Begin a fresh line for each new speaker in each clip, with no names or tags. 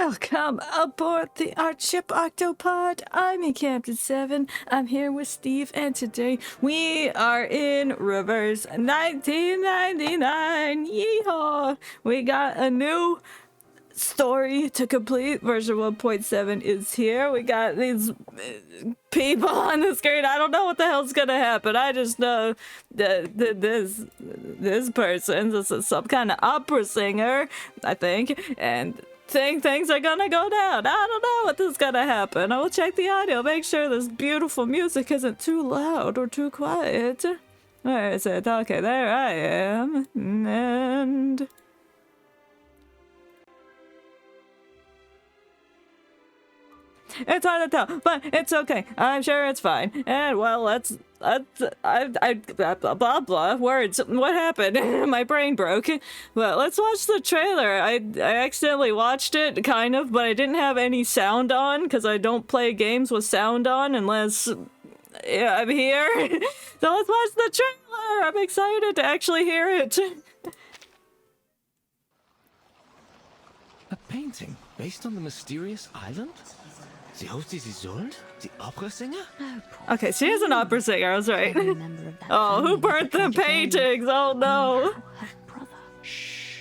Welcome aboard the art ship Octopod. I'm in Captain 7. I'm here with Steve, and today we are in Reverse 1999. Yeehaw! We got a new story to complete. Version 1.7 is here. We got these people on the screen. I don't know what the hell's gonna happen. I just know that this person is some kind of opera singer, I think, and things are gonna go down. I don't know what is gonna happen. I will check the audio, make sure this beautiful music isn't too loud or too quiet. Where is it? Okay, there I am. And it's hard to tell, but it's okay. I'm sure it's fine. And well, blah blah words. What happened? My brain broke. Well, let's watch the trailer. I accidentally watched it, kind of, but I didn't have any sound on because I don't play games with sound on unless I'm here. So let's watch the trailer. I'm excited to actually hear it.
A painting based on the mysterious island? The host is Isolde, the opera singer?
Okay, she is an opera singer, I was right. Oh, who burnt the paintings? Oh no!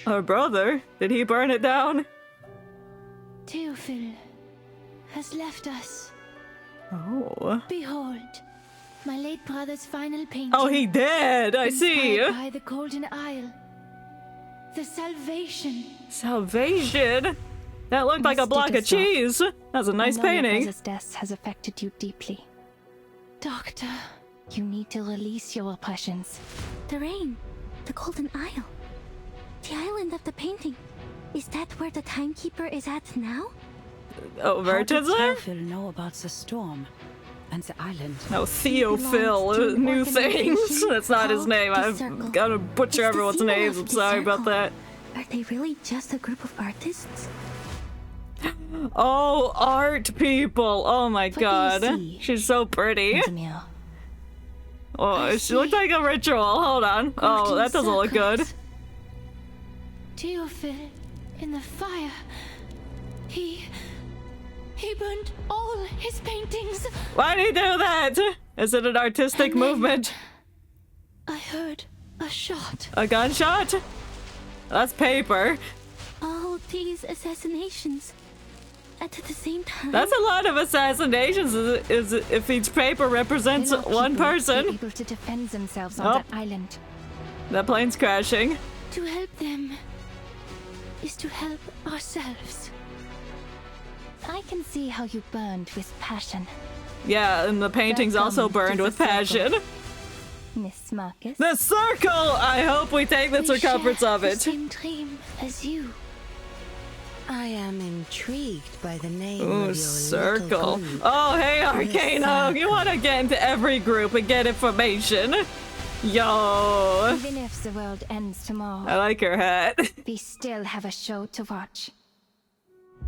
Her brother? Did he burn it down?
Theophil has left us.
Oh.
Behold, my late brother's final painting.
Oh, he did! I see!
By the Golden Isle. The Salvation.
Salvation? That looked like a block of cheese. That's a nice painting.
Your death has affected you deeply. Doctor, you need to release your oppressions.
The rain, the Golden Isle, the island of the painting. Is that where the timekeeper is at now?
Oh, Vertizer?
How did Theophil know about the storm and the island?
No, Theophil knew things. That's not his name. I'm gonna butcher everyone's names. I'm sorry about that.
Are they really just a group of artists?
Oh, art people! Oh my god. She's so pretty. Oh, she looked like a ritual. Hold on. Oh, that doesn't look good.
Theophil in the fire. He burned all his paintings.
Why'd he do that? Is it an artistic movement?
I heard a shot.
A gunshot? That's paper.
All these assassinations at the same time.
That's a lot of assassinations. Is if each paper represents one person.
Able to defend themselves on that island.
That plane's crashing.
To help them is to help ourselves. I can see how you burned with passion.
Yeah, and the painting's also burned with passion.
Miss Marcus.
The circle! I hope we take the circumference of it.
The same dream as you.
I am intrigued by the name of your
circle.
Little
Oh, hey, Arcano. You want to get into every group and get information? Yo.
Even if the world ends tomorrow,
I like her hat.
we still have a show to watch.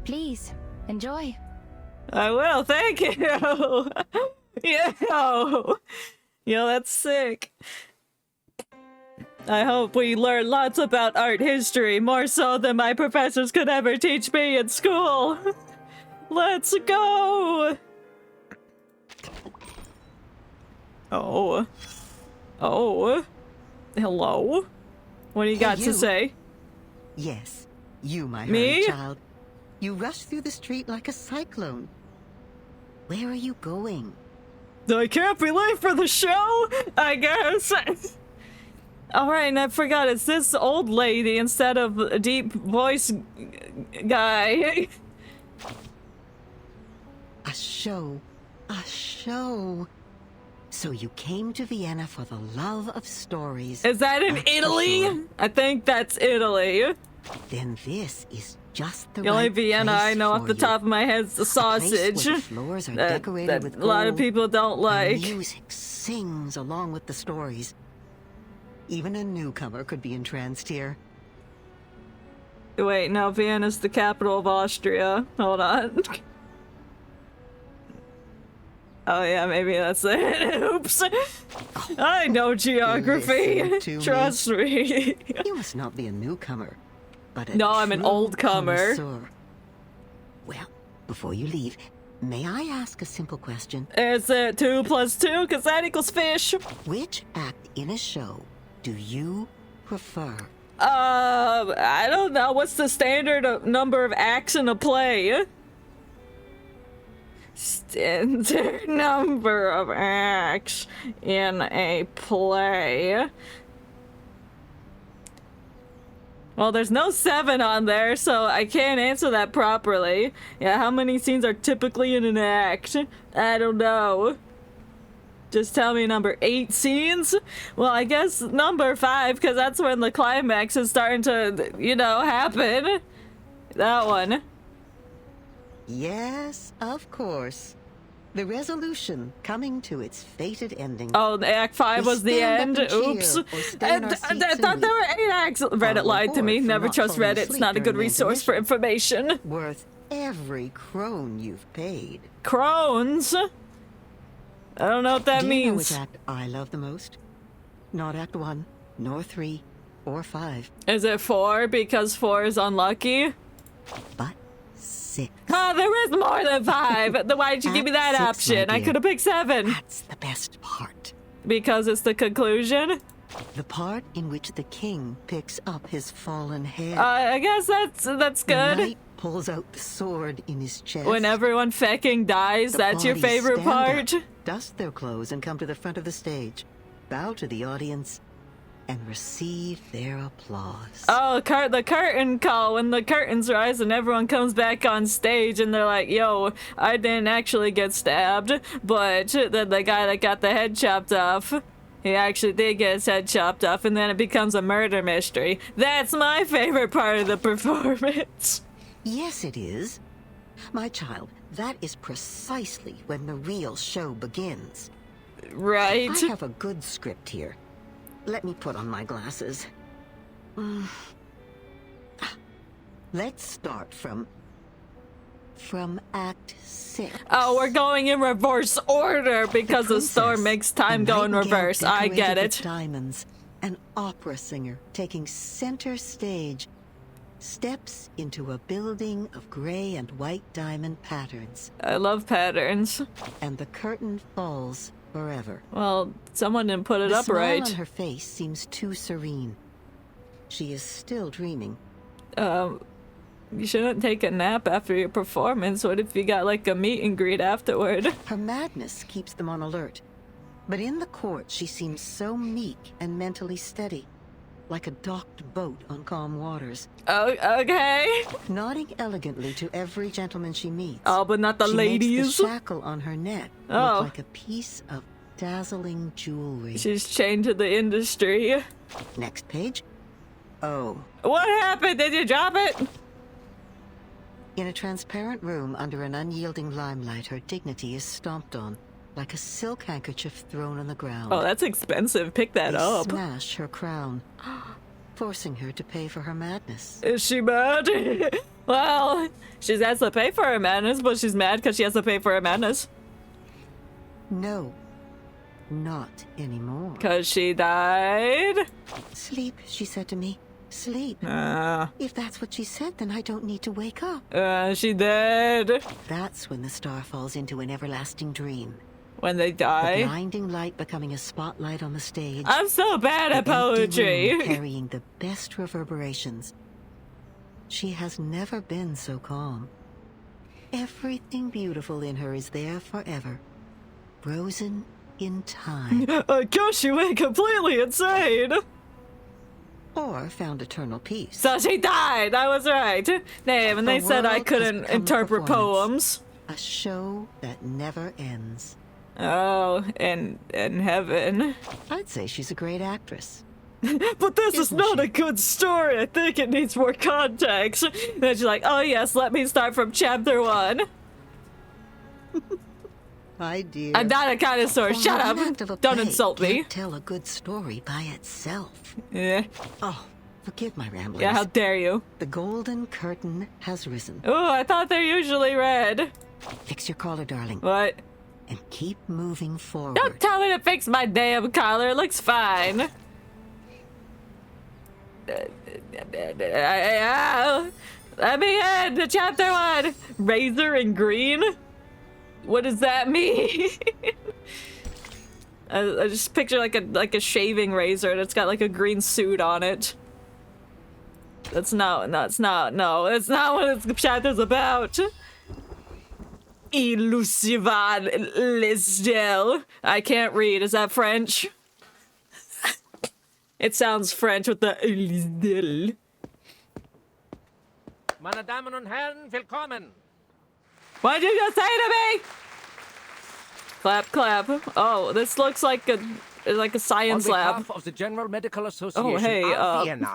Please, enjoy.
I will, thank you. Yo, that's sick. I hope we learn lots about art history, more so than my professors could ever teach me in school. Let's go! Oh. Oh. Hello? What do you got to say?
Yes, you, my
Me?
child. You rushed through the street like a cyclone. Where are you going?
I can't be late for the show, I guess. Alright, and I forgot, it's this old lady instead of a deep voice guy.
A show. A show. So you came to Vienna for the love of stories.
Is that in Italy?
Sure.
I think that's Italy.
Then this is just the
only
right
Vienna
place
I know off
for
the
you.
top of my head is the
A place
sausage.
where the floors are
that
decorated with
a lot of
gold.
people don't like.
The music sings along with the stories. Even a newcomer could be entranced here.
Wait, no, Vienna's the capital of Austria. Hold on. Oh yeah, maybe that's it. Oops. I know geography.
Listen to
Trust me.
You must not be a newcomer, but a
No, I'm an
true
old comer.
connoisseur. Well, before you leave, may I ask a simple question?
Is it 2 plus 2? Because that equals fish.
Which act in a show do you prefer?
I don't know. What's the standard number of acts in a play? Standard number of acts in a play. Well, there's no 7 on there, so I can't answer that properly. Yeah, how many scenes are typically in an act? I don't know. Just tell me number 8 scenes? Well, I guess number 5, because that's when the climax is starting to, you know, happen. That one.
Yes, of course. The resolution coming to its fated ending.
Oh, the Act 5 was the
stand
end?
up and cheer
Oops.
or stay in our
I
seats
thought
and
there were 8 acts. Reddit lied to me.
reward for
Never
not
trust
falling
Reddit. It's
asleep
not a good
during the
resource for information.
Worth every crone you've paid.
Crones? I don't know what that
Do you know
means.
which act I love the most? Not Act 1, nor 3, or 5,
Is it 4 because 4 is unlucky?
but 6.
Oh, there is more than 5. Then why did you give me that
Act 6, my
option? I
dear.
could have picked 7.
That's the best part.
Because it's the conclusion?
The part in which the king picks up his fallen head.
I guess that's
The
good.
knight pulls out the sword in his chest.
When everyone fecking dies,
The
that's your
bodies
favorite
stand
part?
up, dust their clothes and come to the front of the stage, bow to the audience, and receive their applause.
Oh, the curtain call, when the curtains rise and everyone comes back on stage and they're like, yo, I didn't actually get stabbed, but then the guy that got the head chopped off, he actually did get his head chopped off, and then it becomes a murder mystery. That's my favorite part of the performance.
Yes, it is. My child, that is precisely when the real show begins.
Right?
I have a good script here. Let me put on my glasses. Let's start from Act 6.
Oh, we're going in reverse order because the storm
princess,
makes time
a
go in
nightingale
reverse. I get
decorated with
it.
Diamonds, an opera singer taking center stage, steps into a building of gray and white diamond patterns,
I love patterns.
and the curtain falls forever.
Well, someone didn't put it
The
up
smile
right.
on her face seems too serene. She is still dreaming.
You shouldn't take a nap after your performance. What if you got like a meet and greet afterward?
Her madness keeps them on alert. But in the court, she seems so meek and mentally steady, like a docked boat on calm waters,
Oh, okay.
nodding elegantly to every gentleman she meets.
Oh, but not the
She
ladies.
makes the shackle on her neck
Oh.
look like a piece of dazzling jewelry.
She's chained to the industry.
Next page. Oh.
What happened? Did you drop it?
In a transparent room under an unyielding limelight, her dignity is stomped on, like a silk handkerchief thrown on the ground.
Oh, that's expensive. Pick that
They
up.
smash her crown, forcing her to pay for her madness.
Is she mad? Well, she has to pay for her madness, but she's mad because she has to pay for her madness.
No, not anymore.
Because she died?
Sleep, she said to me. Sleep.
Uh,
If that's what she said, then I don't need to wake up.
she dead.
That's when the star falls into an everlasting dream.
When they
The
die.
blinding light becoming a spotlight on the stage.
I'm so bad at
the empty
poetry.
room carrying the best reverberations. She has never been so calm. Everything beautiful in her is there forever, frozen in time,
I guess she went completely insane.
or found eternal peace.
So she died. I was right. Damn, and they
The
said I
world has
couldn't
become a
interpret
performance.
poems.
A show that never ends.
Oh, in heaven.
I'd say she's a great actress.
But this is
Isn't
not
she?
a good story. I think it needs more context. Then she's like, oh yes, let me start from chapter 1.
My dear.
I'm not a connoisseur.
Only
Shut
one act of a
up. Don't
play
insult me.
can't tell a good story by itself.
Yeah.
Oh, forgive my ramblings.
Yeah, how dare you.
The golden curtain has risen.
Oh, I thought they're usually red.
Fix your collar, darling,
What?
and keep moving forward.
Don't tell me to fix my damn collar. It looks fine. Let me in to chapter 1. Razor in green? What does that mean? I just picture like a shaving razor and it's got like a green suit on it. That's not what this chapter's about. Lucevan stelle. I can't read. Is that French? It sounds French with the stelle.
Meine Damen und Herren, willkommen.
What did you just say to me? Clap, clap. Oh, this looks like a science
On
lab.
behalf of the General Medical Association
hey,
of Vienna,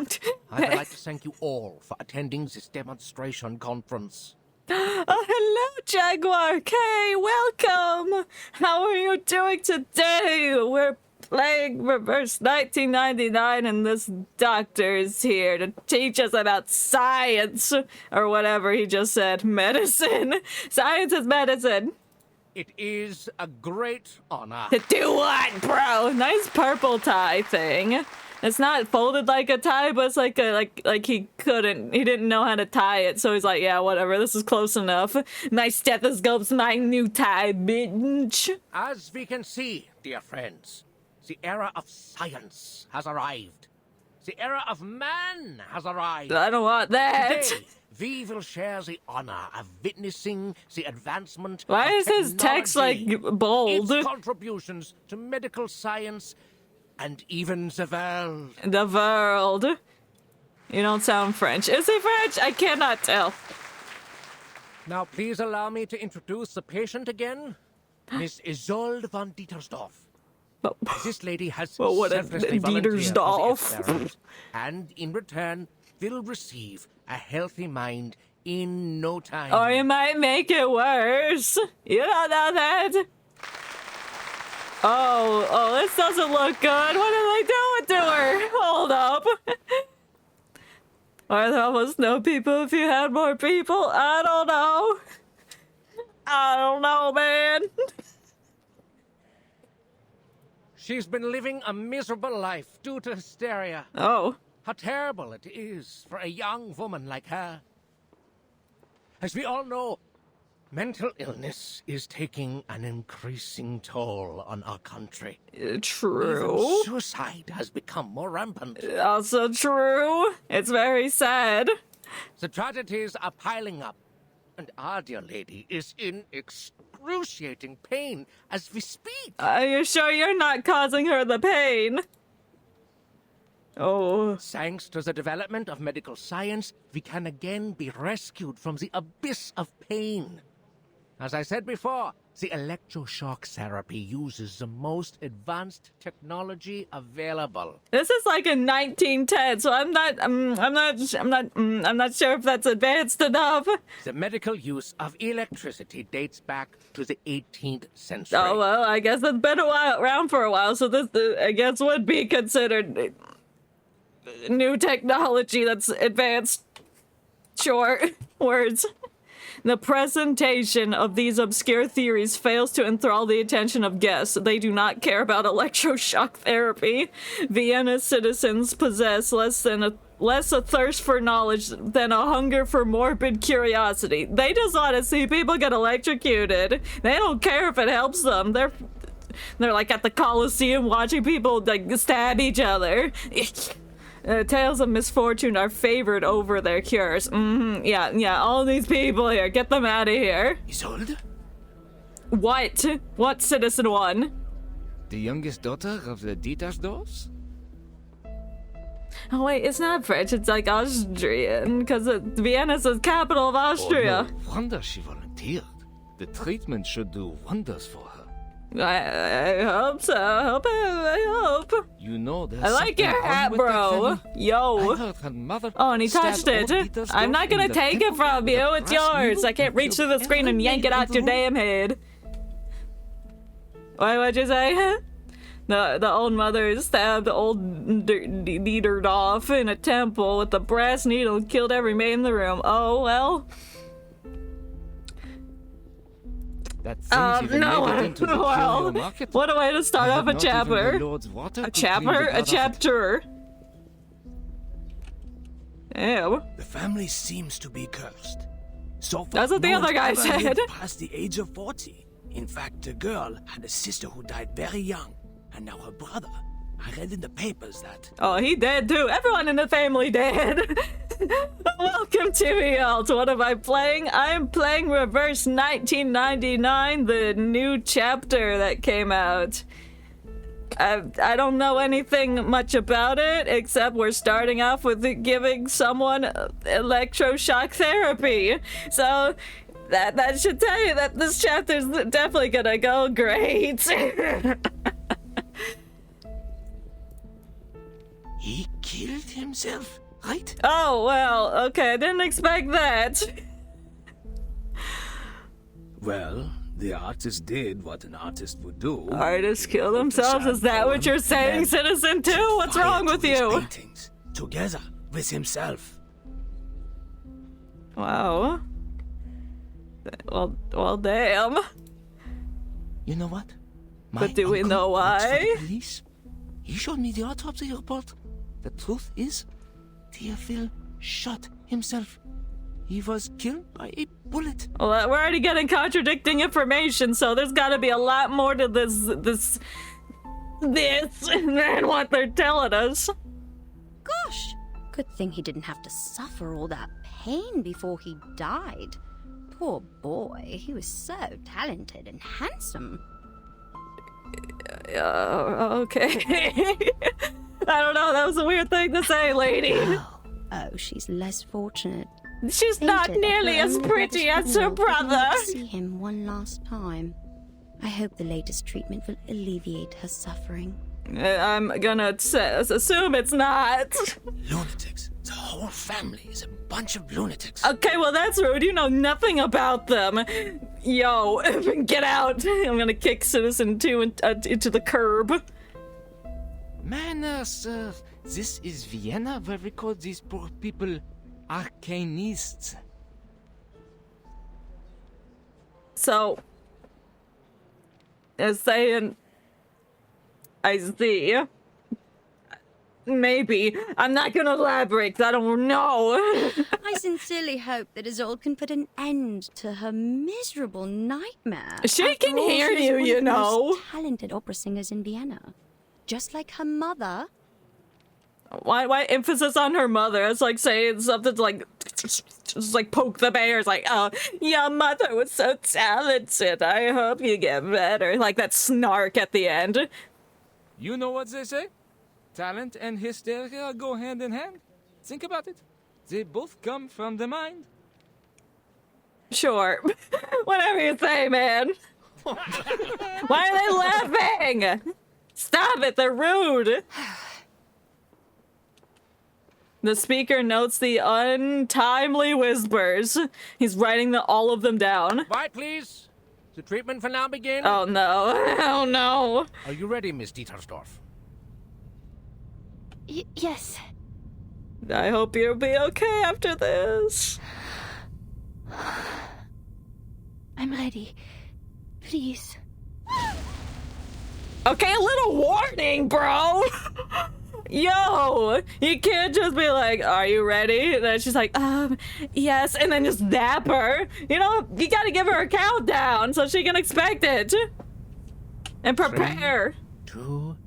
I would like to thank you all for attending this demonstration conference.
Oh, hello, Jaguar. Okay, welcome. How are you doing today? We're playing Reverse 1999, and this doctor is here to teach us about science, or whatever he just said. Medicine. Science is medicine.
It is a great honor.
To do what, bro? Nice purple tie thing. It's not folded like a tie, but it's like he didn't know how to tie it, so he's like, yeah, whatever, this is close enough. My stethoscope's my new tie, bitch.
As we can see, dear friends, the era of science has arrived. The era of man has arrived.
I don't want that.
Today, we will share the honor of witnessing the advancement
Why
of
is his text like
technology,
bold?
its contributions to medical science, and even the world.
The world. You don't sound French. Is he French? I cannot tell.
Now, please allow me to introduce the patient again, Miss Isolde von Dietersdorf. This lady has
Well, what a
selflessly volunteered for the
Dietersdorf.
experiment, and in return will receive a healthy mind in no time.
Or you might make it worse. You don't know that. Oh, this doesn't look good. What are they doing to her? Hold up. Are there almost no people if you had more people? I don't know. I don't know, man.
She's been living a miserable life due to hysteria.
Oh.
How terrible it is for a young woman like her. As we all know, mental illness is taking an increasing toll on our country.
True.
Even suicide has become more rampant.
Also true. It's very sad.
The tragedies are piling up, and our dear lady is in excruciating pain as we speak.
Are you sure you're not causing her the pain? Oh.
Thanks to the development of medical science, we can again be rescued from the abyss of pain. As I said before, the electroshock therapy uses the most advanced technology available.
This is like in 1910, so I'm not sure if that's advanced enough.
The medical use of electricity dates back to the 18th century.
Oh well, I guess it's been around for a while, so this I guess would be considered new technology that's advanced. Short words. The presentation of these obscure theories fails to enthrall the attention of guests. They do not care about electroshock therapy. Vienna citizens possess less a thirst for knowledge than a hunger for morbid curiosity. They just want to see people get electrocuted. They don't care if it helps them. They're like at the Coliseum watching people like stab each other. Tales of misfortune are favored over their cures. Yeah, all these people here, get them out of here.
Isolde?
What? What, Citizen One?
The youngest daughter of the Dietersdorfs?
Oh wait, it's not French, it's like Austrian, because Vienna's the capital of Austria.
Oh, no wonder she volunteered. The treatment should do wonders for her.
I hope so. I hope.
You know there's
I like
something
your
wrong
hat,
with that
bro.
family. I
Yo.
heard her mother
Oh, and he touched
stabbed
it.
old Dietersdorf
I'm not
in
gonna
the
take it
temple
from
with
you.
a
It's
brass
yours.
needle
I can't reach through the
until
screen and yank it
every
out your
vein
damn head. What'd you say? The old mother stabbed the old Dietersdorf in a temple with a brass needle and killed every man in the room. Oh, well.
That thing's even
No.
made it into the
Well,
curio market.
what a way to start
I
off
had
a
not even
chapter.
the Lord's water
A
could clean the
chapter? A
blood off it.
chapter. Ew.
The family seems to be cursed. So far,
That's what the
no
other
one's
guy
ever
said.
lived past the age of 40. In fact, the girl had a sister who died very young, and now her brother. I read in the papers that.
Oh, he dead too. Everyone in the family dead. Welcome to ELT. What am I playing? I'm playing Reverse 1999, the new chapter that came out. I don't know anything much about it, except we're starting off with giving someone electroshock therapy. So that should tell you that this chapter's definitely gonna go great.
He killed himself, right?
Oh, well, okay, I didn't expect that.
Well, the artist did what an artist would do.
Artists kill themselves? Is that what you're saying, Citizen 2? What's wrong with you?
Paintings, together with himself.
Wow. Well, damn.
You know what?
But do we know why?
Police. He showed me the autopsy report. The truth is, Theophil shot himself. He was killed by a bullet.
Well, we're already getting contradicting information, so there's gotta be a lot more to this than what they're telling us.
Gosh, good thing he didn't have to suffer all that pain before he died. Poor boy, he was so talented and handsome.
Okay. I don't know, that was a weird thing to say, lady.
Oh, she's less fortunate.
She's not
Fainted
nearly
at
as
her own
pretty as her
funeral, but
brother.
wanted to see him one last time. I hope the latest treatment will alleviate her suffering.
I'm gonna assume it's not.
Lunatics. The whole family is a bunch of lunatics.
Okay, well that's rude. You know nothing about them. Yo, get out. I'm gonna kick Citizen 2 into the curb.
Manners, sir. This is Vienna where we call these poor people arcanists.
So, as saying, I see. Maybe. I'm not gonna elaborate 'cause I don't know.
I sincerely hope that Isolde can put an end to her miserable nightmare.
She
After
can
all,
hear
she's
you,
one
you
of the
know.
most talented opera singers in Vienna. Just like her mother.
Why emphasis on her mother? It's like saying something like, just like poke the bear. It's like, oh, your mother was so talented. I hope you get better. Like that snark at the end.
You know what they say? Talent and hysteria go hand in hand. Think about it. They both come from the mind.
Sure. Whatever you say, man. Why are they laughing? Stop it, they're rude. The speaker notes the untimely whispers. He's writing all of them down.
Quiet, please. The treatment will now begin.
Oh no, oh no.
Are you ready, Miss Dietersdorf?
Yes.
I hope you'll be okay after this.
I'm ready. Please.
Okay, a little warning, bro. Yo, you can't just be like, are you ready? And then she's like, yes, and then just zap her. You know, you gotta give her a countdown so she can expect it. And prepare.
3, 2,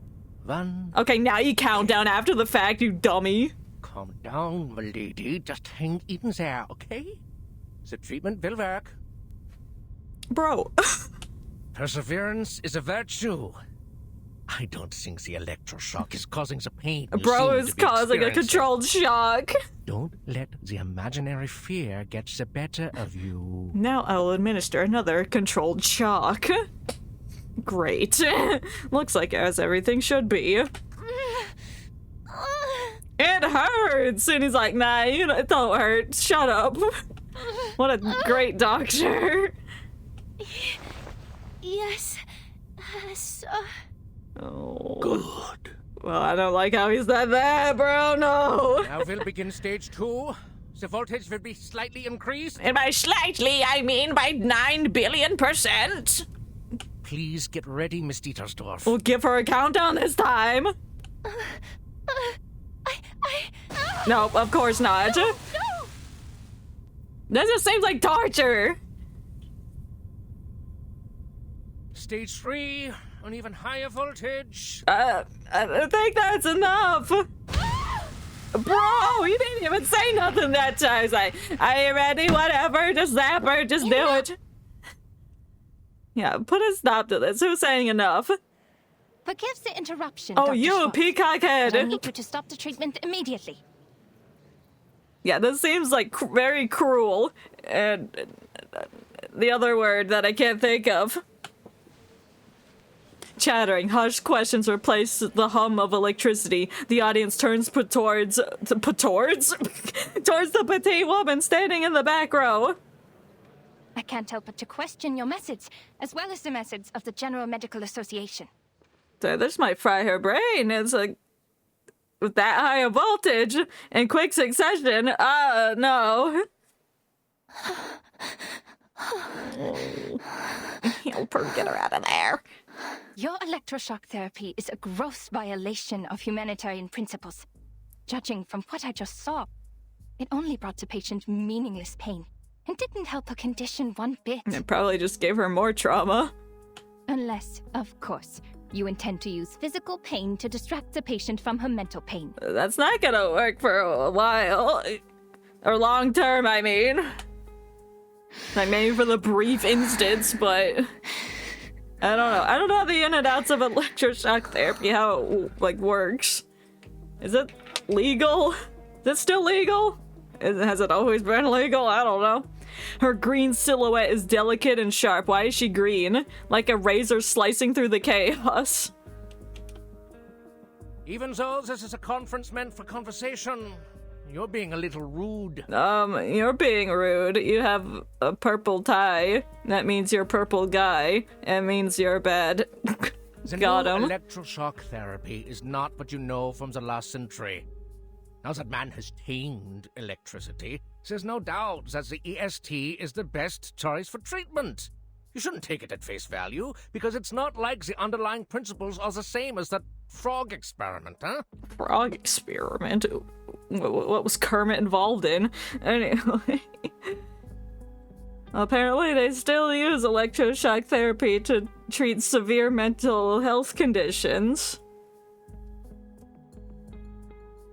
1.
Okay, now you count down after the fact, you dummy.
Calm down, my lady. Just hang in there, okay? The treatment will work.
Bro.
Perseverance is a virtue. I don't think the electroshock is causing the pain. you
Bro
seem
is
to be
causing a
experiencing.
controlled shock.
Don't let the imaginary fear get the better of you.
Now I will administer another controlled shock. Great. Looks like as everything should be. It hurts! And he's like, nah, you know, it don't hurt. Shut up. What a great doctor.
Yes.
Oh.
Good.
Well, I don't like how he said that, bro. No.
Now we'll begin stage 2. The voltage will be slightly increased.
And by slightly, I mean by 9 billion%.
Please get ready, Miss Dietersdorf.
We'll give her a countdown this time. No, of course not.
No!
That just seems like torture.
Stage 3, uneven higher voltage.
I think that's enough. Bro, you didn't even say nothing that time. It's like, are you ready? Whatever, just zap her, just do it. Yeah, put a stop to this. Who's saying enough?
Forgive the interruption,
Oh,
Dr.
you,
Schwartz.
peacock
But I
head.
need you to stop the treatment immediately.
Yeah, this seems like very cruel. And the other word that I can't think of. Chattering, hushed questions replace the hum of electricity. The audience turns towards the petite woman standing in the back row.
I can't help but to question your methods, as well as the methods of the General Medical Association.
So this might fry her brain. It's like, with that high a voltage in quick succession, no. Help her, get her out of there.
Your electroshock therapy is a gross violation of humanitarian principles. Judging from what I just saw, it only brought the patient meaningless pain and didn't help her condition one bit.
It probably just gave her more trauma.
Unless, of course, you intend to use physical pain to distract the patient from her mental pain.
That's not gonna work for a while. Or long term, I mean. Like, maybe for the brief instance, but... I don't know. I don't know the in and outs of electroshock therapy, how it, like, works. Is it legal? Is it still legal? Has it always been legal? I don't know. Her green silhouette is delicate and sharp. Why is she green? Like a razor slicing through the chaos.
Even though this is a conference meant for conversation, you're being a little rude.
You're being rude. You have a purple tie. That means you're a purple guy. It means you're bad.
The
Got
new
him.
electroshock therapy is not what you know from the last century. Now that man has tamed electricity, there's no doubt that the EST is the best choice for treatment. You shouldn't take it at face value, because it's not like the underlying principles are the same as that frog experiment, huh?
Frog experiment? What was Kermit involved in? Anyway. Apparently they still use electroshock therapy to treat severe mental health conditions.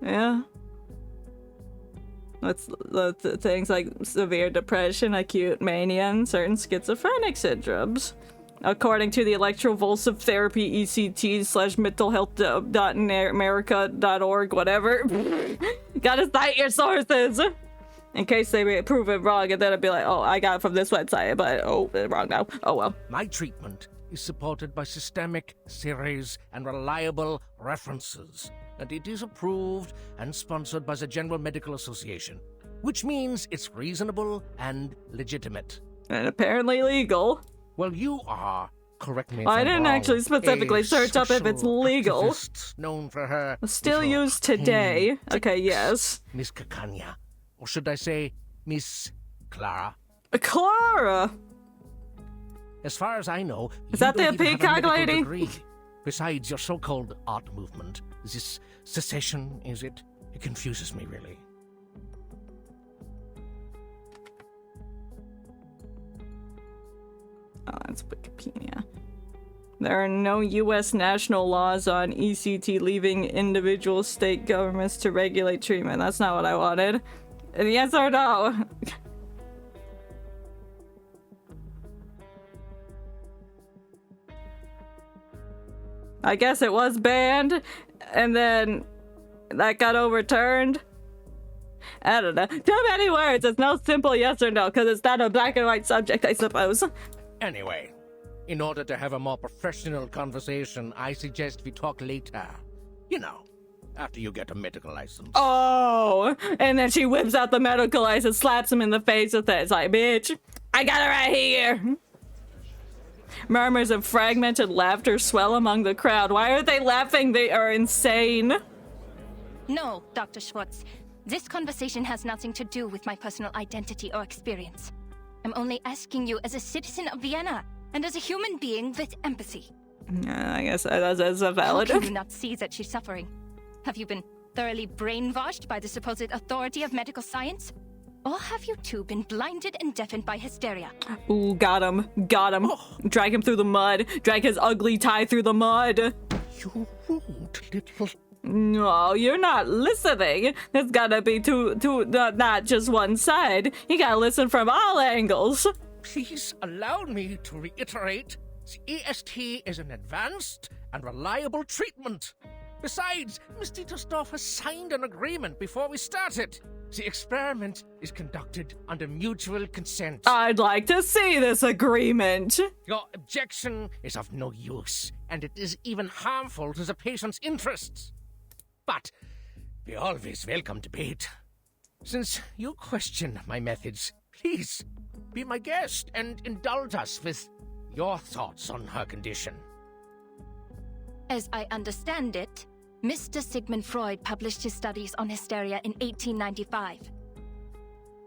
Yeah. That's the things like severe depression, acute mania, and certain schizophrenic syndromes. According to the Electrovulsive Therapy ECT/mentalhealth.america.org, whatever. Gotta cite your sources! In case they prove it wrong, and then I'd be like, oh, I got it from this website, but oh, they're wrong now. Oh well.
My treatment is supported by systemic series and reliable references, and it is approved and sponsored by the General Medical Association, which means it's reasonable and legitimate.
And apparently legal.
Well, you are, correct me if
Well, I
I'm
didn't
wrong,
actually specifically
a
search up if it's
social
legal.
activist known for her
Still
little
used today.
pain
Okay,
tics,
yes.
Miss Cacania. Or should I say, Miss Clara?
Clara!
As far as I know,
Is
you
that the
don't even have a
peacock
medical
lady?
degree. Besides your so-called art movement, this secession, is it? It confuses me, really.
Oh, that's Wikipedia. There are no U.S. national laws on ECT leaving individual state governments to regulate treatment. That's not what I wanted. Yes or no? I guess it was banned, and then that got overturned. I don't know. Too many words. It's no simple yes or no, because it's not a black and white subject, I suppose.
Anyway, in order to have a more professional conversation, I suggest we talk later. You know, after you get a medical license.
Oh, and then she whips out the medical license, slaps him in the face with it. It's like, bitch, I got it right here. Murmurs of fragmented laughter swell among the crowd. Why are they laughing? They are insane.
No, Dr. Schwartz. This conversation has nothing to do with my personal identity or experience. I'm only asking you as a citizen of Vienna and as a human being with empathy.
I guess that's a valid.
How can you not see that she's suffering? Have you been thoroughly brainwashed by the supposed authority of medical science? Or have you two been blinded and deafened by hysteria?
Ooh, got him. Got him. Drag him through the mud. Drag his ugly tie through the mud.
You rude little...
No, you're not listening. There's gotta be not just one side. You gotta listen from all angles.
Please allow me to reiterate, the EST is an advanced and reliable treatment. Besides, Miss Dietersdorf has signed an agreement before we started. The experiment is conducted under mutual consent.
I'd like to see this agreement.
Your objection is of no use, and it is even harmful to the patient's interests. But we always welcome debate. Since you question my methods, please be my guest and indulge us with your thoughts on her condition.
As I understand it, Mr. Sigmund Freud published his studies on hysteria in 1895.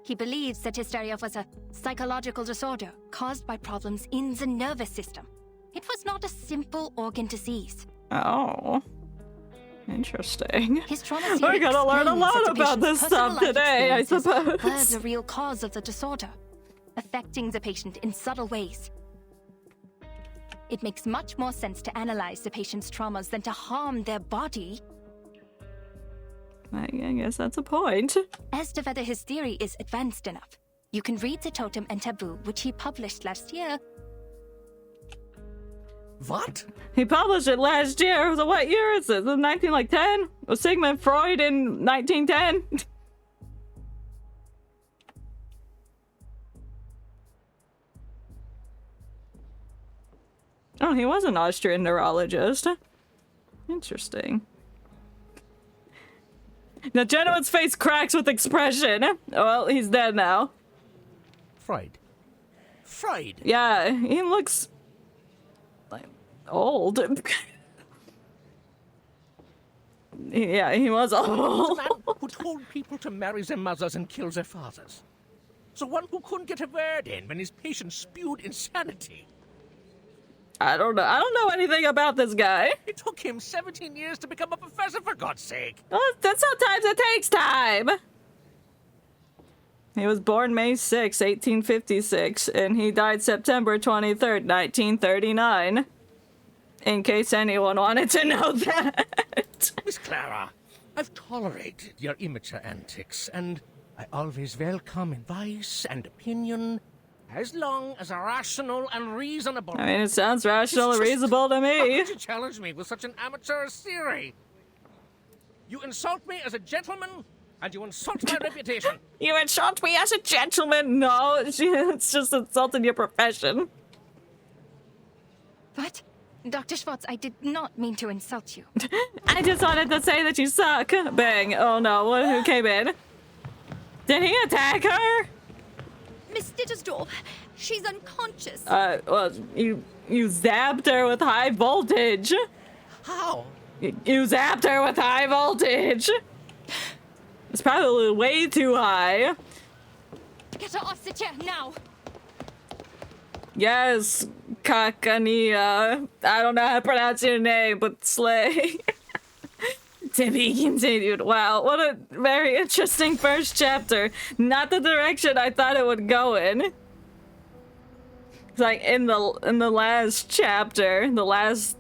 He believes that hysteria was a psychological disorder caused by problems in the nervous system. It was not a simple organ disease.
Oh. Interesting.
His trauma
We're
theory
gonna learn a
explains
lot
that the
about this
patient's
stuff
personal life
today, I
experiences
suppose.
were the real cause of the disorder, affecting the patient in subtle ways. It makes much more sense to analyze the patient's traumas than to harm their body.
I guess that's a point.
As to whether his theory is advanced enough, you can read The Totem and Taboo, which he published last year.
What?
He published it last year. So what year is it? 1910? Was Sigmund Freud in 1910? Oh, he was an Austrian neurologist. Interesting. Now, Genoa's face cracks with expression. Well, he's dead now.
Freud. Freud?
Yeah, he looks... like, old. Yeah, he was
The
old.
man who told people to marry their mothers and kill their fathers. The one who couldn't get a word in when his patients spewed insanity.
I don't know anything about this guy.
It took him 17 years to become a professor, for God's sake.
Well, sometimes it takes time. He was born May 6, 1856, and he died September 23rd, 1939. In case anyone wanted to know that.
Miss Clara, I've tolerated your immature antics, and I always welcome advice and opinion, as long as rational and reasonable.
I mean, it sounds rational and reasonable to
How
me.
could you challenge me with such an amateur theory? You insult me as a gentleman, and you insult my reputation.
You insult me as a gentleman. No, it's just insulting your profession.
What? Dr. Schwartz, I did not mean to insult you.
I just wanted to say that you suck. Bang. Oh no, who came in? Did he attack her?
Miss Dittersdorf, she's unconscious.
Well, you zapped her with high voltage.
How?
You zapped her with high voltage. It's probably way too high.
Get her off the chair now!
Yes, Kakania. I don't know how to pronounce your name, but slay. To be continued. Wow, what a very interesting first chapter. Not the direction I thought it would go in. It's like in the last chapter, the last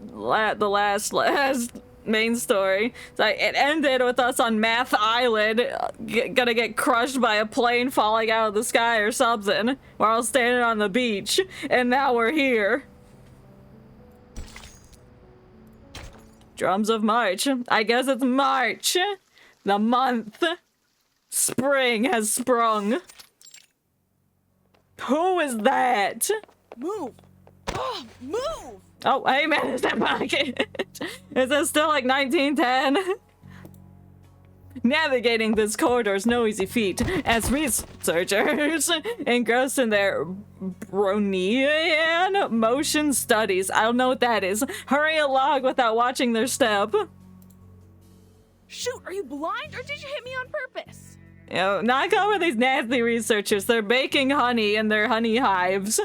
main story. It's like it ended with us on Math Island, gonna get crushed by a plane falling out of the sky or something, while I was standing on the beach, and now we're here. Drums of March. I guess it's March. The month. Spring has sprung. Who is that?
Move! Oh, move!
Oh, hey man, is that pocket? Is it still like 1910? Navigating this corridor is no easy feat, as researchers engrossed in their Brownian motion studies. I don't know what that is. Hurry along without watching their step.
Shoot, are you blind or did you hit me on purpose?
You know, knock over these nasty researchers. They're baking honey in their honey hives.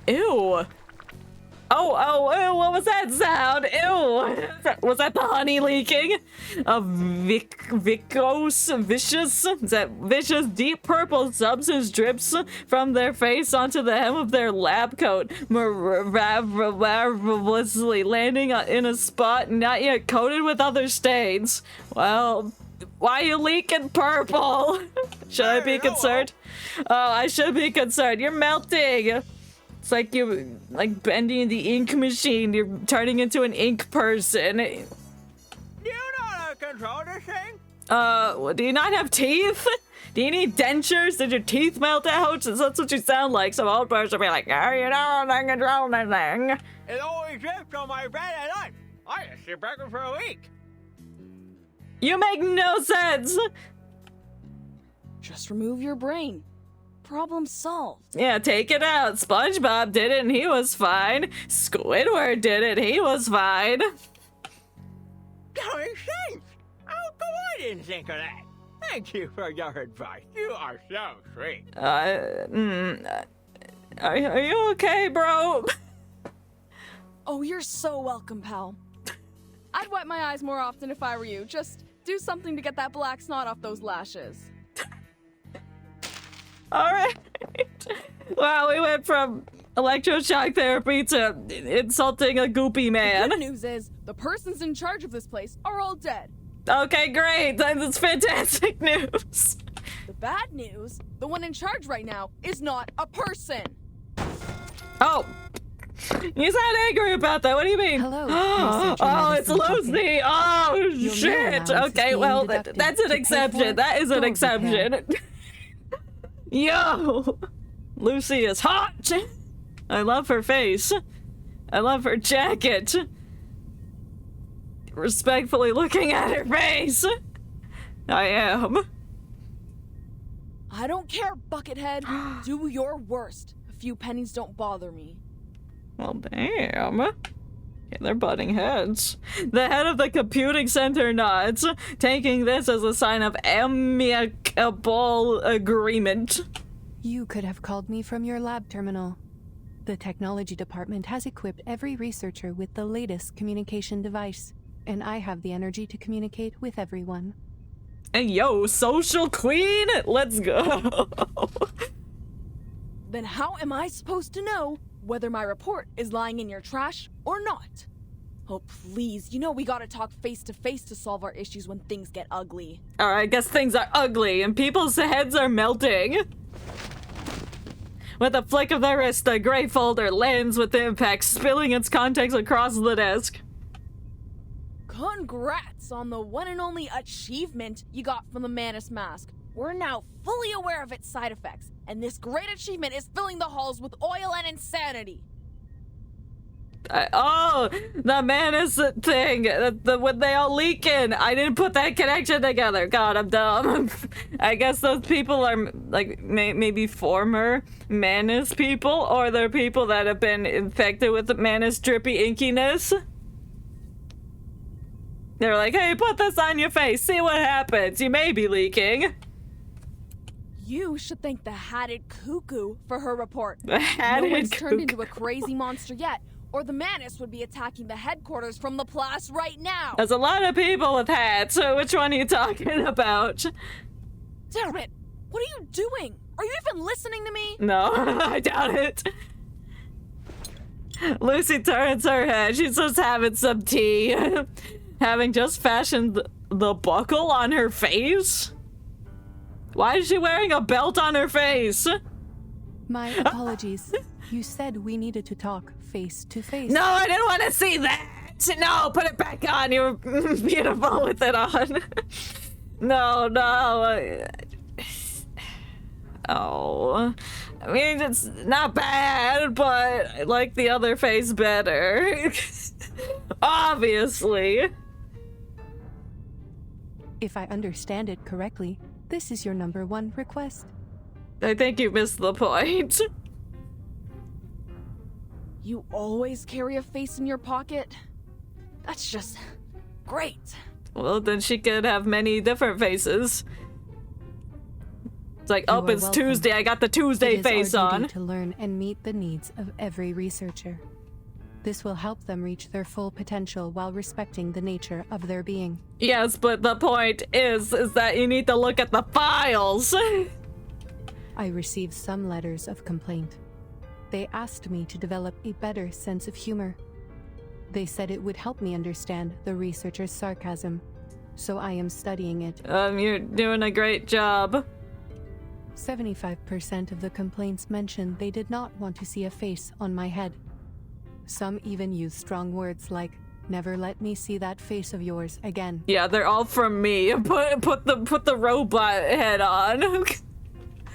Ew. Ew, what was that sound? Ew. Was that the honey leaking? A vicious, is that vicious deep purple substance drips from their face onto the hem of their lab coat, miraculously landing in a spot not yet coated with other stains. Well, why are you leaking purple? Should I be concerned? Oh, I should be concerned. You're melting. It's like you're like bending the ink machine. You're turning into an ink person.
Do you know how to control this thing?
Do you not have teeth? Do you need dentures? Did your teeth melt out? That's what you sound like. Some old person will be like, oh, you know how to control this thing.
It always drips on my bed at night. I just sit back for a week.
You make no sense.
Just remove your brain. Problem solved.
Yeah, take it out. SpongeBob did it and he was fine. Squidward did it, he was fine.
That makes sense. How come I didn't think of that? Thank you for your advice. You are so sweet.
Are you okay, bro?
Oh, you're so welcome, pal. I'd wipe my eyes more often if I were you. Just do something to get that black snot off those lashes.
Alright. Wow, we went from electroshock therapy to insulting a goopy
The
man.
good news is, the persons in charge of this place are all dead.
Okay, great. That's fantastic news.
The bad news, the one in charge right now is not a person.
Oh. You sound angry about that. What do you mean?
Hello.
Oh, it's Lucy. Oh,
Your
shit.
meal allowance is
Okay,
being
well,
deducted.
that's an
To pay
exception.
for it,
That is an
don't
exception. Yo! Lucy is hot! I love her face. I love her jacket. Respectfully looking at her face. I am.
I don't care, Buckethead. Do your worst. A few pennies don't bother me.
Well, damn. Yeah, they're butting heads. The head of the computing center nods, taking this as a sign of amicable agreement.
You could have called me from your lab terminal. The technology department has equipped every researcher with the latest communication device, and I have the energy to communicate with everyone.
Hey, yo, social queen, let's go.
Then how am I supposed to know whether my report is lying in your trash or not? Oh, please, you know we gotta talk face to face to solve our issues when things get ugly.
Alright, I guess things are ugly and people's heads are melting. With a flick of the wrist, the gray folder lands with impact, spilling its contents across the desk.
Congrats on the one and only achievement you got from the Manus mask. We're now fully aware of its side effects, and this great achievement is filling the halls with oil and insanity.
Oh, the Manus thing, when they all leak in. I didn't put that connection together. God, I'm dumb. I guess those people are, like, maybe former Manus people, or they're people that have been infected with the Manus drippy inkiness. They're like, hey, put this on your face, see what happens. You may be leaking.
You should thank the Hatted Cuckoo for her report.
The Hatted
No one's turned
Cuckoo.
into a crazy monster yet, or the Manus would be attacking the headquarters from the Place right now.
There's a lot of people with hats, so which one are you talking about?
Damn it! What are you doing? Are you even listening to me?
No, I doubt it. Lucy turns her head. She's just having some tea. Having just fashioned the buckle on her face? Why is she wearing a belt on her face?
My apologies. You said we needed to talk face to face.
No, I didn't want to see that. No, put it back on. You were beautiful with it on. No. Oh. I mean, it's not bad, but I like the other face better. Obviously.
If I understand it correctly, this is your #1 request.
I think you missed the point.
You always carry a face in your pocket? That's just great.
Well, then she could have many different faces. It's like,
You
oh,
are
it's
welcome.
Tuesday. I got the Tuesday
It is
face
our duty
on.
to learn and meet the needs of every researcher. This will help them reach their full potential while respecting the nature of their being.
Yes, but the point is that you need to look at the files.
I received some letters of complaint. They asked me to develop a better sense of humor. They said it would help me understand the researcher's sarcasm, so I am studying it.
You're doing a great job.
75% of the complaints mentioned they did not want to see a face on my head. Some even use strong words like, "Never let me see that face of yours again."
Yeah, they're all from me. Put the robot head on.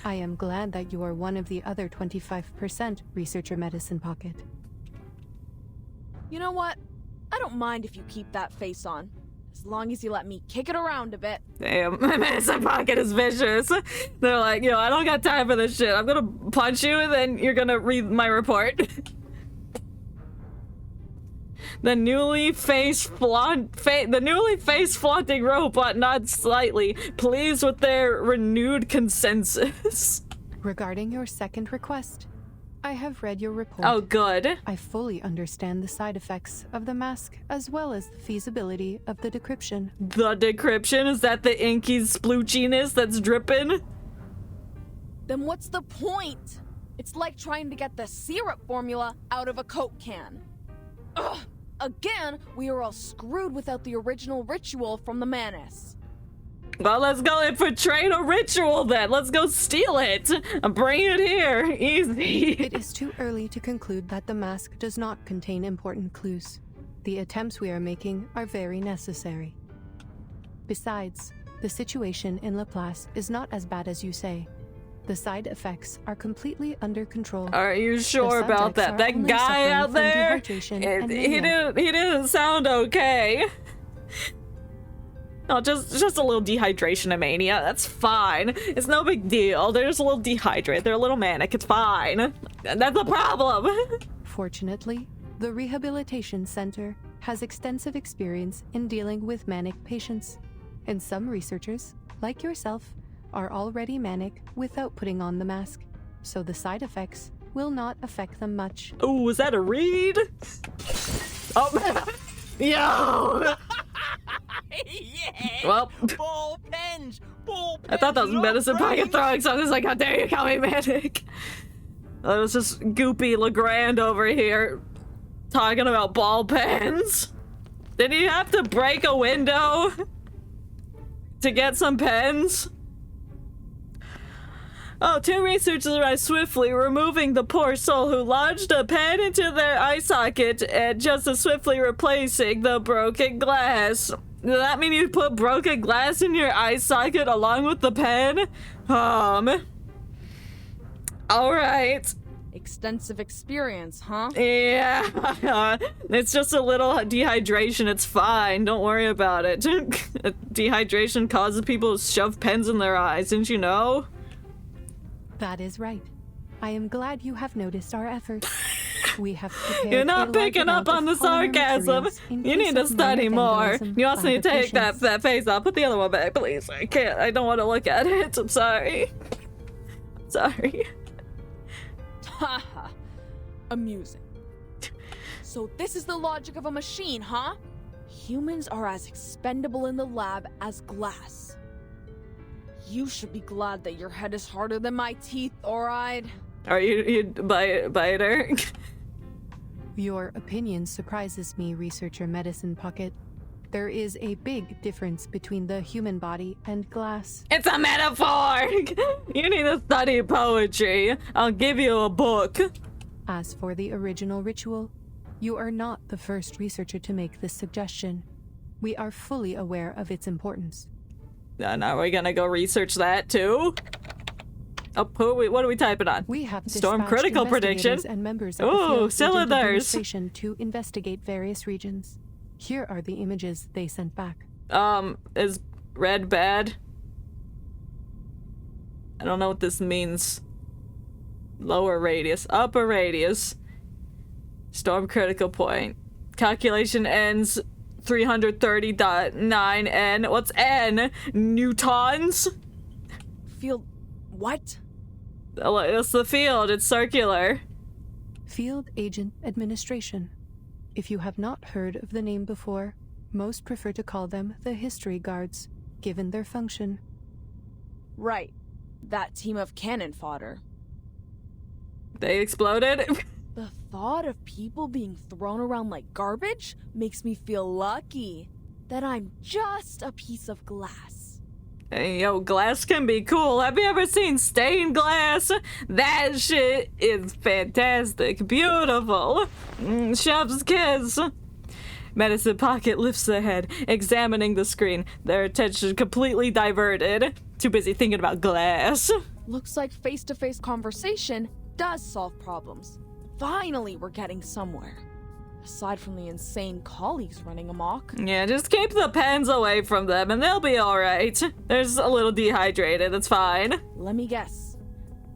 I am glad that you are one of the other 25% researcher medicine pocket.
You know what? I don't mind if you keep that face on, as long as you let me kick it around a bit.
Damn, my medicine pocket is vicious. They're like, yo, I don't got time for this shit. I'm gonna punch you and then you're gonna read my report. The newly face flaunting robot nods slightly, pleased with their renewed consensus.
Regarding your second request, I have read your report.
Oh, good.
I fully understand the side effects of the mask, as well as the feasibility of the decryption.
The decryption? Is that the inky sploochiness that's dripping?
Then what's the point? It's like trying to get the syrup formula out of a Coke can. Ugh! Again, we are all screwed without the original ritual from the Manus.
Well, let's go infiltrate a ritual then. Let's go steal it. Bring it here. Easy.
It is too early to conclude that the mask does not contain important clues. The attempts we are making are very necessary. Besides, the situation in Laplace is not as bad as you say. The side effects are completely under control.
Are you sure about that? That guy out there, he didn't sound okay. No, just a little dehydration and mania. That's fine. It's no big deal. They're just a little dehydrated. They're a little manic. It's fine. That's the problem.
Fortunately, the Rehabilitation Center has extensive experience in dealing with manic patients. And some researchers, like yourself, are already manic without putting on the mask, so the side effects will not affect them much.
Oh, is that a read? Oh, yo!
Yeah!
Well,
ball pens!
I thought that was medicine pocket throwing, so I was like, how dare you call me manic? It was just Goopy Legrand over here talking about ball pens. Did he have to break a window to get some pens? Oh, two researchers arrived swiftly, removing the poor soul who lodged a pen into their eye socket and just as swiftly replacing the broken glass. Does that mean you put broken glass in your eye socket along with the pen? Alright.
Extensive experience, huh?
Yeah. It's just a little dehydration. It's fine. Don't worry about it. Dehydration causes people to shove pens in their eyes. Didn't you know?
That is right. I am glad you have noticed our efforts. We have prepared
You're not picking up on the sarcasm. You need to study more. You also need to take that face off. Put the other one back, please. I can't. I don't want to look at it. I'm sorry. Sorry.
Haha. Amusing. So this is the logic of a machine, huh? Humans are as expendable in the lab as glass. You should be glad that your head is harder than my teeth, alright?
Are you biter?
Your opinion surprises me, Researcher Medicine Pocket. There is a big difference between the human body and glass.
It's a metaphor! You need to study poetry. I'll give you a book.
As for the original ritual, you are not the first researcher to make this suggestion. We are fully aware of its importance.
Now we're gonna go research that too. Oh, what are we typing on?
We have
Storm critical prediction
and members of the field
cylinders
to investigate various regions. Here are the images they sent back.
Is red bad? I don't know what this means. Lower radius, upper radius. Storm critical point. Calculation ends 330.9 N. What's N? Newtons?
Field what?
It's the field. It's circular.
Field Agent Administration. If you have not heard of the name before, most prefer to call them the History Guards, given their function.
Right. That team of cannon fodder.
They exploded?
The thought of people being thrown around like garbage makes me feel lucky that I'm just a piece of glass.
Hey, yo, glass can be cool. Have you ever seen stained glass? That shit is fantastic. Beautiful. Chef's kiss. Medicine Pocket lifts their head, examining the screen, their attention completely diverted. Too busy thinking about glass.
Looks like face-to-face conversation does solve problems. Finally, we're getting somewhere. Aside from the insane colleagues running amok.
Yeah, just keep the pens away from them and they'll be alright. They're just a little dehydrated, it's fine.
Let me guess.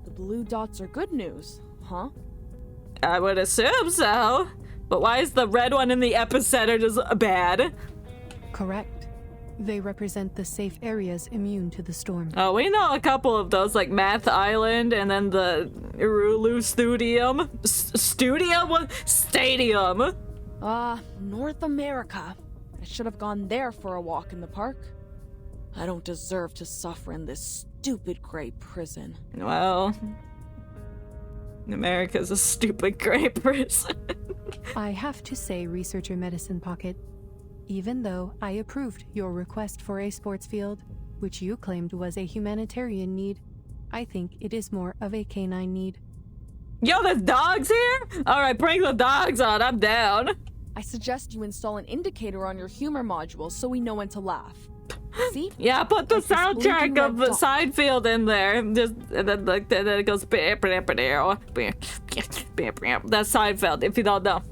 The blue dots are good news, huh?
I would assume so. But why is the red one in the epicenter just bad?
Correct. They represent the safe areas immune to the storm.
Oh, we know a couple of those, like Math Island and then the Irulu Studium. Stadium.
North America. I should have gone there for a walk in the park. I don't deserve to suffer in this stupid gray prison.
Well, America's a stupid gray prison.
I have to say, Researcher Medicine Pocket, even though I approved your request for a sports field, which you claimed was a humanitarian need, I think it is more of a canine need.
Yo, there's dogs here? Alright, bring the dogs on, I'm down.
I suggest you install an indicator on your humor module so we know when to laugh. See?
Yeah, put the soundtrack of the Seinfeld in there. Just and then it goes. That's Seinfeld, if you don't know.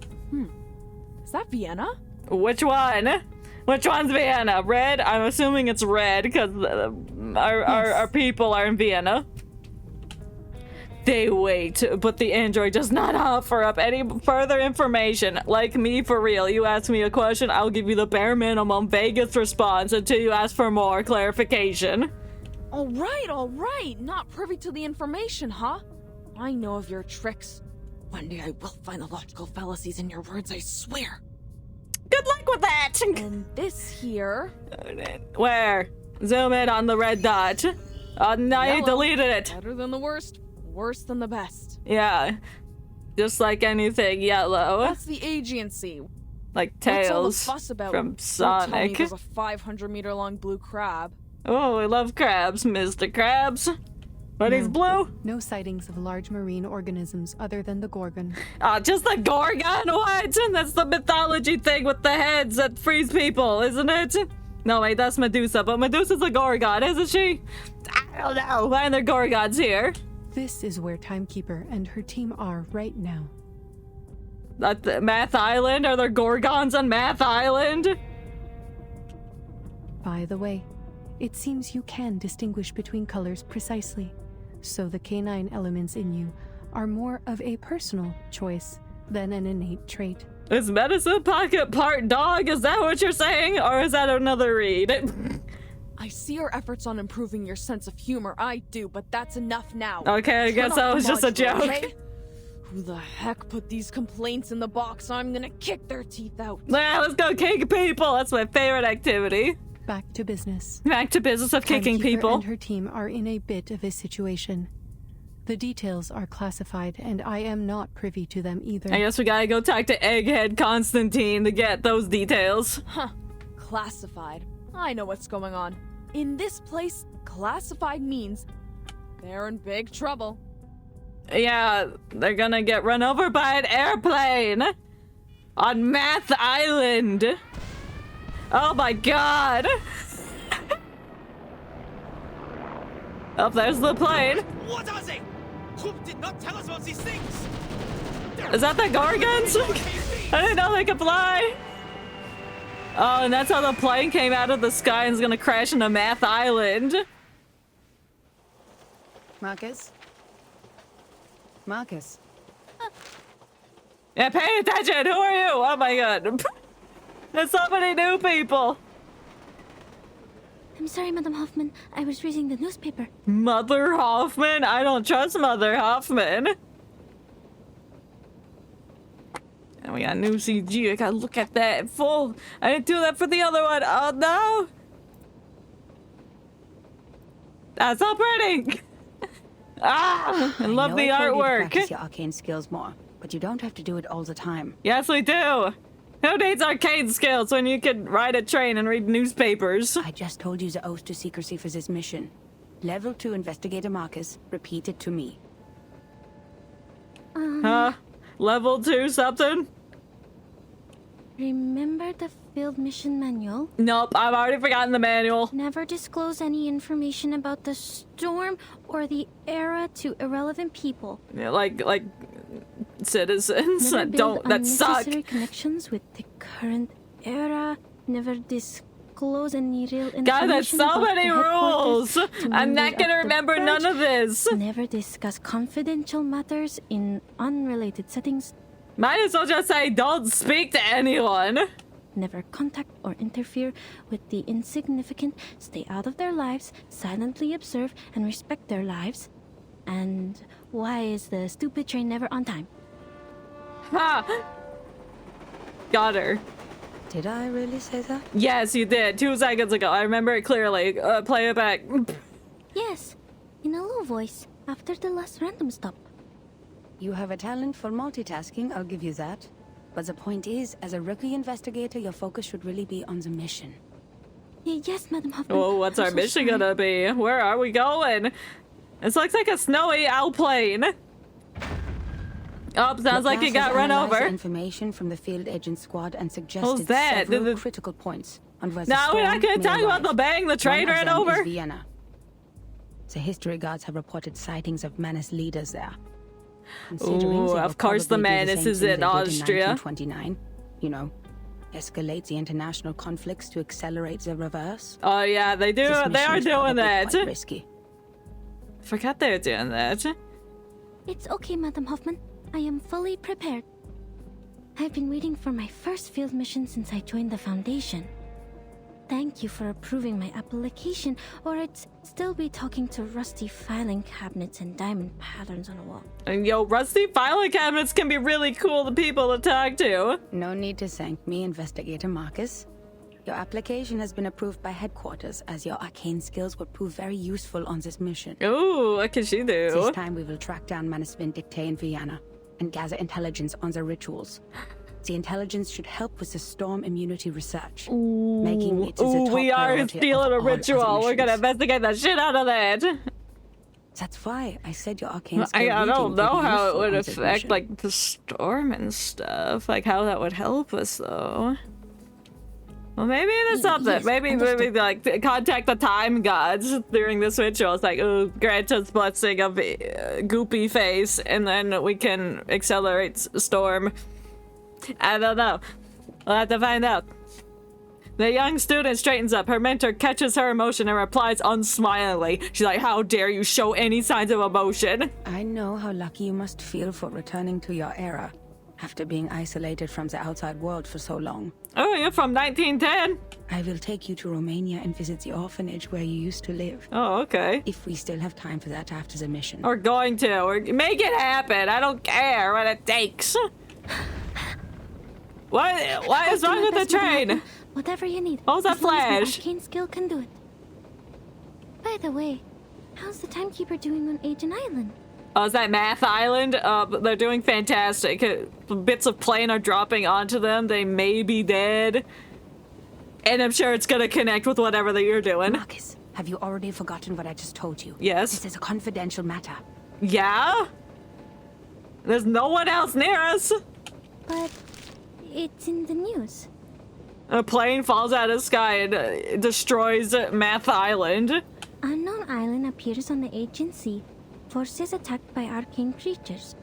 Is that Vienna?
Which one? Which one's Vienna? Red? I'm assuming it's red because our people are in Vienna. They wait, but the android does not offer up any further information. Like me, for real. You ask me a question, I'll give you the bare minimum vaguest response until you ask for more clarification.
All right. Not privy to the information, huh? I know of your tricks. One day I will find the logical fallacies in your words, I swear.
Good luck with that!
And this here...
Where? Zoom in on the red dot. Oh, no, you deleted it.
Better than the worst, worse than the best.
Yeah. Just like anything yellow.
That's the agency.
Like Tails
What's all the fuss about?
from Sonic.
Don't tell me there's a 500-meter long blue crab.
Oh, we love crabs, Mr. Krabs. But he's blue?
No sightings of large marine organisms other than the Gorgon.
Just the Gorgon? What? That's the mythology thing with the heads that freeze people, isn't it? No, wait, that's Medusa, but Medusa's a Gorgon, isn't she? I don't know. Why are there Gorgons here?
This is where Timekeeper and her team are right now.
At the Math Island? Are there Gorgons on Math Island?
By the way, it seems you can distinguish between colors precisely. So the canine elements in you are more of a personal choice than an innate trait.
Is Medicine Pocket part dog? Is that what you're saying? Or is that another read?
I see your efforts on improving your sense of humor, I do, but that's enough now.
Okay, I guess that was just a joke.
Okay? Who the heck put these complaints in the box? I'm gonna kick their teeth out.
Yeah, let's go kick people. That's my favorite activity.
Back to business.
Back to business of kicking
Timekeeper
people.
and her team are in a bit of a situation. The details are classified, and I am not privy to them either.
I guess we gotta go talk to Egghead Constantine to get those details.
Huh. Classified. I know what's going on. In this place, classified means they're in big trouble.
Yeah, they're gonna get run over by an airplane on Math Island. Oh my god. Oh, there's the plane.
What are they? Hoop did not tell us about these things.
Is that the Gorgons? I didn't know they could fly. Oh, and that's how the plane came out of the sky and is gonna crash into Math Island.
Marcus? Marcus?
Yeah, pay attention! Who are you? Oh my god. There's so many new people.
I'm sorry, Madam Hoffman. I was reading the newspaper.
Mother Hoffman? I don't trust Mother Hoffman. And we got new CG. I gotta look at that in full. I didn't do that for the other one. Oh no! That's so pretty! Ah! I love the artwork.
Practice your arcane skills more, but you don't have to do it all the time.
Yes, we do! Who needs arcade skills when you can ride a train and read newspapers?
I just told you the oath to secrecy for this mission. Level 2 Investigator Marcus, repeat it to me.
Huh? Level 2 something?
Remember the field mission manual?
Nope, I've already forgotten the manual.
Never disclose any information about the storm or the era to irrelevant people.
Yeah, like citizens
Never
that suck.
unnecessary connections with the current era. Never disclose any real information.
God, there's so
about
many
the
rules.
headquarters to
I'm not
members
gonna
of the
remember none
branch.
of this.
Never discuss confidential matters in unrelated settings.
Might as well just say don't speak to anyone.
Never contact or interfere with the insignificant. Stay out of their lives. Silently observe and respect their lives. And why is the stupid train never on time?
Ha! Got her.
Did I really say that?
Yes, you did. 2 seconds ago. I remember it clearly. Play it back.
Yes, in a low voice, after the last random stop.
You have a talent for multitasking, I'll give you that. But the point is, as a rookie investigator, your focus should really be on the mission.
Yes, Madam Hoffman.
Oh, what's our mission gonna be? Where are we going? This looks like a snowy outplane. Oh, sounds like it got run over.
Information from the field agent squad and suggested
that?
several critical points on where the
No, we're not
storm
gonna
may
talk about
arrive.
the bang the train
One of
ran
them is
over.
Vienna. The history guards have reported sightings of menace leaders there. Considering
Ooh,
they
of
will
course the
probably do
menace
same
is
thing
in
they did
Austria.
1929, you know, escalate the international conflicts to accelerate the reverse.
Oh yeah, they do.
This
They
mission
are
is
doing
probably
that.
quite risky.
Forgot they were doing that.
It's okay, Madam Hoffman. I am fully prepared. I've been waiting for my first field mission since I joined the Foundation. Thank you for approving my application, or I'd still be talking to rusty filing cabinets and diamond patterns on a wall.
And yo, rusty filing cabinets can be really cool to people to talk to.
No need to thank me, Investigator Marcus. Your application has been approved by headquarters, as your arcane skills would prove very useful on this mission.
Ooh, what can she do?
This time we will track down Manus Vindictae in Vienna and gather intelligence on the rituals. The intelligence should help with the storm immunity research, making it the top
we are
priority
stealing
of
a
all
ritual.
other
We're gonna
missions.
investigate the shit out of that.
That's why I said your arcane skill
I
reading
don't
would
know
be
how it
useful
would
on this
affect
mission.
like the storm and stuff. Like how that would help us though. Well, maybe it is something.
Yes,
maybe like contact the time gods during this ritual. It's like, oh, grant us blessing of goopy face, and then we can accelerate storm. I don't know. We'll have to find out. The young student straightens up. Her mentor catches her emotion and replies unsmilingly. She's like, how dare you show any signs of emotion?
I know how lucky you must feel for returning to your era, after being isolated from the outside world for so long.
Oh, you're from 1910?
I will take you to Romania and visit the orphanage where you used to live.
Oh, okay.
If we still have time for that after the mission.
We're going to. Make it happen. I don't care what it takes. What is wrong with the train?
Whatever you need.
What was that
as long as my
flash?
arcane skill can do it. By the way, how's the timekeeper doing on Agent Island?
Oh, is that Math Island? They're doing fantastic. Bits of plane are dropping onto them. They may be dead. And I'm sure it's gonna connect with whatever that you're doing.
Marcus, have you already forgotten what I just told you?
Yes.
This is a confidential matter.
Yeah? There's no one else near us.
But it's in the news.
A plane falls out of the sky and destroys Math Island.
Unknown island appears on the agency. Forces attacked by arcane creatures.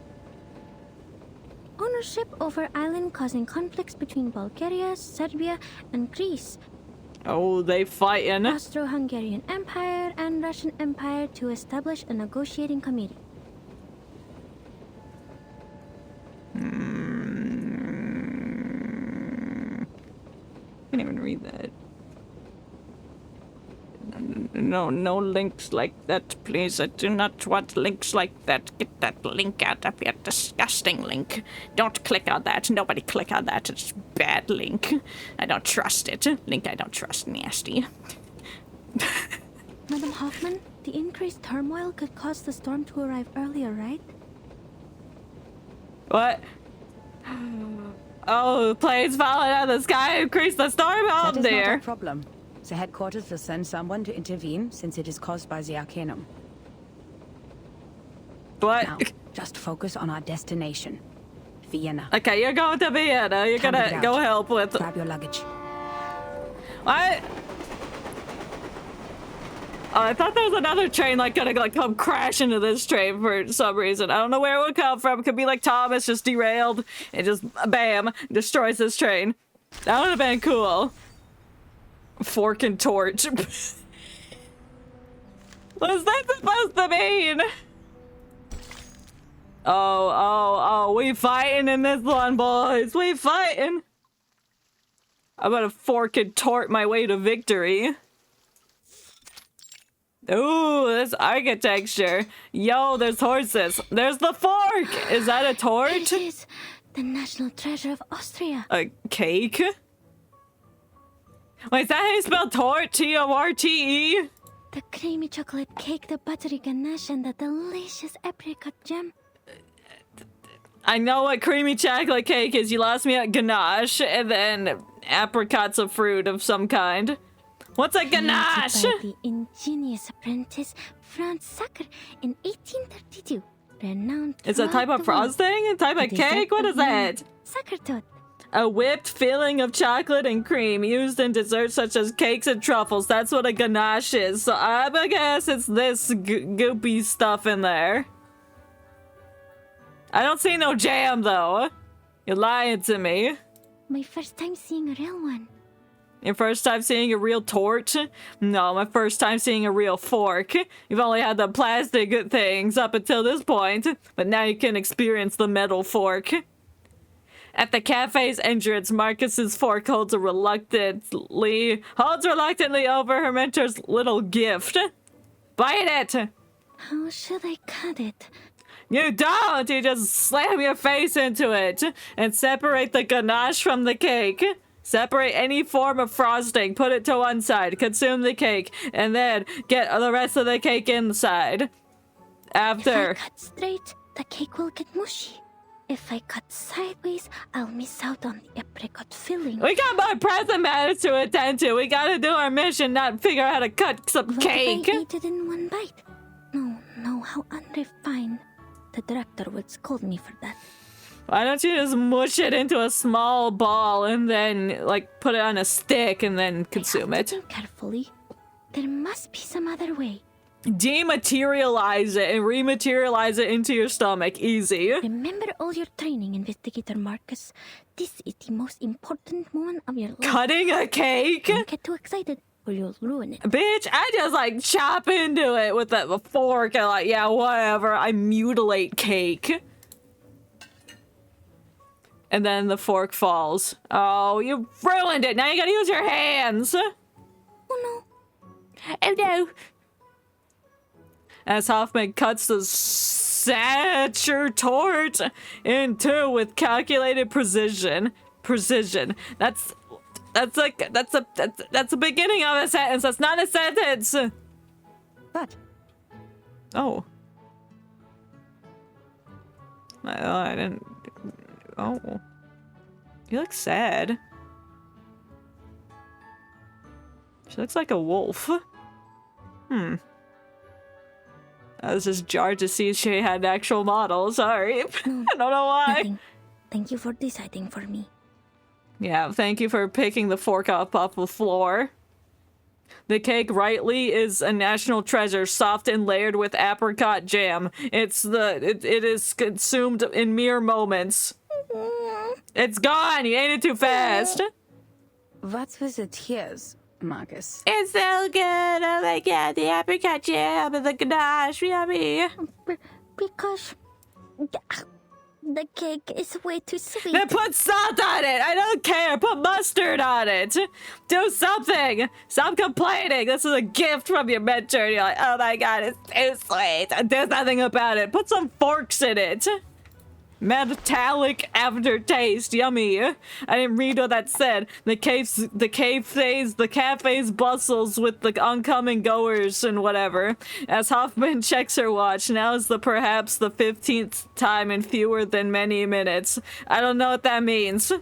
Ownership over island causing conflicts between Bulgaria, Serbia, and Greece.
Oh, they fighting.
Austro-Hungarian Empire and Russian Empire to establish a negotiating committee.
Can't even read that. No links like that, please. I do not want links like that. Get that link out of here. Disgusting link. Don't click on that. Nobody click on that. It's a bad link. I don't trust it. Link I don't trust. Nasty.
Madam Hoffman, the increased turmoil could cause the storm to arrive earlier, right?
What? Oh, planes falling out of the sky increase the storm out there.
That is not a problem. The headquarters will send someone to intervene since it is caused by the Arcanum.
What?
Now, just focus on our destination, Vienna.
Okay, you're going to Vienna. You're gonna go help with...
Grab your luggage.
What? Oh, I thought there was another train like gonna like come crash into this train for some reason. I don't know where it would come from. It could be like Thomas just derailed and just bam destroys this train. That would have been cool. Fork and torch. What's that supposed to mean? Oh, we fighting in this one, boys. We fighting. I'm gonna fork and tort my way to victory. Ooh, this architecture. Yo, there's horses. There's the fork. Is that a tort?
It is the national treasure of Austria.
A cake? Wait, is that how you spell tort? T-O-R-T-E?
The creamy chocolate cake, the buttery ganache, and the delicious apricot jam.
I know what creamy chocolate cake is. You lost me at ganache, and then apricots of fruit of some kind. What's a ganache?
By the ingenious apprentice Franz Sacker in 1832. Renowned.
It's a type of frosting? A type of cake? What is that?
Sackertot.
A whipped filling of chocolate and cream used in desserts such as cakes and truffles. That's what a ganache is. So I guess it's this goopy stuff in there. I don't see no jam though. You're lying to me.
My first time seeing a real one.
Your first time seeing a real torch? No, my first time seeing a real fork. You've only had the plastic things up until this point, but now you can experience the metal fork. At the cafe's entrance, Marcus's fork holds reluctantly over her mentor's little gift. Bite it!
How should I cut it?
You don't! You just slam your face into it and separate the ganache from the cake. Separate any form of frosting, put it to one side, consume the cake, and then get the rest of the cake inside. After.
If I cut straight, the cake will get mushy. If I cut sideways, I'll miss out on the apricot filling.
We got more pressing matters to attend to. We gotta do our mission, not figure out how to cut some cake.
If I ate it in one bite? No, how unrefined. The director would scold me for that.
Why don't you just mush it into a small ball and then, like, put it on a stick and then consume it?
Think carefully. There must be some other way.
Dematerialize it and rematerialize it into your stomach. Easy.
Remember all your training, Investigator Marcus. This is the most important moment of your life.
Cutting a cake?
Don't get too excited or you'll ruin it.
Bitch, I just, like, chop into it with a fork and, like, yeah, whatever. I mutilate cake. And then the fork falls. Oh, you ruined it. Now you gotta use your hands.
Oh no.
Oh no. As Hoffman cuts the sature tort in two with calculated precision. That's a beginning of a sentence. That's not a sentence.
But.
Oh. I didn't. Oh. You look sad. She looks like a wolf. I was just jarred to see she had an actual model. Sorry.
No,
I don't know why.
Nothing. Thank you for deciding for me.
Yeah, thank you for picking the fork up off the floor. The cake, rightly, is a national treasure, soft and layered with apricot jam. It is consumed in mere moments. It's gone! You ate it too fast!
What's with the tears, Marcus?
It's so good! Oh my god, the apricot jam and the ganache, yummy!
Because The cake is way too sweet.
Then put salt on it! I don't care! Put mustard on it! Do something! Stop complaining! This is a gift from your mentor. You're like, oh my god, it's too sweet. There's nothing about it. Put some forks in it. Metallic aftertaste. Yummy. I didn't read what that said. The cafe's bustles with the oncoming goers and whatever. As Hoffman checks her watch, now is perhaps the 15th time in fewer than many minutes. I don't know what that means.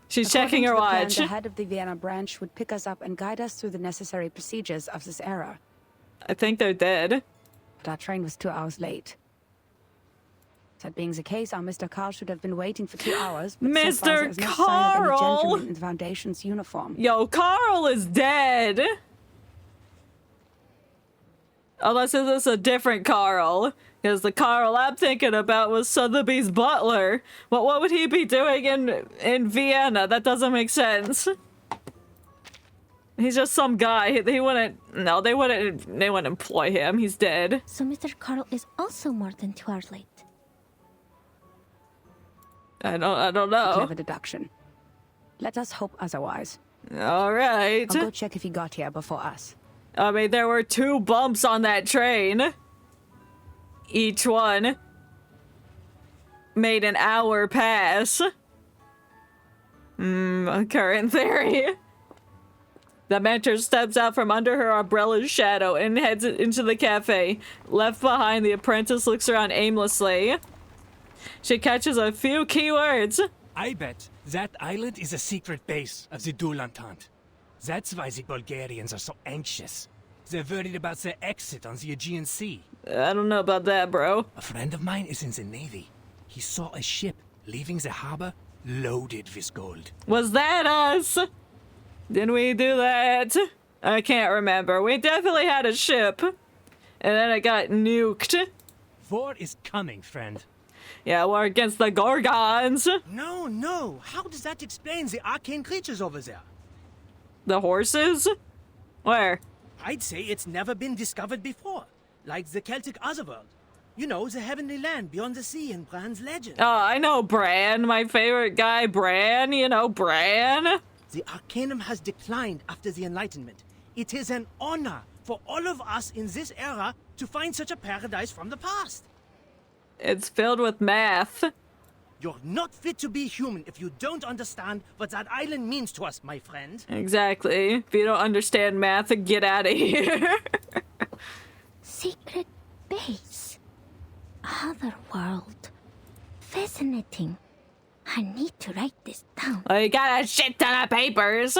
She's checking her watch.
The head of the Vienna branch would pick us up and guide us through the necessary procedures of this era.
I think they're dead.
But our train was 2 hours late. That being the case, our Mr. Carl should have been waiting for 2 hours. But
Mr.
So far, there was no sign of any
Carl!
gentleman in the Foundation's uniform.
Yo, Carl is dead! Unless this is a different Carl. Because the Carl I'm thinking about was Sotheby's butler. But what would he be doing in Vienna? That doesn't make sense. He's just some guy. He wouldn't... No, they wouldn't employ him. He's dead.
So Mr. Carl is also more than 2 hours late.
I don't know.
Clever deduction. Let us hope otherwise.
All right.
I'll go check if he got here before us.
I mean, there were 2 bumps on that train. Each one made an hour pass. Current theory. The mentor steps out from under her umbrella's shadow and heads into the cafe. Left behind, the apprentice looks around aimlessly. She catches a few keywords.
I bet that island is a secret base of the Dual Entente. That's why the Bulgarians are so anxious. They're worried about their exit on the Aegean Sea.
I don't know about that, bro.
A friend of mine is in the Navy. He saw a ship leaving the harbor loaded with gold.
Was that us? Did we do that? I can't remember. We definitely had a ship. And then it got nuked.
War is coming, friend.
Yeah, we're against the Gorgons.
No. How does that explain the arcane creatures over there?
The horses? Where?
I'd say it's never been discovered before. Like the Celtic Otherworld. You know, the heavenly land beyond the sea in Bran's legend.
Oh, I know Bran. My favorite guy, Bran. You know, Bran.
The Arcanum has declined after the Enlightenment. It is an honor for all of us in this era to find such a paradise from the past.
It's filled with math.
You're not fit to be human if you don't understand what that island means to us, my friend.
Exactly. If you don't understand math, get out of here.
Secret base. Other world. Fascinating. I need to write this down.
Well, you got a shit ton of papers.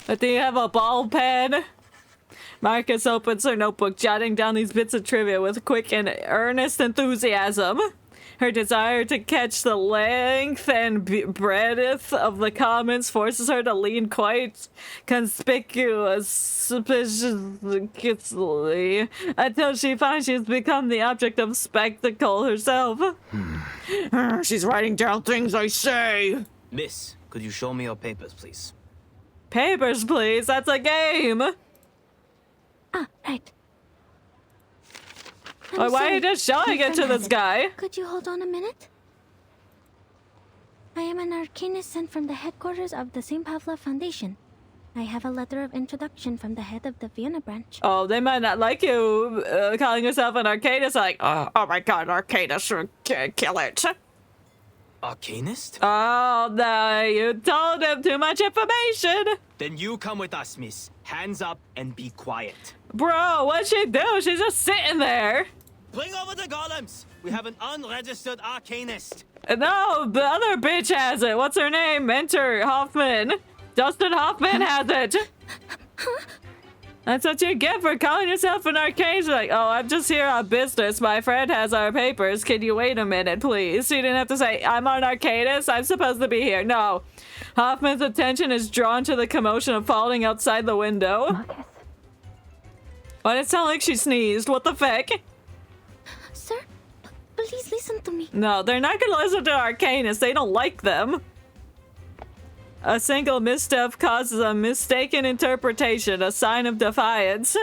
But do you have a ball pen? Marcus opens her notebook, jotting down these bits of trivia with quick and earnest enthusiasm. Her desire to catch the length and breadth of the comments forces her to lean quite conspicuously until she finds she's become the object of spectacle herself. She's writing down things I say.
Miss, could you show me your papers, please?
Papers, please? That's a game.
Ah, right.
Why are you just showing it to this guy?
Could you hold on a minute? I am an arcanist sent from the headquarters of the St. Pavlov Foundation. I have a letter of introduction from the head of the Vienna branch.
Oh, they might not like you calling yourself an arcanist. Like, oh my god, arcanist, kill it.
Arcanist?
Oh, no, you told him too much information.
Then you come with us, miss. Hands up and be quiet.
Bro, what'd she do? She's just sitting there.
Bring over the golems. We have an unregistered arcanist.
No, the other bitch has it. What's her name? Mentor Hoffman. Dustin Hoffman has it. That's what you get for calling yourself an arcanist. Like, oh, I'm just here on business. My friend has our papers. Can you wait a minute, please? You didn't have to say, I'm an arcanist. I'm supposed to be here. No. Hoffman's attention is drawn to the commotion of falling outside the window.
Marcus.
Why did it sound like she sneezed? What the feck?
Sir, please listen to me.
No, they're not gonna listen to arcanists. They don't like them. A single misstep causes a mistaken interpretation, a sign of defiance.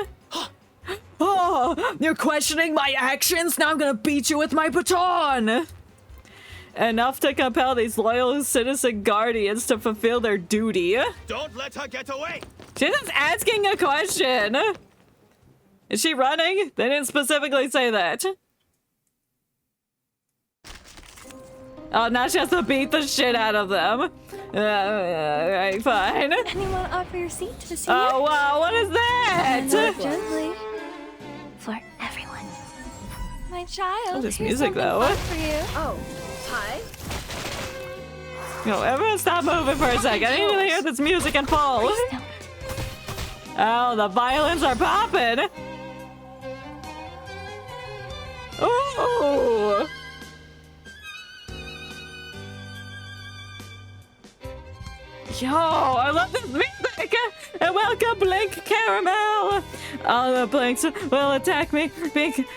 Oh, you're questioning my actions? Now I'm gonna beat you with my baton! enough to compel these loyal citizen guardians to fulfill their duty.
Don't let her get away!
She's just asking a question. Is she running? They didn't specifically say that. Oh, now she has to beat the shit out of them. Alright, fine.
Anyone offer your seat to the senior?
Oh, wow, what is that?
Gently. For everyone. My child.
Oh, this
here's
music,
something
though.
fun for you. Oh, hi.
Yo, everyone stop moving for a second. I need to hear this music in full. Oh, the violins are popping. Ooh. Yo, I love this music! And welcome, Blink Caramel! All the Blinks will attack me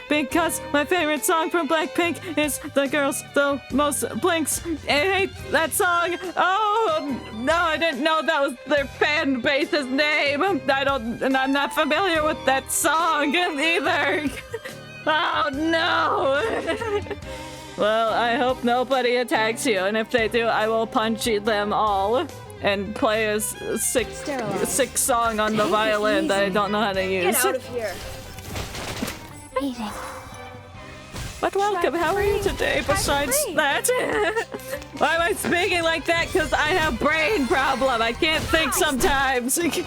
because my favorite song from Blackpink is The Girls, the Most Blinks. I hate that song! Oh, no, I didn't know that was their fan base's name! I'm not familiar with that song either! Oh, no! Well, I hope nobody attacks you, and if they do, I will punch them all. And play a sick song on the violin that I don't know how to use.
Get out of here.
Eating. But welcome, how are you today besides that? Why am I speaking like that? Because I have brain problem. I can't think sometimes.
Take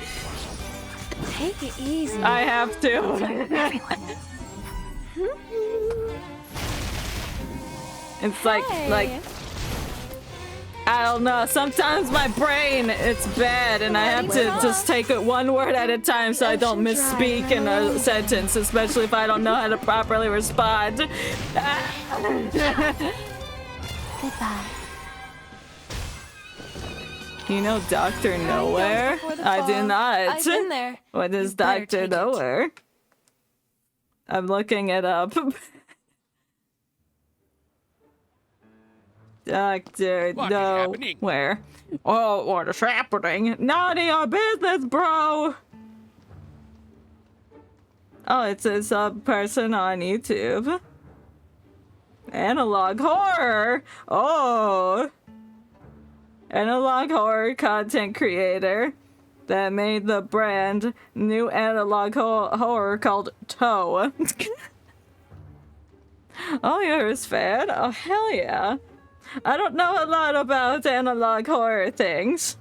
it easy.
I have to. It's like I don't know, sometimes my brain, it's bad and I have to just take it one word at a time so I don't misspeak in a sentence, especially if I don't know how to properly respond.
Goodbye.
You know Dr. Nowhere? I do not.
I've been there.
What is Dr. Nowhere? I'm looking it up. Dr. Nowhere. Oh, what is happening? None of your business, bro! Oh, it's a sub person on YouTube. Analog horror! Oh! Analog horror content creator that made the brand new analog horror called Toe. Oh, you're his fan? Oh, hell yeah. I don't know a lot about analog horror things.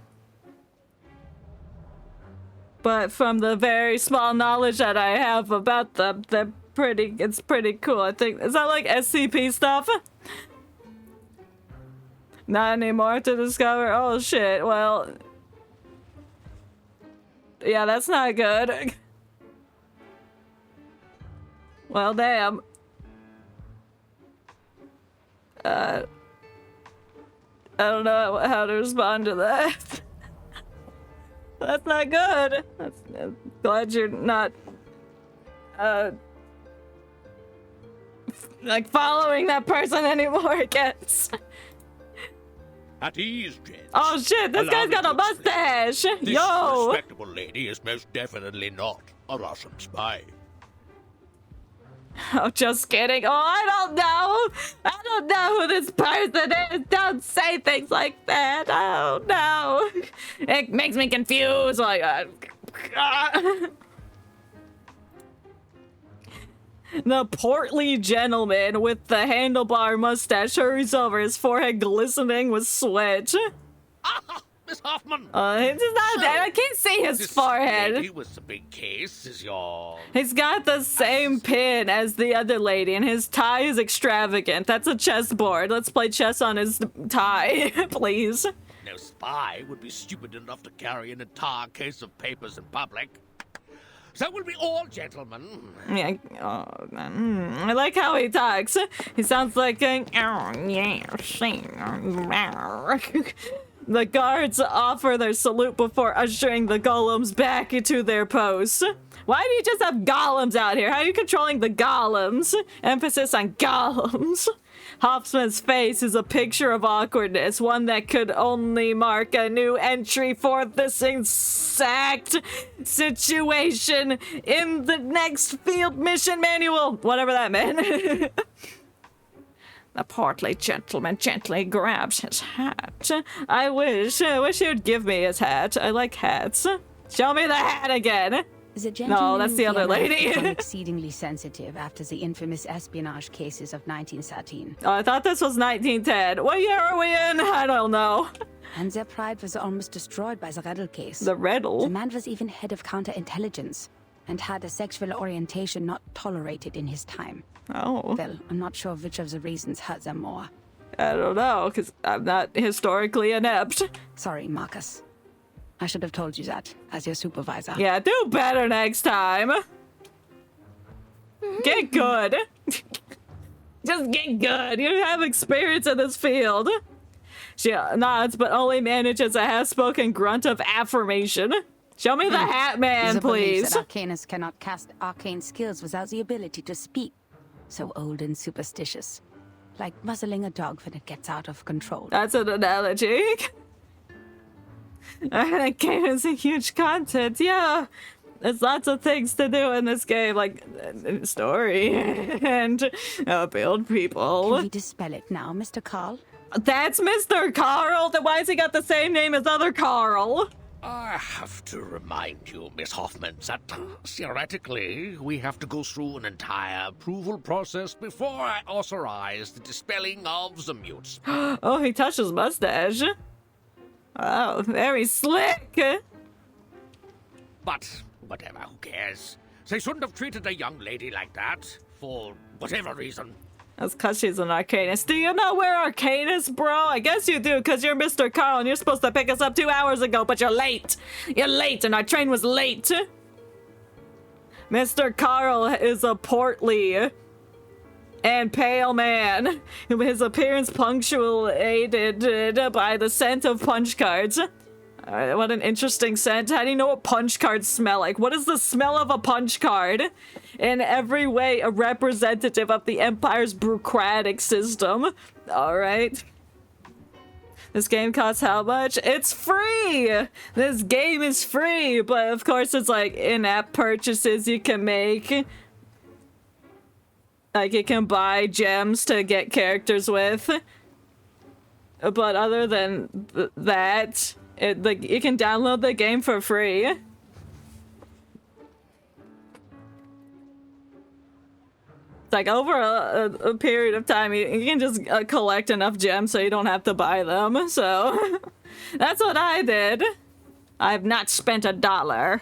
But from the very small knowledge that I have about them, it's pretty cool. I think, is that like SCP stuff? Not anymore to discover? Oh shit, well. Yeah, that's not good. Well, damn. I don't know how to respond to that. That's not good. I'm glad you're not, like following that person anymore, I guess.
At ease, gents.
Oh shit, this guy's got a mustache!
This
Yo!
respectable lady is most definitely not a Russian spy.
Oh, just kidding. Oh, I don't know who this person is. Don't say things like that. Oh, no. It makes me confused. Like, The portly gentleman with the handlebar mustache hurries over, his forehead glistening with sweat.
Miss Hoffman!
It's not that. I can't see his forehead.
Lady with the big case is your...
He's got the same pin as the other lady, and his tie is extravagant. That's a chessboard. Let's play chess on his tie, please.
No spy would be stupid enough to carry an entire case of papers in public. So will be all, gentlemen.
Yeah, I like how he talks. He sounds like a... The guards offer their salute before ushering the golems back into their posts. Why do you just have golems out here? How are you controlling the golems? Emphasis on golems. Hoffman's face is a picture of awkwardness, one that could only mark a new entry for this exact situation in the next field mission manual. Whatever that meant. The portly gentleman gently grabs his hat. I wish you'd give me his hat. I like hats. Show me the hat again.
The
No, that's the other
gentleman
lady.
became exceedingly sensitive after the infamous espionage cases of 1913.
Oh, I thought this was 1910. What year are we in? I don't know.
And their pride was almost destroyed by the Riddle case.
The Riddle?
The man was even head of counterintelligence and had a sexual orientation not tolerated in his time.
Oh.
Well, I'm not sure which of the reasons hurt them more.
I don't know, because I'm not historically inept.
Sorry, Marcus. I should have told you that, as your supervisor.
Yeah, do better next time. Get good. Just get good. You have experience in this field. She nods, but only manages a half-spoken grunt of affirmation. Show me the hat man,
The belief
please.
that Arcanus cannot cast arcane skills without the ability to speak. So old and superstitious. Like muzzling a dog when it gets out of control.
That's an analogy. That game is a huge content, yeah. There's lots of things to do in this game, like story and build people.
Can we dispel it now, Mr. Carl?
That's Mr. Carl? Then why has he got the same name as other Carl?
I have to remind you, Miss Hoffman, that theoretically we have to go through an entire approval process before I authorize the dispelling of the mutes.
Oh, he touched his mustache. Oh, very slick.
But whatever, who cares? They shouldn't have treated a young lady like that, for whatever reason.
That's because she's an Arcanist. Do you know we're Arcanists, bro? I guess you do, because you're Mr. Carl and you're supposed to pick us up 2 hours ago, but you're late. You're late, and our train was late. Mr. Carl is a portly and pale man. His appearance punctuated by the scent of punch cards. What an interesting scent. How do you know what punch cards smell like? What is the smell of a punch card? In every way, a representative of the Empire's bureaucratic system. Alright. This game costs how much? It's free! This game is free, but of course it's like in-app purchases you can make. Like you can buy gems to get characters with. But other than that, you can download the game for free. It's like over a period of time, you can just collect enough gems so you don't have to buy them. So that's what I did. I've not spent $1.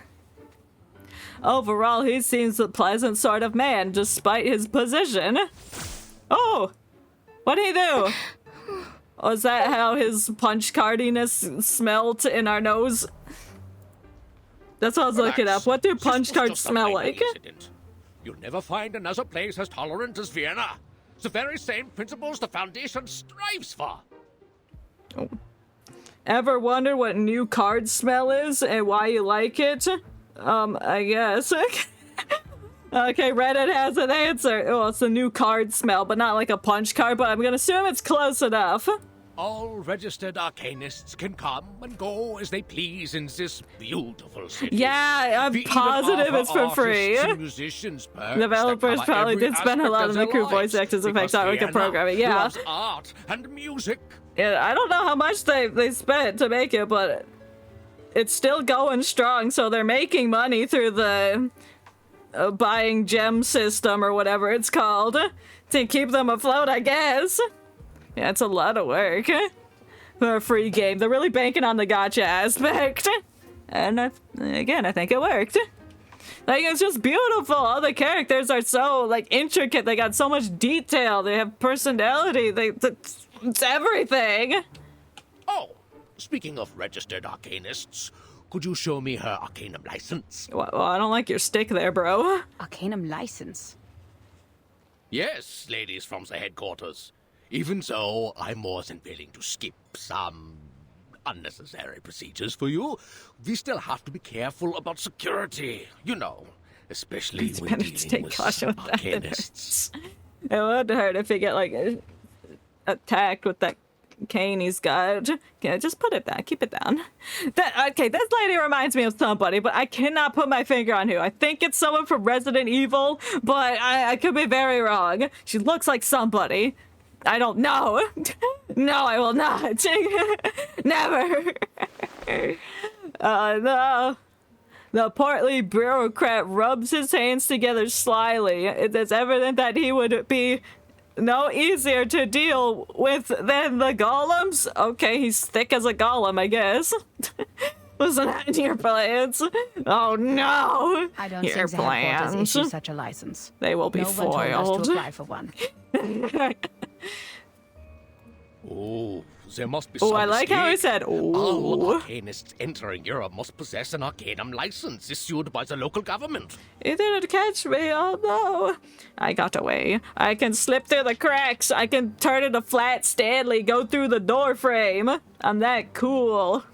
Overall, he seems a pleasant sort of man, despite his position. Oh! What'd he do? Was that how his punch cardiness smelled in our nose? That's what I was looking up. What do punch cards smell like?
You'll never find another place as tolerant as Vienna. The very same principles the Foundation strives for.
Oh. Ever wonder what new card smell is and why you like it? I guess. Okay, Reddit has an answer. Oh, it's a new card smell, but not like a punch card, but I'm gonna assume it's close enough.
All registered arcanists can come and go as they please in this beautiful city.
Yeah, I'm positive it's for free.
Musicians,
Developers probably did spend a lot on the crew voice actors, effects, artwork, and programming. Yeah.
Loves art and music.
Yeah, I don't know how much they spent to make it, but it's still going strong, so they're making money through the buying gem system or whatever it's called to keep them afloat, I guess. Yeah, it's a lot of work for a free game. They're really banking on the gacha aspect. And again, I think it worked. Like, it's just beautiful. All the characters are so, like, intricate. They got so much detail. They have personality. It's everything.
Oh, speaking of registered arcanists, could you show me her Arcanum license?
Well, I don't like your stick there, bro.
Arcanum license?
Yes, ladies from the headquarters. Even so, I'm more than willing to skip some unnecessary procedures for you. We still have to be careful about security, you know, especially when dealing with arcanists.
It would hurt if you get, like, attacked with that cane he's got. Yeah, just put it down. Keep it down. Okay, this lady reminds me of somebody, but I cannot put my finger on who. I think it's someone from Resident Evil, but I could be very wrong. She looks like somebody. I don't know. No, I will not. Never. No. The portly bureaucrat rubs his hands together slyly. It is evident that he would be no easier to deal with than the golems. Okay, he's thick as a golem, I guess. Wasn't that in your plans? Oh no!
I don't
your
think the headquarters issue such a license.
They will be
no
foiled.
one told us to apply for one.
Oh, there must be
Oh,
some
I like how he
mistake.
said,
All
"Ooh."
arcanists entering Europe must possess an arcanum license issued by the local government.
He didn't catch me, oh no. I got away. I can slip through the cracks. I can turn into Flat Stanley, go through the door frame. I'm that cool.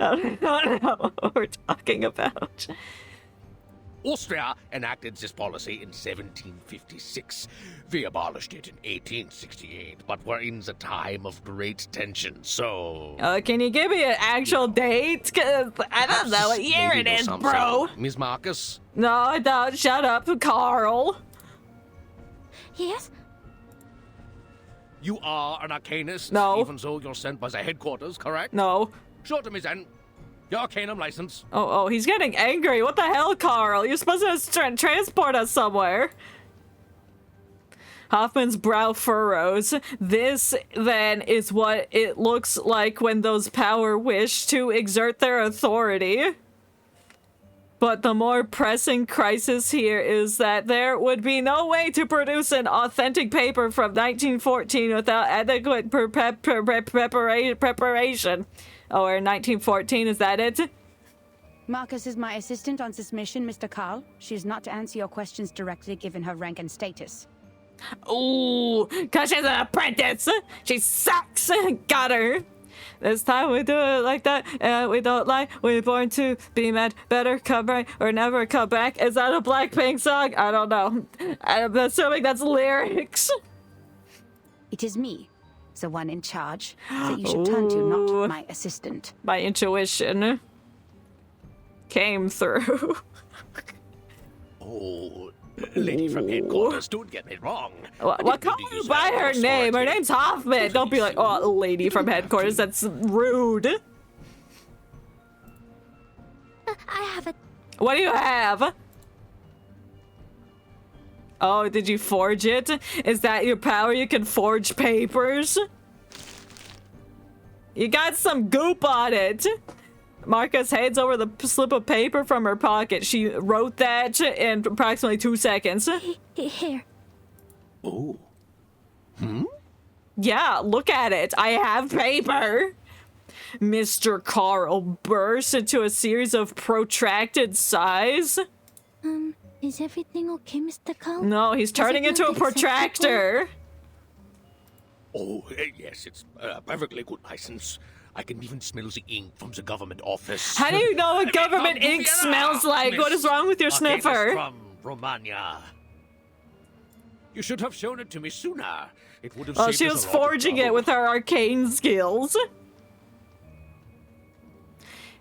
I don't know what we're talking about.
Austria enacted this policy in 1756. We abolished it in 1868, but we're in the time of great tension, so...
Can you give me an actual date? 'Cause I don't know what year it is, bro.
Miss Marcus?
No, I don't. Shut up, Carl.
Yes?
You are an arcanist?
No.
Even though you're sent by the headquarters, correct?
No.
Show it to me then. Your arcanum license.
Oh, he's getting angry. What the hell, Carl? You're supposed to transport us somewhere. Hoffman's brow furrows. This, then, is what it looks like when those power wish to exert their authority. But the more pressing crisis here is that there would be no way to produce an authentic paper from 1914 without adequate preparation. Oh, or 1914, is that it?
Marcus is my assistant on this mission, Mr. Carl. She is not to answer your questions directly given her rank and status.
Ooh, cause she's an apprentice. She sucks. Got her. This time we do it like that, and we don't lie. We're born to be mad, better come right or never come back. Is that a Blackpink song? I don't know. I'm assuming that's lyrics.
It is me, the one in charge, that you should turn to, not my assistant.
My intuition came through.
Oh, lady from headquarters, don't get me wrong.
What call her by her name? Her name's Hoffman. Don't be like, oh, lady from headquarters. That's rude.
I have it.
What do you have? Oh, did you forge it? Is that your power? You can forge papers? You got some goop on it. Marcus hands over the slip of paper from her pocket. She wrote that in approximately 2 seconds.
Here.
Oh.
Yeah, look at it. I have paper. Mr. Carl bursts into a series of protracted sighs.
Is everything okay, Mr. Carl?
No, he's turning into a protractor.
Oh, yes, it's a perfectly good license. I can even smell the ink from the government office.
How do you know what government ink smells like? What is wrong with your sniffer?
From Romania. You should have shown it to me sooner. It would have saved
she
us
was
a lot of
forging it
trouble.
with her arcane skills.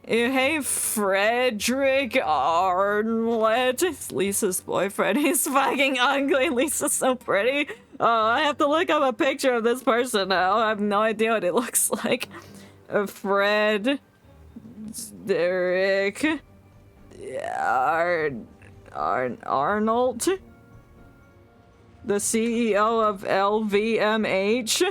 Hey, Frederick Arnlett. It's Lisa's boyfriend. He's fucking ugly. Lisa's so pretty. Oh, I have to look up a picture of this person now. I have no idea what it looks like. Fred Derek Arnold, the CEO of LVMH.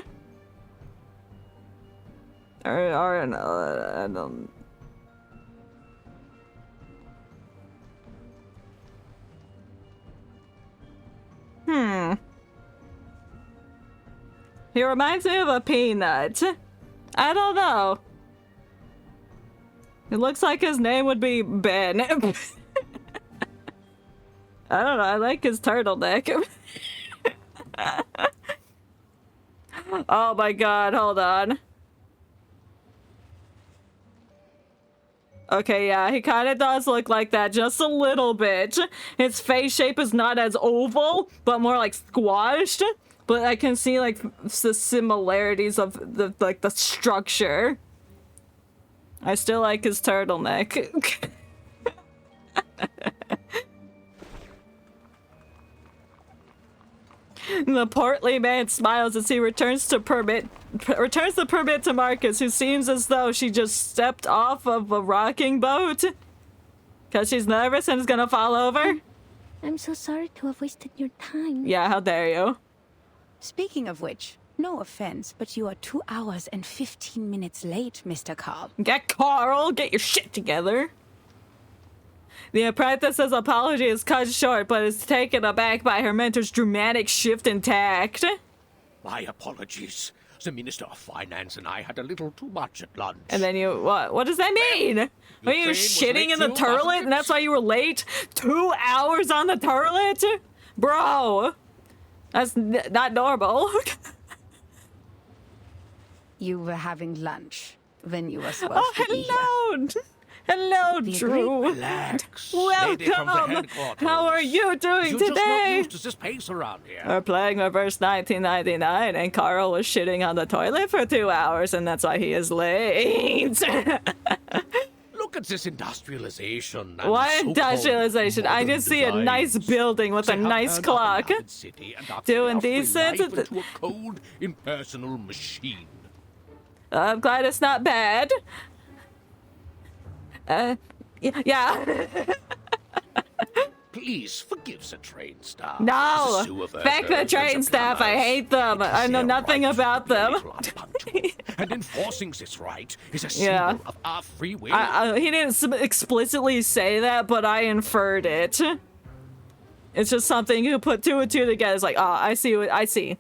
He reminds me of a peanut. I don't know. It looks like his name would be Ben. I don't know. I like his turtleneck. Oh my god, hold on. Okay, yeah, he kind of does look like that, just a little bit. His face shape is not as oval, but more like squashed. But I can see like the similarities of the structure. I still like his turtleneck. The portly man smiles as he returns the permit to Marcus, who seems as though she just stepped off of a rocking boat. Because she's nervous and is gonna fall over.
I'm so sorry to have wasted your time.
Yeah, how dare you?
Speaking of which, no offense, but you are 2 hours and 15 minutes late, Mr. Carl.
Carl, get your shit together. The apprentice's apology is cut short, but is taken aback by her mentor's dramatic shift in tact.
My apologies. The Minister of Finance and I had a little too much at lunch.
And then you, what does that mean? Were you shitting in the toilet and that's why you were late? 2 hours on the toilet? Bro, that's not normal.
You were having lunch when you were supposed to be here.
Hello! Hello, Drew.
Relax.
Welcome. How are you doing today?
You're just not used to this pace around here.
We're playing Reverse 1999, and Carl was shitting on the toilet for 2 hours, and that's why he is late.
Look at this industrialization. And
What industrialization? I just see a nice building with a nice clock. Doing decent.
Into a cold, impersonal machine.
I'm glad it's not bad. Yeah.
Please forgive the train staff.
No, fuck the train staff. I hate them. I know nothing about them.
And enforcing this right is a symbol of our free will.
He didn't explicitly say that, but I inferred it. It's just something you put two and two together. It's like, oh, I see.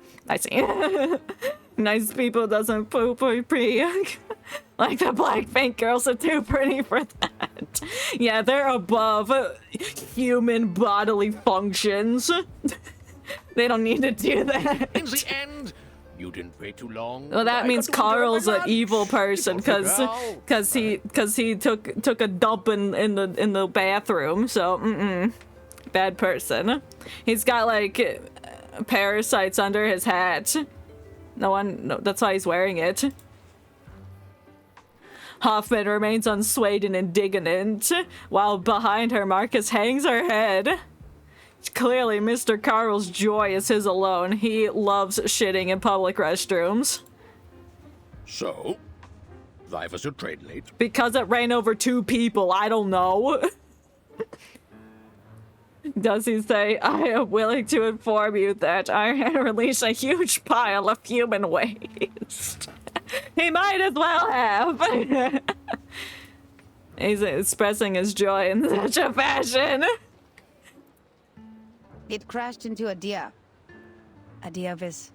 Nice people doesn't poop or pee. Like the Blackpink girls are too pretty for that. Yeah, they're above human bodily functions. They don't need to do that.
In the end, you didn't wait too long.
Well, that means Carl's an evil person because he took a dump in the bathroom. So bad person. He's got like parasites under his hat. No, that's why he's wearing it. Hoffman remains unswayed and indignant, while behind her, Marcus hangs her head. Clearly, Mr. Carl's joy is his alone. He loves shitting in public restrooms.
So, why was your train late?
Because it ran over 2 people. I don't know. Does he say, I am willing to inform you that I release a huge pile of human waste? He might as well have. He's expressing his joy in such a fashion.
It crashed into a deer. A deer with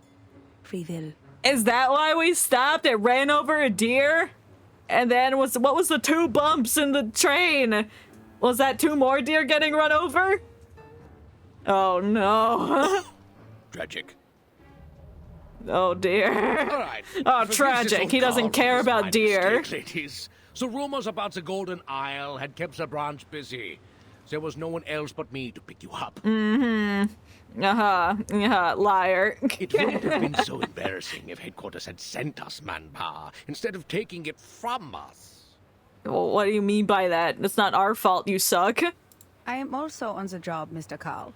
free will.
Is that why we stopped? It ran over a deer? And then what was the 2 bumps in the train? Was that 2 more deer getting run over? Oh no.
Tragic.
Oh dear.
All right.
Oh, tragic. He doesn't care about deer.
Mistake, ladies. So rumors about the Golden Isle had kept the branch busy. There was no one else but me to pick you up.
Liar.
It wouldn't have been so embarrassing if headquarters had sent us manpower instead of taking it from us.
Well, what do you mean by that? It's not our fault you suck.
I am also on the job, Mr. Carl.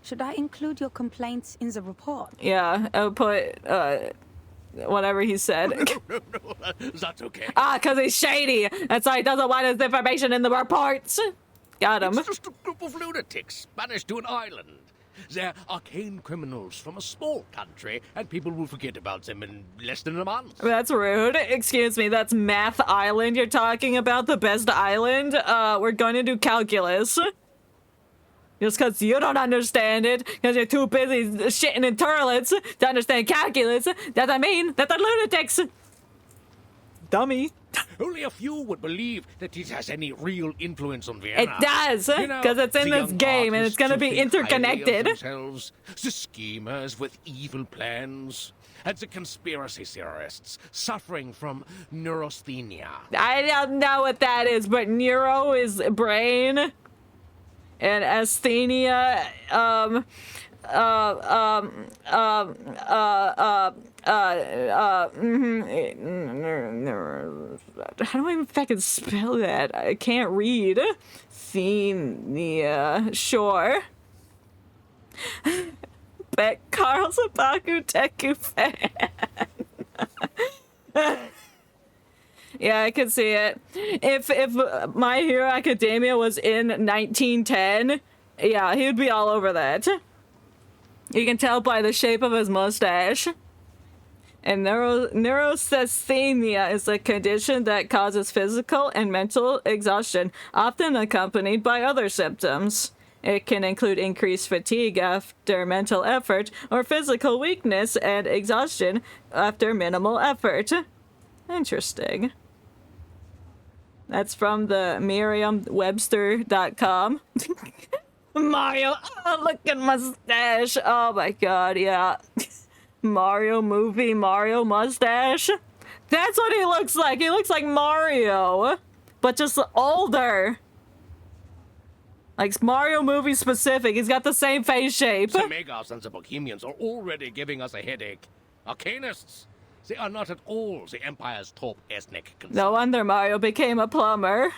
Should I include your complaints in the report?
Yeah, I'll put, whatever he said.
No, that's okay.
Because he's shady. That's why he doesn't want his information in the reports. Got him.
It's just a group of lunatics banished to an island. They're arcane criminals from a small country, and people will forget about them in less than a month.
That's rude. Excuse me, that's Math Island you're talking about, the best island? We're going to do calculus. Just because you don't understand it, because you're too busy shitting in toilets to understand calculus, doesn't mean that they're lunatics. Dummy.
Only a few would believe that it has any real influence on Vienna.
It does, because it's in this game and it's going to be interconnected.
The schemers with evil plans, and the conspiracy theorists suffering from neurasthenia.
I don't know what that is, but neuro is brain. And asthenia, how do I even fucking spell that? I can't read. Asthenia, sure. bet Carl's a Baku Teku fan. Yeah, I can see it. If My Hero Academia was in 1910, yeah, he would be all over that. You can tell by the shape of his mustache. And neurasthenia is a condition that causes physical and mental exhaustion, often accompanied by other symptoms. It can include increased fatigue after mental effort, or physical weakness and exhaustion after minimal effort. Interesting. That's from the Merriam-Webster.com. Mario, oh, look at mustache. Oh my god, yeah. Mario movie, Mario mustache. That's what he looks like. He looks like Mario, but just older. Like Mario movie specific. He's got the same face shape.
The Megos and the Bohemians are already giving us a headache. Arcanists, they are not at all the Empire's top ethnic concern.
No wonder Mario became a plumber.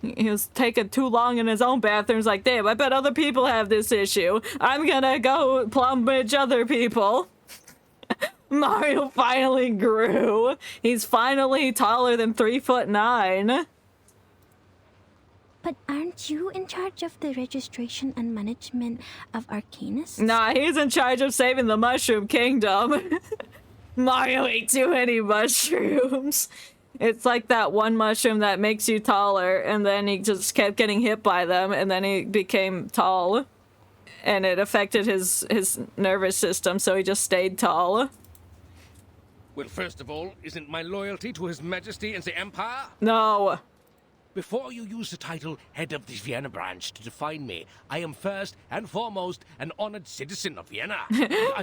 He was taking too long in his own bathroom. He's like, damn, I bet other people have this issue. I'm gonna go plumage other people. Mario finally grew. He's finally taller than 3'9".
But aren't you in charge of the registration and management of Arcanists?
Nah, he's in charge of saving the Mushroom Kingdom. Mario ate too many mushrooms. It's like that one mushroom that makes you taller, and then he just kept getting hit by them, and then he became tall. And it affected his nervous system, so he just stayed tall.
Well, first of all, isn't my loyalty to His Majesty and the Empire?
No.
Before you use the title Head of the Vienna Branch to define me, I am first and foremost an honored citizen of Vienna.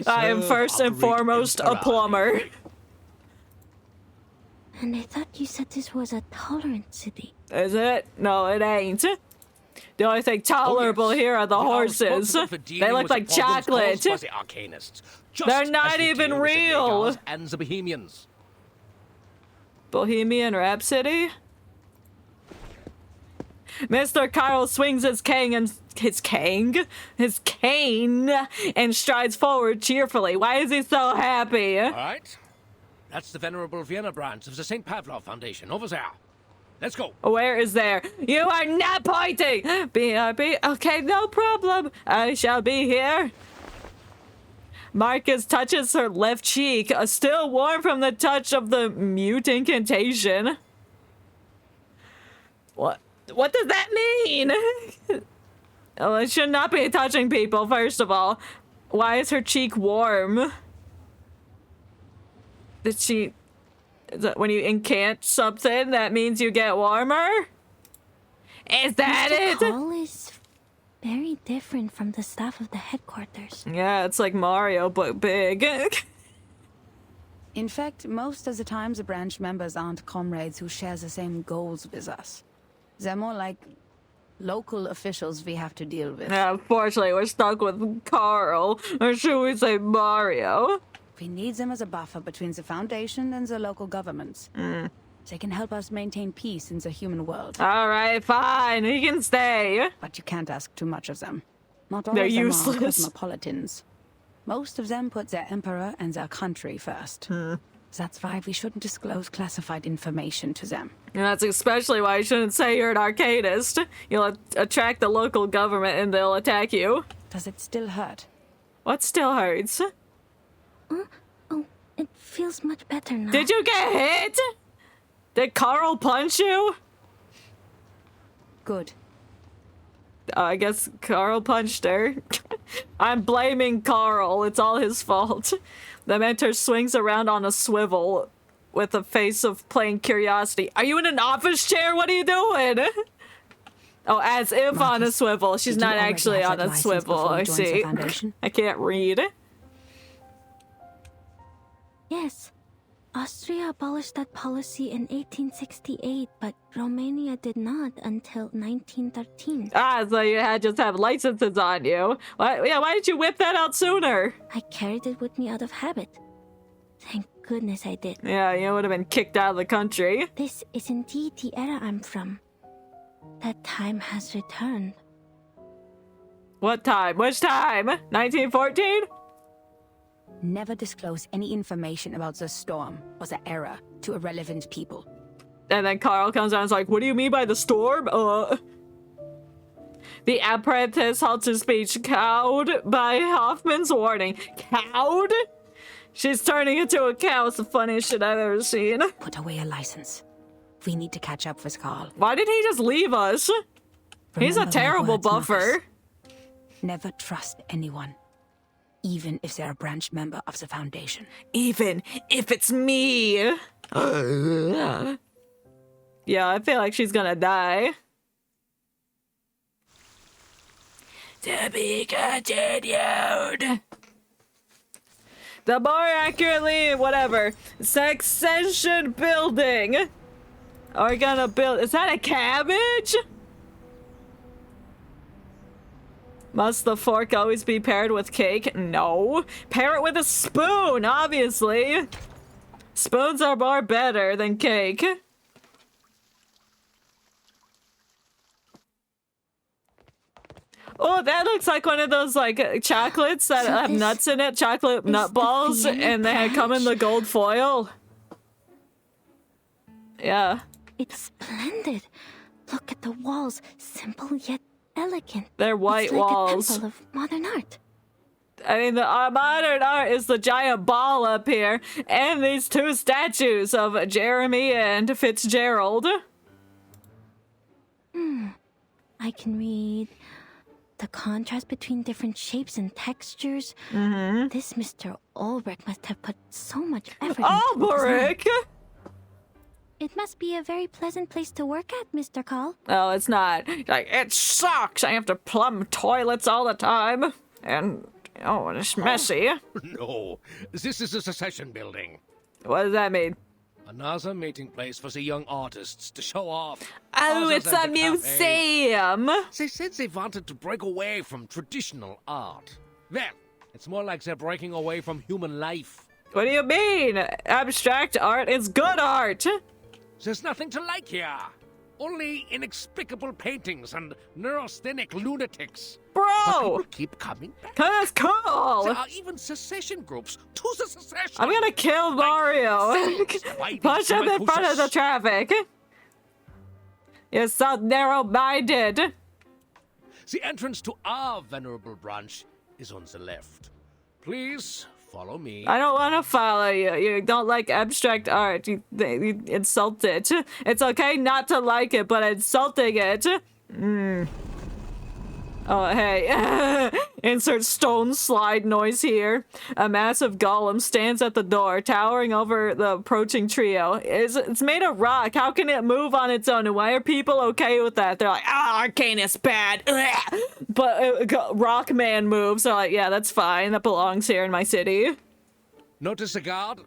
I am first and foremost a plumber.
And I thought you said this was a tolerant city.
Is it? No, it ain't. The only thing tolerable here are the horses. They look like chocolate. They're not even real.
And the Bohemians.
Bohemian Rhapsody? Mr. Carl swings his cane and strides forward cheerfully. Why is he so happy?
All right. That's the venerable Vienna branch of the St. Pavlov Foundation over there. Let's go.
Where is there? You are not pointing! BRB? Okay, no problem. I shall be here. Marcus touches her left cheek, still warm from the touch of the mute incantation. What does that mean? Oh, it should not be touching people, first of all. Why is her cheek warm? When you incant something, that means you get warmer? Is that
Mr.
it?
Call is very different from the staff of the headquarters.
Yeah, it's like Mario, but big.
In fact, most of the time the branch members aren't comrades who share the same goals with us. They're more like local officials we have to deal with.
Yeah, unfortunately, we're stuck with Carl. Or should we say Mario?
We need them as a buffer between the Foundation and the local governments. They can help us maintain peace in the human world.
Alright, fine. He can stay.
But you can't ask too much of them. Not all
They're
of them
useless.
are cosmopolitans. Most of them put their emperor and their country first. That's why we shouldn't disclose classified information to them.
And that's especially why you shouldn't say you're an arcanist. You'll attract the local government and they'll attack you.
Does it still hurt?
What still hurts?
Oh, it feels much better now.
Did you get hit? Did Carl punch you?
Good.
I guess Carl punched her. I'm blaming Carl. It's all his fault. The mentor swings around on a swivel with a face of plain curiosity. Are you in an office chair? What are you doing? Oh, as if Marcus, on a swivel. She's not actually on a swivel. I see. I can't read.
Yes. Austria abolished that policy in 1868, but Romania did not until 1913.
Ah, so you had just have licenses on you. Why didn't you whip that out sooner?
I carried it with me out of habit. Thank goodness I did.
Yeah, you would have been kicked out of the country.
This is indeed the era I'm from. That time has returned.
What time? Which time? 1914?
Never disclose any information about the storm or the era to irrelevant people.
And then Carl comes out and is like, what do you mean by the storm? The apprentice halts his speech, cowed by Hoffman's warning. Cowed? She's turning into a cow. It's the funniest shit I've ever seen.
Put away your license. We need to catch up with Carl.
Why did he just leave us? He's a
Remember my
terrible
words,
buffer.
Marcus. Never trust anyone, even if they're a branch member of the Foundation.
Even if it's me. Yeah, I feel like she's gonna die. To be continued. The more accurately, whatever. Succession building. Are we gonna build? Is that a cabbage? Must the fork always be paired with cake? No. Pair it with a spoon, obviously. Spoons are more better than cake. Oh, that looks like one of those, like, chocolates that have nuts in it. Chocolate nut balls, and they come in the gold foil. Yeah.
It's splendid. Look at the walls. Simple yet elegant.
They're white
it's like
walls.
A temple of modern art.
I mean, the modern art is the giant ball up here, and these two statues of Jeremy and Fitzgerald.
I can read the contrast between different shapes and textures. This Mr. Ulrich must have put so much effort into
Ulrich!
It must be a very pleasant place to work at, Mr. Call.
Oh, it's not. Like, it sucks. I have to plumb toilets all the time. And, oh, it's messy.
No, this is a secession building.
What does that mean?
Another meeting place for the young artists to show off.
Oh,
other
it's
than
a
the cafe.
museum.
They said they wanted to break away from traditional art. Well, it's more like they're breaking away from human life.
What do you mean? Abstract art is good art.
There's nothing to like here. Only inexplicable paintings and neurasthenic lunatics.
Bro!
But people keep coming back.
That's cool!
There are even secession groups to the secession.
I'm gonna kill Mario. Push him in front of the traffic. You're so narrow-minded.
The entrance to our venerable branch is on the left. Please follow me.
I don't want to follow you. You don't like abstract art. You insult it. It's okay not to like it, but insulting it. Oh, hey. Insert stone slide noise here. A massive golem stands at the door, towering over the approaching trio. It's made of rock. How can it move on its own? And why are people okay with that? They're like, arcane is bad. But Rock Man moves. They're like, yeah, that's fine. That belongs here in my city.
Notice the guard?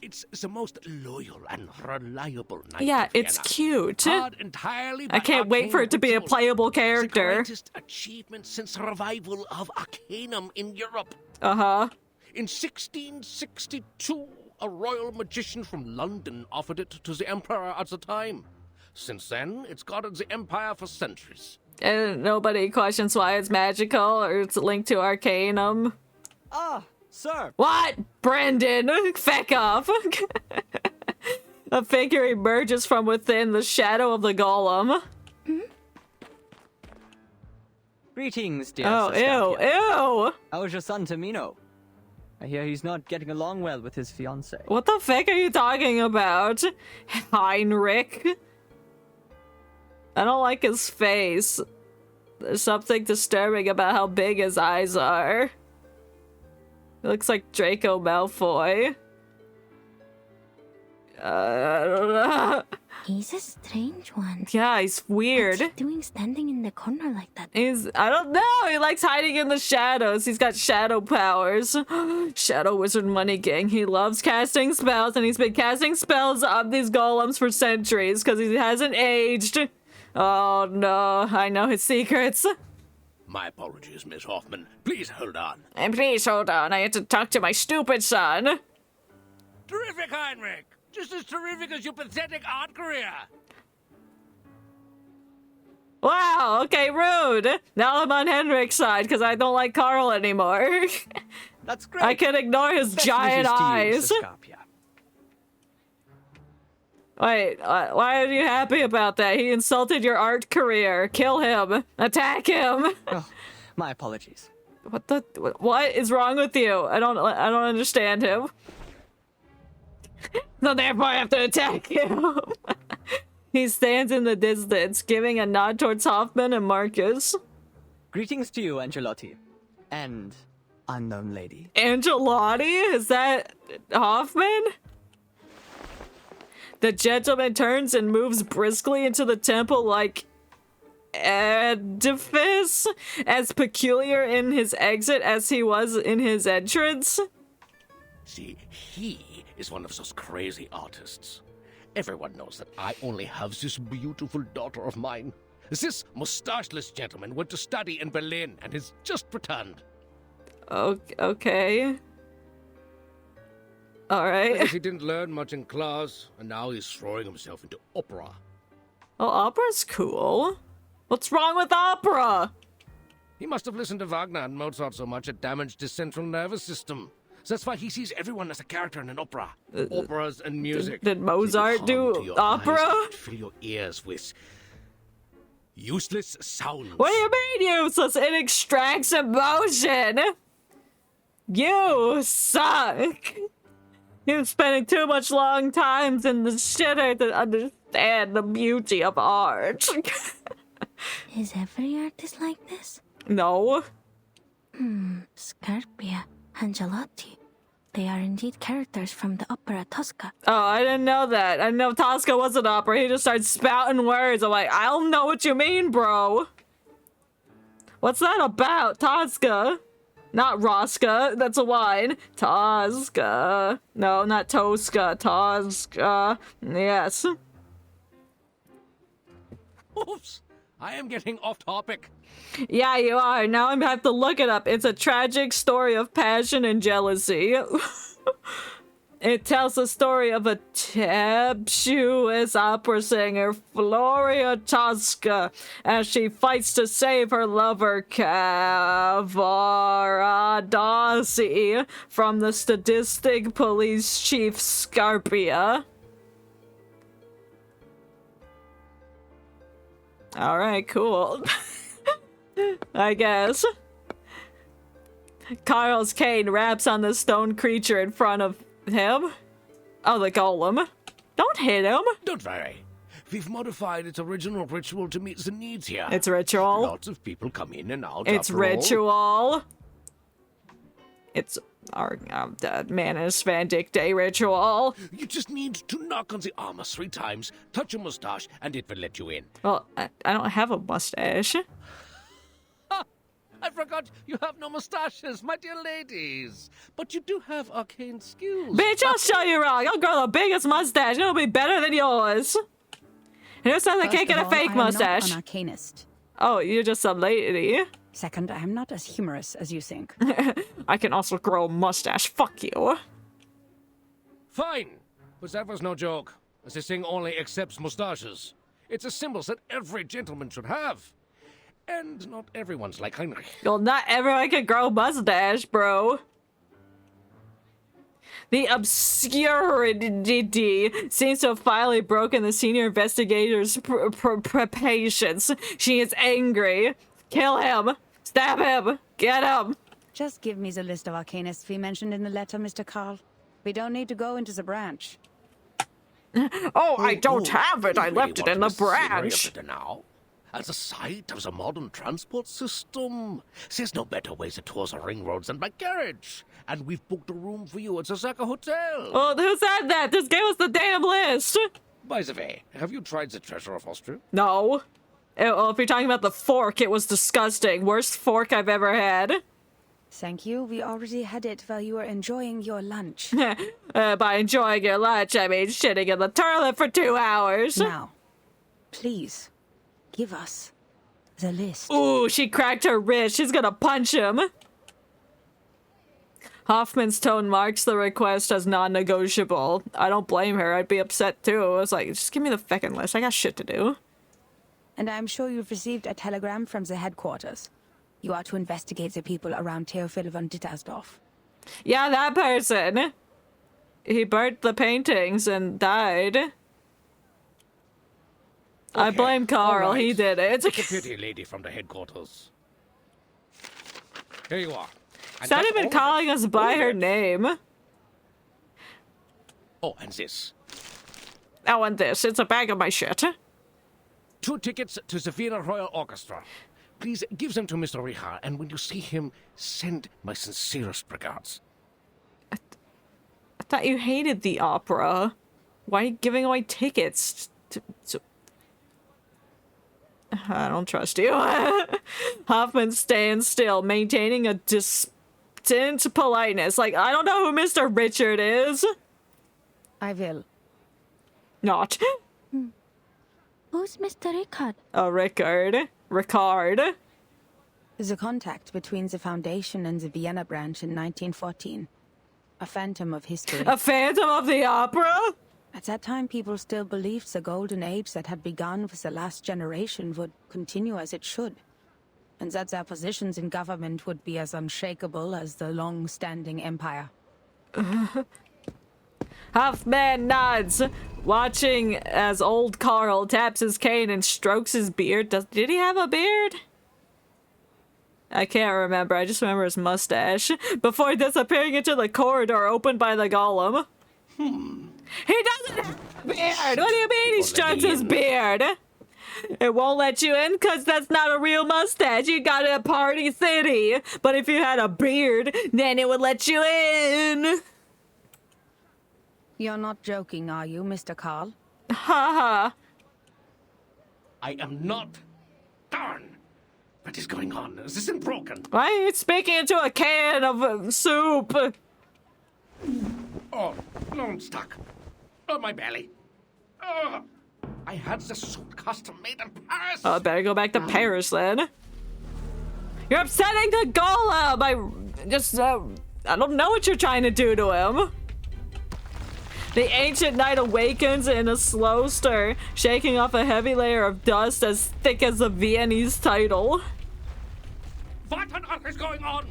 It's the most loyal and reliable knight.
Yeah,
of
it's
Vienna.
cute.
Powered entirely by
I can't wait for it to be a
rituals.
playable
The
character.
greatest achievement since the revival of Arcanum in Europe.
Uh-huh.
In 1662, a royal magician from London offered it to the emperor at the time. Since then, it's guarded the empire for centuries.
And nobody questions why it's magical or it's linked to Arcanum.
Ah, sir.
What? Brendan, feck off. A figure emerges from within the shadow of the golem.
Greetings, dear
Oh,
Saskia.
ew.
How is your son, Tamino? I hear he's not getting along well with his fiancée.
What the feck are you talking about? Heinrich? I don't like his face. There's something disturbing about how big his eyes are. He looks like Draco Malfoy. I don't know.
He's a strange one.
Yeah, he's weird.
What's he doing standing in the corner like that?
I don't know. He likes hiding in the shadows. He's got shadow powers. Shadow Wizard Money Gang. He loves casting spells, and he's been casting spells on these golems for centuries because he hasn't aged. Oh no, I know his secrets.
My apologies, Miss Hoffman. Please hold on.
And please hold on. I have to talk to my stupid son.
Terrific, Heinrich! Just as terrific as your pathetic art career!
Wow, okay, rude. Now I'm on Henrik's side because I don't like Carl anymore.
That's great.
I can ignore his
Best
giant
wishes to you,
eyes.
Sascapia.
Wait, why are you happy about that? He insulted your art career. Kill him. Attack him.
Oh, my apologies.
What is wrong with you? I don't understand him. So therefore I have to attack him. He stands in the distance, giving a nod towards Hoffman and Marcus.
Greetings to you, Angelotti. And unknown lady.
Angelotti? Is that Hoffman? The gentleman turns and moves briskly into the temple like edifice, as peculiar in his exit as he was in his entrance.
See, he is one of those crazy artists. Everyone knows that I only have this beautiful daughter of mine. This mustacheless gentleman went to study in Berlin and has just returned.
Okay. Alright.
Because he didn't learn much in class, and now he's throwing himself into opera.
Well, opera's cool. What's wrong with opera?
He must have listened to Wagner and Mozart so much it damaged his central nervous system. So that's why he sees everyone as a character in an opera. Operas and music.
Did Mozart do opera?
Fill your ears with useless sounds.
What do you mean useless? It extracts emotion. You suck. You're spending too much long times in the shitter to understand the beauty of art.
Is every artist like this?
No.
Scarpia, Angelotti. They are indeed characters from the opera Tosca.
Oh, I didn't know that. I didn't know Tosca was an opera. He just started spouting words. I'm like, I don't know what you mean, bro. What's that about? Tosca? Not Rosca. That's a wine. Tosca. No, not Tosca. Tosca. Yes.
Oops. I am getting off topic.
Yeah, you are. Now I'm gonna have to look it up. It's a tragic story of passion and jealousy. It tells the story of a tempestuous opera singer, Floria Tosca, as she fights to save her lover, Cavaradossi, from the sadistic police chief Scarpia. Alright, cool. I guess. Carl's cane raps on the stone creature in front of him. Oh, the golem. Don't hit him.
Don't worry. We've modified its original ritual to meet the needs here.
It's ritual.
Lots of people come in and out.
It's ritual. It's our Manus Van Dyck Day ritual.
You just need to knock on the armor 3 times, touch a mustache, and it will let you in.
Well, I don't have a mustache.
I forgot you have no mustaches, my dear ladies. But you do have arcane skills.
Bitch, I'll show you wrong. I'll grow the biggest mustache. It'll be better than yours. And who says I can't get a fake mustache?
I am not an arcanist.
Oh, you're just some lady.
Second, I am not as humorous as you think.
I can also grow a mustache. Fuck you.
Fine. But that was no joke. This thing only accepts mustaches. It's a symbol that every gentleman should have. And not everyone's like Heinrich.
Well, not everyone can grow a mustache, bro. The obscurity seems to have finally broken the senior investigator's patience. She is angry. Kill him. Stab him. Get him.
Just give me the list of arcanists we mentioned in the letter, Mr. Carl. We don't need to go into the branch.
Oh, I don't have it. I left it in the branch.
Now? As a site of the modern transport system, there's no better way to tour the ring roads than by carriage. And we've booked a room for you at the Zaka Hotel.
Oh, who said that? Just give us the damn list.
By the way, have you tried the treasure of Austria?
No. Well, if you're talking about the fork, it was disgusting. Worst fork I've ever had.
Thank you. We already had it while you were enjoying your lunch.
By enjoying your lunch, I mean shitting in the toilet for 2 hours.
Now, please, give us the list.
Ooh, she cracked her wrist. She's gonna punch him. Hoffman's tone marks the request as non-negotiable. I don't blame her. I'd be upset too. I was like, just give me the feckin' list. I got shit to do.
And I'm sure you've received a telegram from the headquarters. You are to investigate the people around Theophil von Dittersdorf.
Yeah, that person. He burnt the paintings and died. I blame Carl.
all right.
He did it.
It's a pity, lady from the headquarters. Here you are.
She's not even calling us by her name.
Oh, and this.
Oh, and this. It's a bag of my shit.
2 tickets to the Vienna Royal Orchestra. Please give them to Mr. Richard, and when you see him, send my sincerest regards.
I thought you hated the opera. Why are you giving away tickets to... I don't trust you. Hoffman stands still, maintaining a distant politeness. Like, I don't know who Mr. Richard is.
I will.
Not.
Who's Mr. Ricard?
Oh, Ricard.
The contact between the Foundation and the Vienna branch in 1914. A phantom of history.
A phantom of the opera?
At that time, people still believed the golden age that had begun with the last generation would continue as it should, and that their positions in government would be as unshakable as the long-standing empire.
Hoffman nods, watching as old Carl taps his cane and strokes his beard. Did he have a beard? I can't remember. I just remember his mustache. Before disappearing into the corridor opened by the golem. He doesn't have a beard! What do you mean he strokes his beard? It won't let you in because that's not a real mustache. You got it at Party City. But if you had a beard, then it would let you in.
You're not joking, are you, Mr. Carl?
Haha.
I am not. Darn! What is going on? Is this thing broken?
Why are you speaking into a can of soup?
Oh, no, I'm stuck. Oh, my belly. Oh, I had the suit custom made in Paris.
Oh, I better go back to Paris then. You're upsetting the golem! I don't know what you're trying to do to him. The ancient knight awakens in a slow stir, shaking off a heavy layer of dust as thick as the Viennese title.
What on earth is going on?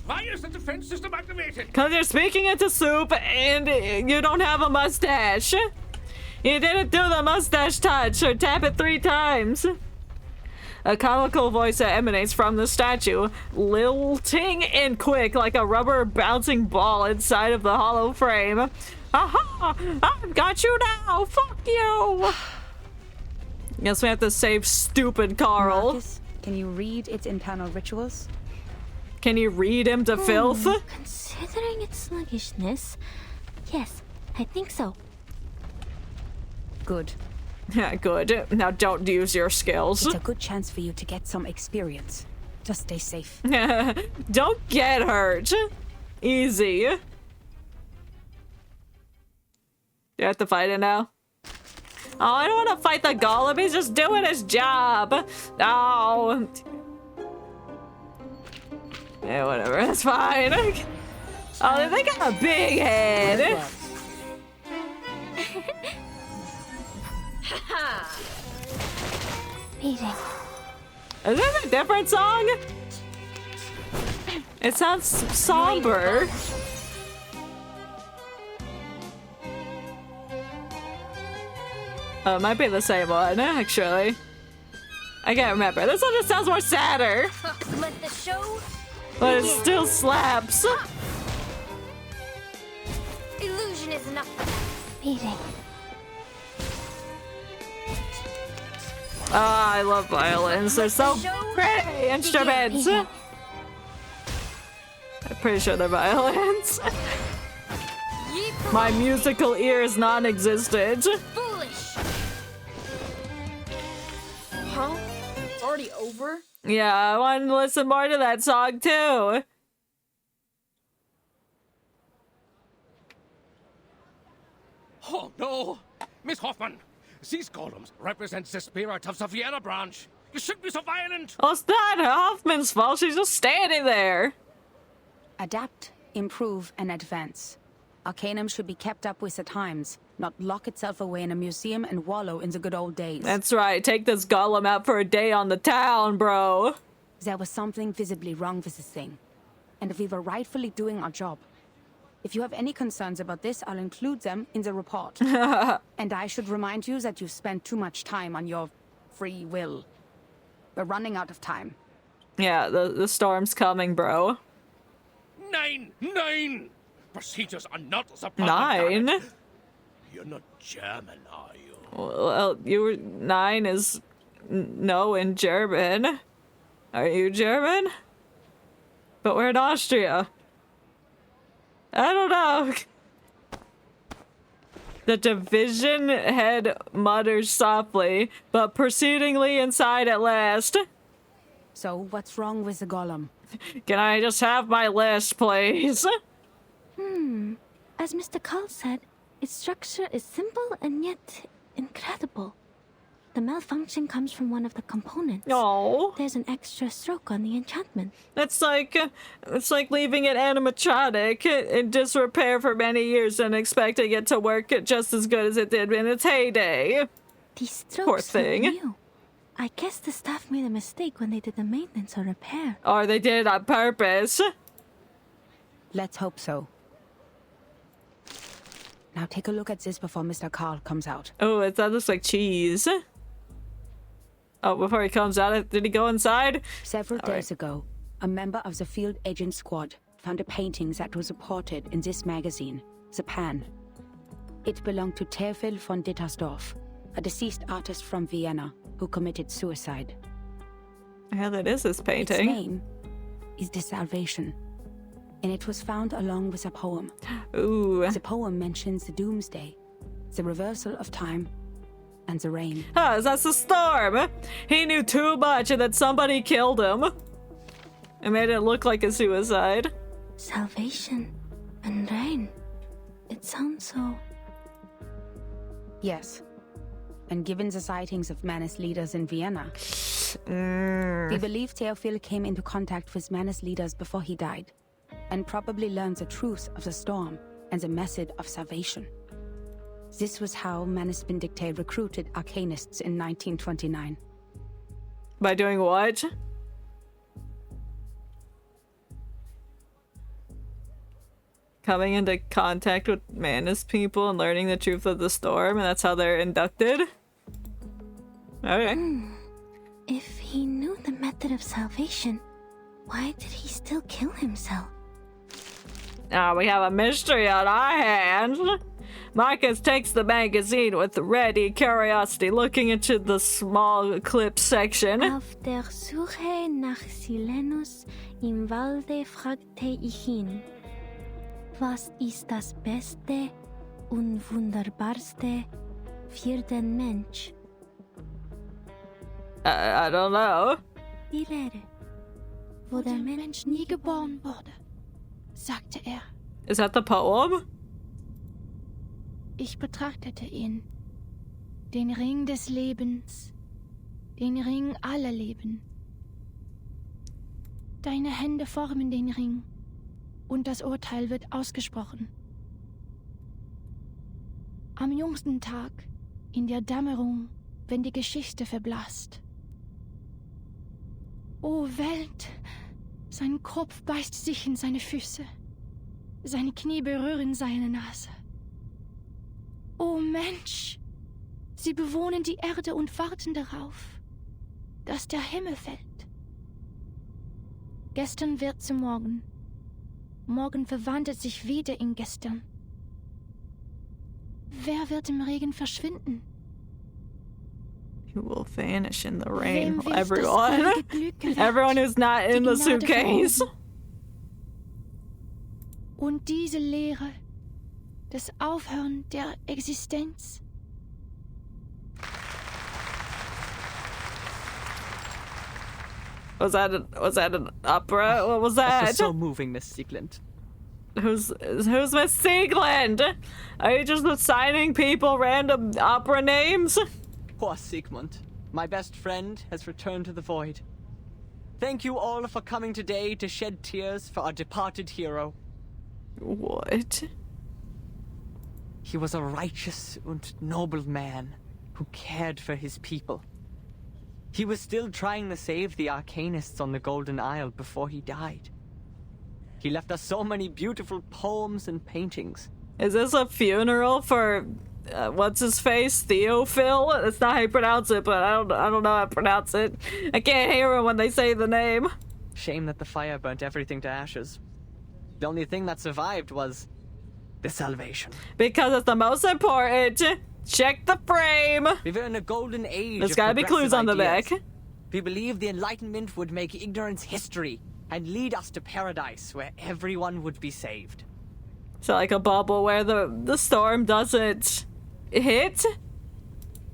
Why is the defense system activated?
Because you're speaking into soup and you don't have a mustache. You didn't do the mustache touch or tap it 3 times. A comical voice that emanates from the statue, lilting and quick like a rubber bouncing ball inside of the hollow frame. Aha! I've got you now! Fuck you! Guess we have to save stupid Carl.
Marcus, can you read its internal rituals?
Can you read him to filth?
Considering its sluggishness, yes, I think so.
Good.
Yeah, good. Now don't use your skills.
It's a good chance for you to get some experience. Just stay safe.
Don't get hurt. Easy. You have to fight it now? Oh, I don't want to fight the golem. He's just doing his job. Oh. Yeah, whatever. That's fine. Oh, they got a big head.
Meeting.
Is this a different song? It sounds somber. Oh, it might be the same one, actually. I can't remember. This one just sounds more sadder.
Let the show
But it still slaps.
Illusion is enough. Meeting.
Oh, I love violins. They're so pretty instruments. I'm pretty sure they're violins. My musical ear is non-existent.
Foolish.
Huh? It's already over?
Yeah, I want to listen more to that song too.
Oh, no! Miss Hoffman, these golems represent the spirit of the Vienna branch. You shouldn't be so violent.
Well, it's not Hoffman's fault. She's just standing there.
Adapt, improve, and advance. Arcanum should be kept up with the times, not lock itself away in a museum and wallow in the good old days.
That's right. Take this golem out for a day on the town, bro.
There was something visibly wrong with this thing, and we were rightfully doing our job. If you have any concerns about this, I'll include them in the report. And I should remind you that you've spent too much time on your free will. We're running out of time.
Yeah, the storm's coming, bro.
Nine! Procedures are not the
9?
You're not German, are you?
Well, you were 9 is no in German. Are you German? But we're in Austria. I don't know. The division head mutters softly, but proceedingly inside at last.
So, what's wrong with the golem?
Can I just have my list, please?
As Mr. Carl said, its structure is simple and yet incredible. The malfunction comes from one of the components.
Oh.
There's an extra stroke on the enchantment.
It's like leaving it animatronic in disrepair for many years and expecting it to work just as good as it did in its heyday.
These
Poor
strokes look
thing.
new. I guess the staff made a mistake when they did the maintenance or repair.
Or they did it on purpose.
Let's hope so. Now take a look at this before Mr. Carl comes out.
Oh, that looks like cheese. Oh, before he comes out, did he go inside?
Several days ago, a member of the field agent squad found a painting that was reported in this magazine, The Pan. It belonged to Theophil von Dittersdorf, a deceased artist from Vienna who committed suicide.
Yeah, that is this painting.
Its name is The Salvation, and it was found along with a poem.
Ooh.
The poem mentions the doomsday, the reversal of time, and the rain.
Huh, that's the storm. He knew too much and then somebody killed him. It made it look like a suicide.
Salvation and rain. It sounds so...
Yes. And given the sightings of Manus leaders in Vienna, we believe Theophil came into contact with Manus leaders before he died, and probably learned the truth of the storm and the method of salvation. This was how Manus Vindicte recruited arcanists in 1929.
By doing what? Coming into contact with Manus people and learning the truth of the storm, and that's how they're inducted? Okay.
If he knew the method of salvation, why did he still kill himself?
Now we have a mystery on our hands. Marcus takes the magazine with ready curiosity, looking into the small clip section.
Auf der Suche nach Silenus im Walde fragte ich ihn. Was ist das Beste und Wunderbarste für den Mensch?
I don't know.
Die Lehre, wo der Mensch nie geboren wurde,
sagte er.
Is that the poem?
Ich betrachtete ihn, den Ring des Lebens, den Ring aller Leben. Deine Hände formen den Ring, und das Urteil wird ausgesprochen. Am jüngsten Tag, in der Dämmerung, wenn die Geschichte verblasst. O Welt, sein Kopf beißt sich in seine Füße, seine Knie berühren seine Nase. O Mensch, sie bewohnen die Erde und warten darauf, dass der Himmel fällt. Gestern wird zu morgen. Morgen verwandelt sich wieder in gestern. Wer wird im Regen verschwinden?
He will vanish in the rain. Everyone. Everyone who's not in the suitcase.
Und diese Lehre, das Aufhören der Existenz.
Was that an opera? What was that?
That's so moving, Miss Siegland.
Who's Miss Siegland? Are you just assigning people random opera names?
Poor Siegmund. My best friend has returned to the void. Thank you all for coming today to shed tears for our departed hero.
What?
He was a righteous and noble man who cared for his people. He was still trying to save the Arcanists on the Golden Isle before he died. He left us so many beautiful poems and paintings.
Is this a funeral for what's his face? Theophil? That's not how you pronounce it, but I don't know how to pronounce it. I can't hear it when they say the name.
Shame that the fire burnt everything to ashes. The only thing that survived was the salvation.
Because it's the most important. Check the frame.
We were in a golden age.
There's gotta be clues on the back.
We believed the Enlightenment would make ignorance history and lead us to paradise where everyone would be saved.
So like a bubble where the storm doesn't hit?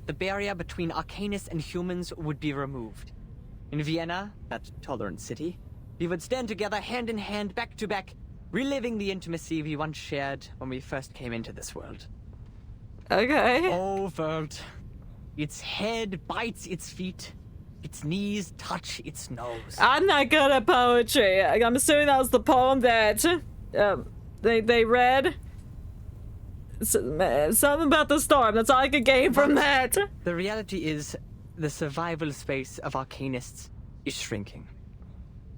The barrier between Arcanists and humans would be removed. In Vienna, that tolerant city, we would stand together hand in hand, back to back, reliving the intimacy we once shared when we first came into this world.
Okay.
Oh, world. Its head bites its feet. Its knees touch its nose.
I'm not good at poetry. I'm assuming that was the poem that they read. Something about the storm. That's all I could gain from that.
The reality is, the survival space of Arcanists is shrinking.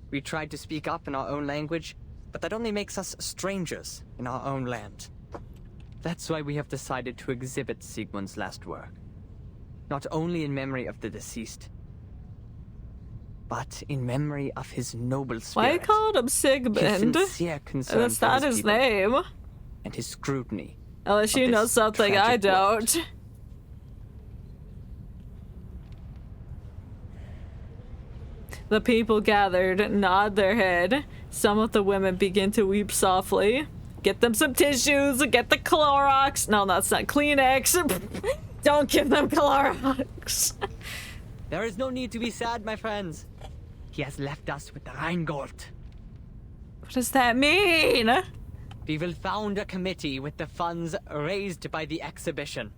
We tried to speak up in our own language, but that only makes us strangers in our own land. That's why we have decided to exhibit Sigmund's last work. Not only in memory of the deceased, but in memory of his noble spirit.
Why called him Sigmund?
His sincere concern
That's
for
not his
people,
name.
and his scrutiny.
Unless you know something I don't. The people gathered, nod their head. Some of the women begin to weep softly. Get them some tissues, get the Clorox. No, that's not Kleenex. Don't give them Clorox.
There is no need to be sad, my friends. He has left us with the Rheingold.
What does that mean?
We will found a committee with the funds raised by the exhibition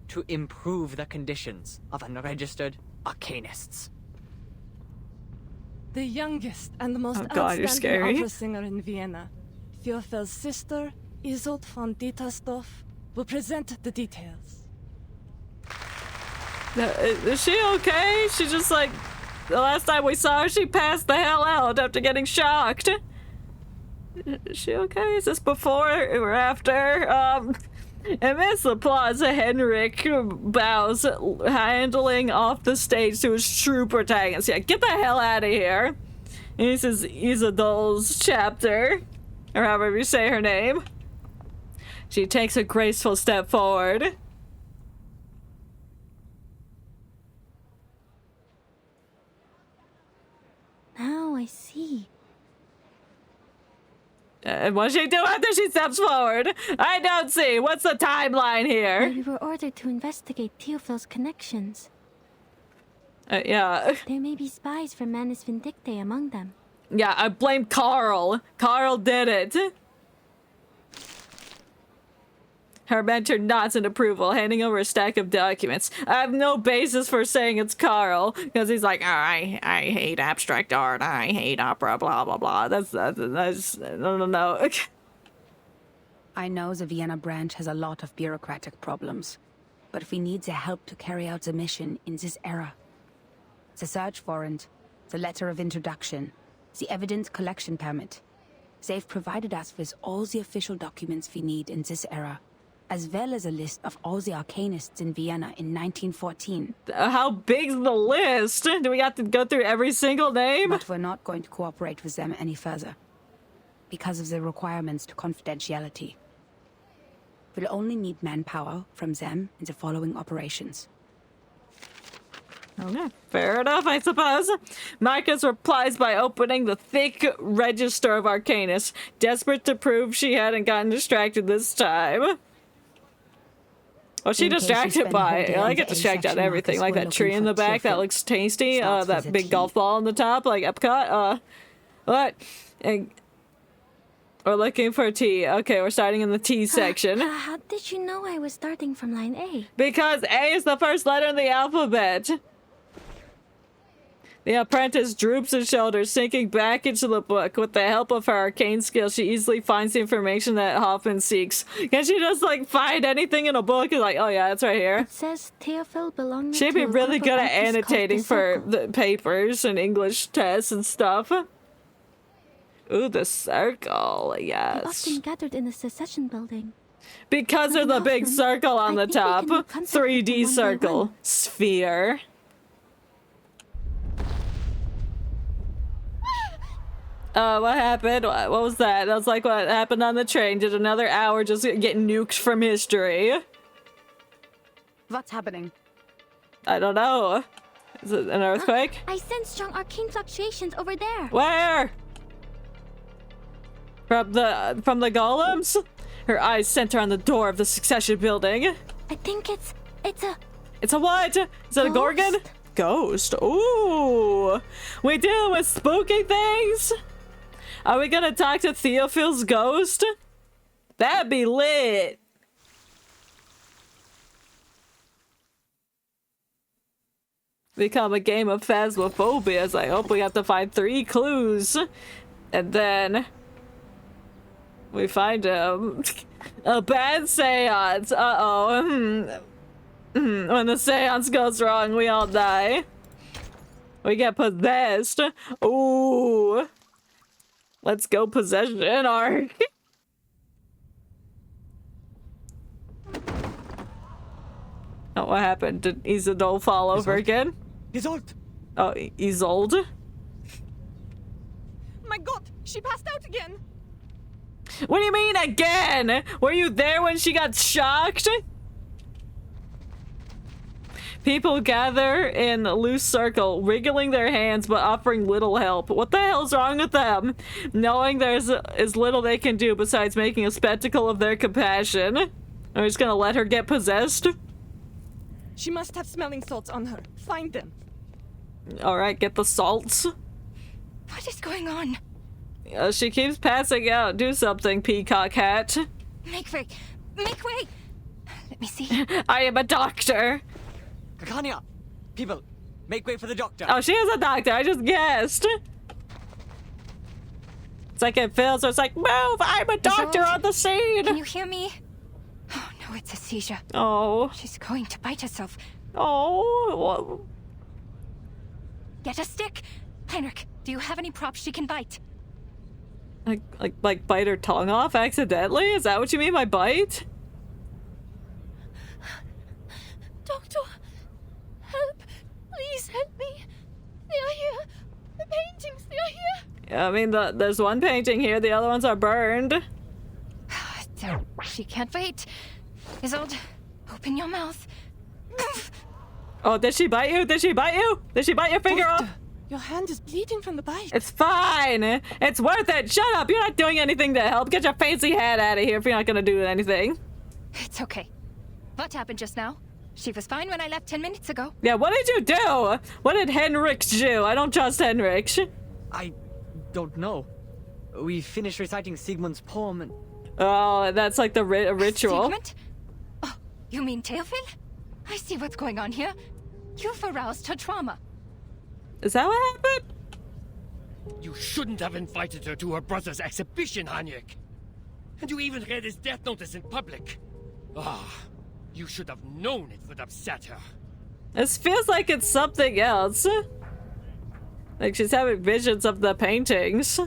to improve the conditions of unregistered Arcanists.
The youngest and the most
God, you're
outstanding
scary.
opera singer in Vienna, Theophel's sister, Isolde von Dietersdorf, will present the details.
Is she okay? She just like, the last time we saw her, she passed the hell out after getting shocked. Is she okay? Is this before or after? Amidst applause, Henrik bows, handling off the stage to his true protagonist. Yeah, get the hell out of here. And this is Isolde's chapter, or however you say her name. She takes a graceful step forward.
Now I see.
And what does she do after she steps forward? I don't see. What's the timeline here?
We were ordered to investigate Theophil's connections.
Yeah.
There may be spies from Manus Vindictae among them.
Yeah, I blame Carl. Carl did it. Her mentor nods in approval, handing over a stack of documents. I have no basis for saying it's Carl, because he's like, oh, I hate abstract art, I hate opera, blah, blah, blah. That's no.
I know the Vienna branch has a lot of bureaucratic problems, but if we need their help to carry out the mission in this era, the search warrant, the letter of introduction, the evidence collection permit, they've provided us with all the official documents we need in this era, as well as a list of all the Arcanists in Vienna in 1914.
How big's the list? Do we have to go through every single name?
But we're not going to cooperate with them any further, because of the requirements to confidentiality. We'll only need manpower from them in the following operations.
Okay, fair enough, I suppose. Marcus replies by opening the thick register of Arcanists, desperate to prove she hadn't gotten distracted this time. What's she distracted by? I get distracted on everything, like that tree in the back that looks tasty, that big golf ball on the top, like Epcot, what? And we're looking for tea. Okay, we're starting in the tea section.
How did you know I was starting from line A?
Because A is the first letter in the alphabet. The apprentice droops his shoulders, sinking back into the book. With the help of her arcane skill, she easily finds the information that Hoffman seeks. Can she just, like, find anything in a book and like, oh yeah, it's right here?
It says Theophil belonging
She'd be
to a
really
group of
good at
artists called
annotating
the
for
Circle.
the papers and English tests and stuff. Ooh, the circle,
They
yes.
often gathered in the Secession building.
Because of the big circle on the top.
think we can make contact with them
3D
one by
circle.
one.
Sphere. What happened? What was that? That was like what happened on the train. Did another hour just get nuked from history?
What's happening?
I don't know. Is it an earthquake?
I sense strong arcane fluctuations over there.
Where? From the golems? Her eyes center on the door of the Succession building.
I think it's a...
It's a what? Is it a gorgon? Ghost. Ooh. We dealing with spooky things? Are we gonna talk to Theophil's ghost? That'd be lit. Become a game of phasmophobias. I hope we have to find 3 clues. And then we find a bad seance. Uh-oh. When the seance goes wrong, we all die. We get possessed. Ooh. Let's go possession arc. Oh, what happened? Did Isolde fall over again?
Isolde!
Oh, Isolde?
My god, she passed out again.
What do you mean again? Were you there when she got shocked? People gather in a loose circle, wriggling their hands but offering little help. What the hell's wrong with them? Knowing there's as little they can do besides making a spectacle of their compassion. Are we just gonna let her get possessed?
She must have smelling salts on her. Find them.
Alright, get the salts.
What is going on?
She keeps passing out. Do something, peacock hat.
Make way! Make way! Let me see.
I am a doctor.
Kakanya! People, make way for the doctor.
Oh, she is a doctor. I just guessed. It's like it feels, so it's like, move! I'm a doctor on the scene!
Can you hear me? Oh no, it's a seizure.
Oh.
She's going to bite herself.
Oh.
Get a stick! Heinrich, do you have any props she can bite?
Like bite her tongue off accidentally? Is that what you mean by bite?
Doctor, help! Please help me! They are here! The paintings, they are here!
I mean, there's one painting here, the other ones are burned.
She can't wait. Isolde, open your mouth.
Oh, did she bite you? Did she bite you? Did she bite your finger off?
Your hand is bleeding from the bite.
It's fine. It's worth it. Shut up. You're not doing anything to help. Get your fancy hat out of here if you're not gonna do anything.
It's okay. What happened just now? She was fine when I left 10 minutes ago.
Yeah, what did you do? What did Henrik do? I don't trust Henrik.
I don't know. We finished reciting Sigmund's poem and...
Oh, that's like the ritual.
Sigmund? Oh, you mean Theophil? I see what's going on here. You've aroused her trauma.
Is that what happened?
You shouldn't have invited her to her brother's exhibition, Hanyek. And you even read his death notice in public. Ah, you should have known it would upset her.
This feels like it's something else. Like she's having visions of the paintings.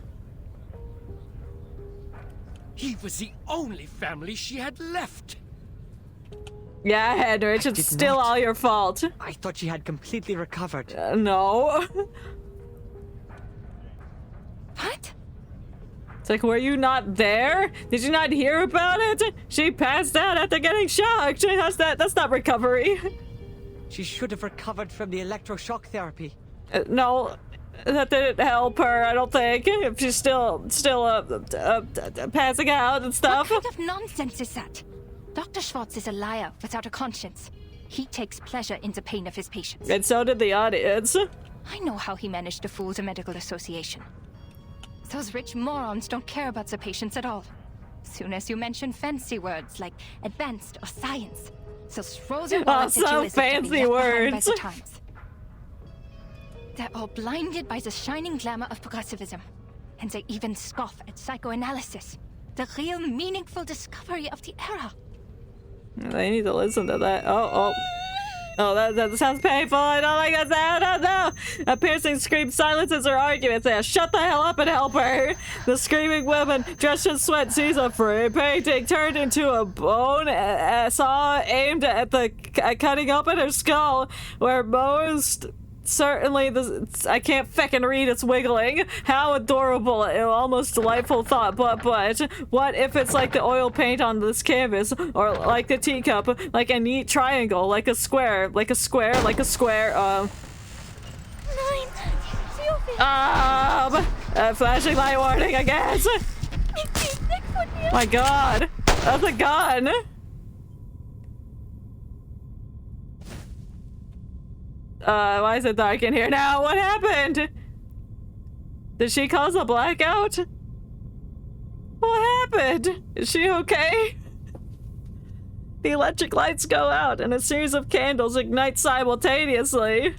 He was the only family she had left.
Yeah, Henrik, it's still all your fault.
I thought she had completely recovered.
No.
What?
It's like, were you not there? Did you not hear about it? She passed out after getting shocked. That's not recovery.
She should have recovered from the electroshock therapy.
No, that didn't help her, I don't think. If she's still passing out and stuff.
What kind of nonsense is that? Dr. Schwartz is a liar without a conscience. He takes pleasure in the pain of his patients.
And so did the audience.
I know how he managed to fool the medical association. Those rich morons don't care about the patients at all. Soon as you mention fancy words like advanced or science, they'll throw their wallets at you as if to be left behind by the times. They're all blinded by the shining glamour of progressivism. And they even scoff at psychoanalysis, the real meaningful discovery of the era.
They need to listen to that. Oh, that sounds painful. I don't like that. No. A piercing scream silences her argument. Says, "Shut the hell up and help her." The screaming woman, dressed in sweat, sees a free painting turned into a bone saw aimed at cutting open her skull, where most certainly I can't feckin' read. It's wiggling. How adorable! Almost delightful thought. But what if it's like the oil paint on this canvas, or like the teacup, like a neat triangle, like a square, like a square. Flashing light warning, I guess. My God, that's a gun. Why is it dark in here now? What happened? Did she cause a blackout? What happened? Is she okay? The electric lights go out and a series of candles ignite simultaneously.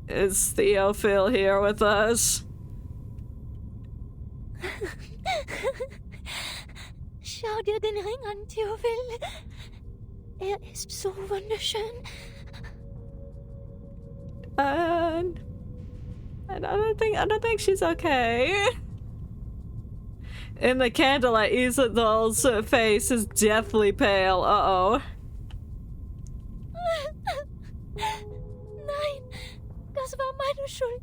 Is Theophil here with us?
Schau dir den Ring an, Theophil. Ist so wunderschön.
I don't think she's okay. In the candlelight, Isabel's face is deathly pale. Uh-oh.
Nein, das war meine Schuld.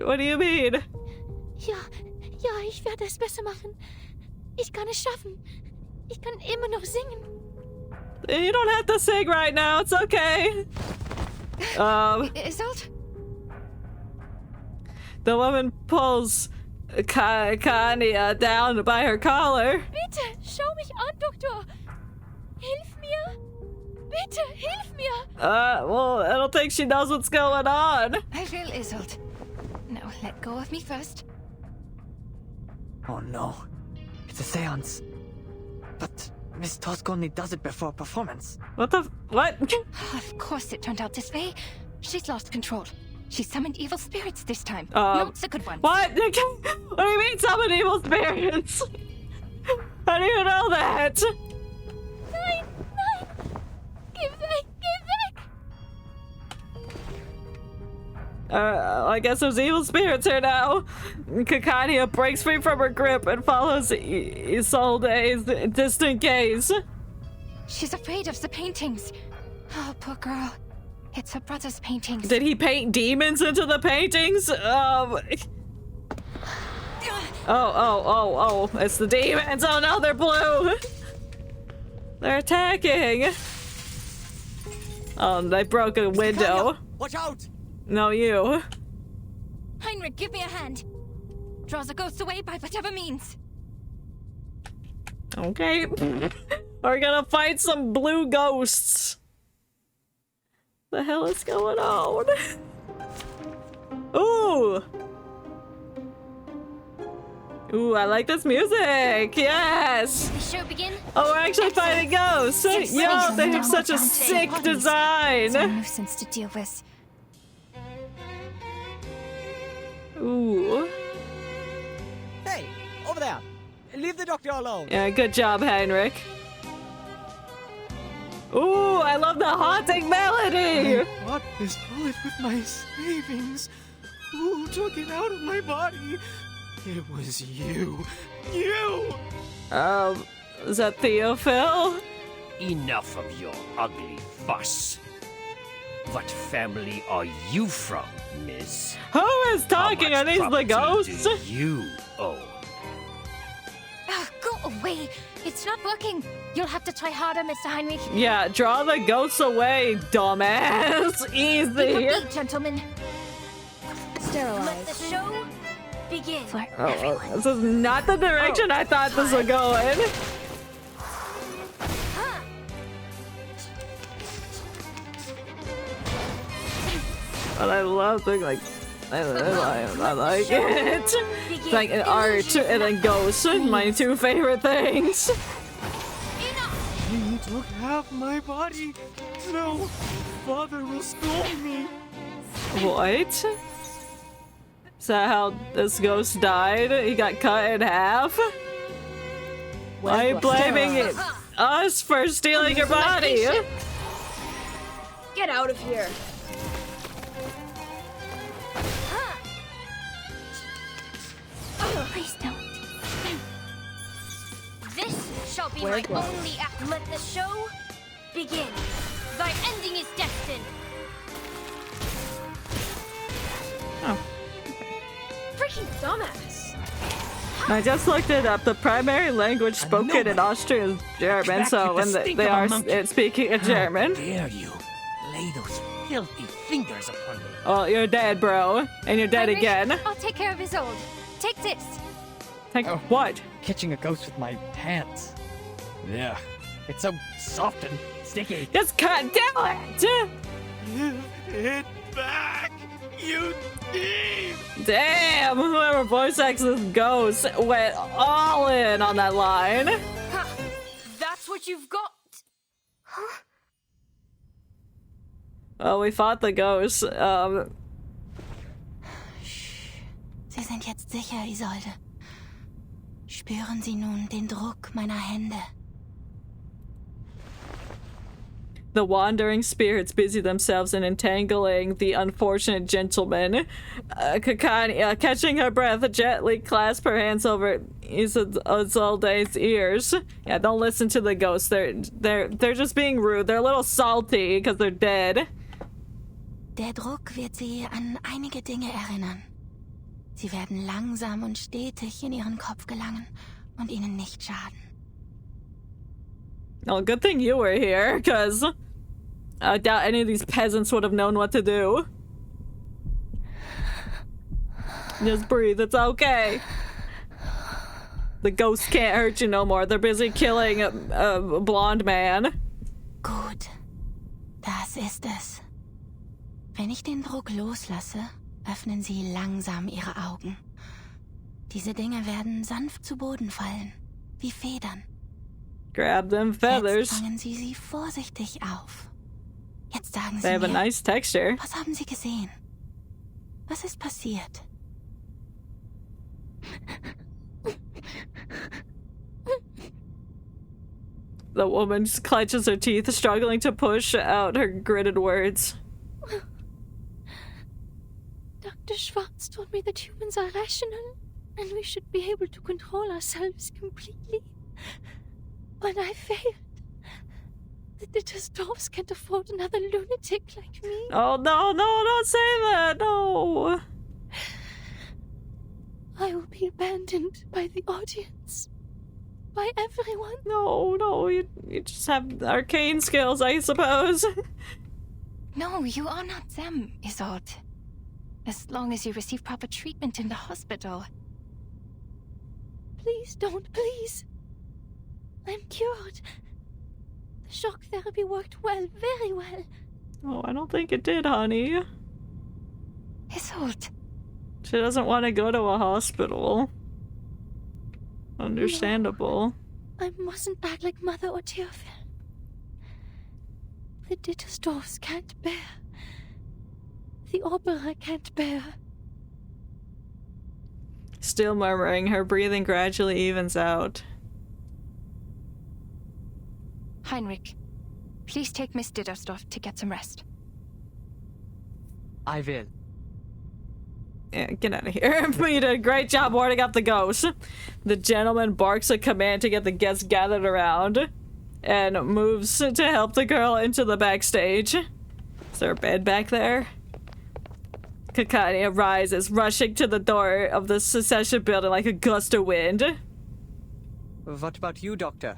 What do you mean?
Ja, ich werde es besser machen. Ich kann es schaffen. Ich kann immer noch singen.
You don't have to sing right now. It's okay.
Isolde?
The woman pulls Kania down by her collar.
Bitte, schau mich an, Doktor. Hilf mir. Bitte, hilf mir.
Well, I don't think she knows what's going on.
I will, Isolde. Now let go of me first.
Oh no. It's a seance. But Miss Tosk only does it before performance.
What?
Of course it turned out this way. She's lost control. She summoned evil spirits this time. Not the good ones.
What? What do you mean summon evil spirits? How do you know that?
Nein! Geh weg!
I guess there's evil spirits here now. Kakania breaks free from her grip and follows Isolde's distant gaze.
She's afraid of the paintings. Oh, poor girl. It's her brother's paintings.
Did he paint demons into the paintings? Oh, it's the demons. Oh no, they're blue. They're attacking. Oh, they broke a window.
Watch out!
No, you.
Heinrich, give me a hand. Draw the ghosts away by whatever means.
Okay. We're gonna fight some blue ghosts. The hell is going on? Ooh! Ooh, I like this music! Yes!
The show begin?
Oh, we're actually fighting ghosts! Yo, they have such a sick design!
It's a nuisance to deal with.
Ooh.
Hey, over there! Leave the doctor alone!
Yeah, good job, Heinrich. Ooh, I love the haunting melody!
I bought this bullet with my savings. Who took it out of my body? It was you. You!
Is that Theophil?
Enough of your ugly fuss. What family are you from, miss?
Who is talking? Are these the ghosts?
Do you own?
Go away! It's not working! You'll have to try harder, Mr. Heinrich.
Yeah, draw the ghosts away, dumbass! Easy!
You beat, gentlemen.
Let the show begin.
This is not the direction I thought this would go in. But I love things like I like it. It's like an art and then ghosts, my two favorite things.
Need
Don't have my body. No, father will scold me.
What? Is that how this ghost died? He got cut in half? Why are you blaming us for stealing your body?
Get out of here.
Please don't. This shall be my only act. Let the show begin. Thy ending is destined.
Oh.
Freaking dumbass.
I just looked it up. The primary language spoken in Austria is German, so when they are speaking in German.
How dare you lay those filthy fingers upon me?
Well, you're dead, bro. And you're dead again.
I'll take care of Isolde. Take this.
Take what?
Catching a ghost with my hands. Yeah. It's so soft and sticky.
Just can't do it!
Give it back, you thief!
Damn, whoever voice acts this ghost went all in on that line.
Ha! That's what you've got. Huh?
Oh, we fought the ghost.
Sie sind jetzt sicher, Isolde. Spüren Sie nun den Druck meiner Hände.
The wandering spirits busy themselves in entangling the unfortunate gentleman. Kakani, catching her breath, gently clasp her hands over Isolde's ears. Yeah, don't listen to the ghosts. They're just being rude. They're a little salty because they're dead.
Der Druck wird Sie an einige Dinge erinnern. Sie werden langsam und stetig in Ihren Kopf gelangen und Ihnen nicht schaden.
Well, good thing you were here, because I doubt any of these peasants would have known what to do. Just breathe, it's okay. The ghosts can't hurt you no more. They're busy killing a blonde man.
Gut, das ist es. Wenn ich den Druck loslasse, öffnen Sie langsam Ihre Augen. Diese Dinge werden sanft zu Boden fallen, wie Federn.
Grab them feathers.
Jetzt fangen Sie sie vorsichtig auf. Jetzt sagen
They
Sie
have a
mir,
nice texture.
was haben Sie gesehen? Was ist passiert?
The woman clenches her teeth, struggling to push out her gritted words.
Dr. Schwartz told me that humans are rational, and we should be able to control ourselves completely. But I failed. The Dittersdorfs can't afford another lunatic like me.
Oh no, no, don't say that, no!
I will be abandoned by the audience. By everyone.
No, you just have arcane skills, I suppose.
No, you are not them, Isolde. As long as you receive proper treatment in the hospital.
Please don't, please. I'm cured. The shock therapy worked well, very well.
Oh, I don't think it did, honey.
Isolde.
She doesn't want to go to a hospital. Understandable.
No, I mustn't act like Mother or Teofil. The Dittersdorfs can't bear. The opera can't bear.
Still murmuring, her breathing gradually evens out.
Heinrich, please take Miss Dittersdorf to get some rest.
I will.
Yeah, get out of here. You did a great job warding up the ghost. The gentleman barks a command to get the guests gathered around and moves to help the girl into the backstage. Is there a bed back there? Kakani rises, rushing to the door of the secession building like a gust of wind.
What about you, Doctor?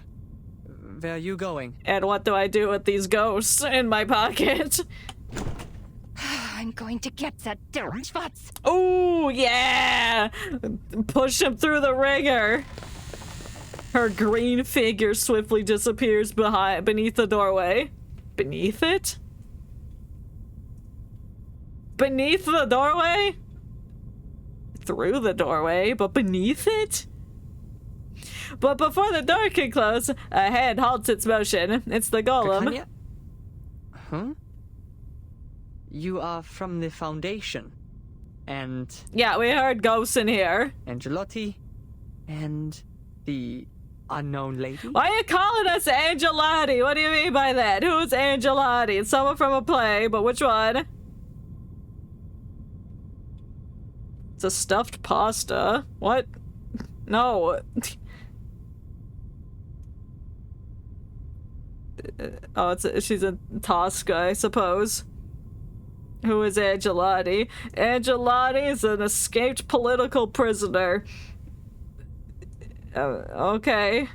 Where are you going?
And what do I do with these ghosts in my pocket?
I'm going to get that Derek Schwartz.
Oh, yeah! Push him through the ringer. Her green figure swiftly disappears beneath the doorway. Beneath it? Beneath the doorway? Through the doorway, but beneath it? But before the door can close, a hand halts its motion. It's the golem.
Kakanya? Huh? You are from the Foundation. And...
Yeah, we heard ghosts in here.
Angelotti. And the unknown lady?
Why are you calling us Angelotti? What do you mean by that? Who's Angelotti? It's someone from a play, but which one? It's a stuffed pasta. What? No. Oh, she's a Tosca, I suppose. Who is Angelotti? Angelotti is an escaped political prisoner. Okay.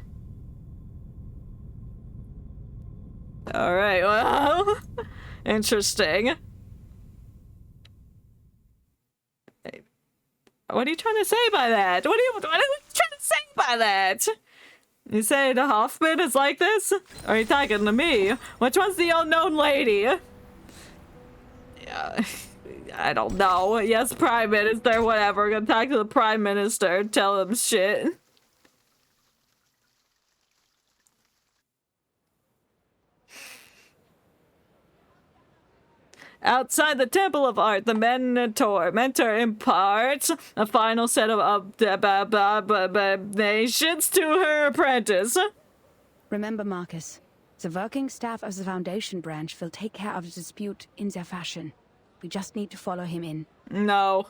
Alright, well... Interesting. What are you trying to say by that? What are you trying to say by that? You saying Hoffman is like this? Or are you talking to me? Which one's the unknown lady? I don't know. Yes, Prime Minister, whatever. We're gonna talk to the Prime Minister, tell him shit. Outside the Temple of Art, the mentor imparts a final set of observations to her apprentice.
Remember, Marcus, the working staff of the Foundation branch will take care of the dispute in their fashion. We just need to follow him in.
No.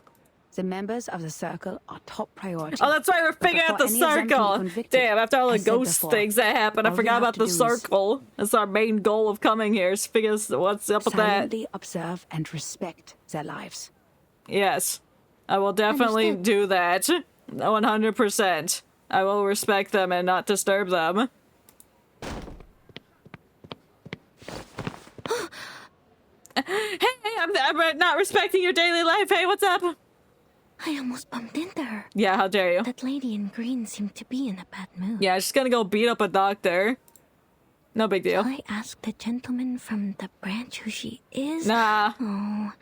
The members of the Circle are top priority.
Oh, that's right, we're figuring out the Circle! Damn, after all the ghost things that happened, I forgot about the Circle. That's our main goal of coming here, is figure what's up with that.
Silently observe and respect their lives.
Yes. I will definitely do that. 100%. I will respect them and not disturb them. Hey, I'm not respecting your daily life. Hey, what's up?
I almost bumped into her.
Yeah, how dare you?
That lady in green seemed to be in a bad mood.
Yeah, she's gonna go beat up a doctor. No big deal.
Shall I ask the gentleman from the branch who she is?
Nah.
Oh,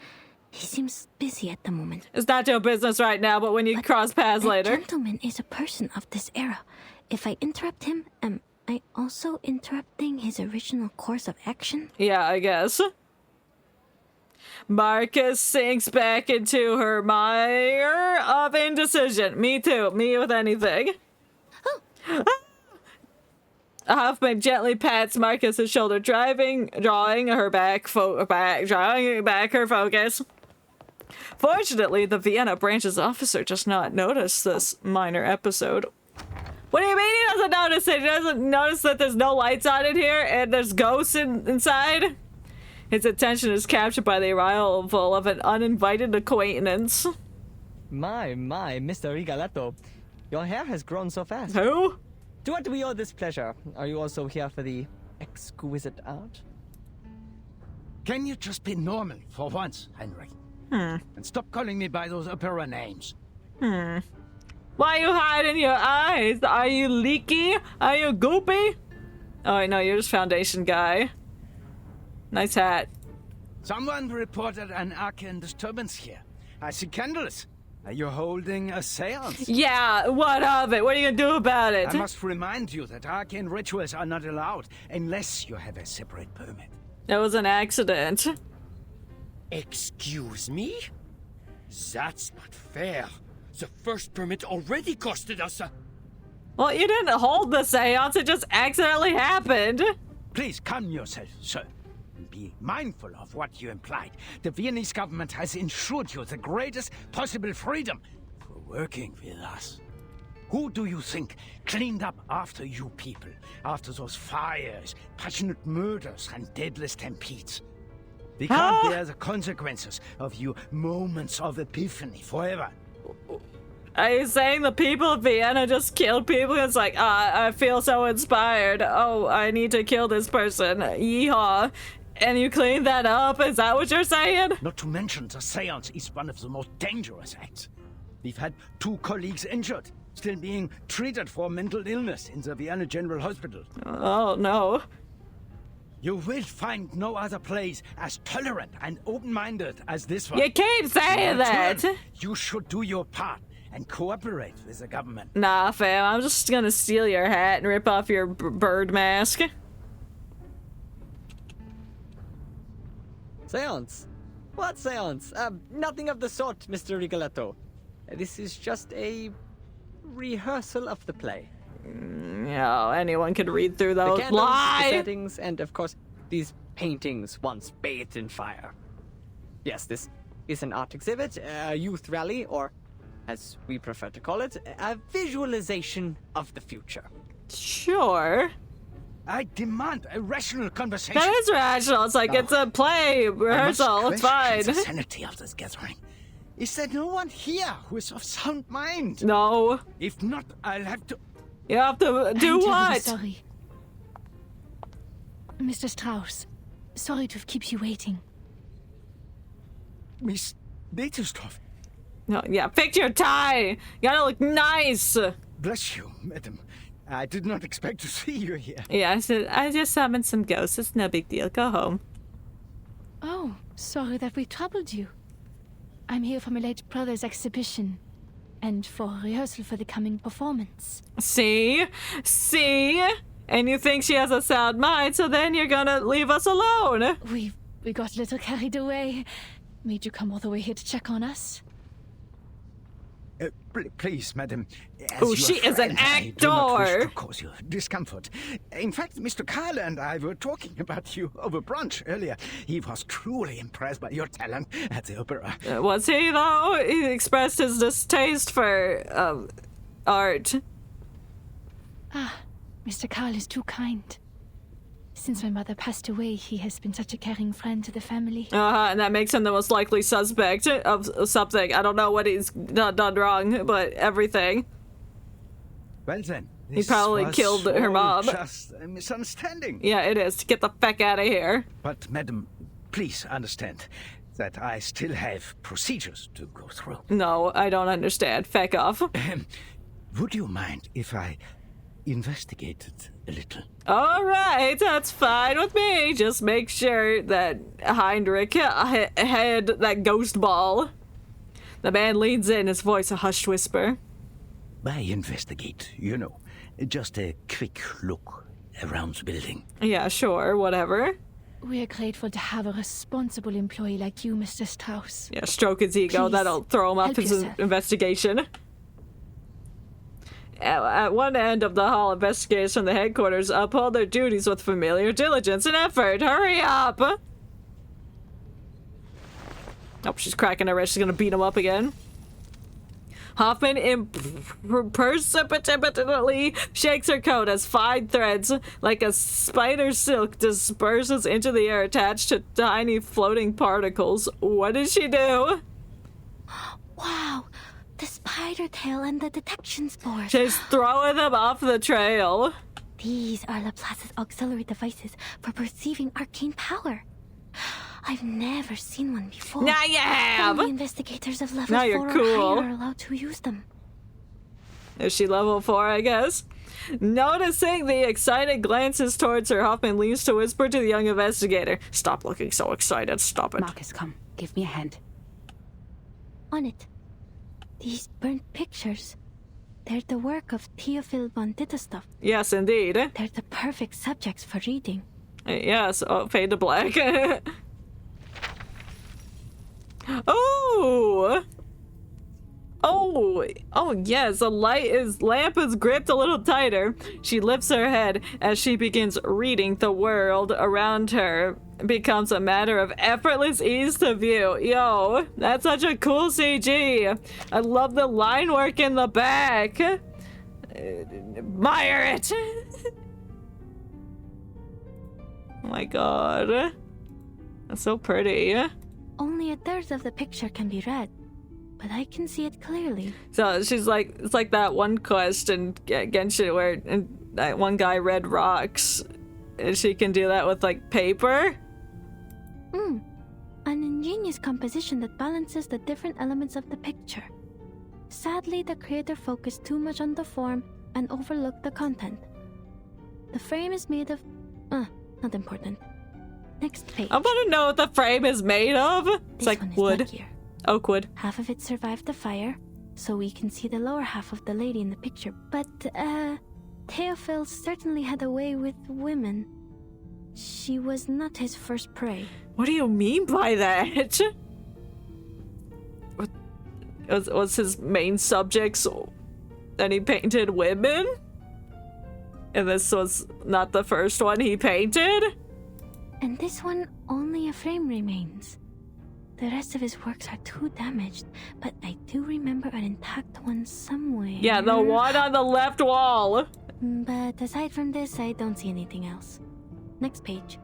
he seems busy at the moment.
It's not your business right now, but when you cross paths later.
The gentleman is a person of this era. If I interrupt him, am I also interrupting his original course of action?
Yeah, I guess. Marcus sinks back into her mire of indecision. Me too. Me with anything. Hoffman gently pats Marcus's shoulder, drawing her drawing back her focus. Fortunately, the Vienna branch's officer does not notice this minor episode. What do you mean he doesn't notice it? He doesn't notice that there's no lights on in here and there's ghosts inside? His attention is captured by the arrival of an uninvited acquaintance.
My, Mr. Rigoletto. Your hair has grown so fast.
Who?
To what do we owe this pleasure? Are you also here for the exquisite art?
Can you just be normal for once, Henry? And stop calling me by those opera names.
Why are you hiding your eyes? Are you leaky? Are you goopy? Oh, no, you're just Foundation guy. Nice hat.
Someone reported an arcane disturbance here. I see candles. Are you holding a seance?
Yeah, what of it? What are you gonna do about it?
I must remind you that arcane rituals are not allowed unless you have a separate permit.
It was an accident.
Excuse me? That's not fair. The first permit already costed us a...
Well, you didn't hold the seance, it just accidentally happened.
Please calm yourself, sir. Be mindful of what you implied. The Viennese government has ensured you the greatest possible freedom for working with us. Who do you think cleaned up after you people? After those fires, passionate murders, and deadly stampedes? We can't bear the consequences of your moments of epiphany forever.
Are you saying the people of Vienna just killed people? It's like, I feel so inspired. Oh, I need to kill this person. Yeehaw. And you cleaned that up? Is that what you're saying?
Not to mention, the seance is one of the most dangerous acts. We've had 2 colleagues injured, still being treated for mental illness in the Vienna General Hospital.
Oh, no.
You will find no other place as tolerant and open-minded as this one.
You keep saying that!
You should do your part and cooperate with the government.
Nah, fam, I'm just gonna steal your hat and rip off your bird mask.
Seance? What seance? Nothing of the sort, Mr. Rigoletto. This is just a rehearsal of the play.
No, anyone could read through those.
The candles,
Lie!
the settings, and of course, these paintings once bathed in fire. Yes, this is an art exhibit, a youth rally, or, as we prefer to call it, a visualization of the future.
Sure.
I demand a rational conversation.
That is rational. It's like, it's a play rehearsal. It's fine.
The sanity of this gathering. Is there no one here who is of sound mind?
No.
If not, I'll have to...
You have to do
I'm
what?
terribly sorry. Mr. Strauss, sorry to have kept you waiting.
Miss Netelstorff.
No, yeah, fix your tie. You gotta look nice.
Bless you, madam. I did not expect to see you here.
Yeah, I just summoned some ghosts. It's no big deal. Go home.
Oh, sorry that we troubled you. I'm here for my late brother's exhibition and for rehearsal for the coming performance.
See? See? And you think she has a sound mind, so then you're gonna leave us alone.
We got a little carried away. Made you come all the way here to check on us.
Please, madam.
Oh, she is an
I do not wish
actor.
to cause you discomfort. In fact, Mr. Kyle and I were talking about you over brunch earlier. He was truly impressed by your talent at the opera.
Was he, though? He expressed his distaste for art.
Ah, Mr. Carl is too kind. Since my mother passed away, he has been such a caring friend to the family.
And that makes him the most likely suspect of something. I don't know what he's done wrong, but everything.
Well then,
He probably killed her mom.
Just a misunderstanding.
Yeah, it is. Get the feck out of here.
But, madam, please understand that I still have procedures to go through.
No, I don't understand. Feck off.
Would you mind if I investigated a little?
All right, that's fine with me. Just make sure that Heinrich had that ghost ball. The man leans in, his voice a hushed whisper.
By investigate, you know, just a quick look around the building.
Yeah, sure, whatever.
We are grateful to have a responsible employee like you, Mr. Strauss.
Yeah, stroke his ego.
Please,
That'll throw him off
help
his
yourself.
investigation. At one end of the hall, investigators from the headquarters uphold their duties with familiar diligence and effort. Hurry up! Oh, she's cracking her wrist. She's gonna beat him up again. Hoffman imperceptibly shakes her coat as fine threads, like a spider silk, disperses into the air attached to tiny floating particles. What did she do?
Wow, the spider tail and the detection spores.
She's throwing them off the trail.
These are Laplace's auxiliary devices for perceiving arcane power. I've never seen one before.
Now you have!
Only investigators of level
Now
4
you're
or
cool.
higher are allowed to use them.
Is she level 4, I guess? Noticing the excited glances towards her, Hoffman leaves to whisper to the young investigator. Stop looking so excited. Stop it.
Marcus, come. Give me a hand.
On it. These burnt pictures. They're the work of Theophil von Ditterstoff.
Yes, indeed.
They're the perfect subjects for reading.
Yes, oh, fade to black. Oh! Oh, yes, the lamp is gripped a little tighter. She lifts her head as she begins reading. The world around her becomes a matter of effortless ease to view. Yo, that's such a cool CG. I love the line work in the back. Admire it. Oh my god. That's so pretty.
Only a third of the picture can be read, but I can see it clearly.
So she's like, it's like that one quest in Genshin where that one guy read rocks. And she can do that with like paper.
An ingenious composition that balances the different elements of the picture. Sadly, the creator focused too much on the form and overlooked the content. The frame is made of... not important. Next page.
I want to know what the frame is made of. It's
This
like
one is
wood.
luckier.
Oak wood.
Half of it survived the fire, so we can see the lower half of the lady in the picture. But, Theophil certainly had a way with women. She was not his first prey.
What do you mean by that? Was his main subjects and he painted women? And this was not the first one he painted?
And this one, only a frame remains. The rest of his works are too damaged, but I do remember an intact one somewhere.
Yeah, the one on the left wall.
But aside from this, I don't see anything else. Next page.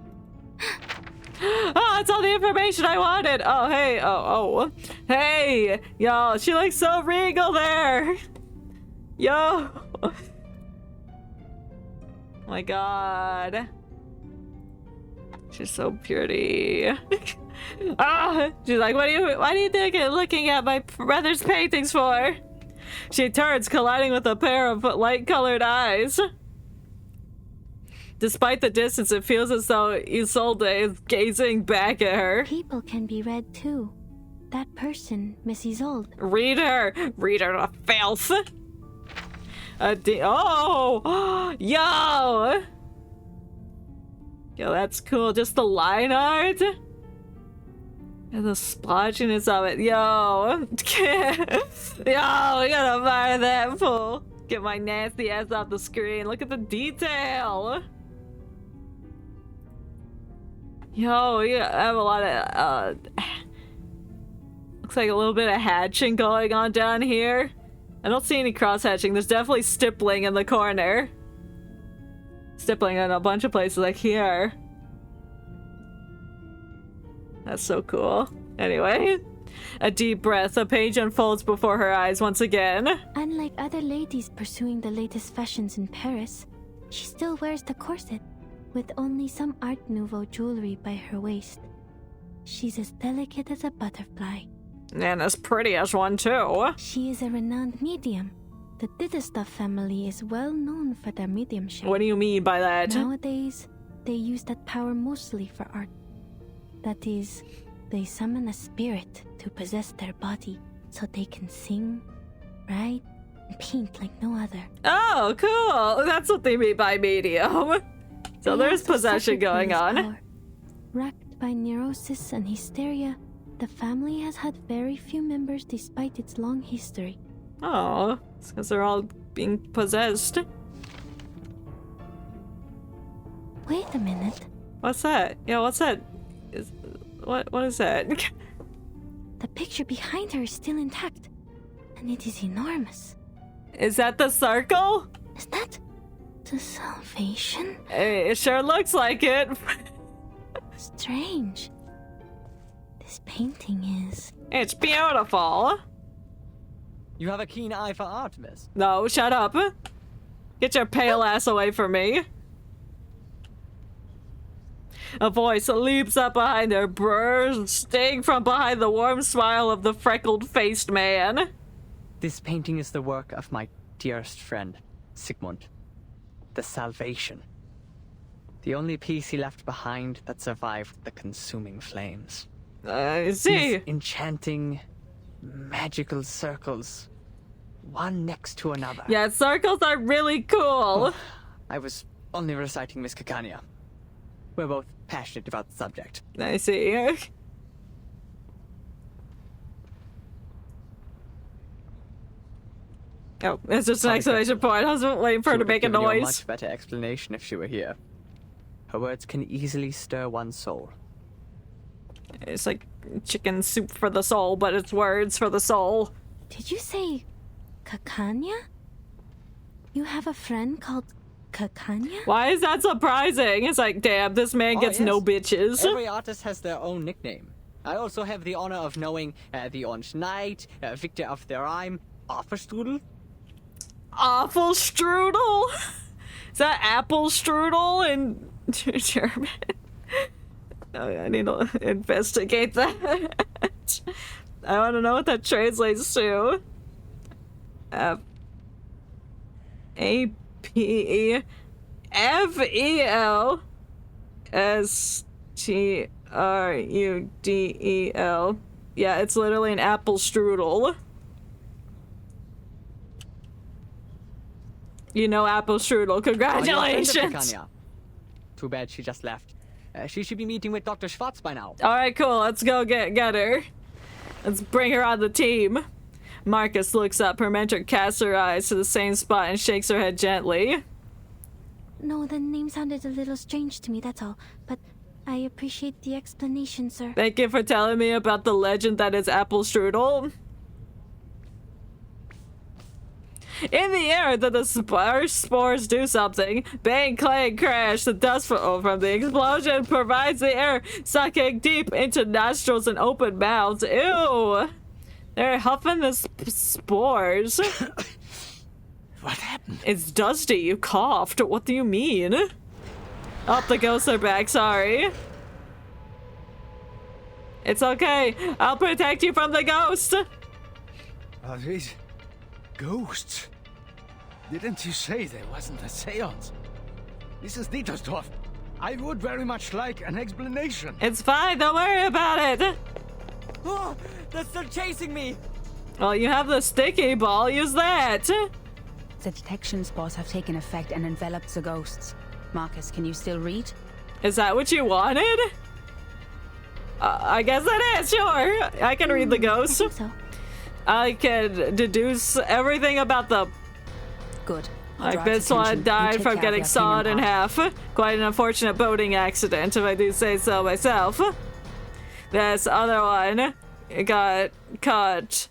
Oh, it's all the information I wanted. Oh, hey. Oh. Hey. Yo, she looks so regal there. Yo. Oh my god. She's so pretty. Ah, she's like, why do you think I'm looking at my brother's paintings for? She turns, colliding with a pair of light-colored eyes. Despite the distance, it feels as though Isolde is gazing back at her.
People can be read too. That person, Miss Isolde.
Read her to filth. Oh, yo, that's cool. Just the line art and the splotchiness of it. Yo, we gotta buy that fool. Get my nasty ass off the screen. Look at the detail. Yo, we have a lot of, looks like a little bit of hatching going on down here. I don't see any cross-hatching. There's definitely stippling in the corner. Stippling in a bunch of places, like here. That's so cool. Anyway, a deep breath. A page unfolds before her eyes once again.
Unlike other ladies pursuing the latest fashions in Paris, she still wears the corset, with only some Art Nouveau jewelry by her waist. She's as delicate as a butterfly.
And as pretty as one, too.
She is a renowned medium. The Dittstuff family is well known for their mediumship.
What do you mean by that?
Nowadays, they use that power mostly for art. That is, they summon a spirit to possess their body so they can sing, write, and paint like no other.
Oh, cool. That's what they mean by medium. So there's possession going on.
Power. Racked by neurosis and hysteria, the family has had very few members despite its long history.
Oh, it's because they're all being possessed.
Wait a minute.
What's that? Yeah, what's that? What is that?
The picture behind her is still intact, and it is enormous.
Is that the circle?
Is that the salvation?
It sure looks like it.
Strange. This painting is...
It's beautiful.
You have a keen eye for art, miss.
No, shut up. Get your pale ass away from me. A voice leaps up behind her, bursting from behind the warm smile of the freckled-faced man.
This painting is the work of my dearest friend, Sigmund. The Salvation. The only piece he left behind that survived the consuming flames.
I see.
These enchanting, magical circles, one next to another.
Yeah, circles are really cool.
Oh, I was only reciting Miss Kakania. We're both passionate about the subject.
I see. Oh, it's just an exclamation point. I was waiting for her to make a noise.
A much better explanation if she were here. Her words can easily stir one's soul.
It's like chicken soup for the soul, but it's words for the soul.
Did you say Kakania? You have a friend called Kakania?
Why is that surprising? It's like, damn, this man gets no bitches.
Every artist has their own nickname. I also have the honor of knowing the Orange Knight, Victor of the Rhyme, Apfelstrudel.
Apfelstrudel? Is that apple strudel in German? I need to investigate that. I want to know what that translates to. Apfelstrudel. Yeah, it's literally an apple strudel. You know Apple Strudel. Congratulations!
Too bad she just left. She should be meeting with Dr. Schwartz by now.
Alright, cool. Let's go get her. Let's bring her on the team. Marcus looks up. Her mentor casts her eyes to the same spot and shakes her head gently.
No, the name sounded a little strange to me, that's all. But I appreciate the explanation, sir.
Thank you for telling me about the legend that is Apple Strudel. In the air, the spores do something. Bang, clang, crash. The dust from the explosion provides the air sucking deep into nostrils and open mouths. Ew! They're huffing the spores.
What happened?
It's Dusty. You coughed. What do you mean? Oh, the ghosts are back. Sorry. It's okay. I'll protect you from the ghost.
Are these ghosts? Didn't you say there wasn't a seance? This is Dietersdorf. I would very much like an explanation.
It's fine. Don't worry about it.
Oh, they're still chasing me.
Well, you have the sticky ball. Use that.
The detection spores have taken effect and enveloped the ghosts. Marcus, can you still read?
Is that what you wanted? I guess that is, sure. I can read the ghosts.
I think so.
I can deduce everything about the...
Good.
Like this one died from getting sawed in half. Quite an unfortunate boating accident, if I do say so myself. This other one got caught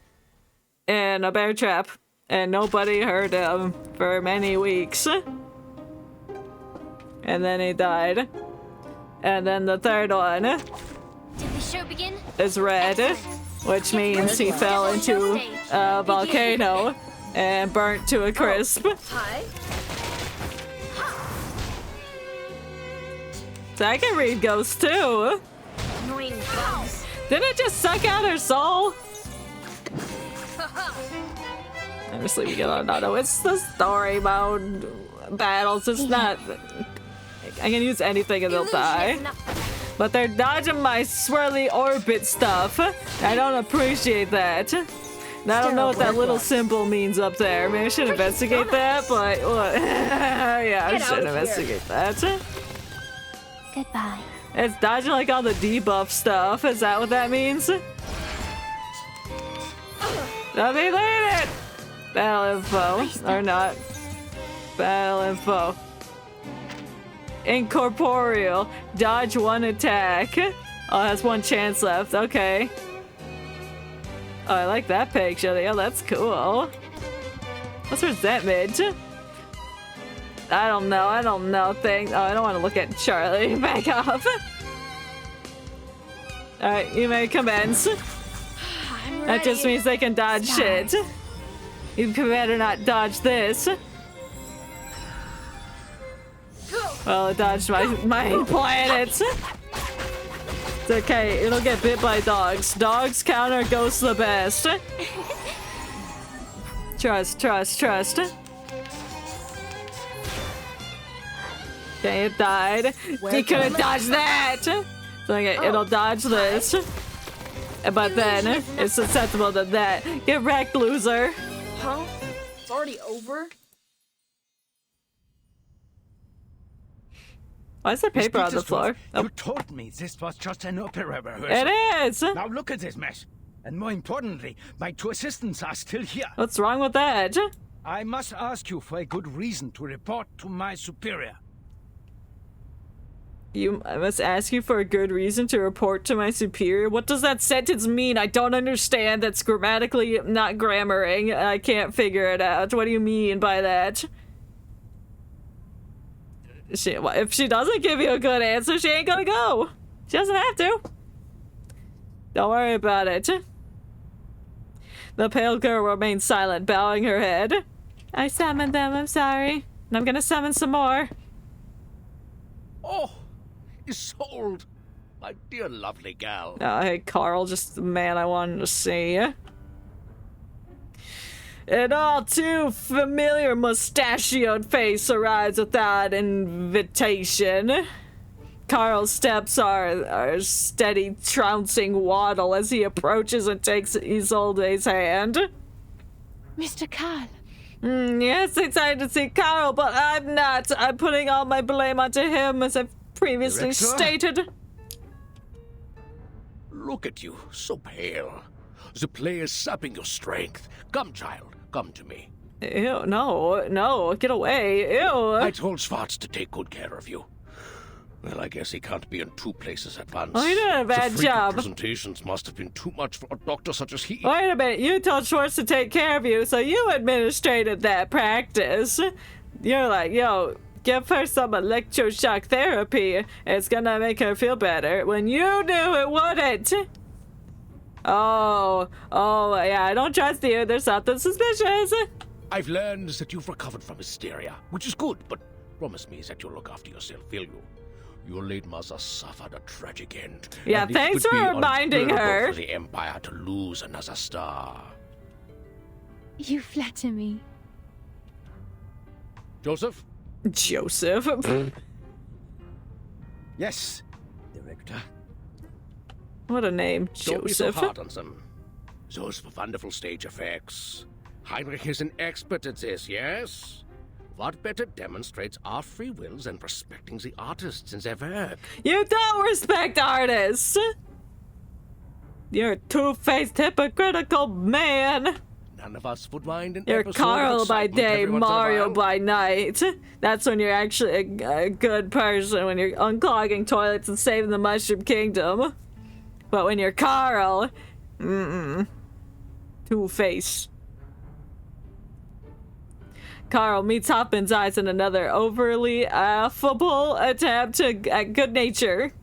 in a bear trap, and nobody heard him for many weeks. And then he died. And then the third one
Did the show begin?
is red, which means he fell into a volcano and burnt to a crisp.
Hi.
So I can read ghosts too.
Annoying bugs.
Didn't it just suck out her soul? Honestly, we get on auto. It's the story mode battles. It's not. I can use anything and they'll die. But they're dodging my swirly orbit stuff. I don't appreciate that. And I don't know what that little symbol means up there. Maybe I should investigate that, but what? Yeah, I should investigate that.
Goodbye.
It's dodging like all the debuff stuff. Is that what that means? Let me lead it! Battle info. Or not. Battle info. Incorporeal. Dodge one attack. Oh, it has one chance left. Okay. Oh, I like that picture. Yeah, that's cool. What's resentment? I don't know. Thing. Oh, I don't want to look at Charlie. Back off. Alright, you may commence. That just means they can dodge shit. You better not dodge this. Well, it dodged my planets. It's okay, it'll get bit by dogs. Dogs counter ghosts the best. Trust. Okay, it died. He couldn't dodge that! So okay, it'll dodge this. But then, it's susceptible to that. Get wrecked, loser.
Huh? It's already over?
Why is there paper on the floor?
You told me this was just an opera rehearsal.
It is!
Now look at this mess. And more importantly, my two assistants are still here.
What's wrong with that?
I must ask you for a good reason to report to my superior.
I must ask you for a good reason to report to my superior? What does that sentence mean? I don't understand. That's grammatically not grammaring. I can't figure it out. What do you mean by that? If she doesn't give you a good answer, she ain't gonna go. She doesn't have to. Don't worry about it. The pale girl remains silent, bowing her head. I summoned them, I'm sorry. And I'm gonna summon some more.
Oh, Isolde, my dear lovely gal.
Oh, hey, Carl, just the man I wanted to see. An all too familiar mustachioed face arrives without invitation. Carl's steps are steady trouncing waddle as he approaches and takes Isolde's hand.
Mr. Karl,
Yes, excited to see Carl, but I'm not. I'm putting all my blame onto him, as I've previously
Director?
stated.
Look at you, so pale. The play is sapping your strength. Come, child, come to me.
Ew, no, get away. Ew.
I told Schwartz to take good care of you. Well, I guess he can't be in two places at once.
Oh, you did a bad
the frequent
job.
presentations must have been too much for a doctor such as he.
Wait a minute, you told Schwartz to take care of you, so you administrated that practice. You're like, yo, give her some electroshock therapy. It's gonna make her feel better. When you knew it wouldn't. Oh, yeah, I don't trust you. There's something suspicious.
I've learned that you've recovered from hysteria, which is good, but promise me that you'll look after yourself, will you? Your late mother suffered a tragic end.
Yeah,
and
thanks
it would
for
be
reminding
unbearable
her.
for the Empire to lose another star.
You flatter me.
Joseph?
Joseph?
Yes, Director.
What a name,
Don't be so
Joseph.
hard on them. Those were wonderful stage effects. Heinrich is an expert at this, yes? What better demonstrates our free wills than respecting the artists in their work?
You don't respect artists! You're a two-faced, hypocritical man!
None of us would mind an
You're
episode
Carl
of
by
excitement
day,
every once in a
Mario
while.
by night. That's when you're actually a good person, when you're unclogging toilets and saving the Mushroom Kingdom. But when you're Carl, two-faced. Carl meets Hoffman's eyes in another overly affable attempt at good nature.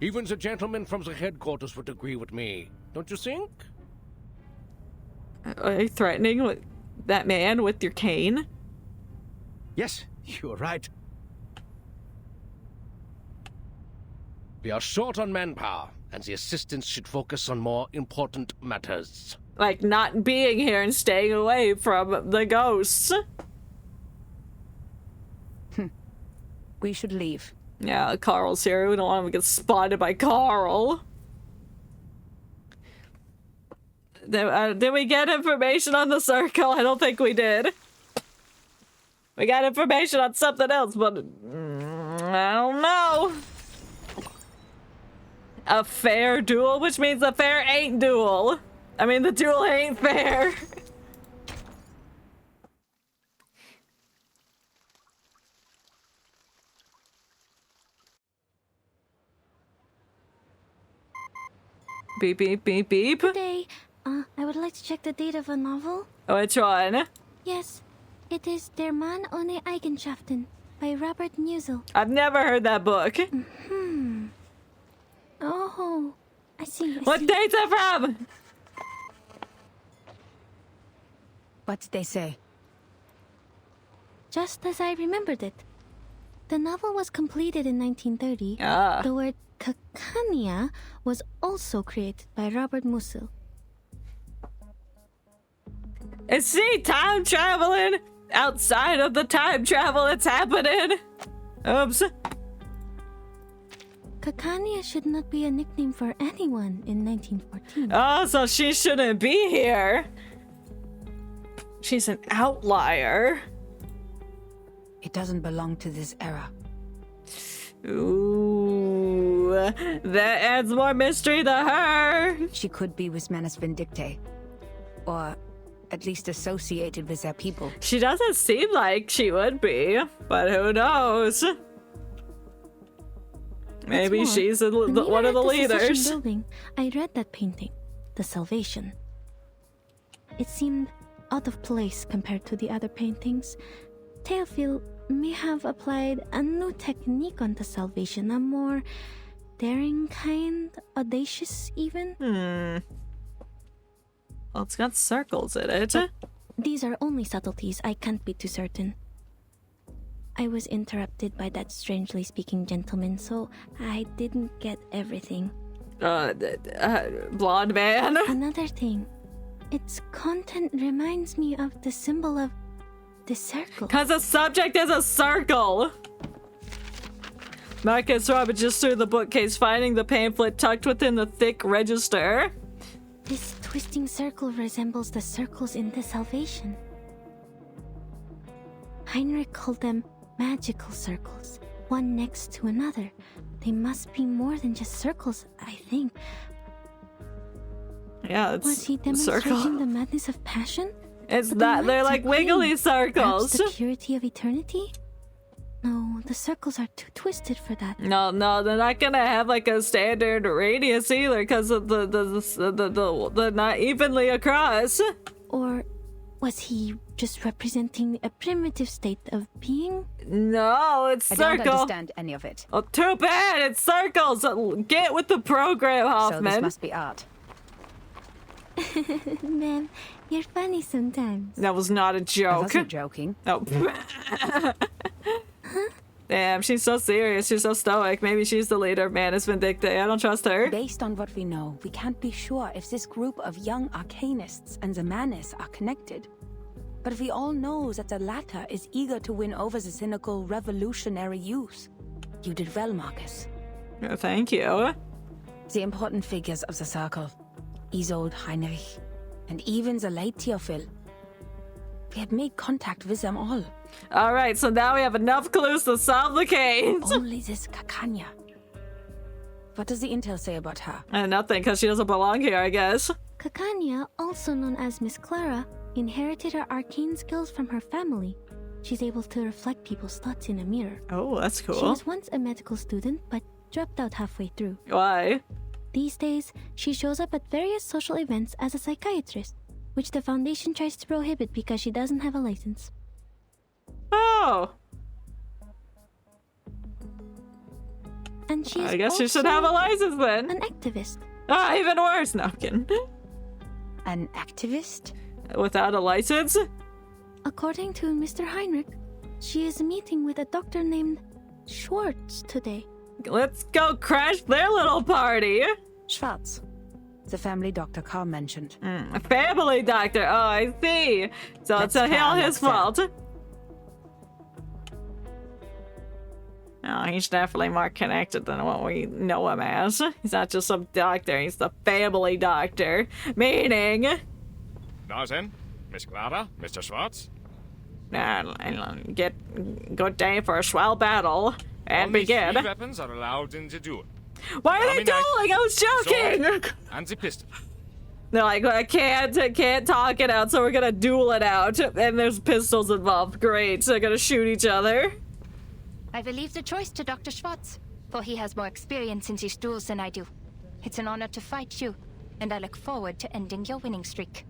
Even the gentlemen from the headquarters would agree with me, don't you think?
Are you threatening with that man with your cane?
Yes, you're right.
We are short on manpower, and the assistants should focus on more important matters.
Like not being here and staying away from the ghosts.
We should leave.
Yeah, Carl's here. We don't want him to get spotted by Carl. Did we get information on the circle? I don't think we did. We got information on something else, but I don't know. A fair duel, which means the fair ain't duel. I mean, the duel ain't fair. Beep, beep, beep, beep.
Good day. I would like to check the date of a novel.
Which one?
Yes, it is Der Mann ohne Eigenschaften by Robert Musil.
I've never heard that book.
Oh, I see.
What date's it from?
What did they say?
Just as I remembered it. The novel was completed in 1930.
Ah.
The word Cacania was also created by Robert Musil.
Is she time traveling outside of the time travel that's happening? Oops.
Cacania should not be a nickname for anyone in 1914.
Oh, so she shouldn't be here. She's an outlier.
It doesn't belong to this era.
Ooh, that adds more mystery to her.
She could be with Manus Vindictae. Or at least associated with their people.
She doesn't seem like she would be, but who knows? Maybe
What's more,
she's one of the
at the Secession
leaders.
Building, I read that painting, The Salvation. It seemed out of place compared to the other paintings. Théophile may have applied a new technique on the Salvation, a more daring kind, audacious even.
Well, it's got circles in it.
But these are only subtleties. I can't be too certain. I was interrupted by that strangely speaking gentleman, so I didn't get everything.
Blonde man.
Another thing. Its content reminds me of the symbol of the circle.
Because the subject is a circle. Marcus rummages through the bookcase, finding the pamphlet tucked within the thick register.
This twisting circle resembles the circles in the Salvation. Heinrich called them magical circles, one next to another. They must be more than just circles, I think.
Yeah, it's
Was he demonstrating
circle.
the madness of passion?
It's
But
not. They're
lights
like
are
wiggly
green.
circles.
Perhaps the purity of eternity? No, the circles are too twisted for that.
No, they're not gonna have like a standard radius either, because of the not evenly across.
Or was he just representing a primitive state of being?
No, it's
I
circle.
don't understand any of it.
Oh, too bad. It's circles. Get with the program,
So this
Hoffman.
must be art.
Ma'am, you're funny sometimes.
That was not a joke.
I wasn't joking.
Oh. Damn, she's so serious. She's so stoic. Maybe she's the leader of Manus Vindicta. I don't trust her.
Based on what we know, we can't be sure if this group of young arcanists and the Manus are connected. But we all know that the latter is eager to win over the cynical revolutionary youth. You did well, Marcus.
Oh, thank you.
The important figures of the circle, Isolde, Heinrich, and even the late Theophil. We had made contact with them all.
All right, so now we have enough clues to solve the case.
Only this Kakanya. What does the intel say about her?
Nothing, because she doesn't belong here, I guess.
Kakanya, also known as Miss Clara, inherited her arcane skills from her family. She's able to reflect people's thoughts in a mirror.
Oh, that's cool.
She was once a medical student, but dropped out halfway through.
Why?
These days, she shows up at various social events as a psychiatrist, which the Foundation tries to prohibit because she doesn't have a license.
Oh.
And she is
I guess she should
also
have a license then.
an activist.
Ah, even worse. No, I'm kidding.
An activist?
Without a license?
According to Mr. Heinrich, she is meeting with a doctor named Schwartz today.
Let's go crash their little party.
Schwartz. The family doctor Carl mentioned.
A family doctor. Oh, I see. So
That's
it's all
fair,
his
that's
fault. No, he's definitely more connected than what we know him as. He's not just some doctor, he's the family doctor. Meaning...
Now then, Miss Clara, Mr. Schwartz.
Get good day for a swell battle. And
Only
begin.
3 weapons are allowed in the duel.
Why are they
Army knife,
dueling? I was joking!
sword, and the pistol.
They're like, I can't talk it out, so we're gonna duel it out. And there's pistols involved. Great, so they're gonna shoot each other.
I will leave the choice to Dr. Schwartz, for he has more experience in these duels than I do. It's an honor to fight you, and I look forward to ending your winning streak.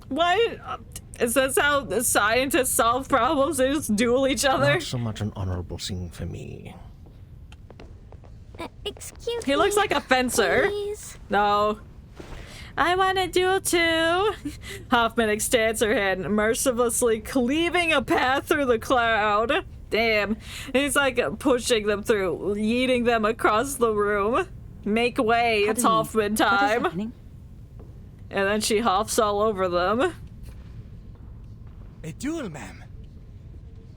Why? Is this how the scientists solve problems? They just duel each other?
Not so much an honorable thing for me.
Excuse
He looks like a fencer.
please.
No. I want to duel too. Hoffman extends her hand, mercilessly cleaving a path through the crowd. Damn. He's like pushing them through, yeeting them across the room. Make way, it's Hoffman time.
happening?
And then she hoffs all over them.
A duel, ma'am.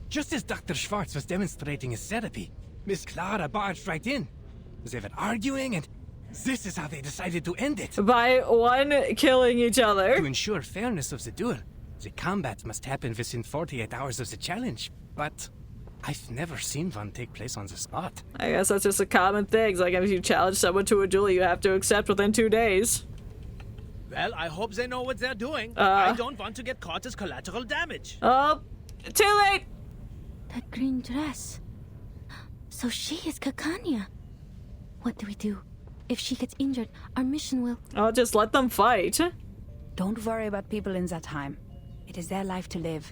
Just as Dr. Schwartz was demonstrating his therapy, Miss Clara barged right in. They were arguing, and this is how they decided to end it.
By one killing each other.
To ensure fairness of the duel, the combat must happen within 48 hours of the challenge. But I've never seen one take place on the spot.
I guess that's just a common thing. It's like if you challenge someone to a duel, you have to accept within 2 days.
Well, I hope they know what they're doing. I don't want to get caught as collateral damage.
Oh, too late!
That green dress. So she is Kakanya. What do we do? If she gets injured, our mission will...
I'll just let them fight.
Don't worry about people in that time. It is their life to live.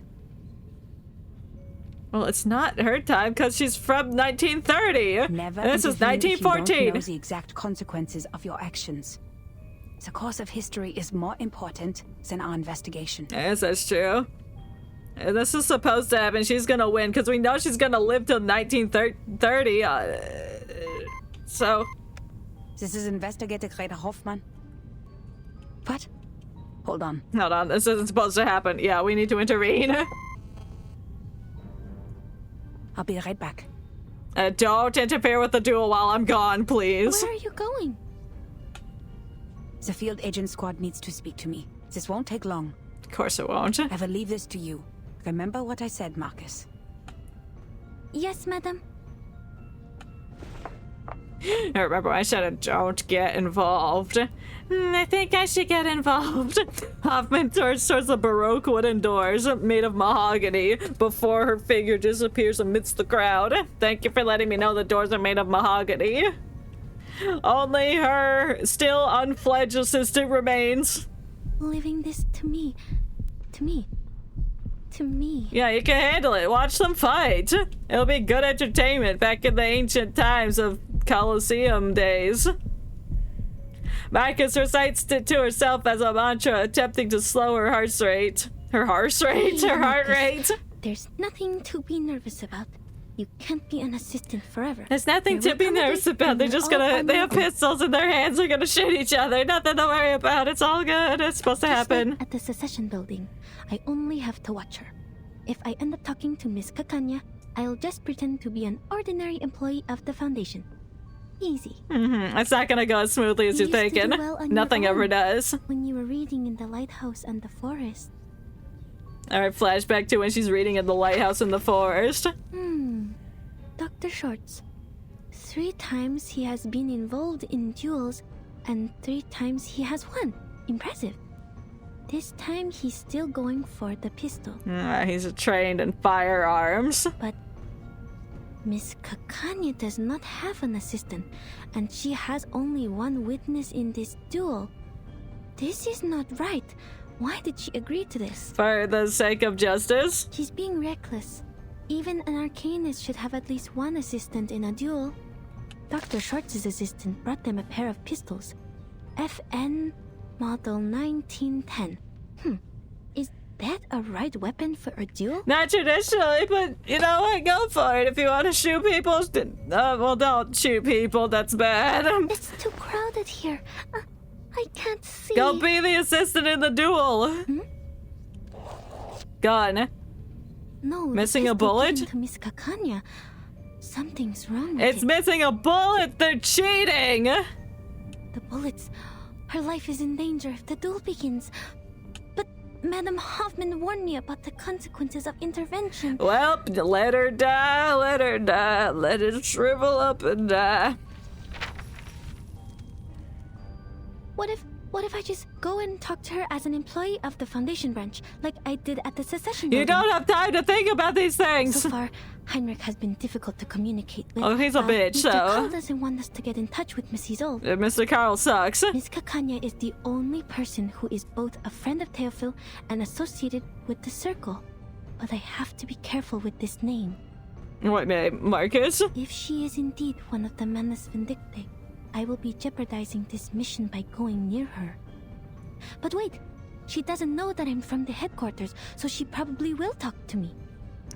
Well, it's not her time because she's from 1930.
Never
And this is
intervene if you don't
1914.
know the exact consequences of your actions. The course of history is more important than our investigation.
Yes, that's true. And this is supposed to happen. She's gonna win because we know she's gonna live till 1930. So.
This is Investigator Greta Hoffman. What? Hold on.
Hold on. This isn't supposed to happen. Yeah, we need to intervene.
I'll be right back.
Don't interfere with the duel while I'm gone, please.
Where are you going?
The field agent squad needs to speak to me. This won't take long.
Of course it won't.
I will leave this to you. Remember what I said, Marcus.
Yes, madam.
I remember I said, don't get involved. I think I should get involved. Hoffman turns towards the Baroque wooden doors made of mahogany before her figure disappears amidst the crowd. Thank you for letting me know the doors are made of mahogany. Only her still unfledged assistant remains.
Leaving this to me. To me. To me.
Yeah, you can handle it. Watch them fight. It'll be good entertainment back in the ancient times of Colosseum days. Marcus recites it to herself as a mantra, attempting to slow her heart rate. Her heart rate? Her heart rate?
There's nothing to be nervous about. You can't be an assistant forever.
There's nothing to be nervous about. They're just gonna, they have pistols in their hands. They're gonna shoot each other. Nothing to worry about. It's all good. It's supposed to happen.
Like at the secession building, I only have to watch her. If I end up talking to Miss Kakanya, I'll just pretend to be an ordinary employee of the Foundation. Easy.
It's not gonna go as smoothly as you're thinking. Nothing ever does.
When you were reading in the lighthouse and the forest.
Alright, flashback to when she's reading in the lighthouse in the forest.
Dr. Shorts. 3 times he has been involved in duels, and 3 times he has won. Impressive. This time he's still going for the pistol.
He's trained in firearms.
But Miss Kakanya does not have an assistant, and she has only one witness in this duel. This is not right. Why did she agree to this?
For the sake of justice?
She's being reckless. Even an arcanist should have at least one assistant in a duel. Dr. Shorts' assistant brought them a pair of pistols. FN Model 1910. Is that a right weapon for a duel?
Not traditionally, but you know what? Go for it. If you want to shoot people, well, don't shoot people. That's bad.
It's too crowded here. I can't see.
Go be the assistant in the duel. Gun.
No.
Missing a bullet?
To Miss Kakanya. Something's wrong with
It's missing a bullet. They're cheating.
The bullets. Her life is in danger if the duel begins. But Madam Hoffman warned me about the consequences of intervention.
Well, let her die. Let her die. Let it shrivel up and die.
What if I just go and talk to her as an employee of the Foundation branch, like I did at the secession
You
building?
don't have time to think about these things.
So far, Heinrich has been difficult to communicate with.
Oh, he's a bitch,
Mr.
so...
Carl doesn't want us to get in touch with Miss Isolde.
Mr. Carl sucks.
Miss Kakanya is the only person who is both a friend of Theophil and associated with the Circle. But I have to be careful with this name.
What name? Marcus?
If she is indeed one of the Manus Vindictae, I will be jeopardizing this mission by going near her. But wait, she doesn't know that I'm from the headquarters, so she probably will talk to me.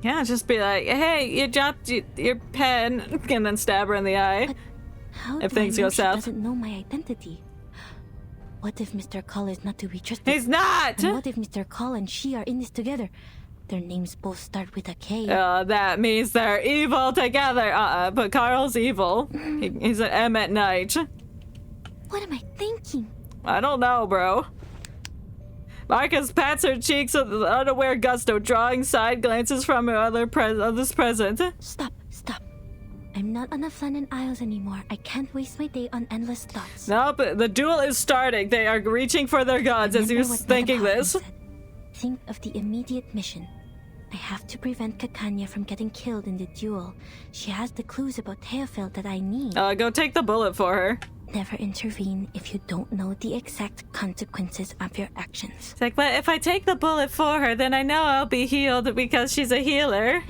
Yeah, just be like, hey, you dropped your pen, and then stab her in the eye.
But how
if
do
things
I know
go
she
south.
doesn't know my identity? What if Mr. Call is not to be trusted?
He's not!
And what if Mr. Call and she are in this together? Their names both start with a K.
That means they're evil together. But Carl's evil. He's an M at night.
What am I thinking?
I don't know, bro. Marcus pats her cheeks with unaware gusto, drawing side glances from her others present.
Stop. I'm not on the Flannan Isles anymore. I can't waste my day on endless thoughts.
Nope, the duel is starting. They are reaching for their guns as you're thinking this.
Think of the immediate mission. I have to prevent Kakanya from getting killed in the duel. She has the clues about Theophil that I need.
Go take the bullet for her.
Never intervene if you don't know the exact consequences of your actions.
It's like, but if I take the bullet for her, then I know I'll be healed because she's a healer.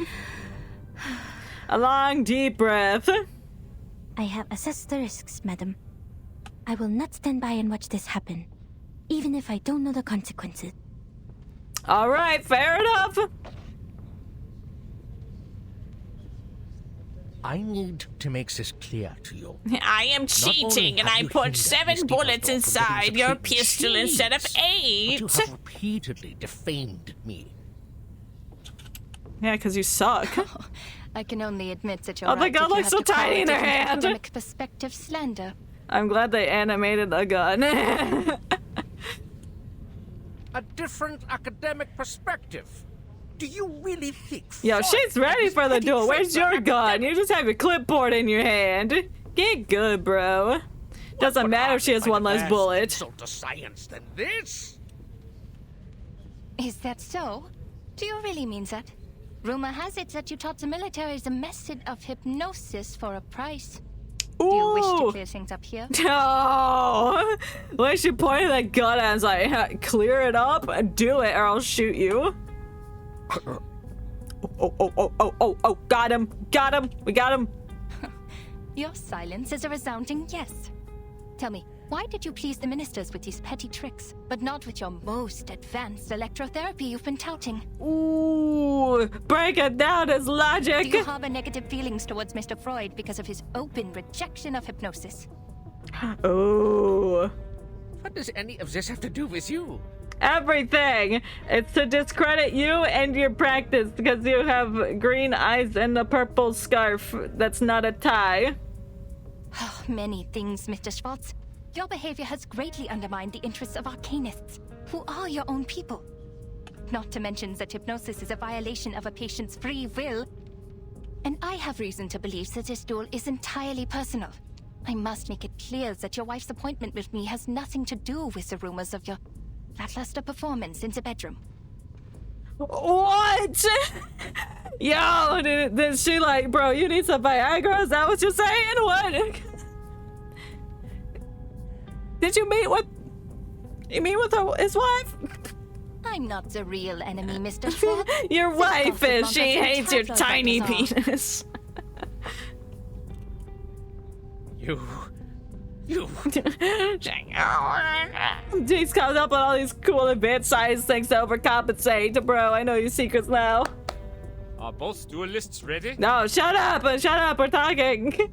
A long, deep breath.
I have assessed the risks, madam. I will not stand by and watch this happen, even if I don't know the consequences.
All right, fair enough.
I need to make this clear to you.
I am cheating, and I put 7 bullets inside your pistol instead of 8.
But you have repeatedly defamed me.
Yeah, because you suck.
I can only admit that you're
Oh my God, looks so tiny in her hand.
Academic perspective slander.
I'm glad they animated a gun.
A different academic perspective. Do you really think?
Yo, she's ready for the duel. Where's your gun? You just have your clipboard in your hand. Get good, bro. Doesn't matter if she has one less bullet.
Insult to science than this.
Is that so? Do you really mean that? Rumor has it that you taught the military the method of hypnosis for a price.
Ooh.
Do you wish to clear things up here?
No. When she pointed that gun at, I was like, clear it up, do it, or I'll shoot you. Oh, got him, we got him.
Your silence is a resounding yes. Tell me, why did you please the ministers with these petty tricks, but not with your most advanced electrotherapy you've been touting?
Ooh, break it down as logic.
Do you harbor negative feelings towards Mr. Freud because of his open rejection of hypnosis?
Ooh.
What does any of this have to do with you?
Everything. It's to discredit you and your practice because you have green eyes and a purple scarf that's not a tie.
Many things, Mr. Schwartz. Your behavior has greatly undermined the interests of arcanists, who are your own people. Not to mention that hypnosis is a violation of a patient's free will. And I have reason to believe that this duel is entirely personal. I must make it clear that your wife's appointment with me has nothing to do with the rumors of your lackluster performance in the bedroom.
What? Yo, did she like, bro, you need some Viagra? Is that what you're saying? What? Did you meet with his wife?
I'm not the real enemy, Mr. Schwartz.
Your wife is. She hates your tiny penis.
You.
Jinx comes up with all these cool advanced science things to overcompensate. Bro, I know your secrets now.
Are both duelists ready?
No, shut up, we're talking.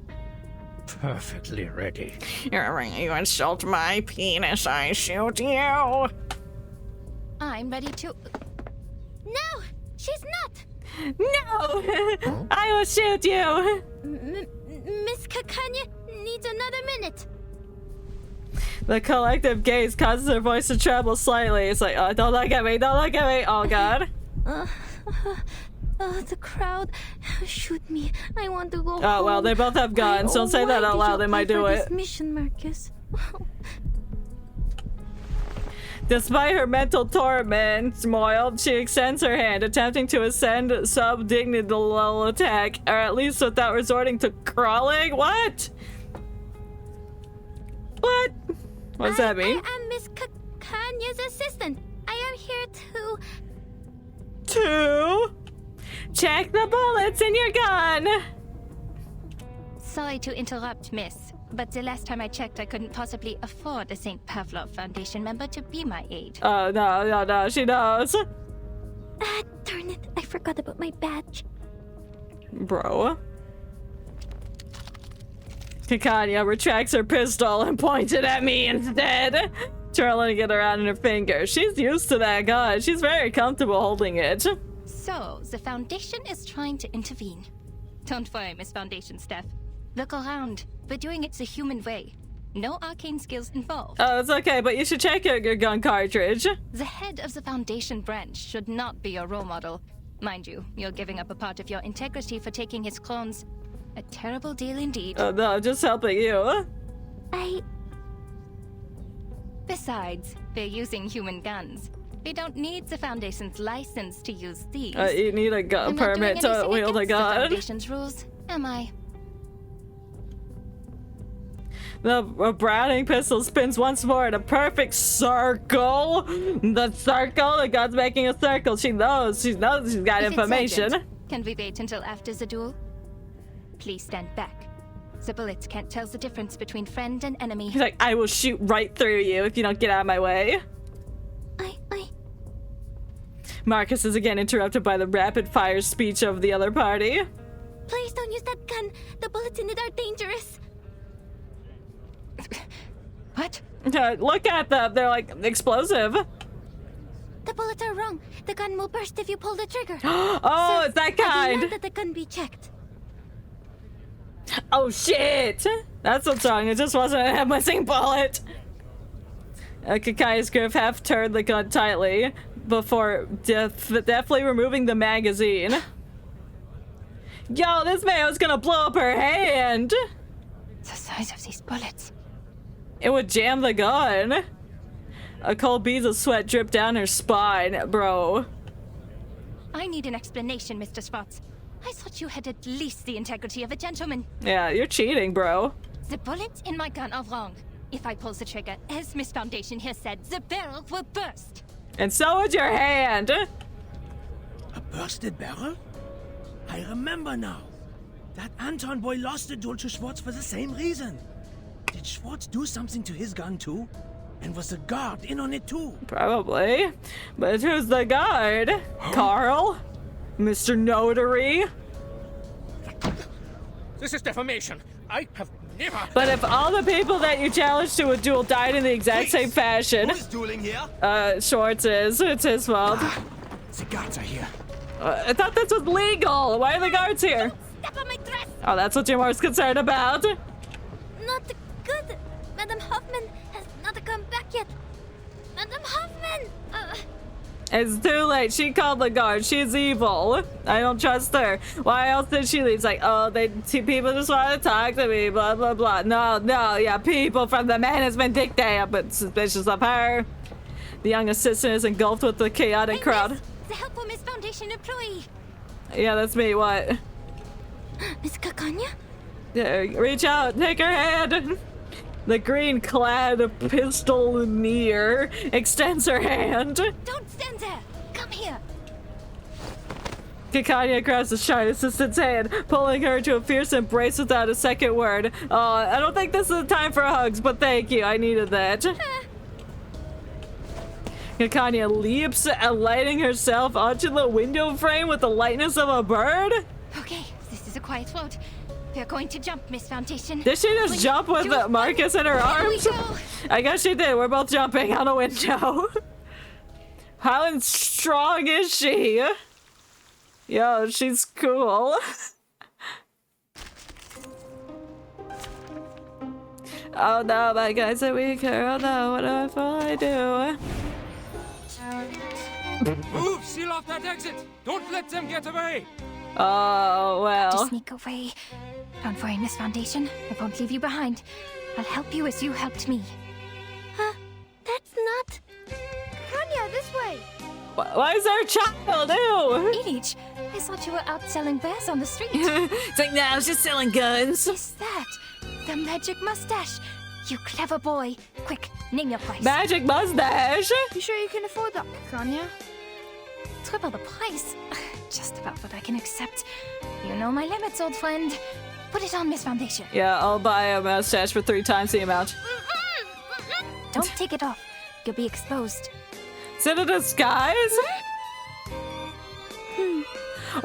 Perfectly ready.
You insult my penis, I shoot you.
I'm ready to...
No, she's not.
No, I will shoot you.
Miss Kakanya needs another minute.
The collective gaze causes her voice to tremble slightly. It's like, oh, don't look at me, oh god.
The crowd. Shoot me. I want to go home.
Oh, well, they both have guns. Don't say that out loud, they might do it.
This mission, Marcus.
Despite her mental torment, Moyle, she extends her hand, attempting to ascend sub-dignital attack, or at least without resorting to crawling. What? What? What does that mean?
I am Miss Kanya's assistant. I am here
to check the bullets in your gun.
Sorry to interrupt, miss, but the last time I checked, I couldn't possibly afford a St. Pavlov Foundation member to be my aide.
Oh, no, she knows.
Darn it, I forgot about my badge.
Bro. Kikanya retracts her pistol and points it at me instead, twirling it around in her finger. She's used to that gun. She's very comfortable holding it.
So, the Foundation is trying to intervene. Don't worry, Miss Foundation staff. Look around. We're doing it the human way. No arcane skills involved.
Oh, it's okay, but you should check your gun cartridge.
The head of the Foundation branch should not be your role model. Mind you, you're giving up a part of your integrity for taking his clones. A terrible deal indeed.
No, just helping you.
Besides, they're using human guns. They don't need the Foundation's license to use these.
You need a gun permit to wield a gun.
The Foundation's rules, am I?
The Browning pistol spins once more in a perfect circle. The gun's making a circle. She knows she's got information.
Can we wait until after the duel? Please stand back. The bullets can't tell the difference between friend and enemy.
He's like, I will shoot right through you if you don't get out of my way. Marcus is again interrupted by the rapid-fire speech of the other party.
Please don't use that gun. The bullets in it are dangerous.
What?
Look at them. They're like explosive.
The bullets are wrong. The gun will burst if you pull the trigger.
Oh, it's that kind.
I demand that the gun be checked.
Oh shit! That's what's wrong. It just wasn't a missing bullet. Kakaya's grip half turned the gun tightly, before definitely removing the magazine. Yo, this man was gonna blow up her hand.
The size of these bullets.
It would jam the gun. A cold beads of sweat dripped down her spine, bro.
I need an explanation, Mr. Spots. I thought you had at least the integrity of a gentleman.
Yeah, you're cheating, bro.
The bullets in my gun are wrong. If I pull the trigger, as Miss Foundation here said, the barrel will burst.
And so would your hand.
A bursted barrel? I remember now. That Anton boy lost the duel to Schwartz for the same reason. Did Schwartz do something to his gun too? And was the guard in on it too?
Probably. But who's the guard? Carl? Mr. Notary?
This is defamation. I have never...
But if all the people that you challenged to a duel died in the exact same fashion...
Who is dueling here?
Schwartz is. It's his fault.
The guards are here.
I thought this was legal. Why are the guards here?
Step on my dress!
Oh, that's what you're most concerned about?
Not good. Madam Hoffman has not come back yet. Madam Hoffman!
It's too late. She called the guard. She's evil. I don't trust her. Why else did she leave? It's like, oh, people just want to talk to me, blah, blah, blah. No, yeah, people from the management dictate, but suspicious of her. The young assistant is engulfed with the chaotic crowd.
The helpful Miss Foundation employee.
Yeah, that's me. What?
Miss Kakanya?
Reach out. Take her hand. The green-clad pistol-neer extends her hand.
Don't stand there. Come here.
Kakanya grabs the shy assistant's hand, pulling her to a fierce embrace without a second word. I don't think this is the time for hugs, but thank you. I needed that. Kakanya leaps, alighting herself onto the window frame with the lightness of a bird.
Okay, this is a quiet float. We're going to jump, Miss Foundation.
Did she just jump with Marcus in her arms? I guess she did. We're both jumping on a window. How strong is she? Yo, she's cool. Oh no, my guys are weaker. Oh no, what will I do?
Move! Seal off that exit! Don't let them get away!
Oh, well.
Just sneak away. Don't worry, Miss Foundation. I won't leave you behind. I'll help you as you helped me.
Huh? That's not... Kanya, this way!
Why is there a child? Ew!
Ilich, I thought you were out selling bears on the street.
It's like, nah, I was just selling guns.
Is that the magic mustache? You clever boy. Quick, name your price.
Magic mustache?
You sure you can afford that, Kanya?
Triple the price. Just about what I can accept. You know my limits, old friend. Put it on, Miss Foundation.
Yeah, I'll buy a mustache for 3 times the amount.
Don't take it off. You'll be exposed.
Is it a disguise?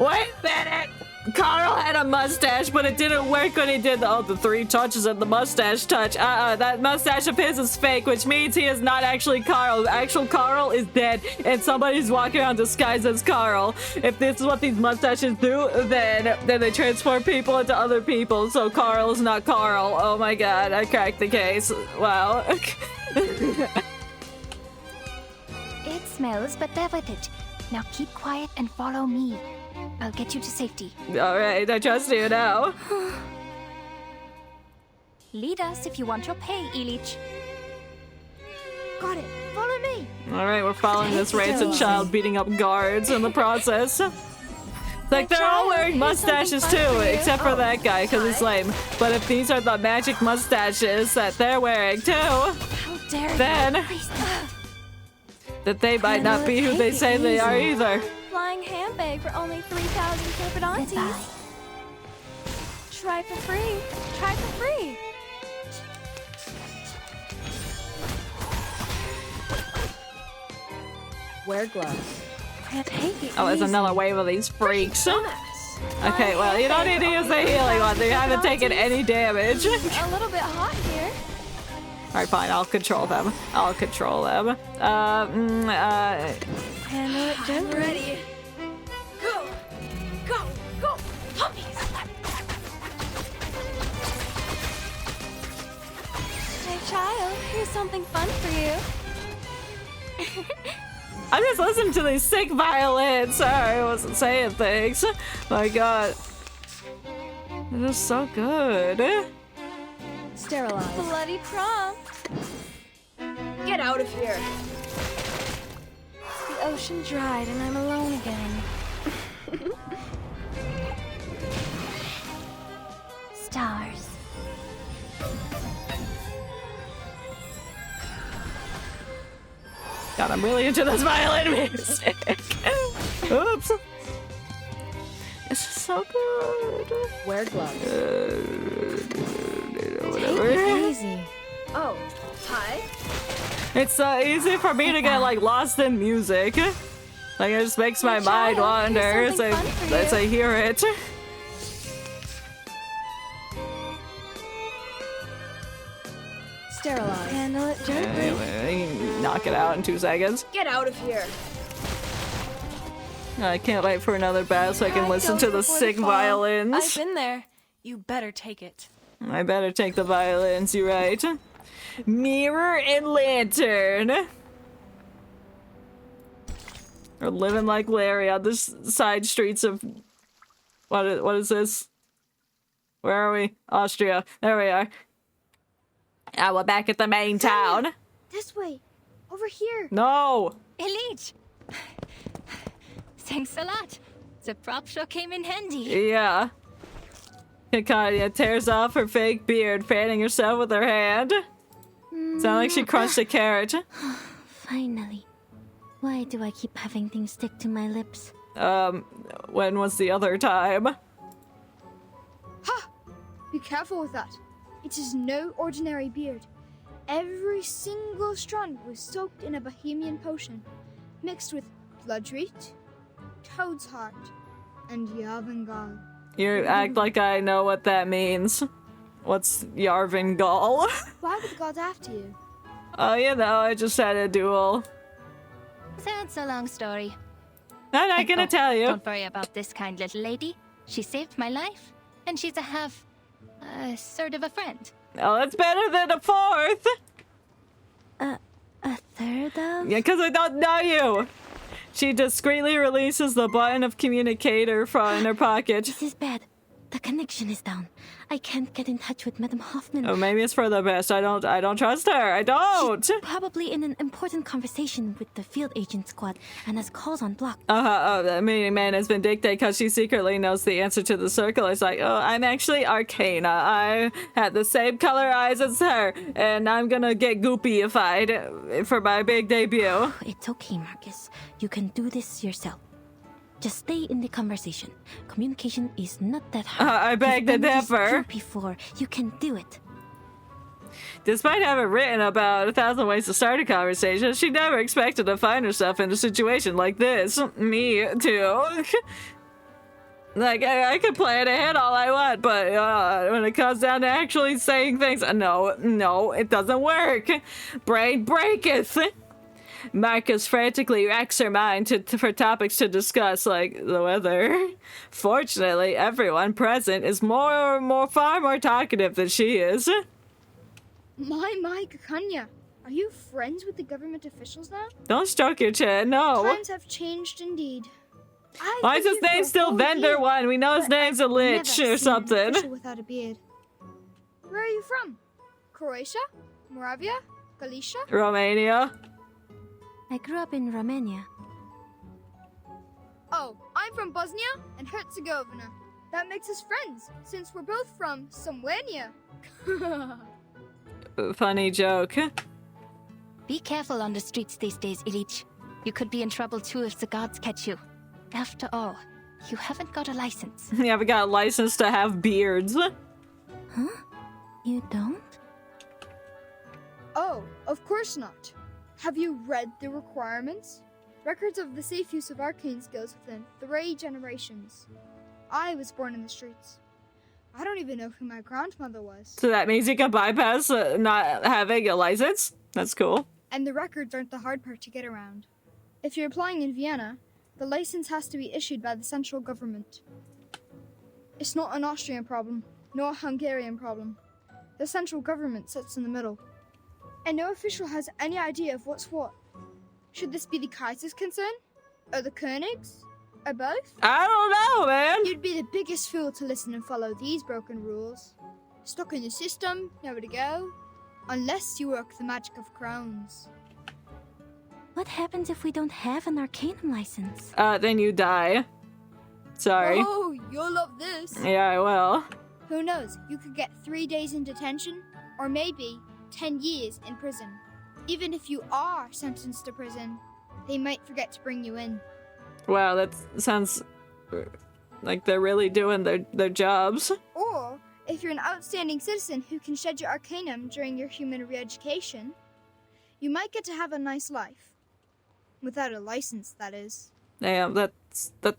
Wait a minute! Carl had a mustache, but it didn't work when he did the 3 touches of the mustache touch. That mustache of his is fake, which means he is not actually Carl. Actual Carl is dead, and somebody's walking around disguised as Carl. If this is what these mustaches do, then they transform people into other people, so Carl is not Carl. Oh my god, I cracked the case. Wow.
It smells, but bear with it. Now keep quiet and follow me. I'll get you to safety.
Alright, I trust you now.
Lead us if you want your pay, Ilich.
Got it. Follow me.
Alright, we're following this rancid child beating up guards in the process. Like, they're all wearing mustaches too, except for that guy, because he's lame. But if these are the magic mustaches that they're wearing too, then that they might not be who they say they are either.
Flying handbag for only 3,000 Capadontes. Try for free. Try for free.
Wear gloves.
Take it
Oh, there's
easy.
another wave of these freaks. Okay, well, you don't need to use the healing one. You haven't taken any damage.
A little bit hot here.
Alright, fine. I'll control them. I'll control them.
Handle it gently.
Ready. Go! Go! Go! Puppies!
Hey, child, here's something fun for you.
I'm just listening to these sick violins. Sorry, I wasn't saying things. My god. It is so good.
Sterilize.
Bloody prompt.
Get out of here.
The ocean dried and I'm alone again.
Stars.
God, I'm really into this violin music. Oops. This is so good.
Wear gloves.
Whatever.
Take it easy. Oh, hi.
It's so easy for me to get like lost in music. Like it just makes my mind wander as I hear it.
Sterilize.
Handle it gently.
Knock it out in 2 seconds.
Get out of here.
I can't wait for another battle so I can listen to the sick violins.
I've been there. You better take it.
I better take the violins, you're right. Mirror and lantern. Or living like Larry on the side streets of... What is this? Where are we? Austria. There we are. Ah, we're back at the main town.
This way. Over here.
No!
Elite! Thanks a lot. The prop sure came in handy.
Yeah. Kikanya tears off her fake beard, fanning herself with her hand. Sound like she crunched a carrot.
Finally. Why do I keep having things stick to my lips?
When was the other time?
Ha! Be careful with that. It is no ordinary beard. Every single strand was soaked in a Bohemian potion, mixed with bloodroot, toad's heart, and Yarvangal.
You act like I know what that means. What's Yarvangal?
Why were the gods after you?
Oh, you know, I just had a duel.
That's a long story.
I'm not gonna tell you.
Don't worry about this kind little lady. She saved my life, and she's sort of a friend.
Oh, that's better than a fourth.
A third of?
Yeah, because I don't know you. She discreetly releases the button of communicator from in her pocket.
This is bad. The connection is down. I can't get in touch with Madame Hoffman.
Oh, maybe it's for the best. I don't trust her. I don't.
She's probably in an important conversation with the field agent squad and has calls on block.
Oh, the meeting man has been dictated because she secretly knows the answer to the circle. It's like, oh, I'm actually Arcana. I had the same color eyes as her, and I'm gonna get goopyified for my big debut.
It's okay, Marcus. You can do this yourself. Just stay in the conversation. Communication is not that hard.
I beg to differ.
Before you can do it.
Despite having written about 1,000 ways to start a conversation, she never expected to find herself in a situation like this. Me too. Like, I could plan ahead all I want, but when it comes down to actually saying things, no, it doesn't work. Brain breaketh. Marcus frantically racks her mind for topics to discuss, like the weather. Fortunately, everyone present is far more talkative than she is.
My, Kakanya. Are you friends with the government officials now?
Don't stroke your chin, no.
Times have changed indeed.
Why is his name still Vendor One? We know his name's a lich or something.
Without a beard. Where are you from? Croatia? Moravia? Galicia?
Romania.
I grew up in Romania.
Oh, I'm from Bosnia and Herzegovina. That makes us friends, since we're both from somewhere near.
Funny joke.
Be careful on the streets these days, Ilich. You could be in trouble too if the gods catch you. After all, you haven't got a license.
You haven't got a license to have beards.
Huh? You don't?
Oh, of course not. Have you read the requirements? Records of the safe use of arcane skills within 3 generations. I was born in the streets. I don't even know who my grandmother was.
So that means you can bypass not having a license? That's cool.
And the records aren't the hard part to get around. If you're applying in Vienna, the license has to be issued by the central government. It's not an Austrian problem, nor a Hungarian problem. The central government sits in the middle. And no official has any idea of what's what.
Should this be the Kaiser's concern? Or the König's? Or both?
I don't know, man.
You'd be the biggest fool to listen and follow these broken rules. Stuck in the system, nowhere to go. Unless you work the magic of crowns.
What happens if we don't have an Arcanum license?
Then you die. Sorry.
Oh, you'll love this.
Yeah, I will.
Who knows? You could get 3 days in detention, or maybe 10 years in prison. Even if you are sentenced to prison, they might forget to bring you in.
Wow, that sounds like they're really doing their jobs.
Or, if you're an outstanding citizen who can shed your Arcanum during your human re-education, you might get to have a nice life. Without a license, that is.
Damn, that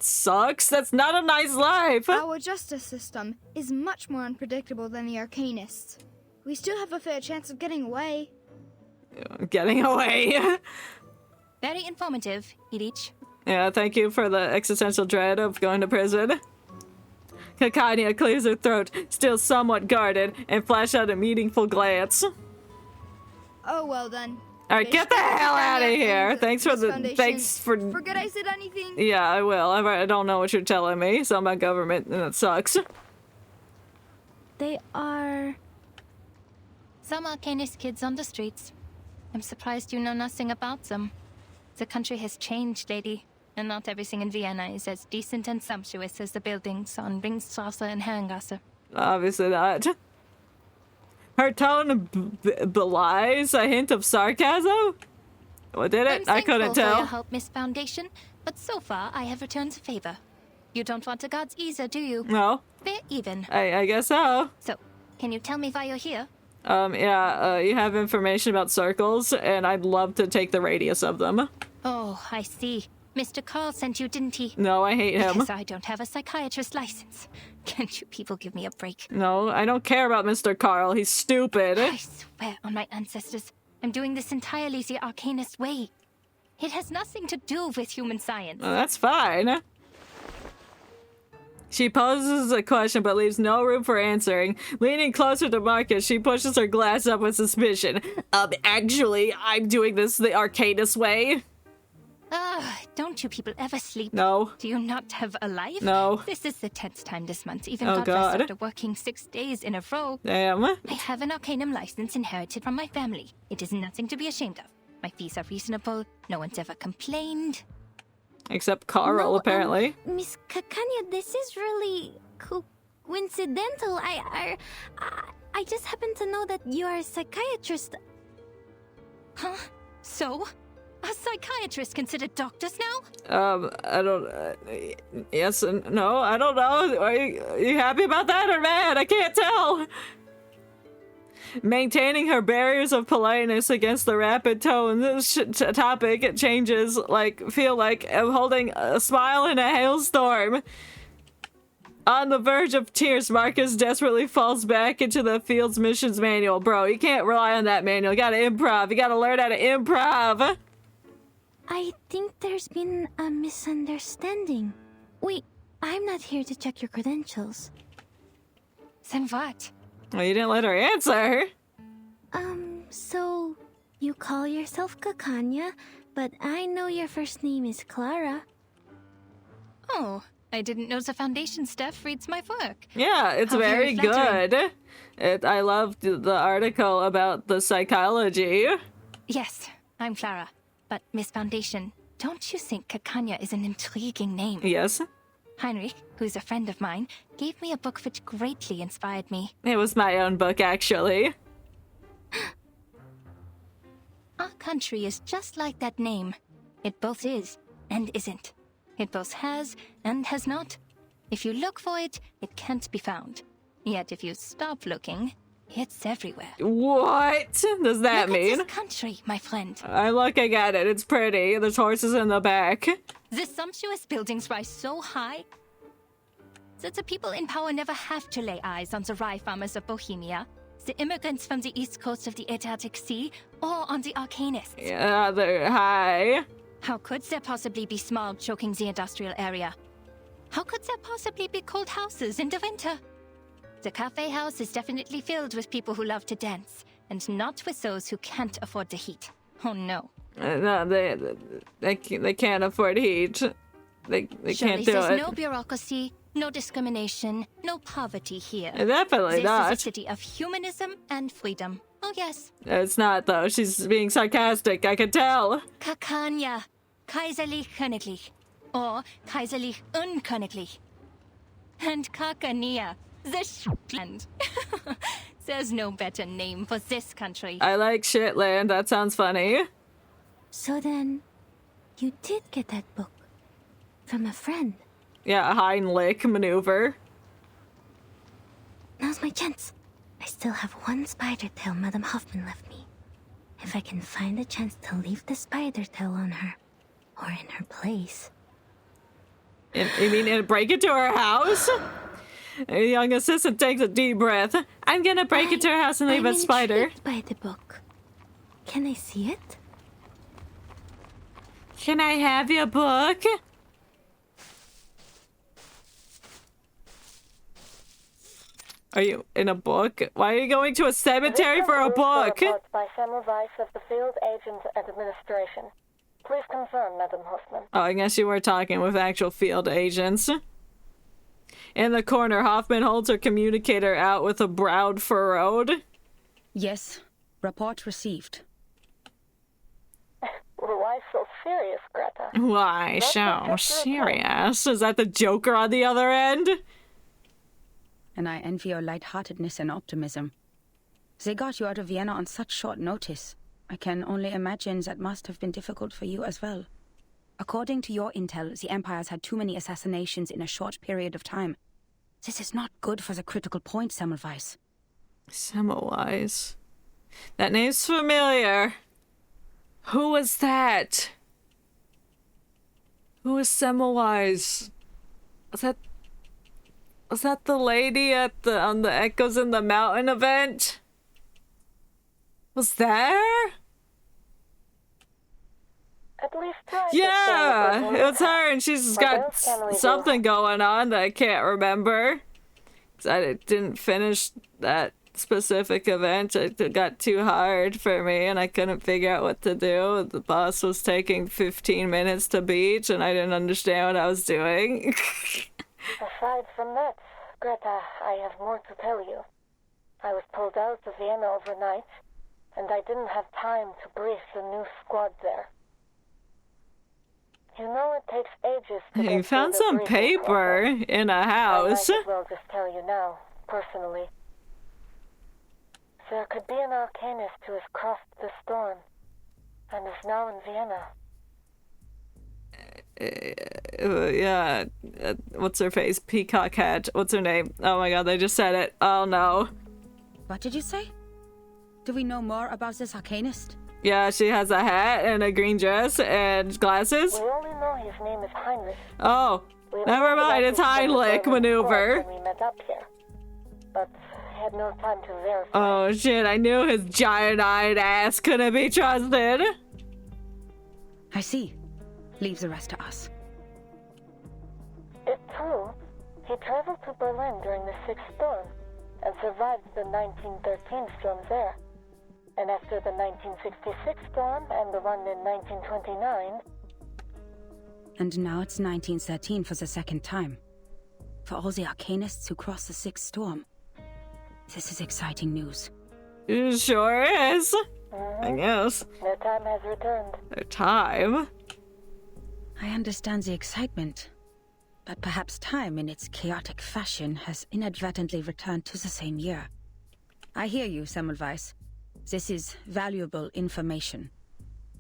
sucks. That's not a nice life.
Our justice system is much more unpredictable than the Arcanists. We still have a fair chance of getting away.
Getting away.
Very informative, Irich.
Yeah, thank you for the existential dread of going to prison. Kakania clears her throat, still somewhat guarded, and flashed out a meaningful glance.
Oh, well then.
Alright, get the hell out of here! Thanks for
Forget I said anything?
Yeah, I will. I don't know what you're telling me. Something about government, and it sucks.
They are...
Some Arcanist kids on the streets. I'm surprised you know nothing about them. The country has changed, lady, and not everything in Vienna is as decent and sumptuous as the buildings on Ringstrasse and Herrengasse.
Obviously not. Her tone belies a hint of sarcasm? What did it? I couldn't tell.
For your help, Miss Foundation, but so far I have returned the favor. You don't want the gods either, do you?
No.
Fair even.
I guess so.
So, can you tell me why you're here?
You have information about circles, and I'd love to take the radius of them.
Oh, I see. Mr. Carl sent you, didn't he?
No, I hate him.
Because I don't have a psychiatrist license. Can't you people give me a break?
No, I don't care about Mr. Carl. He's stupid.
I swear on my ancestors, I'm doing this entirely the Arcanist way. It has nothing to do with human science.
Well, that's fine. She poses a question but leaves no room for answering. Leaning closer to Marcus, she pushes her glass up with suspicion. Actually, I'm doing this the Arcanist way.
Don't you people ever sleep?
No.
Do you not have a life?
No.
This is the 10th time this month, even
Oh, God.
after working 6 days in a row.
Damn.
I have an Arcanum license inherited from my family. It is nothing to be ashamed of. My fees are reasonable. No one's ever complained.
Except Carl, apparently.
Miss Kakanya, this is really coincidental. I just happen to know that you are a psychiatrist.
Huh? So? Are psychiatrists considered doctors now?
I don't... yes and no, I don't know. Are you happy about that or mad? I can't tell. Maintaining her barriers of politeness against the rapid tone, this topic changes, feel like I'm holding a smile in a hailstorm. On the verge of tears, Marcus desperately falls back into the field's missions manual. Bro, you can't rely on that manual. You gotta improv. You gotta learn how to improv.
I think there's been a misunderstanding. Wait, I'm not here to check your credentials.
Then what?
Well, you didn't let her answer.
So you call yourself Kakanya, but I know your first name is Clara.
Oh, I didn't know the Foundation staff reads my work.
Yeah, it's very good. I loved the article about the psychology.
Yes, I'm Clara. But, Miss Foundation, don't you think Kakanya is an intriguing name?
Yes.
Heinrich, who's a friend of mine, gave me a book which greatly inspired me.
It was my own book, actually.
Our country is just like that name. It both is and isn't. It both has and has not. If you look for it, it can't be found. Yet if you stop looking, it's everywhere.
What does that mean?
Look at this country, my friend.
I'm looking at it. It's pretty. There's horses in the back.
The sumptuous buildings rise so high that the people in power never have to lay eyes on the rye farmers of Bohemia, the immigrants from the east coast of the Adriatic Sea, or on the Arcanists.
Yeah, they're high.
How could there possibly be smog choking the industrial area? How could there possibly be cold houses in the winter? The cafe house is definitely filled with people who love to dance, and not with those who can't afford the heat. Oh no.
No, they can't afford heat. They can't do
there's
it.
no bureaucracy, no discrimination, no poverty here.
Definitely
this
not.
This is a city of humanism and freedom. Oh yes.
It's not though. She's being sarcastic. I can tell.
Kakanya, kaiserlich königlich, or kaiserlich unköniglich, and Kakania, the land. There's no better name for this country.
I like Shitland. That sounds funny.
So then, you did get that book from a friend.
Yeah, a Heimlich maneuver.
Now's my chance. I still have one spider tail Madame Hoffman left me. If I can find a chance to leave the spider tail on her, or in her place.
You mean break it to her house? The young assistant takes a deep breath. I'm gonna break it to her house and leave a spider.
I'm intrigued by the book. Can I see it?
Can I have your book? Are you in a book? Why are you going to a cemetery for a book?
By Semmelweis of the Field Agents Administration. Please confirm, Madam Hoffman.
Oh, I guess you were talking with actual field agents. In the corner, Hoffman holds her communicator out with a brow furrowed.
Yes. Report received.
Why so serious, Greta?
Why so serious? Is that the Joker on the other end?
And I envy your lightheartedness and optimism. They got you out of Vienna on such short notice. I can only imagine that must have been difficult for you as well. According to your intel, the Empire's had too many assassinations in a short period of time. This is not good for the critical point, Semmelweis.
Semmelweis. That name's familiar. Who was that? Who was Semmelweis? Was that the lady on the Echoes in the Mountain event? Was there?
At least try.
Yeah, it was her, and she's got something going on that I can't remember. 'Cause I didn't finish that specific event. It got too hard for me, and I couldn't figure out what to do. The boss was taking 15 minutes to beat, and I didn't understand what I was doing.
Aside from that, Greta, I have more to tell you. I was pulled out of Vienna overnight, and I didn't have time to brief the new squad there. You know it takes ages to
You found some paper in a house.
I might as well just tell you now, personally. There could be an arcanist who has crossed the storm, and is now in Vienna.
Yeah, what's her face? Peacock Hat. What's her name? Oh my god, they just said it. Oh no.
What did you say? Do we know more about this arcanist?
Yeah, she has a hat and a green dress and glasses.
We only know his name is Heinrich.
Oh, never mind. It's Heimlich maneuver.
When we met up here, but had no time to verify.
Oh shit, I knew his giant-eyed ass couldn't be trusted.
I see. Leave the rest to us.
It's true. He traveled to Berlin during the Sixth Storm and survived the 1913 storm there. And after the 1966 storm and the one in 1929...
And now it's 1913 for the second time. For all the arcanists who crossed the Sixth Storm. This is exciting news.
It sure is. I guess.
Their time has returned.
Their time?
I understand the excitement. But perhaps time, in its chaotic fashion, has inadvertently returned to the same year. I hear you, Semmelweis. This is valuable information.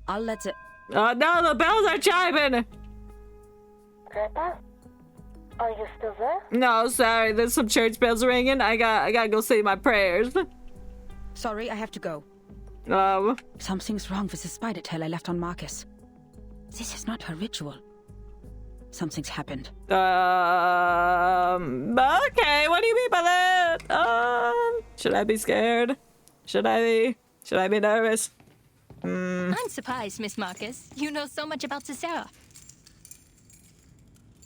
I'll let the...
Oh no, the bells are chiming!
Grandpa? Are you still there?
No, sorry, there's some church bells ringing. I gotta go say my prayers.
Sorry, I have to go.
Something's
wrong with the spider tail I left on Marcus. This is not her ritual. Something's happened.
Okay, what do you mean by that? Should I be scared? Should I be nervous?
I'm surprised, Miss Marcus. You know so much about Cicera.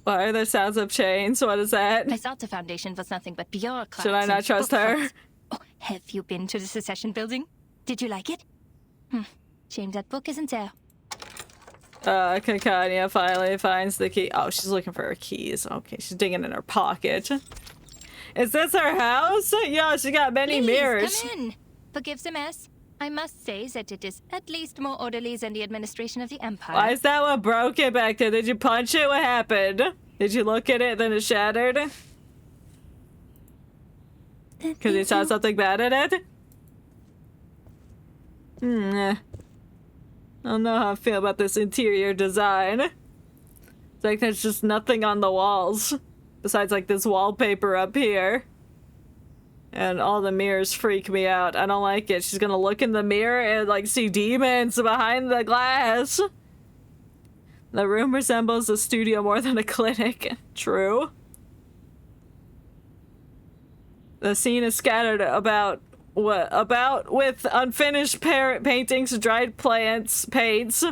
Why are there sounds of chains? What is that?
I thought the Foundation was nothing but bureaucrats.
Should I not trust her?
Oh, have you been to the Secession building? Did you like it? Shame that book isn't there.
Kakanya finally finds the key. Oh, she's looking for her keys. Okay, she's digging in her pocket. Is this her house? Yeah, she got many mirrors.
Come in. Forgive the mess. I must say that it is at least more orderly than the administration of the Empire.
Why is that one broken back there? Did you punch it? What happened? Did you look at it, then it shattered? Because you saw something bad in it? I don't know how I feel about this interior design. It's like there's just nothing on the walls. Besides like this wallpaper up here. And all the mirrors freak me out. I don't like it. She's gonna look in the mirror and like see demons behind the glass. The room resembles a studio more than a clinic. True. The scene is scattered about with unfinished paintings, dried plants, paints,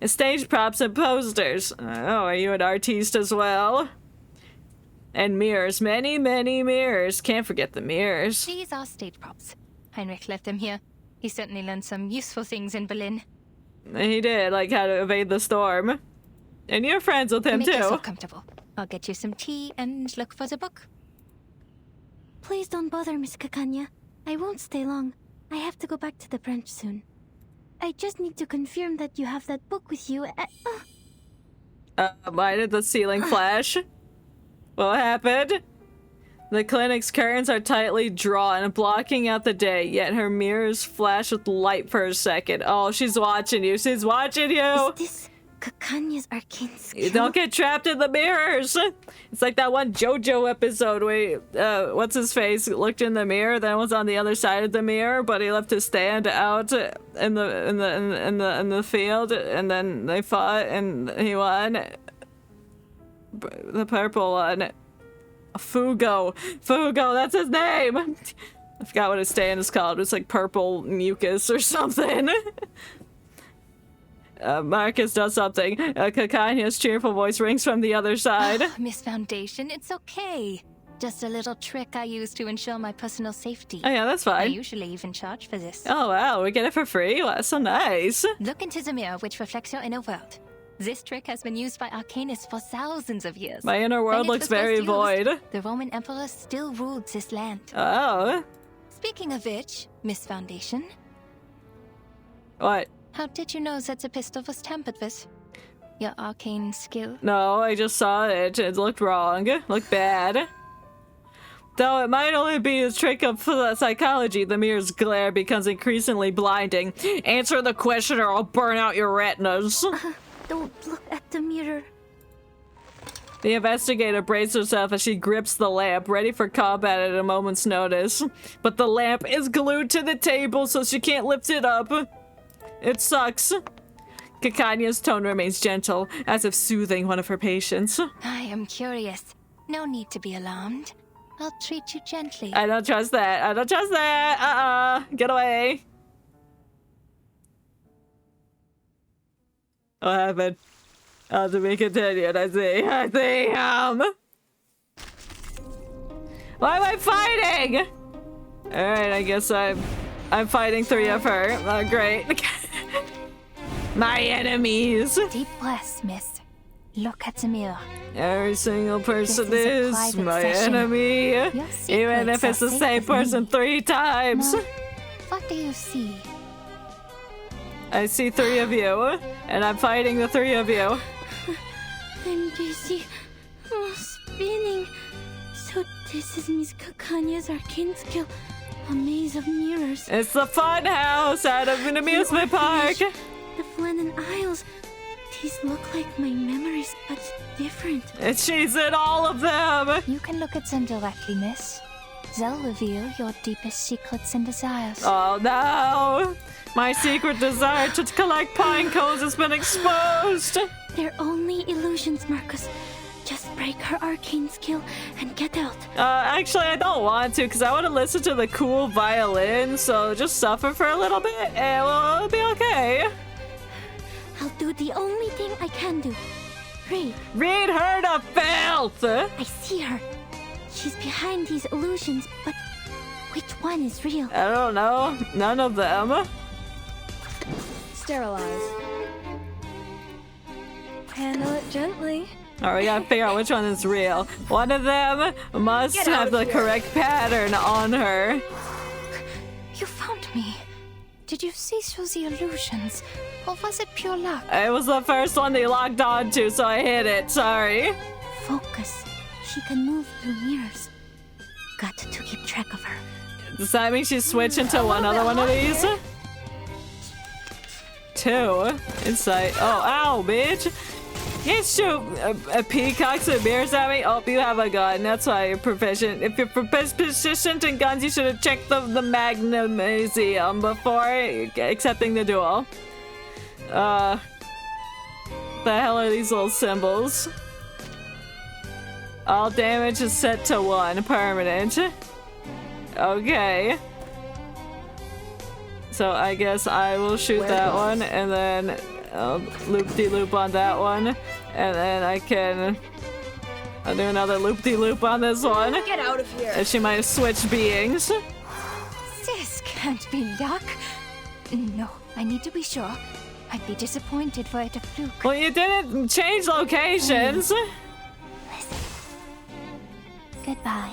and stage props and posters. Oh, are you an artiste as well? And mirrors. Many, many mirrors. Can't forget the mirrors.
These are stage props. Heinrich left them here. He certainly learned some useful things in Berlin.
He did, like how to evade the storm. And you're friends with him,
Make
too.
yourself comfortable. I'll get you some tea and look for the book.
Please don't bother, Miss Kakanya. I won't stay long. I have to go back to the branch soon. I just need to confirm that you have that book with you.
Why did the ceiling flash? What happened? The clinic's curtains are tightly drawn, blocking out the day, yet her mirrors flash with light for a second. Oh, she's watching you. She's watching you!
Is this Kakanya's arcane skill?
You don't get trapped in the mirrors! It's like that one JoJo episode where what's his face looked in the mirror, then was on the other side of the mirror, but he left his stand out in the field, and then they fought and he won. The purple one. Fugo, that's his name! I forgot what his stand is called. It's like purple mucus or something. Marcus does something. Kakanya's cheerful voice rings from the other side.
Oh, Miss Foundation, it's okay. Just a little trick I use to ensure my personal safety.
Oh yeah, that's fine.
I usually even charge for this.
Oh wow, we get it for free? Well, that's so nice.
Look into the mirror which reflects your inner world. This trick has been used by arcanists for thousands of years.
My inner world looks very void.
The Roman Emperor still ruled this land.
Oh.
Speaking of which, Miss Foundation.
What?
How did you know that the pistol was tampered with? Your arcane skill?
No, I just saw it. It looked wrong. Looked bad. Though it might only be a trick of psychology, the mirror's glare becomes increasingly blinding. Answer the question or I'll burn out your retinas.
Don't look at the mirror.
The investigator braces herself as she grips the lamp, ready for combat at a moment's notice. But the lamp is glued to the table, so she can't lift it up. It sucks. Kakanya's tone remains gentle, as if soothing one of her patients.
I am curious. No need to be alarmed. I'll treat you gently.
I don't trust that. I don't trust that. Get away. What happened? To be continued, I see. Why am I fighting? Alright, I guess I'm fighting 3 of her. Oh, great. My enemies.
Deep breaths, miss. Look at the mirror.
Every single person is my enemy. Even if it's the same person 3 times.
Now, what do you see?
I see 3 of you, and I'm fighting the 3 of you.
I'm dizzy. Spinning. So this is Miss Kakanya's arcane skill. A maze of mirrors.
It's the fun house out of an amusement park.
The Flennon Isles. These look like my memories, but different.
And she's in all of them.
You can look at them directly, miss. They'll reveal your deepest secrets and desires.
Oh no! My secret desire to collect pine cones has been exposed!
They're only illusions, Marcus. Just break her arcane skill and get out.
Actually, I don't want to, because I want to listen to the cool violin, so just suffer for a little bit, and we'll be okay.
I'll do the only thing I can do. Read.
Read her to filth!
I see her. She's behind these illusions, but which one is real?
I don't know. None of them.
Sterilize.
Handle it gently.
Alright, we gotta figure out which one is real. One of them must
Get out
have
of
the
here.
correct pattern on her.
You found me. Did you see through the illusions? Or was it pure luck?
It was the first one they locked onto, so I hit it. Sorry.
Focus. She can move through mirrors. Got to keep track of her.
Does that mean she's switching to one other one of these? 2. Insight. Oh, ow, bitch. You can't shoot peacocks and bears at me. Oh, you have a gun. That's why you're proficient. If you're proficient in guns, you should have checked the Magnum Museum before accepting the duel. The hell are these little symbols? All damage is set to 1. Permanent. Okay. So I guess I will shoot that one, and then I'll loop-de-loop on that one, and then I can I'll do another loop-de-loop on this one.
Get out of here.
And she might have switched beings.
This can't be luck. No, I need to be sure. I'd be disappointed for it to fluke.
Well, you didn't change locations.
Goodbye.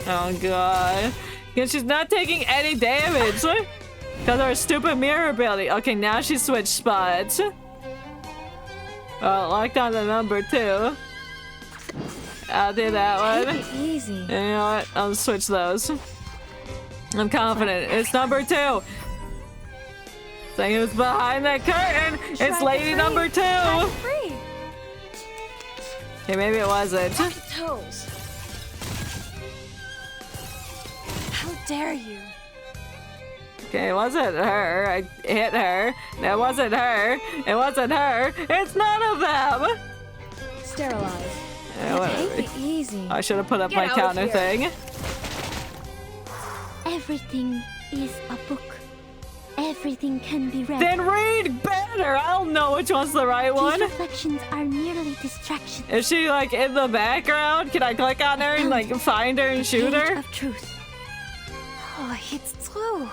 Oh god. Because she's not taking any damage. Because of her stupid mirror ability. Okay, now she switched spots. Locked on the number 2. I'll do that one.
Take it easy.
And you know what? I'll switch those. I'm confident. It's number 2. Saying who's behind that curtain. It's lady number 2.
Free.
Okay, maybe it wasn't.
Watch the toes. How dare you?
Okay, it wasn't her. I hit her. That wasn't her. It wasn't her. It's none of them.
Sterilize.
Yeah, whatever.
Take it easy.
I should have put up
Get
my
out of
counter
here.
thing.
Everything is a book. Everything can be read.
Then read better. I'll know which one's the right
These
one.
reflections are merely distractions.
Is she like in the background? Can I click on her and like find her and shoot
Page
her?
of truth.
Oh, it's true.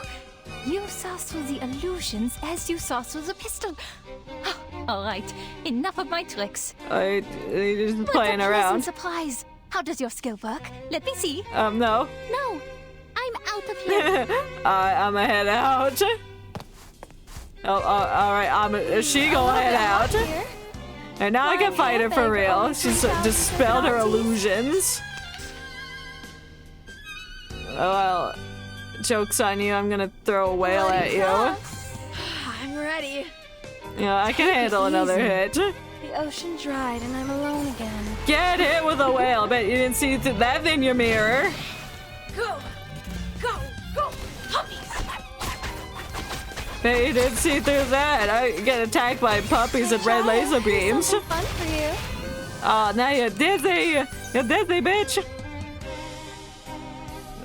You saw through the illusions as you saw through the pistol. All right, enough of my tricks.
I just
What
playing
a
around.
pleasant surprise. How does your skill work? Let me see.
No.
No, I'm out of here.
I'ma head out. All right. Is she gonna head out? And now I can fight her for real. She's dispelled her illusions. Oh, well, joke's on you. I'm gonna throw a whale at you.
I'm ready.
Yeah, I can handle another hit.
The ocean dried and I'm alone again.
Get hit with a whale. I bet you didn't see that in your mirror.
Go, go, go, puppies!
Bet you didn't see through that. I get attacked by puppies and red laser beams.
Something fun for you.
Oh, now you're dizzy. You're dizzy, bitch.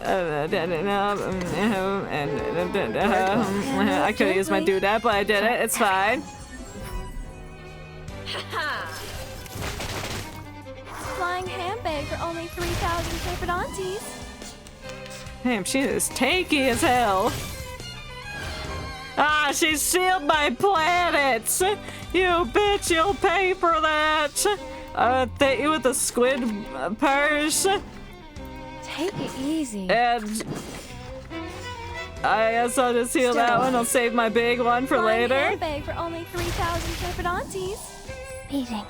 I could have used my doodad, but I didn't. It's fine.
Flying handbag for only 3,000 paper aunties.
Damn, she is tanky as hell. Ah, she sealed my planets. You bitch, you'll pay for that. I'll hit you with a squid purse.
Take it easy.
And I guess I'll just heal that one. I'll save my big one for
Flying
later.
handbag for only 3,000 paper aunties.
Eating.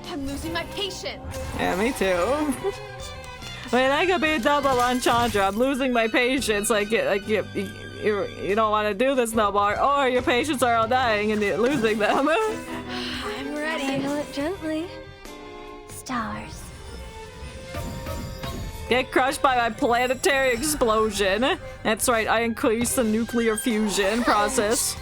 I'm losing my patience.
Yeah, me too. Wait, that could be a double entendre. I'm losing my patience. Like you don't want to do this no more, or your patients are all dying and you're losing them.
I'm ready.
Handle it gently.
Stars.
Get crushed by my planetary explosion. That's right, I increased the nuclear fusion process.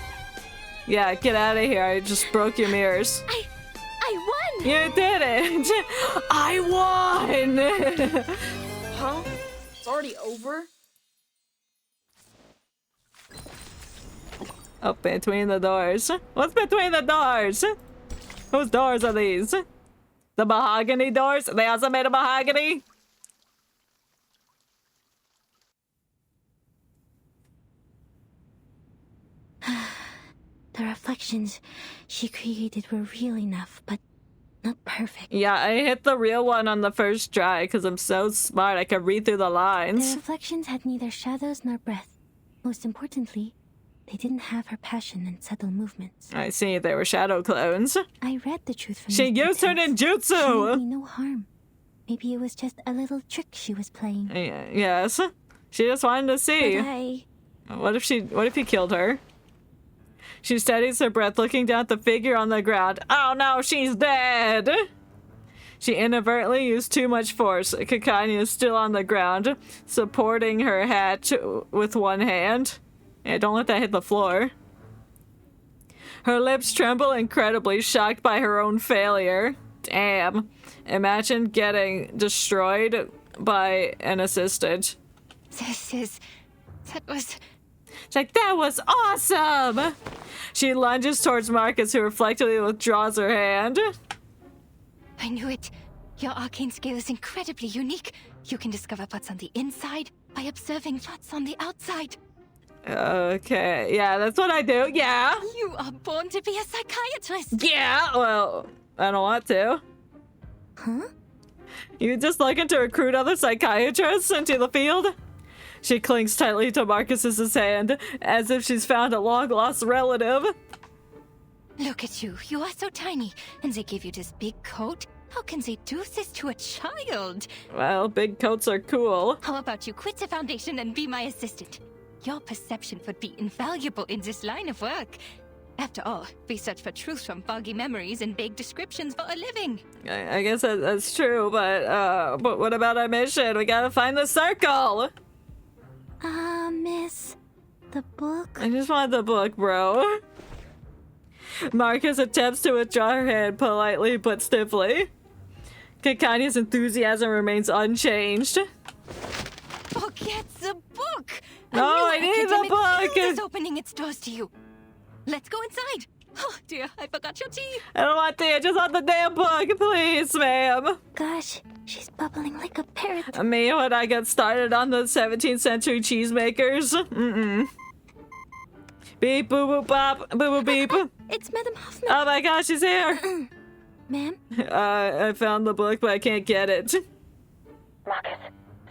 Yeah, get out of here. I just broke your mirrors.
I won!
You did it! I won!
Huh? It's already over?
Oh, between the doors. What's between the doors? Whose doors are these? The mahogany doors? They also made of mahogany?
The reflections she created were real enough, but not perfect.
Yeah, I hit the real one on the first try because I'm so smart I can read through the lines.
The reflections had neither shadows nor breath. Most importantly, they didn't have her passion and subtle movements.
I see, they were shadow clones.
I read the truth from
She
these
used her
details.
ninjutsu!
She meant me no harm. Maybe it was just a little trick she was playing.
Yes. She just wanted to see.
But
What if he killed her? She steadies her breath, looking down at the figure on the ground. Oh no, she's dead! She inadvertently used too much force. Kakanya is still on the ground, supporting her hat with one hand. Yeah, don't let that hit the floor. Her lips tremble incredibly, shocked by her own failure. Damn. Imagine getting destroyed by an assistant.
That was...
She's like, that was awesome! She lunges towards Marcus, who reflectively withdraws her hand.
I knew it. Your arcane skill is incredibly unique. You can discover what's on the inside by observing what's on the outside.
Okay, yeah, that's what I do, yeah.
You are born to be a psychiatrist.
Yeah, well, I don't want to.
Huh?
You just looking to recruit other psychiatrists into the field? She clings tightly to Marcus's hand, as if she's found a long-lost relative.
Look at you. You are so tiny, and they give you this big coat? How can they do this to a child?
Well, big coats are cool.
How about you quit the Foundation and be my assistant? Your perception would be invaluable in this line of work. After all, we search for truth from foggy memories and vague descriptions for a living.
I guess that's true, but what about our mission? We gotta find the circle!
Miss, the book?
I just want the book, bro. Marcus attempts to withdraw her hand politely but stiffly. Kakanya's enthusiasm remains unchanged.
Forget the book!
No, I need the book!
Is opening its doors to you. Let's go inside. Oh dear, I forgot your tea.
I don't want tea, I just want the damn book, please, ma'am.
Gosh, she's bubbling like a parrot.
Me, when I got started on the 17th century cheesemakers. Beep, boo, boo, bop, boo, boo, beep.
It's Madam Hoffman.
Oh my gosh, she's here.
Ma'am?
I found the book, but I can't get it.
Marcus,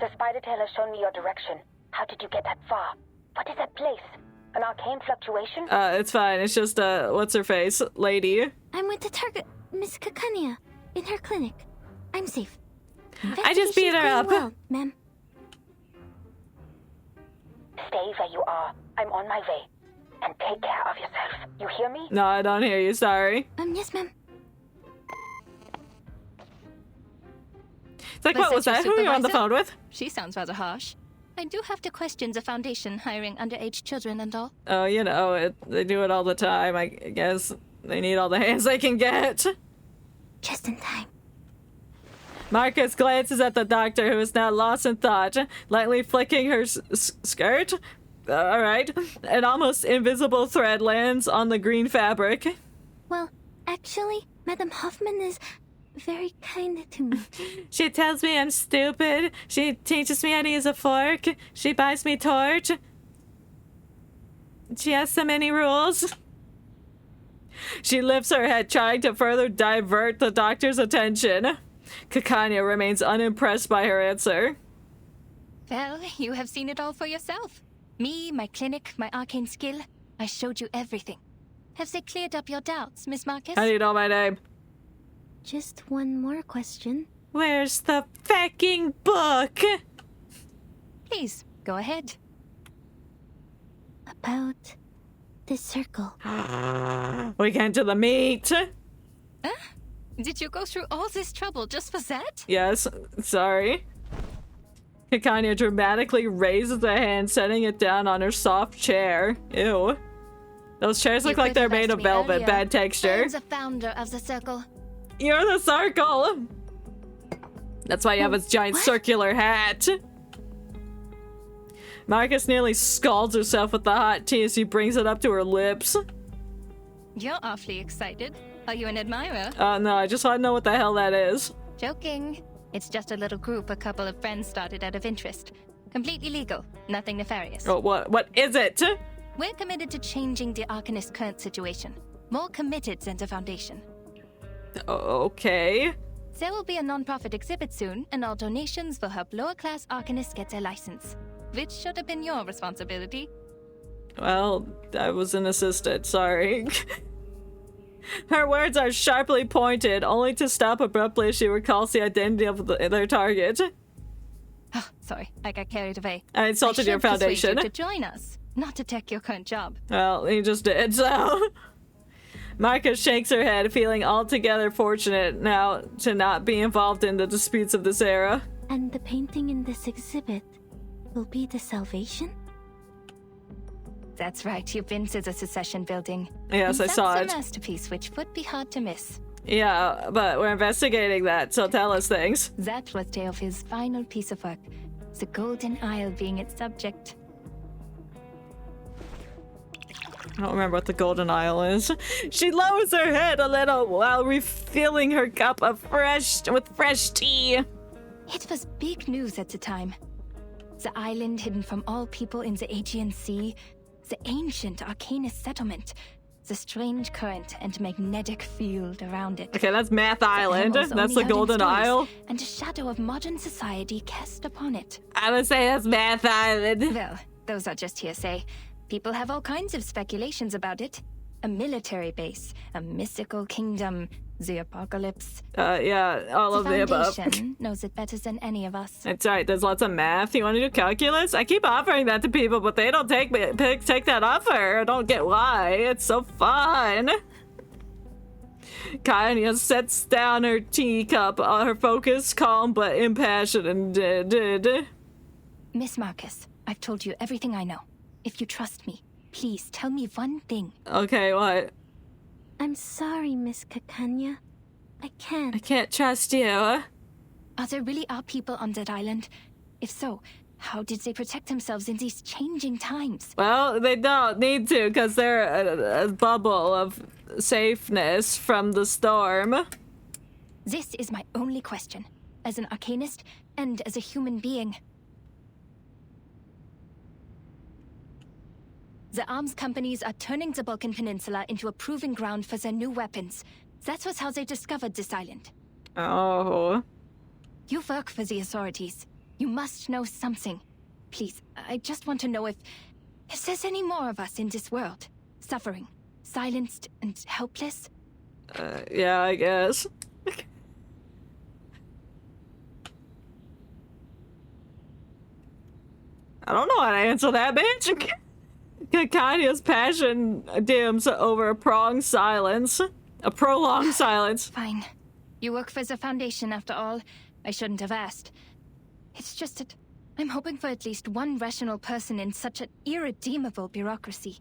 the spider tail has shown me your direction. How did you get that far? What is that place? An arcane fluctuation?
It's fine. It's just, what's her face? Lady.
I'm with the target, Miss Kakanya, in her clinic. I'm safe.
I just beat her up.
Well, ma'am.
Stay where you are. I'm on my way. And take care of yourself. You hear me?
No, I don't hear you. Sorry.
Yes, ma'am.
It's like, what was that? Who are you on the phone with?
She sounds rather harsh. I do have to question the Foundation hiring underage children and all.
Oh, you know, they do it all the time. I guess they need all the hands they can get.
Just in time.
Marcus glances at the doctor, who is now lost in thought, lightly flicking her skirt. All right. An almost invisible thread lands on the green fabric.
Well, actually, Madam Hoffman is very kind to me.
She tells me I'm stupid. She teaches me how to use a fork. She buys me torch. She has so many rules. She lifts her head, trying to further divert the doctor's attention. Kakanya remains unimpressed by her answer.
Well, you have seen it all for yourself. Me, my clinic, my arcane skill. I showed you everything. Have they cleared up your doubts, Miss Marcus?
How do you know my name?
Just one more question.
Where's the fucking book?
Please, go ahead.
About the circle.
We get to the meat.
Did you go through all this trouble just for that?
Yes, sorry. Kakanya dramatically raises a hand, setting it down on her soft chair. Ew. Those chairs look like they're made of velvet.
Earlier.
Bad texture.
I'm the founder of the circle.
You're the circle! That's why you have a giant circular hat. Marcus nearly scalds herself with the hot tea as he brings it up to her lips.
You're awfully excited. Are you an admirer?
No, I just want to know what the hell that is.
Joking. It's just a little group a couple of friends started out of interest. Completely legal. Nothing nefarious.
Oh, what is it?
We're committed to changing the Arcanist's current situation. More committed than the Foundation.
Okay.
There will be a non-profit exhibit soon, and all donations will help lower-class Arcanists get their license. Which should have been your responsibility.
Well, I was an assistant, sorry. Her words are sharply pointed, only to stop abruptly as she recalls the identity of their target.
Oh, sorry, I got carried away.
I insulted your foundation.
You to join us, not to take your current job.
Well, he just did, so... Marcus shakes her head, feeling altogether fortunate now to not be involved in the disputes of this era.
And the painting in this exhibit will be the salvation?
That's right, you've been to the Secession building.
Yes, I saw it.
That's a masterpiece which would be hard to miss.
Yeah, but we're investigating that, so tell us things.
That was Teofil's final piece of work, the Golden Isle being its subject.
I don't remember what the Golden Isle is. She lowers her head a little while refilling her cup of fresh tea.
It was big news at the time. The island hidden from all people in the Aegean Sea, the ancient Arcanist settlement, the strange current and magnetic field around it.
Okay, that's Math Island. That's the Golden Isle.
And a shadow of modern society cast upon it.
I would say that's Math Island.
Well, those are just hearsay. People have all kinds of speculations about it. A military base, a mystical kingdom, the apocalypse.
Yeah, all of the above.
The Foundation knows it better than any of us.
That's right, there's lots of math. You want to do calculus? I keep offering that to people, but they don't take that offer. I don't get why. It's so fun. Kanya sets down her teacup, her focus calm but impassioned.
Miss Marcus, I've told you everything I know. If you trust me, please tell me one thing.
Okay, what?
I'm sorry, Miss Kakanya. I
can't trust you.
Are there really people on that island? If so, how did they protect themselves in these changing times?
Well, they don't need to, because they're a bubble of safeness from the storm.
This is my only question. As an Arcanist, and as a human being. The arms companies are turning the Balkan Peninsula into a proving ground for their new weapons. That was how they discovered this island.
Oh.
You work for the authorities. You must know something. Please, I just want to know if there's any more of us in this world. Suffering, silenced, and helpless.
Yeah, I guess. I don't know how to answer that, bitch. Kanya's passion dims over a prolonged silence.
Fine. You work for the Foundation, after all. I shouldn't have asked. It's just that I'm hoping for at least one rational person in such an irredeemable bureaucracy.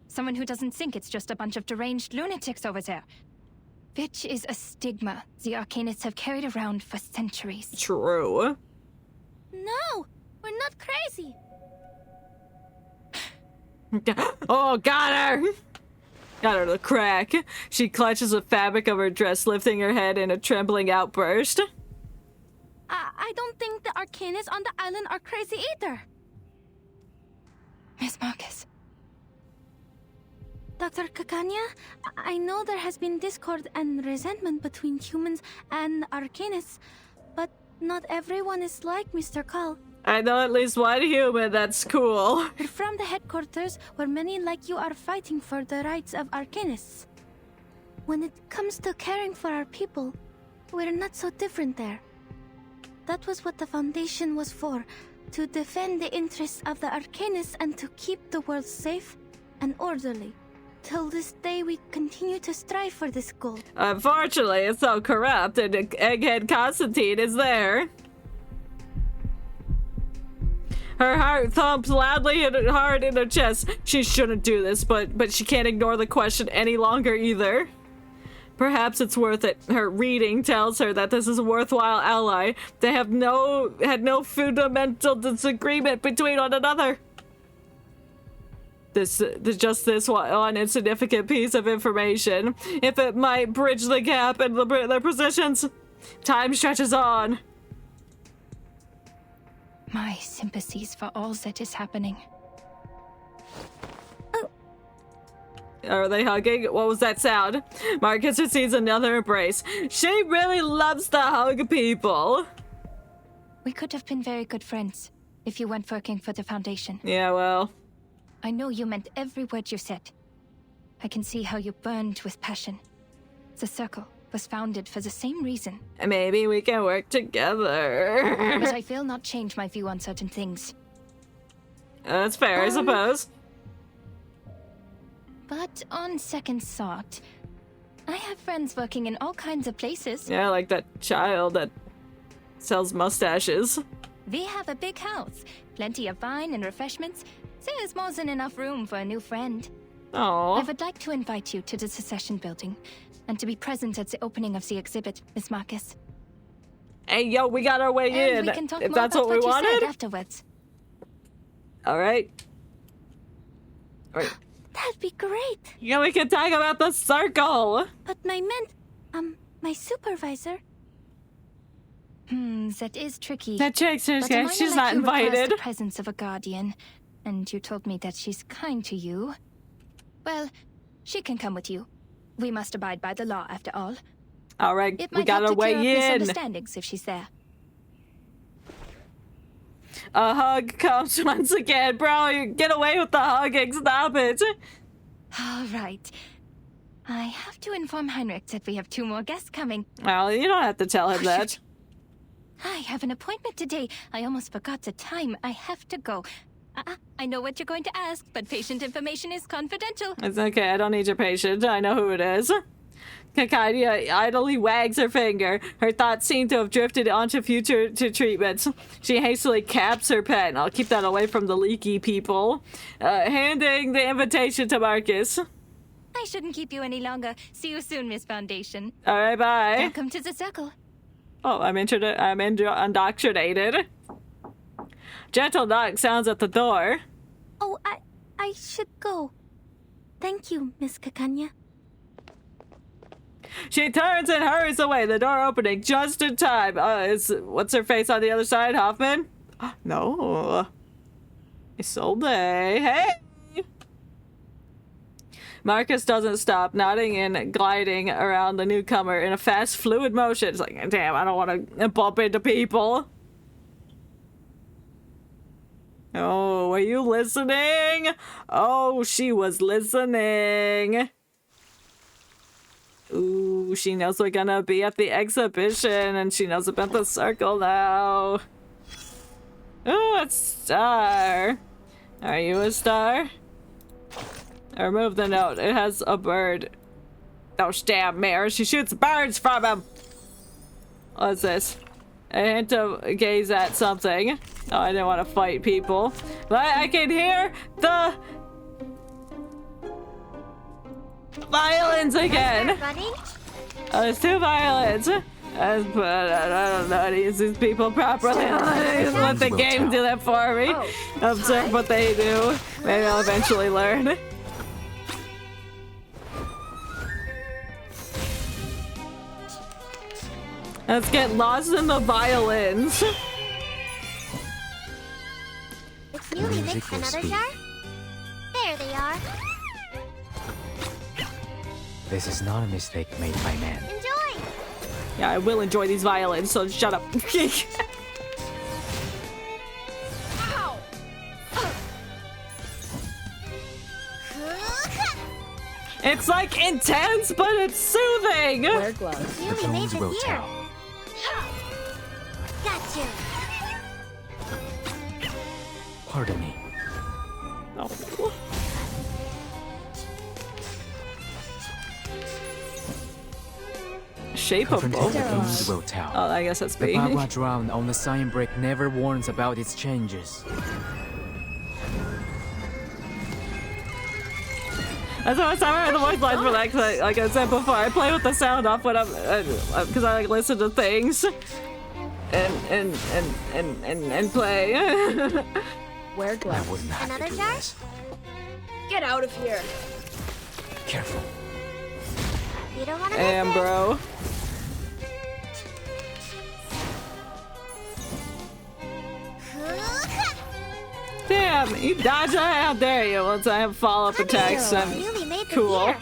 Someone who doesn't think it's just a bunch of deranged lunatics over there. Which is a stigma the Arcanists have carried around for centuries.
True.
No! We're not crazy!
Oh, got her! Got her to crack. She clutches the fabric of her dress, lifting her head in a trembling outburst.
I don't think the Arcanists on the island are crazy either.
Miss Marcus.
Dr. Kakanya, I know there has been discord and resentment between humans and Arcanists, but not everyone is like Mr. Call.
I know at least one human that's cool.
We're from the headquarters where many like you are fighting for the rights of Arcanists. When it comes to caring for our people, we're not so different there. That was what the Foundation was for, to defend the interests of the Arcanists and to keep the world safe and orderly. Till this day, we continue to strive for this goal.
Unfortunately, it's so corrupt, and Egghead Constantine is there. Her heart thumps loudly and hard in her chest. She shouldn't do this, but she can't ignore the question any longer either. Perhaps it's worth it. Her reading tells her that this is a worthwhile ally. They had no fundamental disagreement between one another. Just this one insignificant piece of information. If it might bridge the gap in their positions. Time stretches on.
My sympathies for all that is happening.
Are they hugging? What was that sound? Marcus receives another embrace. She really loves to hug people.
We could have been very good friends if you weren't working for the Foundation.
Yeah, well.
I know you meant every word you said. I can see how you burned with passion. The Circle was founded for the same reason.
Maybe we can work together.
But I will not change my view on certain things.
That's fair, I suppose.
But on second thought, I have friends working in all kinds of places.
Yeah, like that child that sells mustaches.
We have a big house, plenty of wine and refreshments. There's more than enough room for a new friend.
Oh.
I would like to invite you to the Secession building and to be present at the opening of the exhibit, Miss Marcus.
Hey, yo, we got our way
And
in.
we can talk
If
more
that's
about
what we
you said
wanted.
afterwards.
All right.
That'd be great.
Yeah, we can talk about the Circle.
But my supervisor.
That is tricky.
That chick's just
But a minor
she's
like
not
you requires
invited.
the presence of a guardian, and you told me that she's kind to you. Well, she can come with you. We must abide by the law, after all.
All right,
It
we
might
got
help
our
to clear up
way in.
misunderstandings if she's there.
A hug comes once again, bro. You get away with the hugging. Stop it.
All right. I have to inform Heinrich that we have 2 more guests coming.
Well, you don't have to tell him that.
I have an appointment today. I almost forgot the time. I have to go. I know what you're going to ask, but patient information is confidential.
It's okay. I don't need your patient. I know who it is. Kakadia idly wags her finger. Her thoughts seem to have drifted onto future treatments. She hastily caps her pen. I'll keep that away from the leaky people. Handing the invitation to Marcus.
I shouldn't keep you any longer. See you soon, Miss Foundation.
All right, bye.
Welcome to the Circle.
Oh, I'm indoctrinated. Gentle knock sounds at the door.
Oh, I should go. Thank you, Miss Kakanya.
She turns and hurries away, the door opening just in time. What's her face on the other side, Hoffman? No. Isolde. Hey! Marcus doesn't stop, nodding and gliding around the newcomer in a fast, fluid motion. It's like, damn, I don't want to bump into people. Oh, were you listening? Oh, she was listening. Ooh, she knows we're gonna be at the exhibition, and she knows about the Circle now. Ooh, a star. Are you a star? I remove the note. It has a bird. Oh, damn, Mare. She shoots birds from him. What's this? A hint of gaze at something. Oh, I didn't want to fight people. But I can hear the violins again. Oh, there's 2 violins. But I don't know how to use these people properly. Let the game do that for me. Observe what they do. Maybe I'll eventually learn. Let's get lost in the violins.
Excuse me, mix another jar? There they are.
This is not a mistake made by man.
Enjoy!
Yeah, I will enjoy these violins, so shut up. It's like intense, but it's soothing.
Wear gloves.
The bones will tell.
Gotcha!
Pardon me.
Oh. Shape of bones.
The bones will tell.
Oh, I guess that's
The
B.
magma drawn on the sign brick never warns about its changes.
That's the first time I heard the voice lines for that, because like I said before, I play with the sound off when I'm, because I like listen to things and play.
Wear gloves.
I wouldn't have
Another
to do
jar?
this.
Get out of here.
Careful.
You don't want to
Damn,
miss it.
bro. Damn, you dodge that? How dare you? Once I have follow-up attacks, I'm cool.
Here.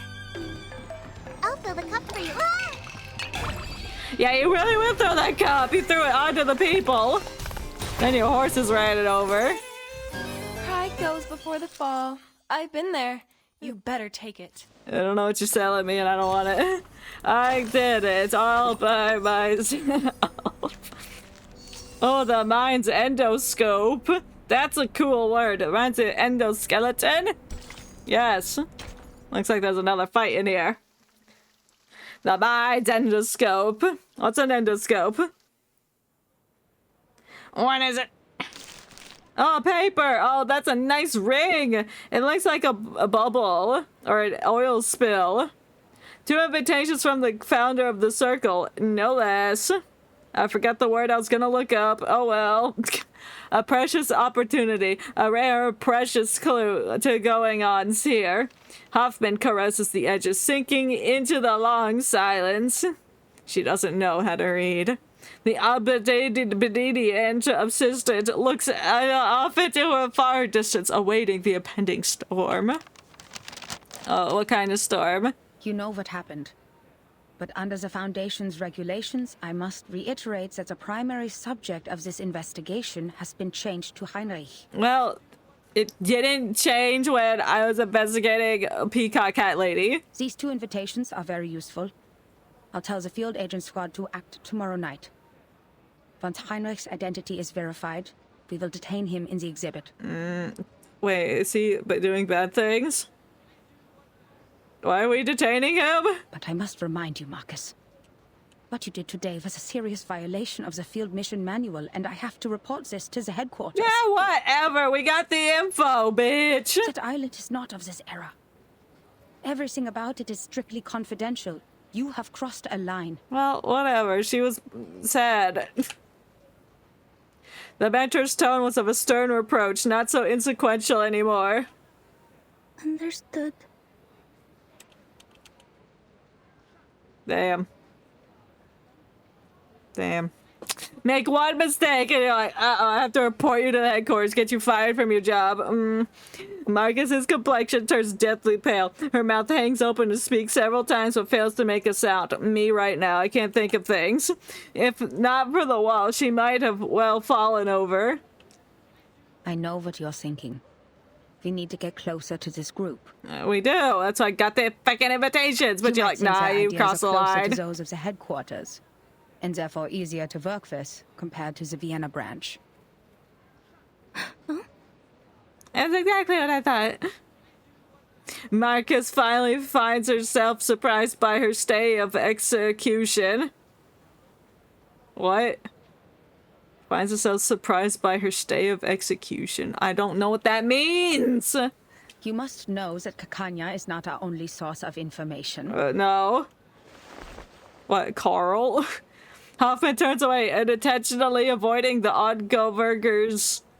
I'll fill the cup for you. Ah!
Yeah, you really will throw that cup. You threw it onto the people. Then your horses ran it over.
Pride goes before the fall. I've been there. You better take it.
I don't know what you're selling me, and I don't want it. I did it all by myself. Oh, the mind's endoscope. That's a cool word. It reminds me of endoskeleton. Yes. Looks like there's another fight in here. The mind's endoscope. What's an endoscope? What is it? Oh, paper! Oh, that's a nice ring! It looks like a bubble or an oil spill. 2 invitations from the founder of the circle, no less. I forgot the word I was gonna look up. Oh well. A precious opportunity, a rare, precious clue to going on here. Hoffman caresses the edges, sinking into the long silence. She doesn't know how to read. The obedient assistant looks off into a far distance, awaiting the impending storm. Oh, what kind of storm?
You know what happened. But under the Foundation's regulations, I must reiterate that the primary subject of this investigation has been changed to Heinrich.
Well, it didn't change when I was investigating Peacock Cat Lady.
These 2 invitations are very useful. I'll tell the field agent squad to act tomorrow night. Once Heinrich's identity is verified, we will detain him in the exhibit.
Wait, is he doing bad things? Why are we detaining him?
But I must remind you, Marcus. What you did today was a serious violation of the field mission manual, and I have to report this to the headquarters.
Yeah, whatever. We got the info, bitch.
That island is not of this era. Everything about it is strictly confidential. You have crossed a line.
Well, whatever. She was sad. The mentor's tone was of a stern reproach, not so insequential anymore.
Understood.
Damn. Make one mistake and you're like, I have to report you to the headquarters, get you fired from your job. Marcus's complexion turns deathly pale. Her mouth hangs open to speak several times but fails to make a sound. Me right now, I can't think of things. If not for the wall, she might have, well, fallen over.
I know what you're thinking. We need to get closer to this group.
We do. That's why I got the fucking invitations. But you're like, nah, you crossed the line.
To those of the headquarters, and therefore easier to work with compared to the Vienna branch.
That's exactly what I thought. Marcus finally finds herself surprised by her stay of execution. What? Finds herself surprised by her stay of execution. I don't know what that means.
You must know that Kakanya is not our only source of information.
No. What, Carl? Hoffman turns away, unintentionally avoiding the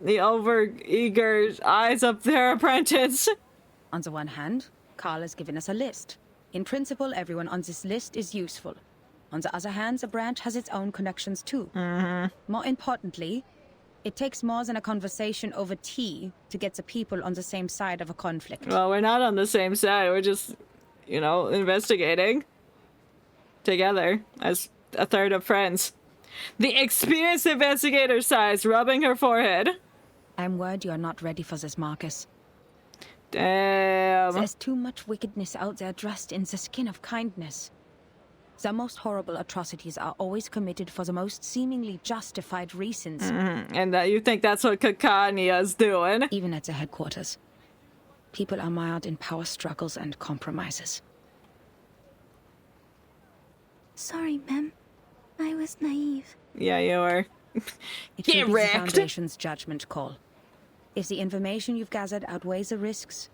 overeager eyes of their apprentice.
On the one hand, Carl has given us a list. In principle, everyone on this list is useful. On the other hand, the branch has its own connections too. More importantly, it takes more than a conversation over tea to get the people on the same side of a conflict.
Well, we're not on the same side. We're just, investigating together as a third of friends. The experienced investigator sighs, rubbing her forehead.
I'm worried you are not ready for this, Marcus.
Damn.
There's too much wickedness out there dressed in the skin of kindness. The most horrible atrocities are always committed for the most seemingly justified reasons.
And you think that's what Kakanya is doing?
Even at the headquarters. People are mired in power struggles and compromises.
Sorry, ma'am. I was naive.
Yeah, you were.
It will be the Foundation's judgment call. If the information you've gathered outweighs the risks,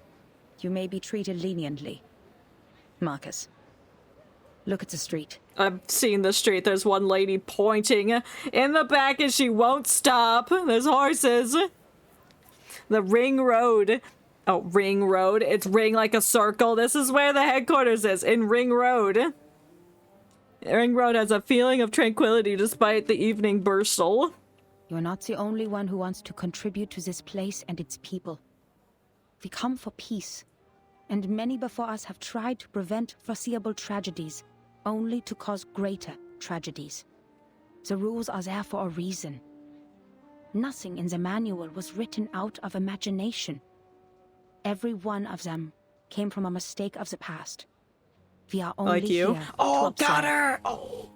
you may be treated leniently. Marcus, look at the street.
I've seen the street. There's one lady pointing in the back and she won't stop. There's horses. The ring road. Oh, ring road. It's ring like a circle. This is where the headquarters is, in Ring Road. Ring Road has a feeling of tranquility despite the evening bustle.
You're not the only one who wants to contribute to this place and its people. We come for peace, and many before us have tried to prevent foreseeable tragedies, only to cause greater tragedies. The rules are there for a reason. Nothing in the manual was written out of imagination. Every one of them came from a mistake of the past. We are only
Like you?
here
Oh,
to
got
observe.
her! Oh.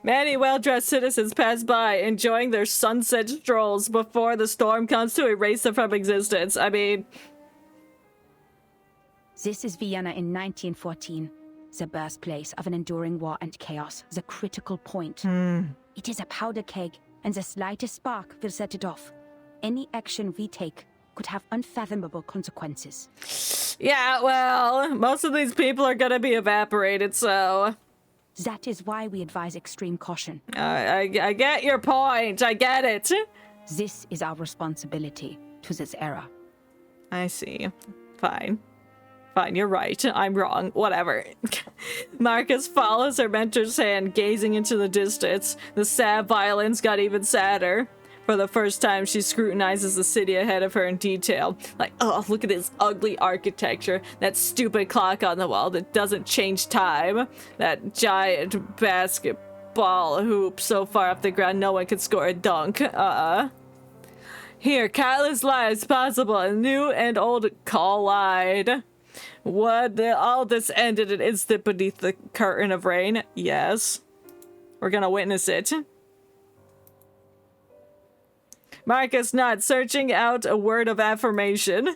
Many well-dressed citizens pass by, enjoying their sunset strolls before the storm comes to erase them from existence. I mean...
This is Vienna in 1914, the birthplace of an enduring war and chaos, the critical point. It is a powder keg, and the slightest spark will set it off. Any action we take could have unfathomable consequences.
Yeah, well, most of these people are gonna be evaporated, so...
That is why we advise extreme caution.
I get your point. I get it.
This is our responsibility to this era.
I see. Fine. Fine, you're right. I'm wrong. Whatever. Marcus follows her mentor's hand, gazing into the distance. The sad violins got even sadder. For the first time, she scrutinizes the city ahead of her in detail. Like, oh, look at this ugly architecture. That stupid clock on the wall that doesn't change time. That giant basketball hoop so far off the ground no one could score a dunk. Here, countless lives possible. A new and old collide. All this ended an instant beneath the curtain of rain. Yes. We're gonna witness it. Marcus nods, searching out a word of affirmation.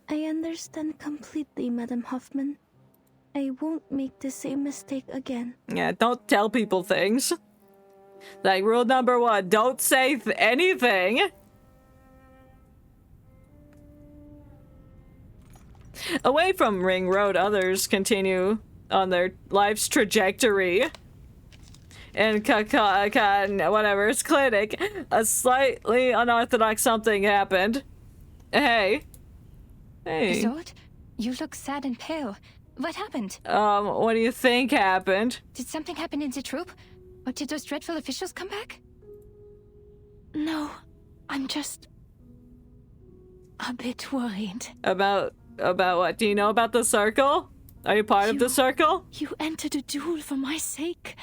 I understand completely, Madam Hoffman. I won't make the same mistake again.
Yeah, don't tell people things. Like, rule number 1, don't say anything. Away from Ring Road, others continue on their life's trajectory. In whatever's clinic, a slightly unorthodox something happened. Hey. Hey.
Isolde, you look sad and pale. What happened?
What do you think happened?
Did something happen in the troop? Or did those dreadful officials come back?
No, I'm just a bit worried.
About what? Do you know about the circle? Are you part of the circle?
You entered a duel for my sake.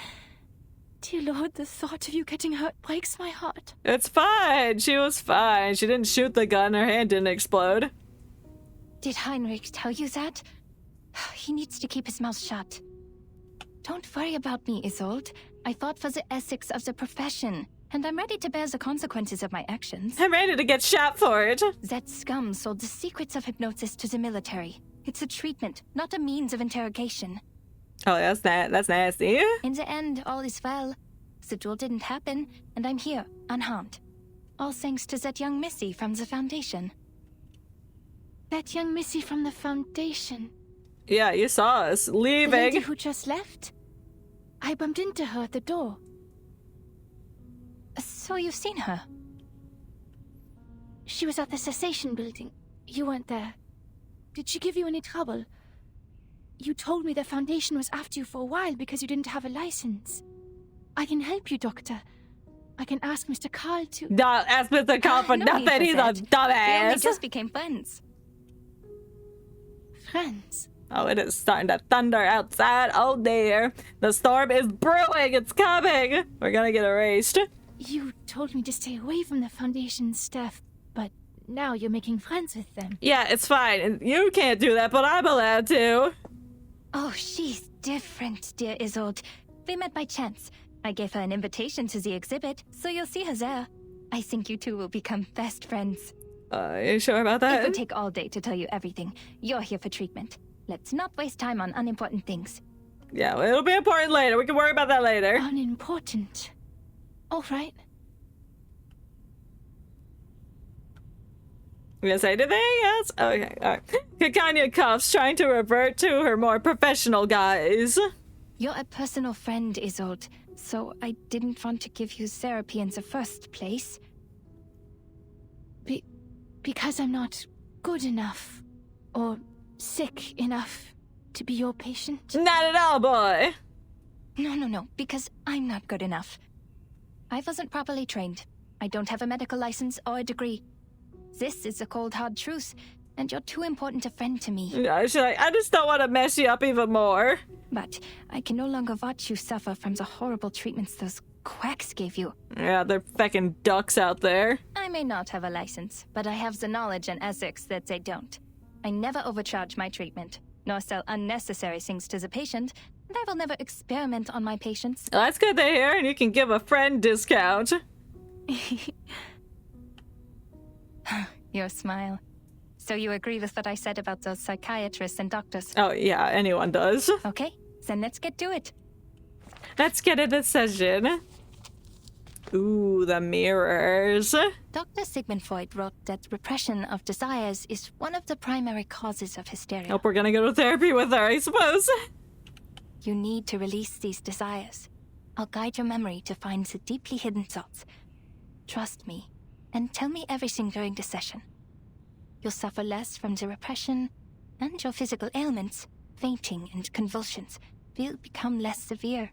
Dear Lord, the thought of you getting hurt breaks my heart.
It's fine. She was fine. She didn't shoot the gun. Her hand didn't explode.
Did Heinrich tell you that? He needs to keep his mouth shut. Don't worry about me, Isolde. I fought for the ethics of the profession, and I'm ready to bear the consequences of my actions.
I'm ready to get shot for it.
That scum sold the secrets of hypnosis to the military. It's a treatment, not a means of interrogation.
Oh, that's nasty.
In the end, all is well. The duel didn't happen, and I'm here, unharmed. All thanks to that young missy from the Foundation.
That young missy from the Foundation?
Yeah, you saw us
The
leaving.
lady who just left? I bumped into her at the door.
So you've seen her?
She was at the cessation building. You weren't there. Did she give you any trouble? You told me the Foundation was after you for a while because you didn't have a license. I can help you, Doctor. I can ask Mr. Carl to...
No, ask Mr. Carl for
No need
nothing.
for
He's a
that. We only
dumbass.
just became friends.
Friends?
Oh, it is starting to thunder outside. Oh, dear. The storm is brewing. It's coming. We're gonna get erased.
You told me to stay away from the Foundation staff, but now you're making friends with them.
Yeah, it's fine. You can't do that, but I'm allowed to.
Oh, she's different, dear Isolde. We met by chance. I gave her an invitation to the exhibit, so you'll see her there. I think you two will become best friends.
You sure about that?
It would take all day to tell you everything. You're here for treatment. Let's not waste time on unimportant things.
Yeah, well, it'll be important later. We can worry about that later.
Unimportant. All right.
You gonna say anything else? Okay, alright. Kakanya coughs, trying to revert to her more professional guise.
You're a personal friend, Isolde, so I didn't want to give you therapy in the first place.
Because I'm not good enough, or sick enough to be your patient?
Not at all, boy.
No, because I'm not good enough. I wasn't properly trained. I don't have a medical license or a degree. This is the cold hard truth. and you're too important a friend to me.
I just don't want to mess you up even more.
But I can no longer watch you suffer from the horrible treatments those quacks gave you.
Yeah, they're fucking ducks out there.
I may not have a license, but I have the knowledge and ethics that they don't. I never overcharge my treatment, nor sell unnecessary things to the patient, and I will never experiment on my patients.
Well, that's good to hear, and you can give a friend discount.
Your smile. So you agree with what I said about those psychiatrists and doctors?
Oh, yeah, anyone does.
Okay, then let's get to it.
Let's get a decision. Ooh, the mirrors.
Dr. Sigmund Freud wrote that repression of desires is one of the primary causes of hysteria.
Hope we're gonna go to therapy with her, I suppose.
You need to release these desires. I'll guide your memory to find the deeply hidden thoughts. Trust me, and tell me everything during the session. You'll suffer less from the repression, and your physical ailments, fainting and convulsions, will become less severe.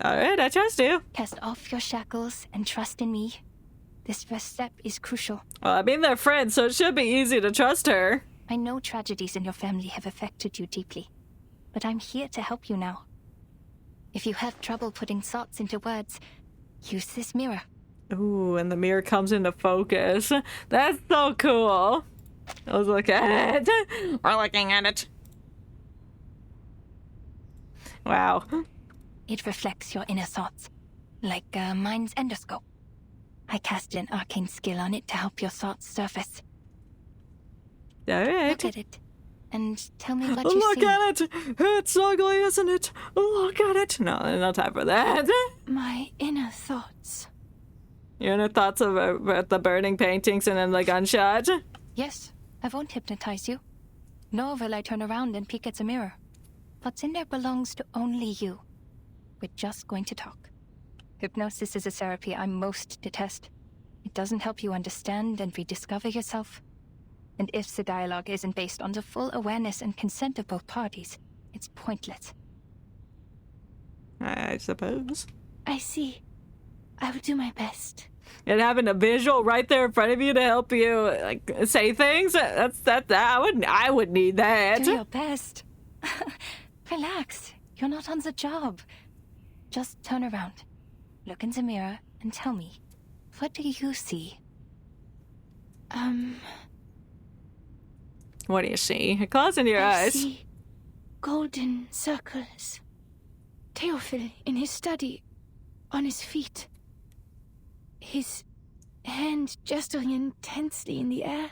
Alright, I trust you.
Cast off your shackles and trust in me. This first step is crucial.
Well, I mean, they're friends, so it should be easy to trust her.
I know tragedies in your family have affected you deeply, but I'm here to help you now. If you have trouble putting thoughts into words, use this mirror.
Ooh, and the mirror comes into focus. That's so cool. Let's look at it. We're looking at it. Wow.
It reflects your inner thoughts, like a mind's endoscope. I cast an arcane skill on it to help your thoughts surface.
Alright.
Look at it, and tell me what you
Look
see.
at it! It's ugly, isn't it? Look at it! No time for that.
My inner thoughts.
Your inner thoughts about the burning paintings and then the gunshot?
Yes, I won't hypnotize you. Nor will I turn around and peek at the mirror. What's in there belongs to only you. We're just going to talk. Hypnosis is a therapy I most detest. It doesn't help you understand and rediscover yourself. And if the dialogue isn't based on the full awareness and consent of both parties, it's pointless.
I suppose.
I see. I will do my best.
And having a visual right there in front of you to help you, like, say things, I would need that.
Do your best. Relax. You're not on the job. Just turn around. Look in the mirror and tell me, what do you see?
What do you see? Close in your
I
eyes.
see golden circles. Theophil in his study, on his feet. His hand gesturing intensely in the air.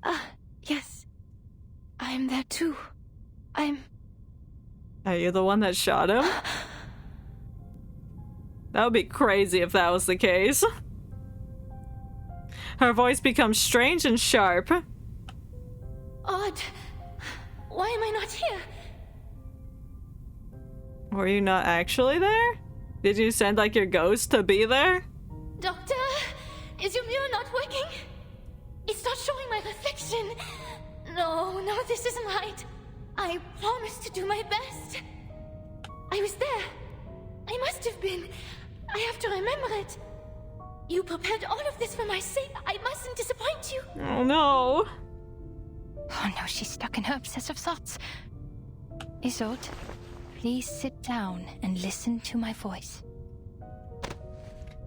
Ah, yes. I am there too.
Are you the one that shot him? That would be crazy if that was the case. Her voice becomes strange and sharp.
Odd. Why am I not here?
Were you not actually there? Did you send, like, your ghost to be there?
Doctor, is your mirror not working? It's not showing my reflection. No, this isn't right. I promised to do my best. I was there. I must have been. I have to remember it. You prepared all of this for my sake. I mustn't disappoint you.
Oh no.
Oh no, she's stuck in her obsessive thoughts. Isolde, please sit down and listen to my voice.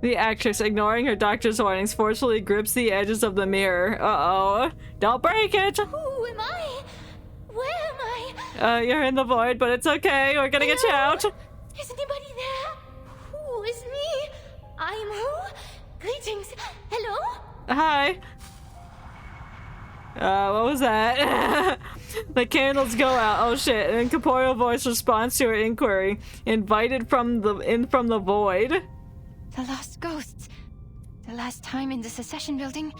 The actress, ignoring her doctor's warnings, forcefully grips the edges of the mirror. Uh-oh. Don't break it!
Who am I? Where am I?
You're in the void, but it's okay. We're gonna get you out.
Is anybody there? Who is me? I'm who? Greetings. Hello?
Hi. What was that? The candles go out. Oh shit. An incorporeal voice responds to her inquiry. Invited from the void.
The lost ghosts. The last time in the Secession building.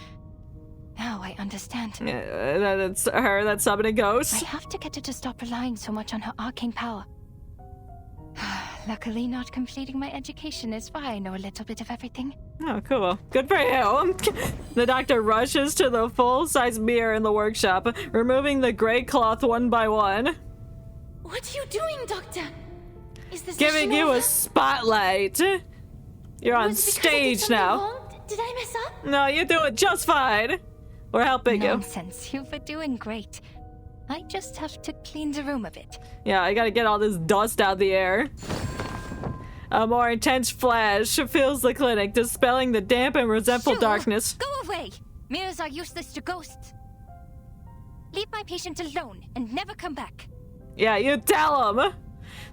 Now I understand.
That's her that's summoning ghosts.
I have to get her to stop relying so much on her arcane power. Luckily, not completing my education is why I know a little bit of everything.
Oh, cool. Good for you. The doctor rushes to the full-size mirror in the workshop, removing the gray cloth one by one.
What are you doing, Doctor? Is this
giving you a spotlight. You're on stage now.
Did I mess up?
No, you're doing just fine. We're helping you.
Nonsense. You've been doing great. I just have to clean the room a bit.
Yeah, I gotta get all this dust out of the air. A more intense flash fills the clinic, dispelling the damp and resentful darkness.
Go away! Mirrors are useless to ghosts. Leave my patient alone and never come back.
Yeah, you tell them.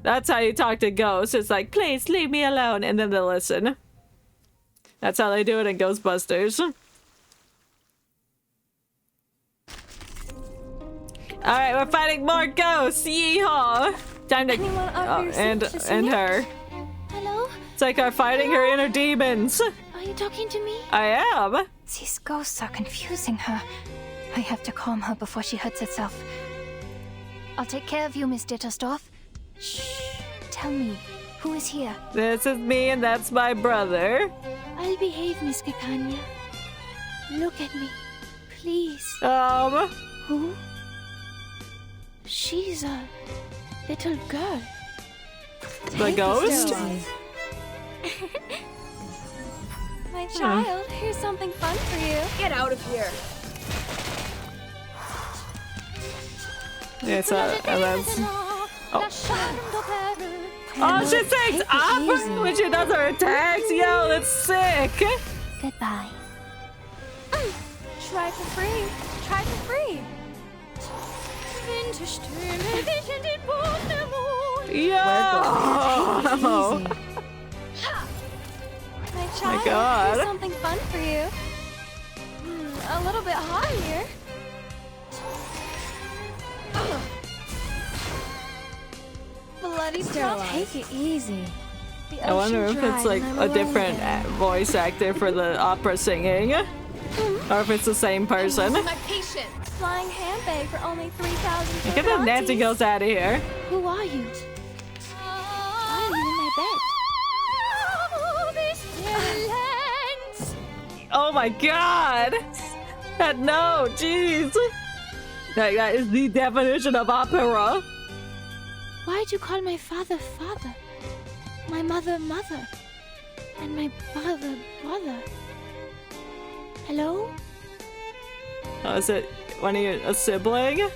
That's how you talk to ghosts. It's like, please leave me alone, and then they listen. That's how they do it in Ghostbusters. Alright, we're fighting more ghosts! Yeehaw! Time to... and her.
Hello?
It's like our fighting her inner demons.
Are you talking to me?
I am.
These ghosts are confusing her. I have to calm her before she hurts herself. I'll take care of you, Miss Dittersdorf. Shh. Tell me, who is here?
This is me and that's my brother.
I'll behave, Miss Kekanya. Look at me, please.
Who?
She's a little girl.
The ghost?
My child, here's something fun for you. Get out of here.
Yeah, so, and that's... Oh, she sings opera when she does her attacks. Yo, that's sick.
Goodbye.
Try for free. Try for free.
Yo!
My child,
God.
here's something fun for you. A little bit hot here. Bloody stuff.
Take it easy.
I wonder if it's like a different voice actor for the opera singing. Or if it's the same person.
My patient. Flying handbag for only 3,000.
Get the Nancy girls out of here.
Who are you? Why are you in my bed?
Oh my god! No, jeez! That is the definition of opera.
Why'd you call my father father? My mother mother? And my brother brother? Hello?
Oh, is it one of your, a sibling? I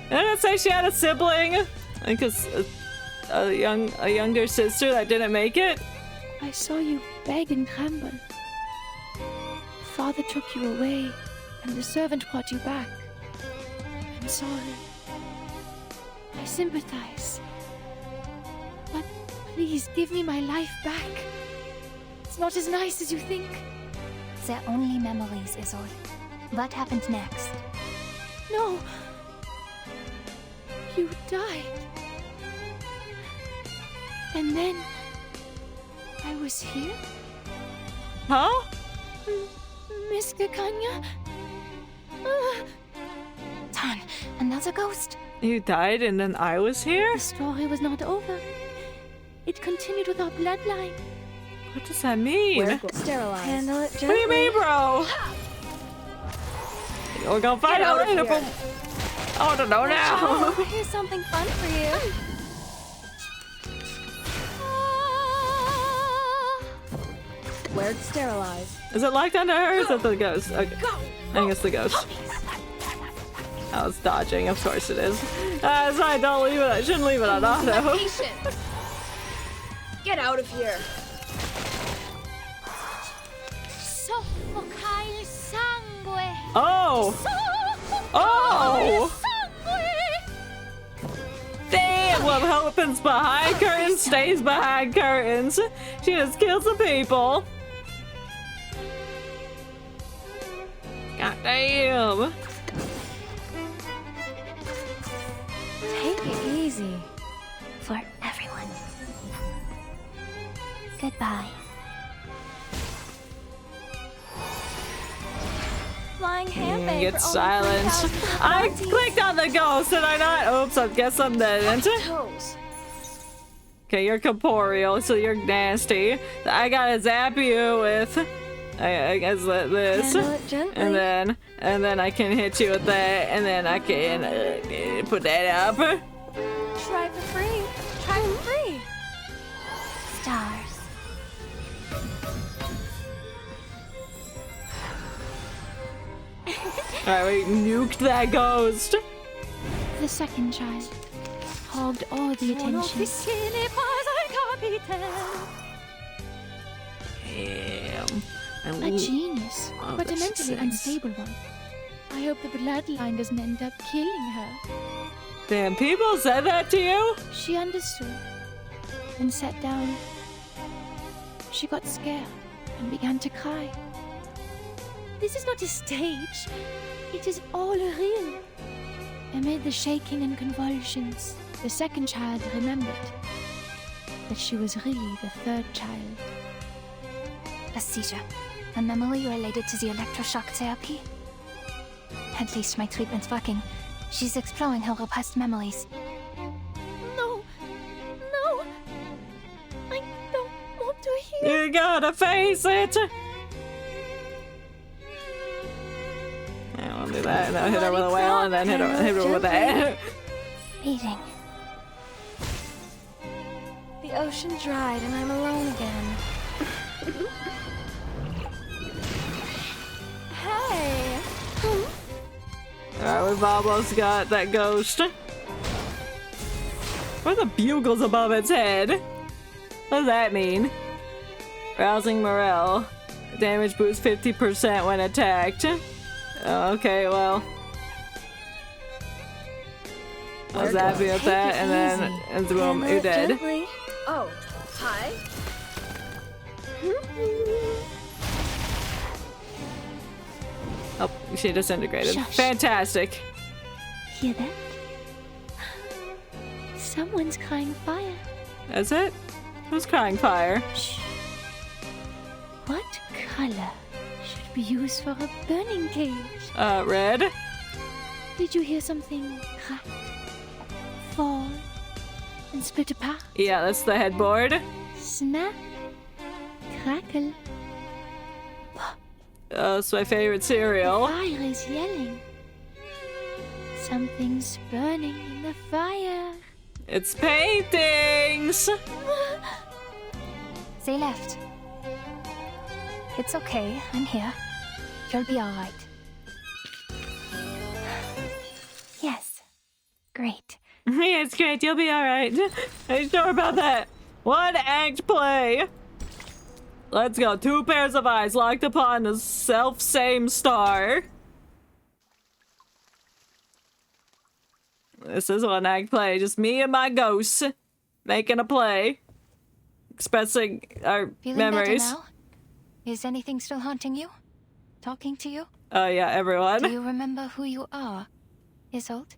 didn't say she had a sibling. I think it's a younger sister that didn't make it.
I saw you beg and tremble. Father took you away, and the servant brought you back. I'm sorry. I sympathize. But please give me my life back. It's not as nice as you think.
They're only memories, Isolde. What happened next?
No. You died. And then I was here?
Huh?
Miss Kekanya?
Tan, another ghost?
You died and then I was here?
The story was not over. It continued with our bloodline.
What does that mean?
Sterilize. Handle it gently.
What do you mean, bro? We're gonna find out later. I don't know now.
Here's something fun for you. Where'd sterilize?
Is it locked onto her or is it the ghost? Okay. I think it's the ghost. Oh, it's dodging. Of course it is. Sorry, don't leave it. I shouldn't leave it on auto.
Get out of here.
Oh! Oh! Damn! What happens behind curtains stays behind curtains. She just kills the people. God damn!
Take it easy. For everyone. Goodbye.
Flying handbag.
Get silence. I clicked on the ghost, did I not? Oops, I guess I'm dead. Okay, you're corporeal, so you're nasty. I gotta zap you with, I guess this, and then I can hit you with that, and then I can put that up.
Try for free. Try for free.
Stars.
Alright, we nuked that ghost.
The second child hogged all the attention.
Damn.
A genius,
Oh,
but a
but she
mentally
sings.
unstable one. I hope the bloodline doesn't end up killing her.
Damn, people said that to you?
She understood and sat down. She got scared and began to cry. This is not a stage. It is all real. Amid the shaking and convulsions, the second child remembered that she was really the third child.
A seizure. A memory related to the electroshock therapy? At least my treatment's working. She's exploring her repressed memories.
No! No! I don't want to hear.
You gotta face it! I won't do that, and then hit her with a whale, and then hit her with that.
Eating.
The ocean dried and I'm alone again. Hey!
Alright, we've almost got that ghost. What are the bugles above its head? What does that mean? Rousing morale. Damage boost 50% when attacked. Oh, okay, well. I was happy with that, and then and boom, you're dead.
Gently. Oh, hi.
Oh, she disintegrated.
Shush.
Fantastic.
Hear that? Someone's crying fire.
Is it? Who's crying fire?
Shh. What color should be used for a burning cage?
Red?
Did you hear something crack, fall, and split apart?
Yeah, that's the headboard.
Snap, crackle.
It's my favorite cereal.
Fire is yelling. Something's burning in the fire.
It's paintings!
They left. It's okay, I'm here. You'll be alright. Yes. Great.
Yeah, it's great. You'll be alright. Are you sure about that? One act play. Let's go. 2 pairs of eyes locked upon the self-same star. This is one act play. Just me and my ghosts making a play. Expressing our
Feeling
memories.
better now? Is anything still haunting you? Talking to you?
Oh yeah, everyone.
Do you remember who you are, Isolde?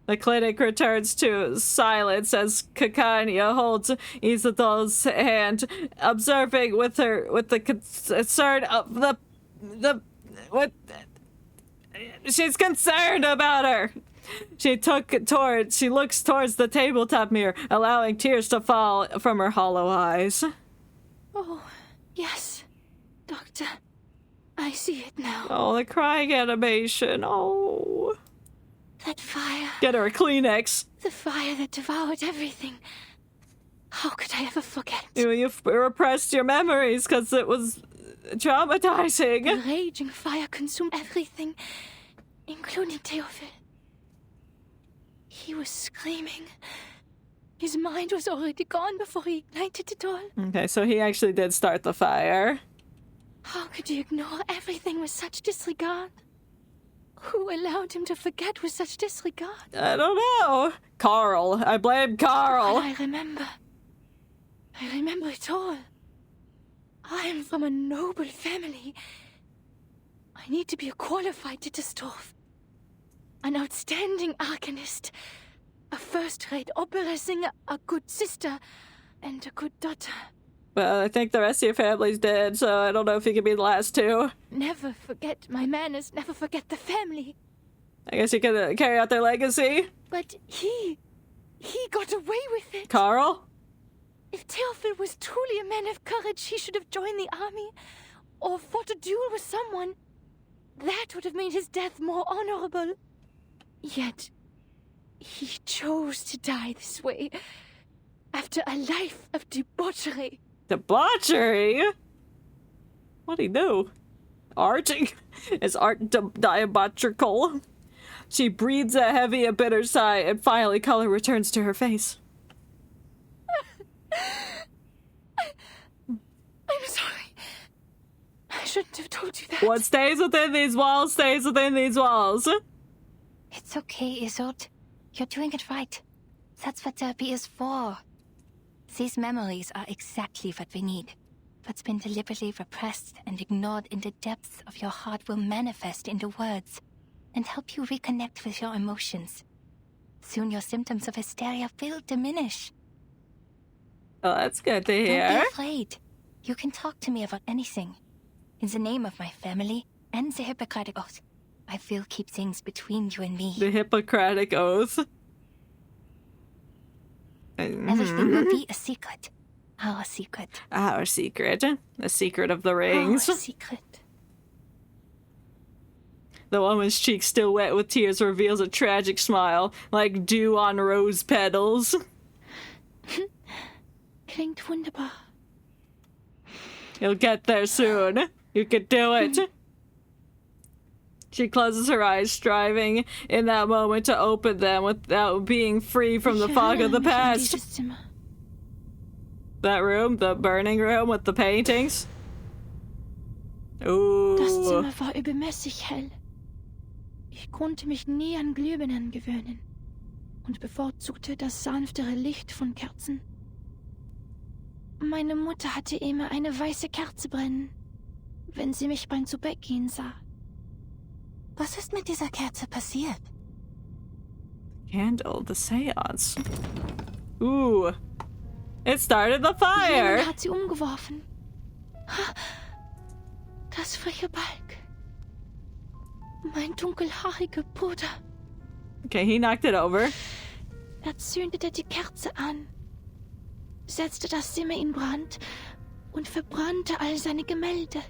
The clinic returns to silence as Kakanya holds Isatol's hand, observing with the concern of she's concerned about her. She looks towards the tabletop mirror, allowing tears to fall from her hollow eyes.
Oh, yes. Doctor, I see it now.
Oh, the crying animation. Oh.
That fire.
Get her a Kleenex.
The fire that devoured everything. How could I ever forget?
You repressed your memories because it was traumatizing.
The raging fire consumed everything, including Theophil. He was screaming. His mind was already gone before he ignited it all.
Okay, so he actually did start the fire.
How could you ignore everything with such disregard? Who allowed him to forget with such disregard?
I don't know. Carl. I blame Carl.
But I remember it all. I am from a noble family. I need to be qualified to Distorf. An outstanding arcanist. A first-rate opera singer, a good sister, and a good daughter.
Well, I think the rest of your family's dead, so I don't know if you can be the last two.
Never forget my manners, never forget the family.
I guess you can carry out their legacy.
But he got away with it.
Carl?
If Theophil was truly a man of courage, he should have joined the army, or fought a duel with someone. That would have made his death more honorable. Yet, he chose to die this way, after a life of debauchery.
Debauchery? What'd he do? Art? Is art diametrical? She breathes a heavy and bitter sigh, and finally color returns to her face.
I'm sorry. I shouldn't have told you that.
What stays within these walls stays within these walls.
It's okay, Isolde. You're doing it right. That's what therapy is for. These memories are exactly what we need. What's been deliberately repressed and ignored in the depths of your heart will manifest into words and help you reconnect with your emotions. Soon your symptoms of hysteria will diminish.
Oh, that's good to hear.
Don't be afraid. You can talk to me about anything. In the name of my family and the Hippocratic Oath, I will keep things between you and me.
The Hippocratic Oath.
Everything will be a secret. Our secret.
Our secret. The secret of the rings.
Our secret.
The woman's cheek still wet with tears reveals a tragic smile, like dew on rose petals.
Klingt wunderbar.
You'll get there soon. You can do it. She closes her eyes, striving in that moment to open them without being free from the fog of the past. That room, the burning room with the paintings. Ooh.
Das Zimmer war übermäßig hell. Ich konnte mich nie an Glühbirnen gewöhnen und bevorzugte das sanftere Licht von Kerzen. Meine Mutter hatte immer eine weiße Kerze brennen, wenn sie mich beim Zubettgehen sah.
Was ist mit dieser Kerze passiert?
Candle, the seance. Ooh. It started the fire!
Jemand hat sie umgeworfen. Das freche Balg. Mein dunkelhaariger Bruder.
Okay, he knocked it over.
Zündete die Kerze an, setzte das Zimmer in Brand und verbrannte all seine Gemälde.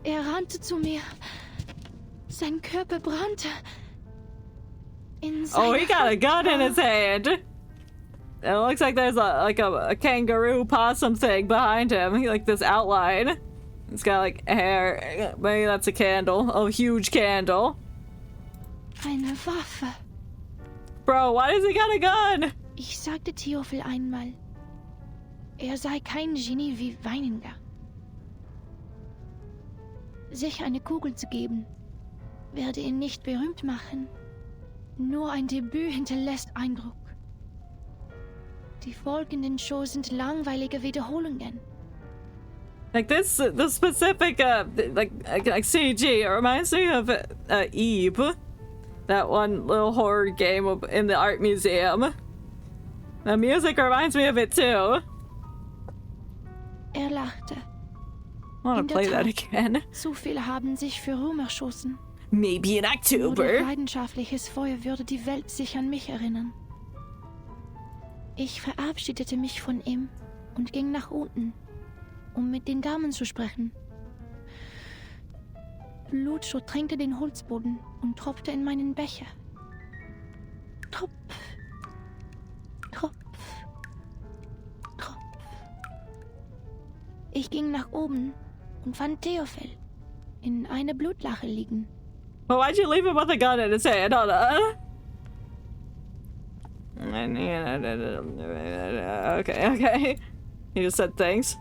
Rannte zu mir. Sein Körper brannte.
Oh, he got a gun in his hand. It looks like there's a kangaroo possum thing behind him. Like this outline. It's got like hair. Maybe that's a candle. A huge candle.
Eine Waffe.
Bro, why does he got a gun?
Ich sagte Theophil einmal, sei kein Genie wie Weininger. Sich eine Kugel zu geben, werde ihn nicht berühmt machen. Nur ein Debüt hinterlässt Eindruck. Die folgenden Shows sind langweilige Wiederholungen.
Like this, the specific, like CG, it reminds me of Eve. That one little horror game in the art museum. The music reminds me of it too.
Lachte.
I want to play that again.
Zu viele haben sich für Ruhm erschossen.
Maybe in October.
Nur durch leidenschaftliches Feuer würde die Welt sich an mich erinnern. Ich verabschiedete mich von ihm und ging nach unten, um mit den Damen zu sprechen. Blut durchtränkte den Holzboden und tropfte in meinen Becher. Tropf, Tropf, Tropf. Ich ging nach oben und fand Theophil in einer Blutlache liegen.
Well, why'd you leave him with a gun in his hand? Hold on. Okay. He just said things.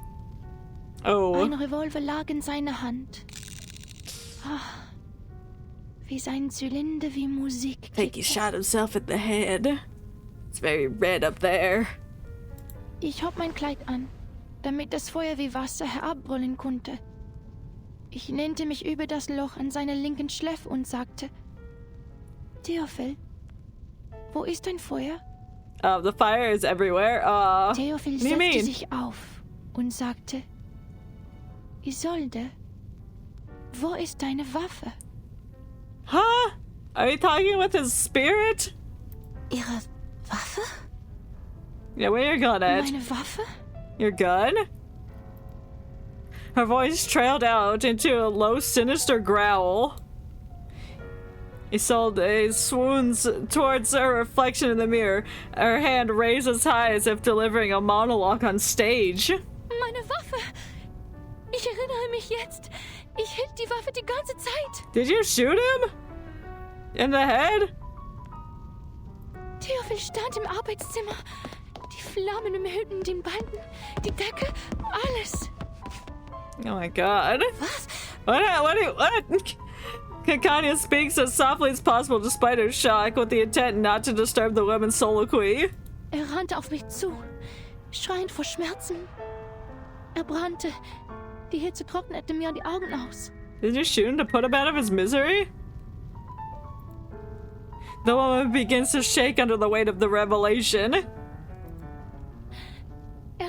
Oh.
Ein Revolver lag in seiner Hand. Wie sein Zylinder wie Musik.
I think he shot himself in the head. It's very red up there.
Ich hob mein Kleid an, damit das Feuer wie Wasser herabbrüllen konnte. Ich lehnte mich über das Loch an seiner linken Schläfe und sagte: Theophil, wo ist dein Feuer?
The fire is everywhere.
Theophil setzte sich auf und sagte: Isolde, wo ist deine Waffe?
Huh? Are you talking with his spirit?
Ihre Waffe?
Yeah, where you gun at?
Meine Waffe?
Your gun? Her voice trailed out into a low, sinister growl. Isolde swoons towards her reflection in the mirror. Her hand raised as high as if delivering a monologue on stage.
Meine Waffe! Ich erinnere mich jetzt. Ich hielt die Waffe die ganze Zeit.
Did you shoot him? In the head?
Theophil stand im Arbeitszimmer. Die Flammen umhüllten den Balken, die Decke, alles.
Oh my god. What? Kakanya speaks as softly as possible despite her shock, with the intent not to disturb the woman's soliloquy.
Rannte auf mich zu, schreiend vor Schmerzen. Brannte. Die Hitze trocknete mir die Augen aus.
Did you shoot him to put him out of his misery? The woman begins to shake under the weight of the revelation.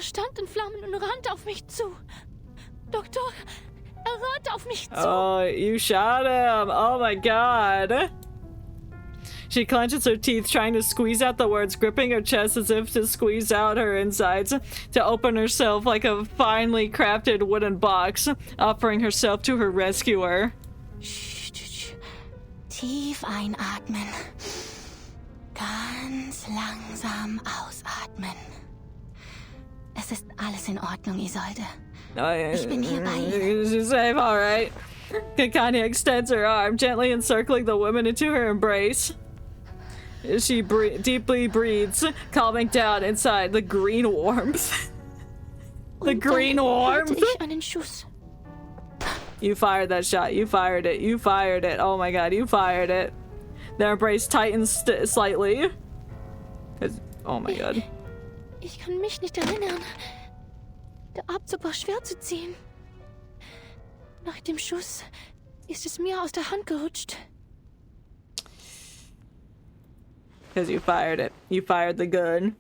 Stand in Flammen und rannte auf mich zu. Doktor, rannte auf mich zu.
Oh, you shot him. Oh my god. She clenches her teeth, trying to squeeze out the words, gripping her chest as if to squeeze out her insides, to open herself like a finely crafted wooden box, offering herself to her rescuer.
Tief einatmen. Ganz langsam ausatmen. Es ist alles in Ordnung, Isolde. Ich bin hier bei Ihnen.
She's safe, alright. Kakanya extends her arm, gently encircling the woman into her embrace. She deeply breathes, calming down inside the green warmth. The green warmth. You fired that shot. You fired it. You fired it. Oh my god, you fired it. Their embrace tightens slightly. Oh my god.
Ich kann mich nicht erinnern. Der Abzug war schwer zu ziehen. Nach dem Schuss ist es mir aus der Hand gerutscht.
Because you fired it. You fired the gun.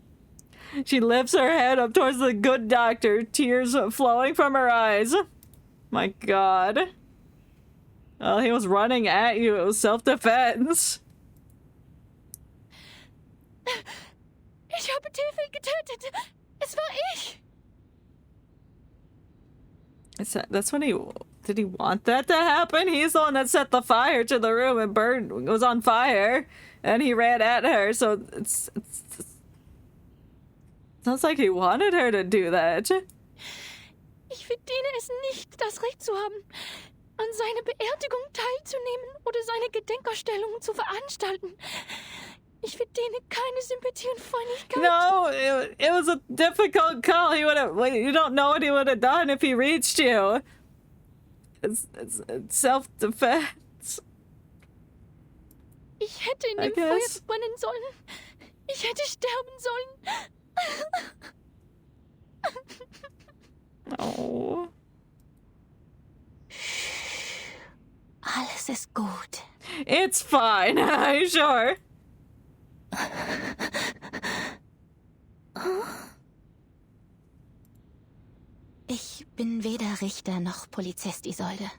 She lifts her head up towards the good doctor, tears flowing from her eyes. My god. Oh, he was running at you. It was self-defense.
Ich habe Theophil getötet. Es war ich.
That's when did he want that to happen? He's the one that set the fire to the room and was on fire, and he ran at her. So it's sounds like he wanted her to do that.
Ich verdiene es nicht, das Recht zu haben, an seiner Beerdigung teilzunehmen oder seine Gedenkausstellungen zu veranstalten. Ich verdiene keine Sympathie und Freundlichkeit.
No, it was a difficult call. You don't know what he would have done if he reached you. It's self-defense.
Ich hätte in dem Feuer brennen sollen. Ich hätte sterben sollen.
Oh.
Alles ist gut.
It's fine. Are you sure?
Ich bin weder Richter noch Polizist, Isolde.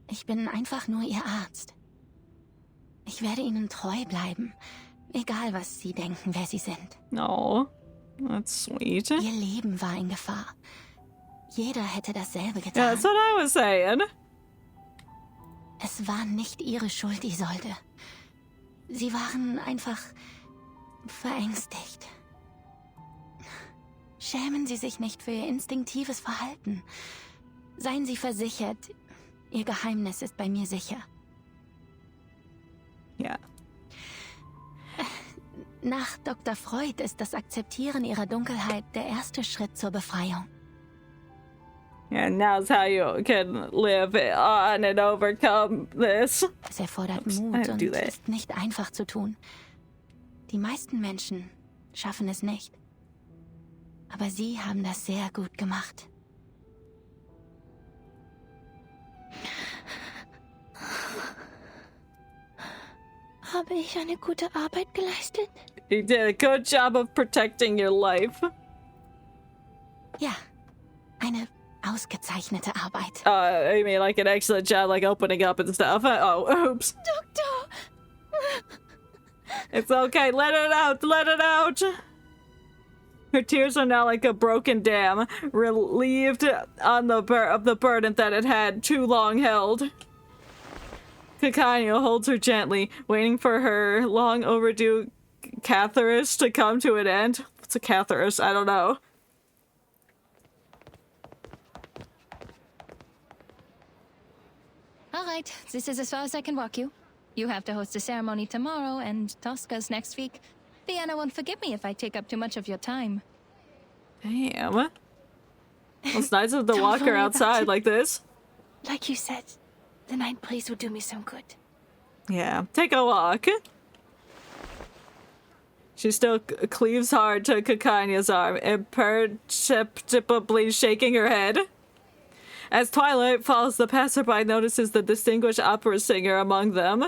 Ich bin einfach nur Ihr Arzt. Ich werde Ihnen treu bleiben, egal was Sie denken, wer Sie sind.
No, that's sweet.
Ihr Leben war in Gefahr. Jeder hätte dasselbe getan.
Yeah, that's what I was saying.
Es war nicht Ihre Schuld, Isolde. Sie waren einfach verängstigt. Schämen Sie sich nicht für Ihr instinktives Verhalten. Seien Sie versichert, Ihr Geheimnis ist bei mir sicher.
Ja.
Nach Dr. Freud ist das Akzeptieren Ihrer Dunkelheit der erste Schritt zur Befreiung.
And now's how you can live on and overcome this.
Es erfordert Mut und ist nicht einfach zu tun. Die meisten Menschen schaffen es nicht. Aber Sie haben das sehr gut gemacht.
Habe ich eine gute Arbeit geleistet?
You did a good job of protecting your life.
Ja, eine ausgezeichnete Arbeit.
I mean, like an excellent job, like opening up and stuff. Oh, oops.
Doctor!
It's okay, let it out, let it out! Her tears are now like a broken dam, relieved of the burden that it had too long held. Kakanya holds her gently, waiting for her long overdue catharsis to come to an end. What's a catharsis? I don't know.
All right, this is as far as I can walk you. You have to host a ceremony tomorrow, and Tosca's next week. Vienna won't forgive me if I take up too much of your time.
Damn. Well, it's nice of the
Don't
walker
worry about
outside
it.
like this.
Like you said, the night breeze will do me some good.
Yeah, take a walk. She still cleaves hard to Cacanya's arm, imperceptibly shaking her head. As twilight falls, the passerby notices the distinguished opera singer among them.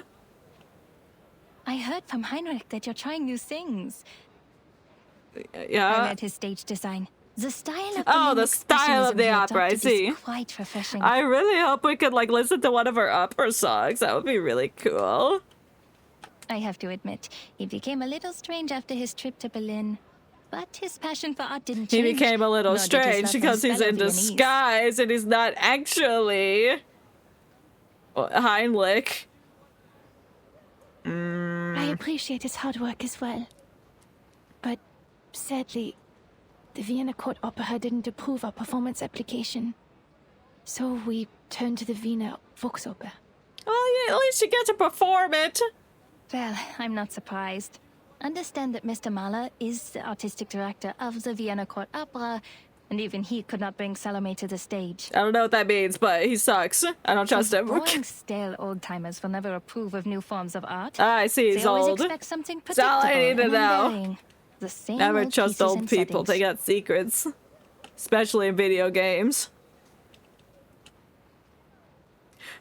I heard from Heinrich that you're trying new things.
Yeah.
I read his stage design. The style of
the style of the opera, I see.
Is quite refreshing.
I really hope we could, like, listen to one of her opera songs. That would be really cool.
I have to admit, he became a little strange after his trip to Berlin. But his passion for art didn't
He
change.
became a little
nor did his
strange
love for
because he's
fellow
in
Viennese.
disguise and he's not actually Heinrich.
I appreciate his hard work as well. But sadly, the Vienna Court Opera didn't approve our performance application. So we turned to the Wiener Volksoper.
Well, yeah, at least you get to perform it.
Well, I'm not surprised. Understand that Mr. Mahler is the artistic director of the Vienna Court Opera, and even he could not bring Salome to the stage.
I don't know what that means, but he sucks. I don't trust him.
Boring, stale old-timers will never approve of new forms of art.
Ah, I see, he's
they always
old.
expect something
That's all
predictable
I need to
and
know.
unvarying. The same
Never
old
trust
pieces
old
and
people.
settings.
They got secrets. Especially in video games.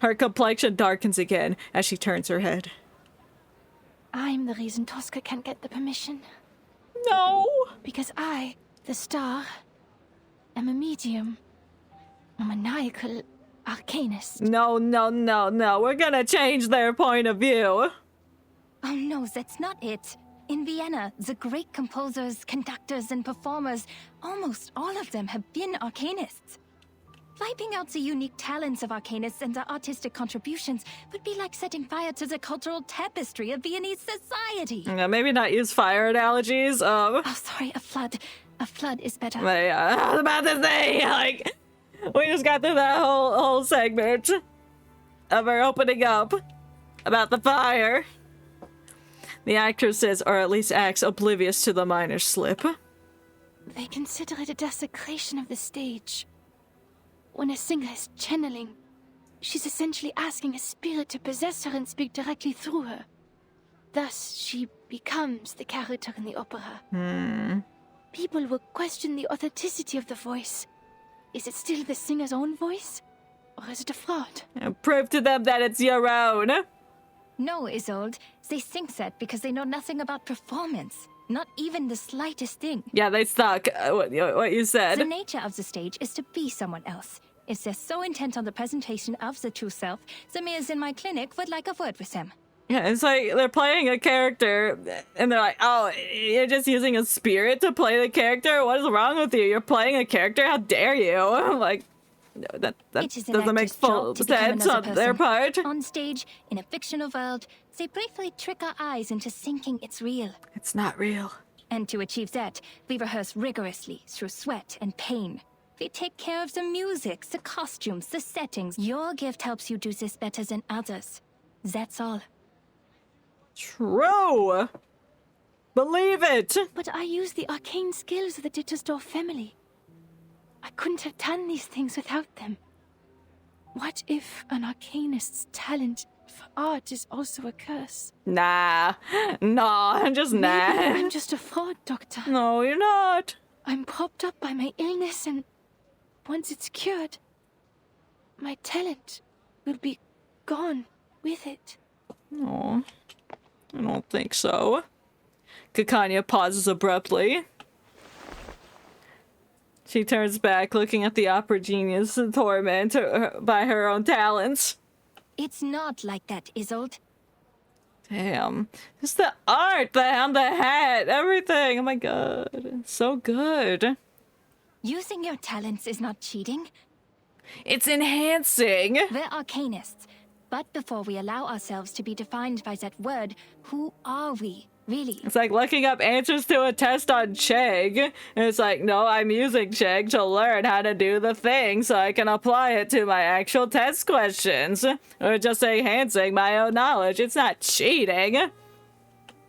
Her complexion darkens again as she turns her head.
I'm the reason Tosca can't get the permission.
No!
Because I, the star, am a medium. A maniacal arcanist.
No, no, no, no. We're gonna change their point of view.
Oh no, that's not it. In Vienna, the great composers, conductors, and performers, almost all of them have been arcanists. Wiping out the unique talents of arcanists and their artistic contributions would be like setting fire to the cultural tapestry of Viennese society.
Maybe not use fire analogies.
Oh, sorry, a flood. A flood is better.
I was about to say, like, we just got through that whole segment of her opening up about the fire. The actress says, or at least acts oblivious to the minor slip.
They consider it a desecration of the stage. When a singer is channeling, she's essentially asking a spirit to possess her and speak directly through her. Thus, she becomes the character in the opera. People will question the authenticity of the voice. Is it still the singer's own voice? Or is it a fraud?
Prove to them that it's your own.
No, Isolde. They think that because they know nothing about performance. Not even the slightest thing.
Yeah, they suck. What you said.
The nature of the stage is to be someone else. If they're so intent on the presentation of the true self, the mares in my clinic would like a word with them.
Yeah, it's like they're playing a character, and they're like, oh, you're just using a spirit to play the character? What is wrong with you? You're playing a character? How dare you? I'm like, no, that doesn't make full sense on their part.
On stage, in a fictional world, they briefly trick our eyes into thinking it's real.
It's not real.
And to achieve that, we rehearse rigorously through sweat and pain. We take care of the music, the costumes, the settings. Your gift helps you do this better than others. That's all.
True. Believe it.
But I use the arcane skills of the Dittersdorf family. I couldn't have done these things without them. What if an arcanist's talent for art is also a curse?
Nah. No, just
Maybe
nah.
I'm just a fraud, Doctor.
No, you're not.
I'm propped up by my illness, and once it's cured, my talent will be gone with it.
No, I don't think so. Cacanha pauses abruptly. She turns back, looking at the opera genius in torment by her own talents.
It's not like that, Isolde.
Damn. Just the art, the hat, everything. Oh my god. It's so good.
Using your talents is not cheating.
It's enhancing.
We're arcanists. But before we allow ourselves to be defined by that word, who are we? Really.
It's like looking up answers to a test on Chegg. And it's like, no, I'm using Chegg to learn how to do the thing so I can apply it to my actual test questions. Or just enhancing my own knowledge. It's not cheating.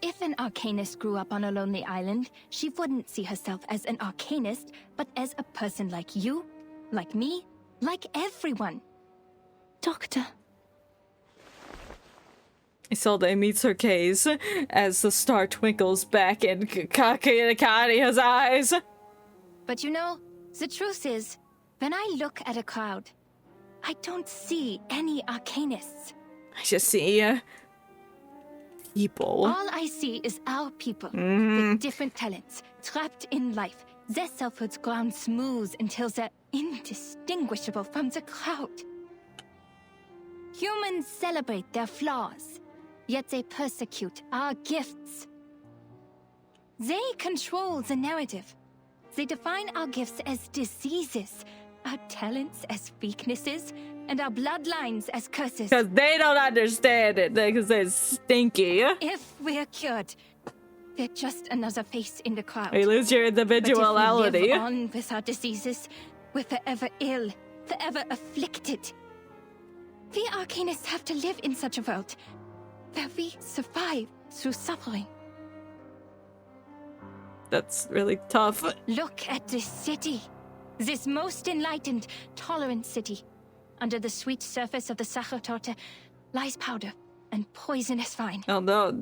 If an arcanist grew up on a lonely island, she wouldn't see herself as an arcanist, but as a person like you, like me, like everyone.
Doctor.
Isolde meets her gaze as the star twinkles back in Kakania's eyes.
But you know, the truth is, when I look at a crowd, I don't see any arcanists.
I just see people.
All I see is our people with different talents, trapped in life. Their selfhoods ground smooth until they're indistinguishable from the crowd. Humans celebrate their flaws, yet they persecute our gifts. They control the narrative. They define our gifts as diseases, our talents as weaknesses, and our bloodlines as curses.
Because they don't understand it, because they're stinky.
If we're cured, they're just another face in the crowd.
You lose your individuality.
But if we live on with our diseases, we're forever ill, forever afflicted. We arcanists have to live in such a world where we survive through suffering.
That's really tough.
Look at this city. This most enlightened, tolerant city. Under the sweet surface of the Sachertorte lies powder and poisonous wine.
Oh no,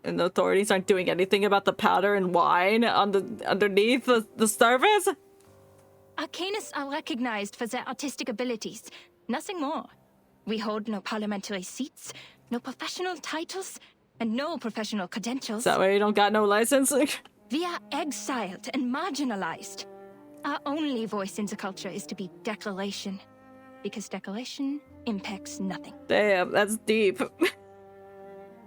and the authorities aren't doing anything about the powder and wine underneath the surface?
Arcanists are recognized for their artistic abilities, nothing more. We hold no parliamentary seats, no professional titles, and no professional credentials.
Is that why you don't got no license?
We are exiled and marginalized. Our only voice in the culture is to be declaration. Because declaration impacts nothing.
Damn, that's deep.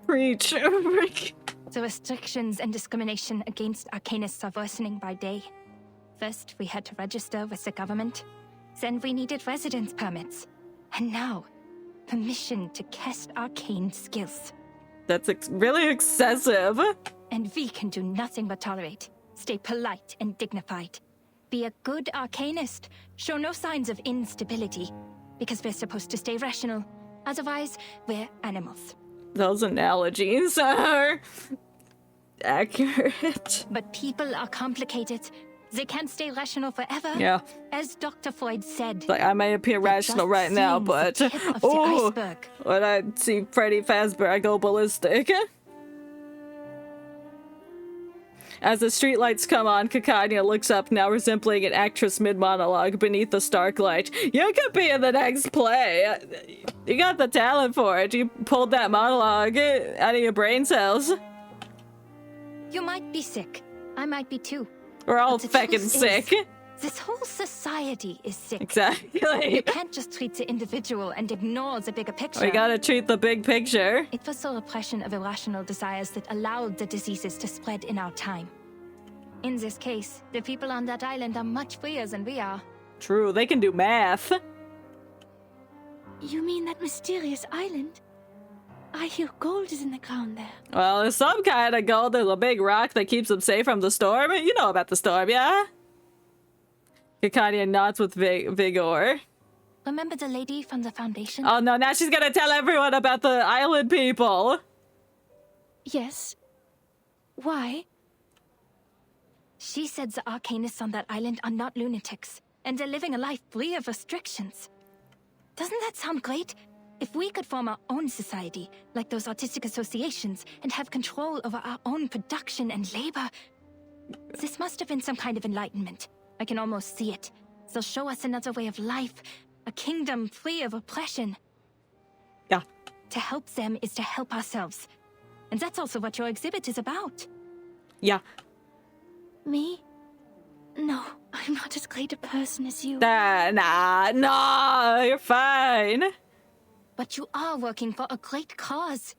Preach.
The restrictions and discrimination against arcanists are worsening by day. First, we had to register with the government. Then we needed residence permits. And now, permission to cast arcane skills.
That's really excessive.
And we can do nothing but tolerate. Stay polite and dignified. Be a good arcanist. Show no signs of instability. Because we're supposed to stay rational. Otherwise, we're animals.
Those analogies are accurate.
But people are complicated. They can't stay rational forever.
Yeah.
As Dr. Freud said.
Like, I may appear rational right now, but when I see Freddy Fazbear, I go ballistic. As the streetlights come on, Kakania looks up, now resembling an actress mid-monologue beneath the stark light. You could be in the next play. You got the talent for it. You pulled that monologue out of your brain cells.
You might be sick. I might be too.
We're all fucking sick.
This whole society is sick.
Exactly.
You can't just treat the individual and ignore the bigger picture.
We gotta treat the big picture.
It was the repression of irrational desires that allowed the diseases to spread in our time. In this case, the people on that island are much freer than we are.
True, they can do math.
You mean that mysterious island? I hear gold is in the ground there.
Well, there's some kind of gold. There's a big rock that keeps them safe from the storm. You know about the storm, yeah? Kakania nods with vigor.
Remember the lady from the Foundation?
Oh no, now she's gonna tell everyone about the island people.
Yes. Why?
She said the arcanists on that island are not lunatics, and they're living a life free of restrictions. Doesn't that sound great? If we could form our own society, like those artistic associations, and have control over our own production and labor. This must have been some kind of enlightenment. I can almost see it. They'll show us another way of life, a kingdom free of oppression.
Yeah.
To help them is to help ourselves. And that's also what your exhibit is about.
Yeah.
Me? No, I'm not as great a person as you.
Nah, you're fine.
But you are working for a great cause.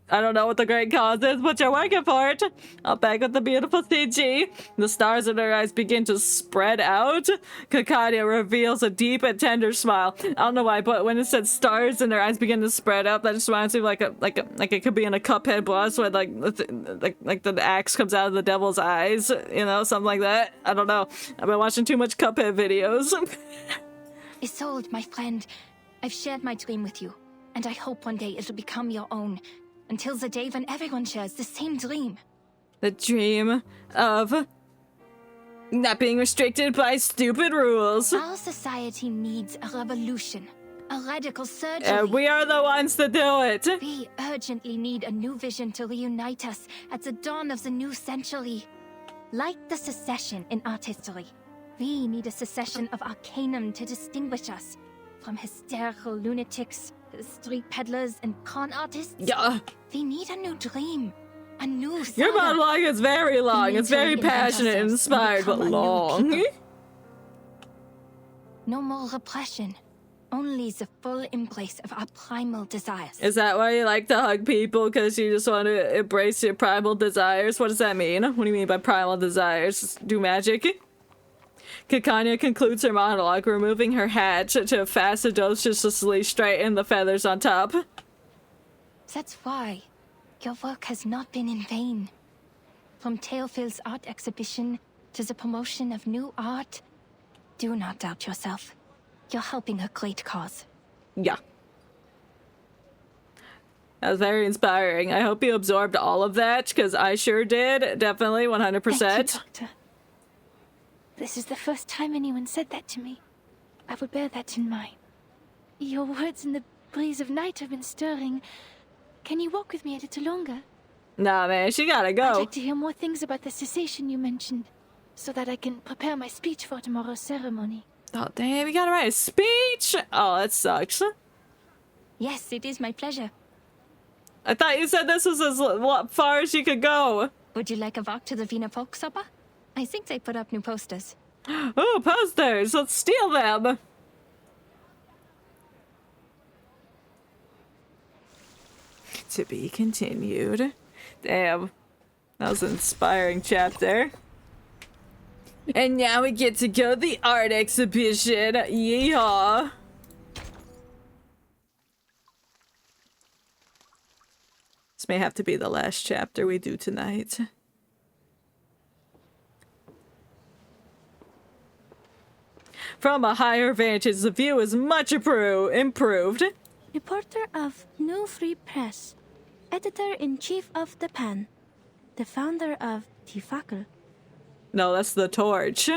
I don't know what the great cause is, but you're working for it. I'll back with the beautiful CG. The stars in her eyes begin to spread out. Kakania reveals a deep and tender smile. I don't know why, but when it said stars in her eyes begin to spread out, that just reminds me of like it could be in a Cuphead boss where like the axe comes out of the devil's eyes, you know, something like that. I don't know. I've been watching too much Cuphead videos.
Isolde, my friend, I've shared my dream with you, and I hope one day it'll become your own. Until the day when everyone shares the same dream.
The dream of not being restricted by stupid rules.
Our society needs a revolution, a radical surgery.
And we are the ones to do it.
We urgently need a new vision to reunite us at the dawn of the new century. Like the secession in art history, we need a secession of Arcanum to distinguish us from hysterical lunatics, street peddlers, and con artists.
Yeah.
We need a new dream. A new saga.
Your monologue is very long. It's very passionate and inspired, but long.
No more repression. Only the full embrace of our primal desires.
Is that why you like to hug people? Because you just want to embrace your primal desires? What does that mean? What do you mean by primal desires? Do magic? Kakanya concludes her monologue, removing her hat to fastidiously straighten the feathers on top.
That's why your work has not been in vain. From Teofil's art exhibition to the promotion of new art, do not doubt yourself. You're helping a great cause.
Yeah. That was very inspiring. I hope you absorbed all of that, because I sure did. Definitely, 100%.
Thank you, Doctor. This is the first time anyone said that to me. I will bear that in mind. Your words in the breeze of night have been stirring. Can you walk with me a little longer?
Nah, man, she gotta go.
I'd like to hear more things about the cessation you mentioned, so that I can prepare my speech for tomorrow's ceremony.
Oh, damn, we gotta write a speech? Oh, that sucks.
Yes, it is my pleasure.
I thought you said this was as far as you could go.
Would you like a walk to the Wiener Volksoper? I think they put up new posters.
Oh, posters! Let's steal them! To be continued. Damn. That was an inspiring chapter. And now we get to go to the art exhibition. Yeehaw! This may have to be the last chapter we do tonight. From a higher vantage, the view is much improved.
Reporter of New Free Press, editor-in-chief of The Pan, the founder of Die Fackel.
No, that's the Torch.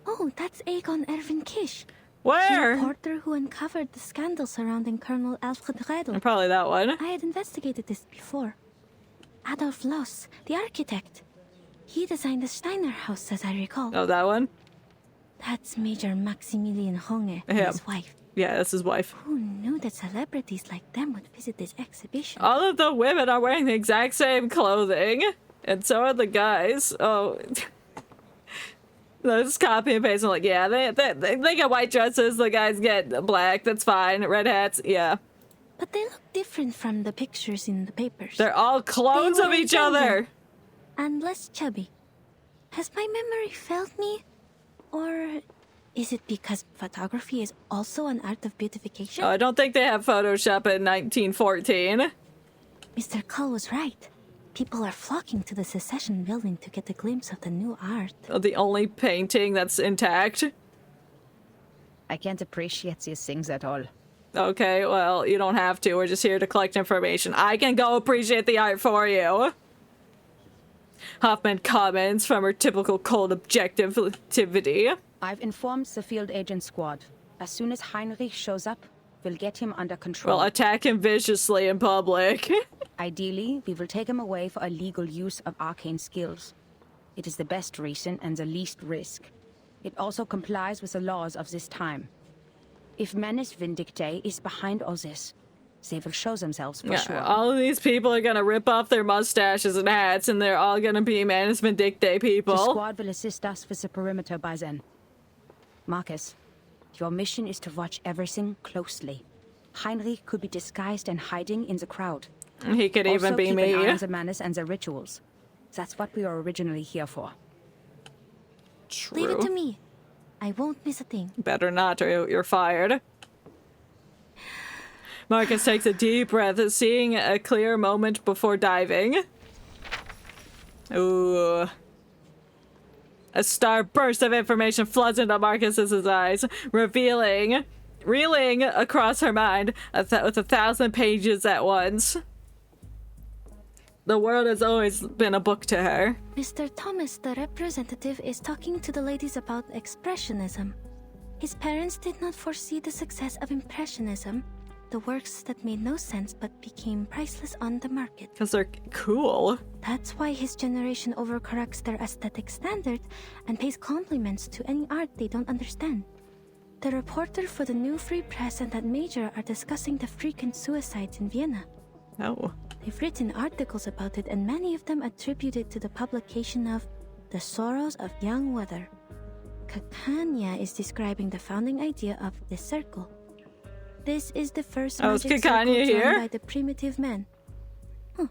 Oh, that's Aegon Erwin Kish.
Where?
The reporter who uncovered the scandal surrounding Colonel Alfred Riddle.
Probably that one.
I had investigated this before. Adolf Loos, the architect. He designed the Steiner house, as I recall.
Oh, that one?
That's Major Maximilian Honge and his wife.
Yeah, that's his wife.
Who knew that celebrities like them would visit this exhibition?
All of the women are wearing the exact same clothing. And so are the guys. Oh. Let's copy and paste. I'm like, yeah, they get white dresses. The guys get black. That's fine. Red hats. Yeah.
But they look different from the pictures in the papers.
They're all clones of each other.
And less chubby. Has my memory failed me? Or is it because photography is also an art of beautification?
Oh, I don't think they have Photoshop in 1914.
Mr. Cull was right. People are flocking to the Secession building to get a glimpse of the new art.
Oh, the only painting that's intact.
I can't appreciate these things at all.
Okay, well, you don't have to. We're just here to collect information. I can go appreciate the art for you. Hoffman comments from her typical cold objectivity.
I've informed the field agent squad. As soon as Heinrich shows up, we'll get him under control.
We'll attack him viciously in public.
Ideally, we will take him away for illegal use of arcane skills. It is the best reason and the least risk. It also complies with the laws of this time. If Manus Vindictae is behind all this, they will show themselves for sure.
All of these people are gonna rip off their mustaches and hats, and they're all gonna be Manus Vindictae people.
The squad will assist us with the perimeter by then. Marcus, your mission is to watch everything closely. Heinrich could be disguised and hiding in the crowd.
He could even
Also
be
keep
me.
an eye on the manners and the rituals. That's what we were originally here for.
True.
Leave it to me. I won't miss a thing.
Better not, or you're fired. Marcus takes a deep breath, seeing a clear moment before diving. Ooh. A starburst of information floods into Marcus's eyes, reeling across her mind with 1,000 pages at once. The world has always been a book to her.
Mr. Thomas, the representative, is talking to the ladies about Expressionism. His parents did not foresee the success of Impressionism, the works that made no sense but became priceless on the market.
Because they're cool.
That's why his generation overcorrects their aesthetic standard and pays compliments to any art they don't understand. The reporter for the New Free Press and that major are discussing the frequent suicides in Vienna.
Oh.
They've written articles about it, and many of them attribute it to the publication of The Sorrows of Young Weather. Kakanya is describing the founding idea of the circle. This is the first magic circle drawn by the primitive man. Huh.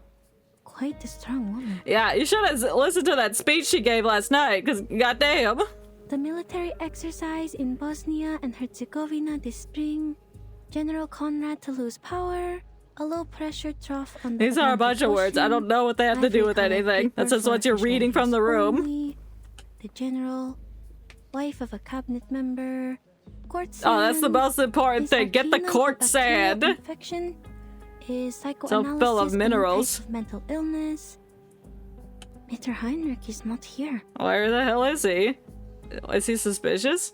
Quite a strong woman.
Yeah, you should have listened to that speech she gave last night, because goddamn.
The military exercise in Bosnia and Herzegovina this spring. General Conrad to lose power. A low-pressure trough on the
These are a bunch of words. I don't know what they have to do with anything. That's just what you're reading from the room.
Only. The general, wife of a cabinet member, court
Oh, that's the most important thing. Get the court sand.
Infection is
So full of
psychoanalysis
minerals.
and mental illness. Mr. Heinrich is not here.
Where the hell is he? Is he suspicious?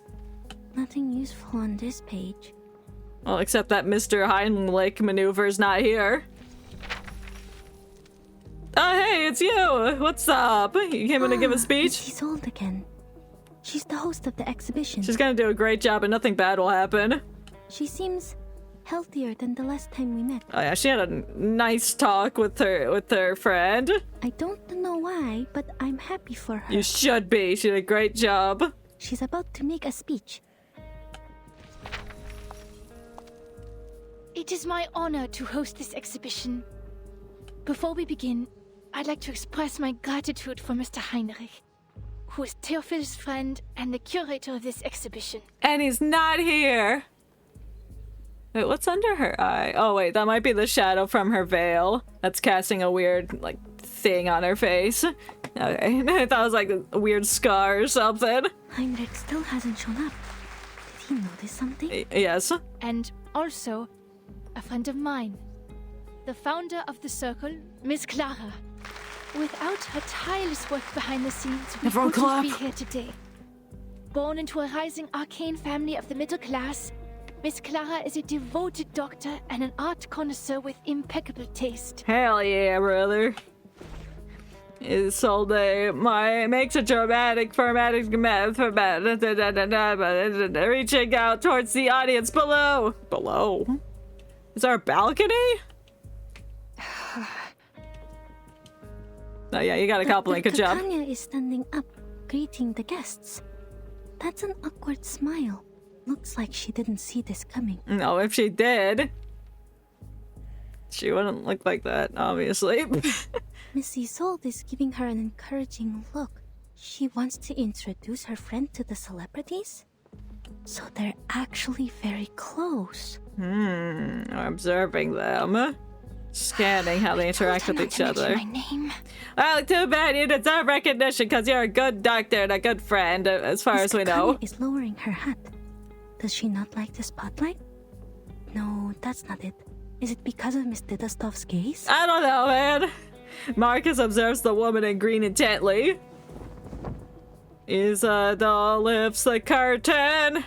Nothing useful on this page.
Well, except that Mr. Heinrich maneuver's not here. Oh, hey, it's you! What's up? You came in to give a speech?
She's old again. She's the host of the exhibition.
She's gonna do a great job and nothing bad will happen.
She seems healthier than the last time we met.
Oh yeah, she had a nice talk with her friend.
I don't know why, but I'm happy for her.
You should be. She did a great job.
She's about to make a speech.
It is my honor to host this exhibition. Before we begin, I'd like to express my gratitude for Mr. Heinrich, who is Theophil's friend and the curator of this exhibition.
And he's not here. Wait, what's under her eye? Oh wait, that might be the shadow from her veil. That's casting a weird, like, thing on her face. Okay, I thought it was like a weird scar or something.
Heinrich still hasn't shown up. Did he notice something?
Yes.
And also, a friend of mine, the founder of the circle, Miss Clara. Without her tireless work behind the scenes, we
Everyone
wouldn't be
clap.
here today. Born into a rising arcane family of the middle class, Miss Clara is a devoted doctor and an art connoisseur with impeccable taste.
Hell yeah, brother. Is all day. Makes a dramatic reaching out towards the audience below. Below? Is there a balcony? Oh yeah, you got a compliment. Good job.
Kakanya is standing up, greeting the guests. That's an awkward smile. Looks like she didn't see this coming.
No, if she did, she wouldn't look like that, obviously.
Miss Isolde is giving her an encouraging look. She wants to introduce her friend to the celebrities? So they're actually very close.
Observing them. Scanning how they interact with each other.
My name.
Well, too bad you deserve recognition because you're a good doctor and a good friend, as far as we know.
Kakanya is lowering her hat. Does she not like the spotlight? No, that's not it. Is it because of Miss Didastov's gaze?
I don't know, man. Marcus observes the woman in green intently. Isadora lifts the curtain.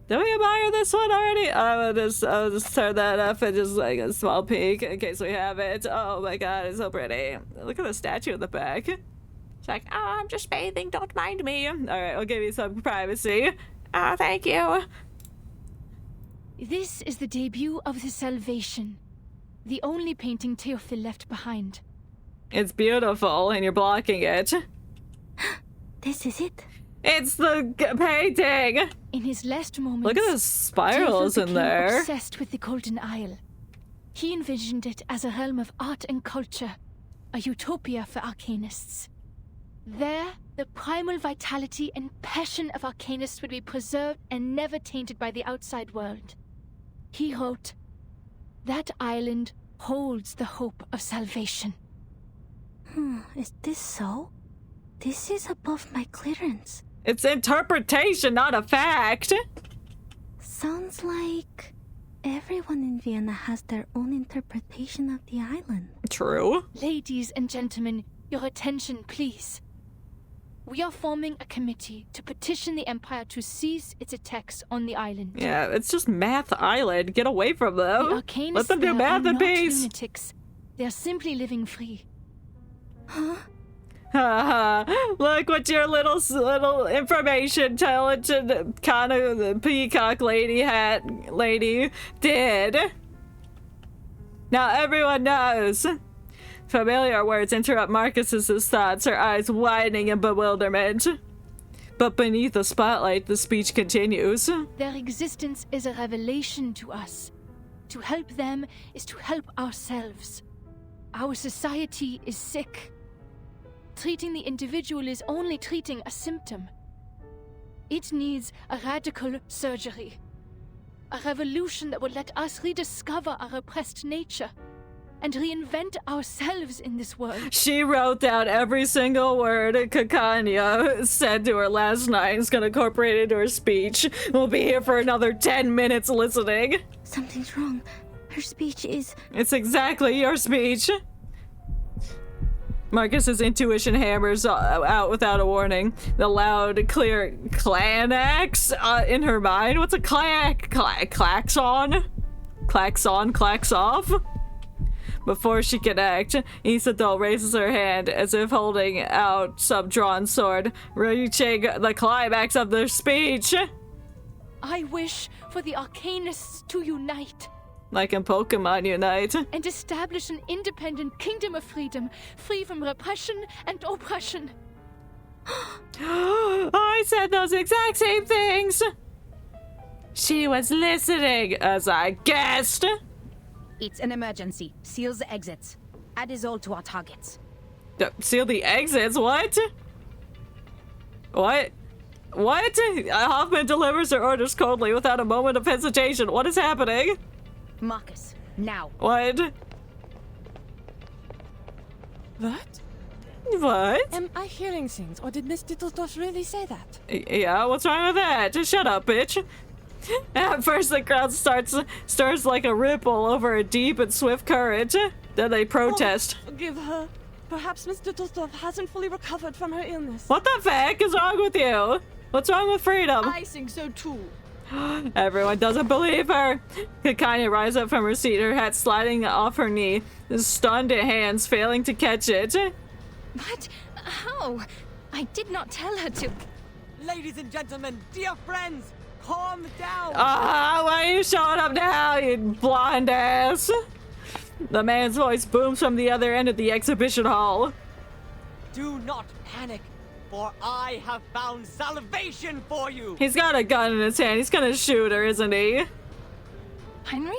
Did we admire this one already? I'll just turn that up and just like a small peek in case we have it. Oh my god, it's so pretty. Look at the statue in the back. It's like, oh, I'm just bathing, don't mind me. Alright, I'll give you some privacy. Oh, thank you.
This is the debut of the Salvation, the only painting Theophil left behind.
It's beautiful, and you're blocking it.
This is it.
It's the painting!
In his last moments,
Look at the spirals
Theophil
in
became
there.
obsessed with the Golden Isle. He envisioned it as a realm of art and culture, a utopia for arcanists. There, the primal vitality and passion of arcanists would be preserved and never tainted by the outside world. He wrote, "That island holds the hope of salvation."
Is this so? This is above my clearance.
It's interpretation, not a fact.
Sounds like everyone in Vienna has their own interpretation of the island.
True.
Ladies and gentlemen, your attention, please. We are forming a committee to petition the Empire to cease its attacks on the island.
Yeah, it's just Math Island. Get away from them.
The arcanists
Let them do
there
math
are
in
not
peace.
lunatics. They are simply living free.
Huh?
Look what your little information talented kind of peacock lady did. Now everyone knows. Familiar words interrupt Marcus's thoughts, her eyes widening in bewilderment. But beneath the spotlight, the speech continues.
Their existence is a revelation to us. To help them is to help ourselves. Our society is sick. Treating the individual is only treating a symptom. It needs a radical surgery. A revolution that will let us rediscover our repressed nature and reinvent ourselves in this world.
She wrote down every single word Kakanya said to her last night. Is going to incorporate it into her speech. We'll be here for another 10 minutes listening.
Something's wrong. Her speech is...
It's exactly your speech. Marcus's intuition hammers out without a warning. The loud, clear clanax in her mind. What's a klaxon? Klaxon, clacks off? Before she can act, Isadol raises her hand as if holding out some drawn sword, reaching the climax of their speech.
I wish for the Arcanists to unite.
Like in Pokemon Unite.
And establish an independent kingdom of freedom, free from repression and oppression.
I said those exact same things! She was listening, as I guessed.
It's an emergency. Seal the exits. Add is all to our targets.
Seal the exits? What? What? What? Hoffman delivers her orders coldly without a moment of hesitation. What is happening?
Marcus, now.
What?
What?
What?
Am I hearing things, or did Miss Dittledorf really say that?
Yeah, what's wrong with that? Just shut up, bitch. At first, the crowd stirs like a ripple over a deep and swift current. Then they protest.
Oh, forgive her. Perhaps Miss Dittledorf hasn't fully recovered from her illness.
What the fuck is wrong with you? What's wrong with freedom?
I think so too.
Everyone doesn't believe her. Kakanya rises up from her seat, her hat sliding off her knee, stunned hands failing to catch it.
What? How? I did not tell her to.
Ladies and gentlemen, dear friends, calm down.
Why are you showing up now, you blonde ass? The man's voice booms from the other end of the exhibition hall.
Do not panic, for I have found salvation for you.
He's got a gun in his hand. He's gonna shoot her, isn't he?
Henry?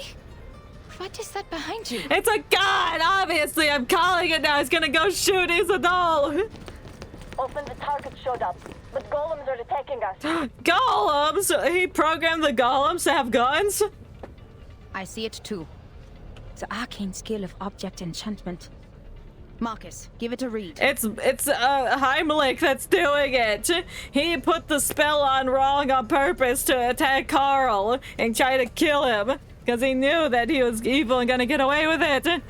What is that behind you?
It's a gun, obviously. I'm calling it now. He's gonna go shoot Isadol.
Often the target showed up, but golems are attacking us.
Golems? He programmed the golems to have guns?
I see it too. The arcane skill of object enchantment. Marcus, give it a read.
It's Heimlich that's doing it. He put the spell on wrong on purpose to attack Carl and try to kill him because he knew that he was evil and gonna get away with it.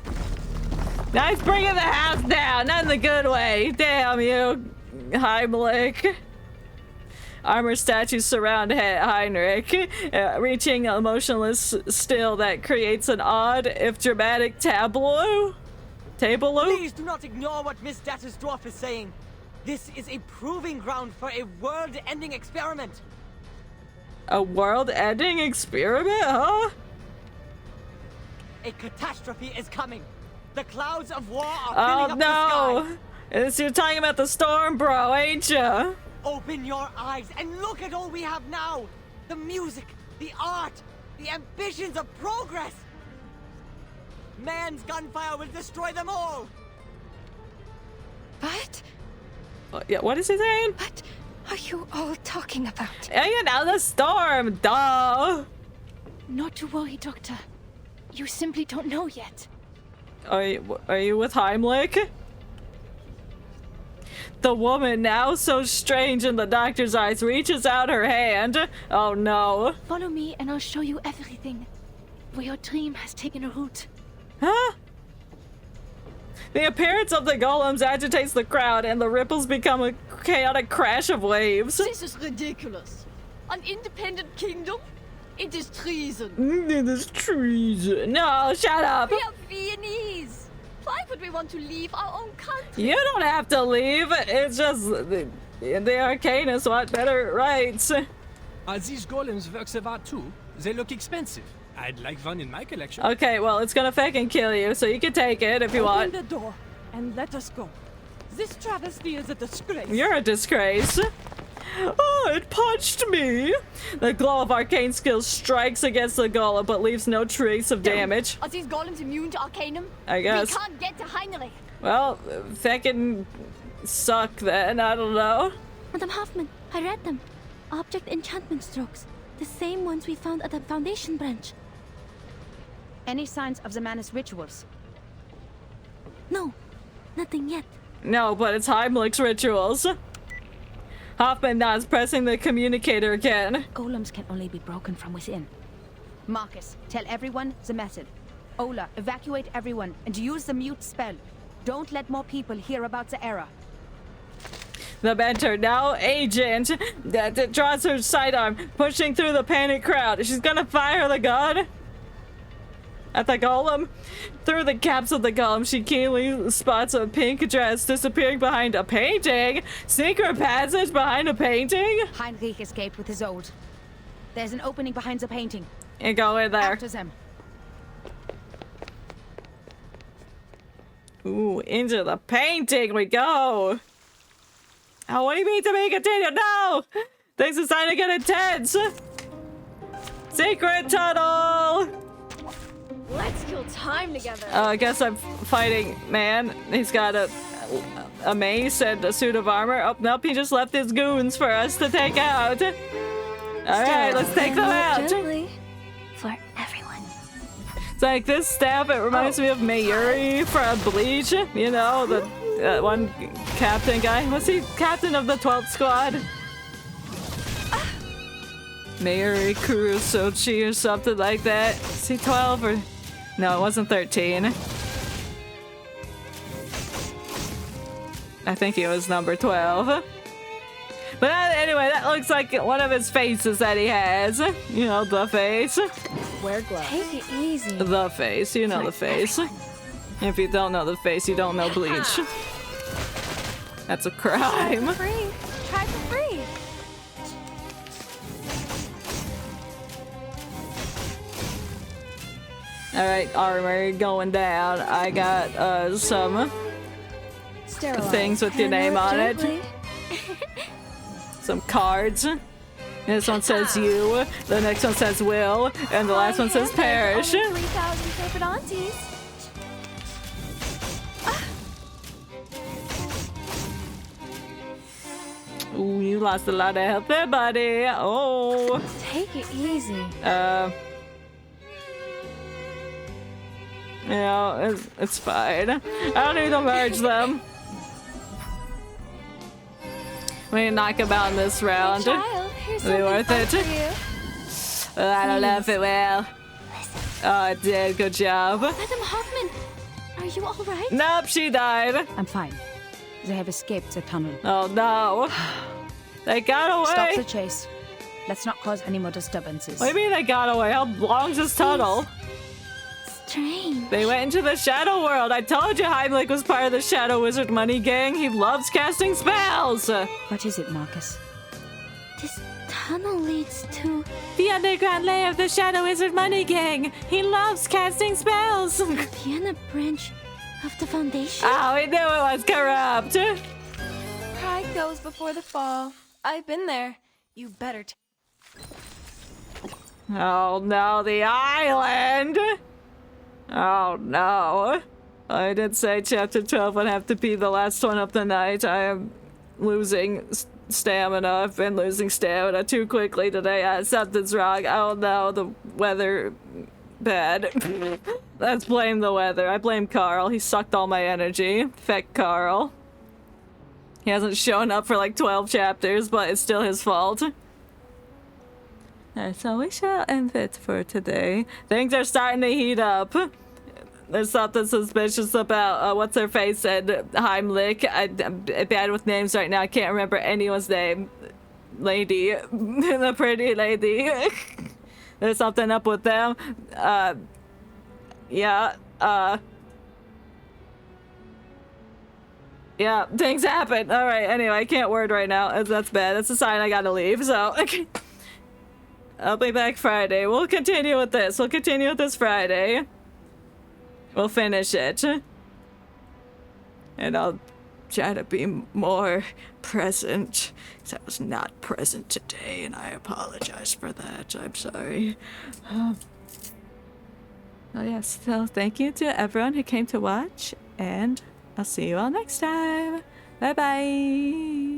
Now he's bringing the house down, not in the good way. Damn you, Heimlich. Armor statues surround Heinrich, reaching a motionless still that creates an odd, if dramatic, tableau.
Please do not ignore what Miss Dattersdorf is saying. This is a proving ground for a world-ending experiment.
A world-ending experiment, huh?
A catastrophe is coming. The clouds of war are filling up the sky.
You're talking about the storm, bro, ain't ya?
Open your eyes and look at all we have now. The music, the art, the ambitions of progress. Man's gunfire will destroy them all!
What?
Yeah, what is he saying?
What are you all talking about?
Hanging out the storm, duh!
Not to worry, Doctor. You simply don't know yet.
Are you with Heimlich? The woman, now so strange in the doctor's eyes, reaches out her hand. Oh no.
Follow me and I'll show you everything. Where your dream has taken a root.
Huh? The appearance of the golems agitates the crowd and the ripples become a chaotic crash of waves.
This is ridiculous. An independent kingdom? It is treason.
It is treason. No, shut up.
We are Viennese. Why would we want to leave our own country?
You don't have to leave. It's just the Arcanists want better rights.
These golems works of art too. They look expensive. I'd like one in my collection.
Okay, well, it's gonna fucking kill you, so you can take it if you want.
Open the door and let us go. This travesty is a disgrace.
You're a disgrace. Oh, it punched me! The glow of arcane skills strikes against the golem, but leaves no trace of damage.
Are these golems immune to Arcanum?
I guess.
We can't get to Heinrich.
Well, fucking suck then, I don't know.
Madam Hoffman, I read them. Object enchantment strokes. The same ones we found at the Foundation branch.
Any signs of the Manus rituals?
No, nothing yet.
No, but it's Heimlich's rituals. Hoffman nods, pressing the communicator again.
Golems can only be broken from within. Marcus, tell everyone the method. Ola, evacuate everyone and use the mute spell. Don't let more people hear about the error.
The mentor, now agent, that draws her sidearm, pushing through the panicked crowd. She's gonna fire the gun at the golem. Through the caps of the golem, she keenly spots a pink dress disappearing behind a painting. Secret passage behind a painting?
Heinrich escaped with his old. There's an opening behind the painting.
And go in there.
After them.
Ooh, into the painting we go. Oh, what do you mean to be continued? No! Things are starting to get intense. Secret tunnel!
Let's kill time together.
I guess I'm fighting man. He's got a mace and a suit of armor. Oh, nope, he just left his goons for us to take out. Alright, let's take them out.
Gently. For everyone.
It's like this staff, it reminds me of Mayuri from Bleach. You know, the one captain guy. Was he captain of the 12th squad? Mayuri Kurosochi or something like that. Is he 12 or... No, it wasn't 13. I think he was number 12. But anyway, that looks like one of his faces that he has. You know, the face.
Wear gloves.
Take it easy.
The face, you know the face. If you don't know the face, you don't know Bleach. That's a crime.
Try for free.
Alright, armor going down. I got some things with your name on it. Some cards. This one says you, the next one says Will, and the last one says Perish.
3,000 favorite aunties.
Ooh, you lost a lot of health there, buddy. Oh.
Take it easy.
You know, it's fine. I don't need to merge them. We need to knock him out in this round.
Child, here's
Will it be worth
something
it?
fun for you.
I don't know if it will. Oh, it did. Good job.
Madam Hoffman, are you all right?
Nope, she died.
I'm fine. They have escaped the tunnel.
Oh no. They got away.
Stop the chase. Let's not cause any more disturbances.
What do you mean they got away? How long's this tunnel?
Strange.
They went into the Shadow World. I told you Heimlich was part of the Shadow Wizard Money Gang. He loves casting spells.
What is it, Marcus?
This tunnel leads to...
The underground lair of the Shadow Wizard Money Gang. He loves casting spells.
The Vienna branch of the Foundation?
Oh, we knew it was corrupt.
Pride goes before the fall. I've been there. You better
Oh no, the island. Oh no. I did say chapter 12 would have to be the last one of the night. I am losing stamina. I've been losing stamina too quickly today. Something's wrong. Oh no, the weather bad. Let's blame the weather. I blame Carl. He sucked all my energy. Feck Carl. He hasn't shown up for like 12 chapters, but it's still his fault. Alright, so we shall end it for today. Things are starting to heat up. There's something suspicious about what's her face and Heimlich. I'm bad with names right now. I can't remember anyone's name. Lady. The pretty lady. There's something up with them. Yeah, yeah, things happen. Alright, anyway, I can't word right now. That's bad. That's a sign I gotta leave, so... I'll be back Friday. We'll continue with this. We'll continue with this Friday. We'll finish it. And I'll try to be more present. Because I was not present today, and I apologize for that. I'm sorry. Oh yes, so thank you to everyone who came to watch, and I'll see you all next time. Bye bye.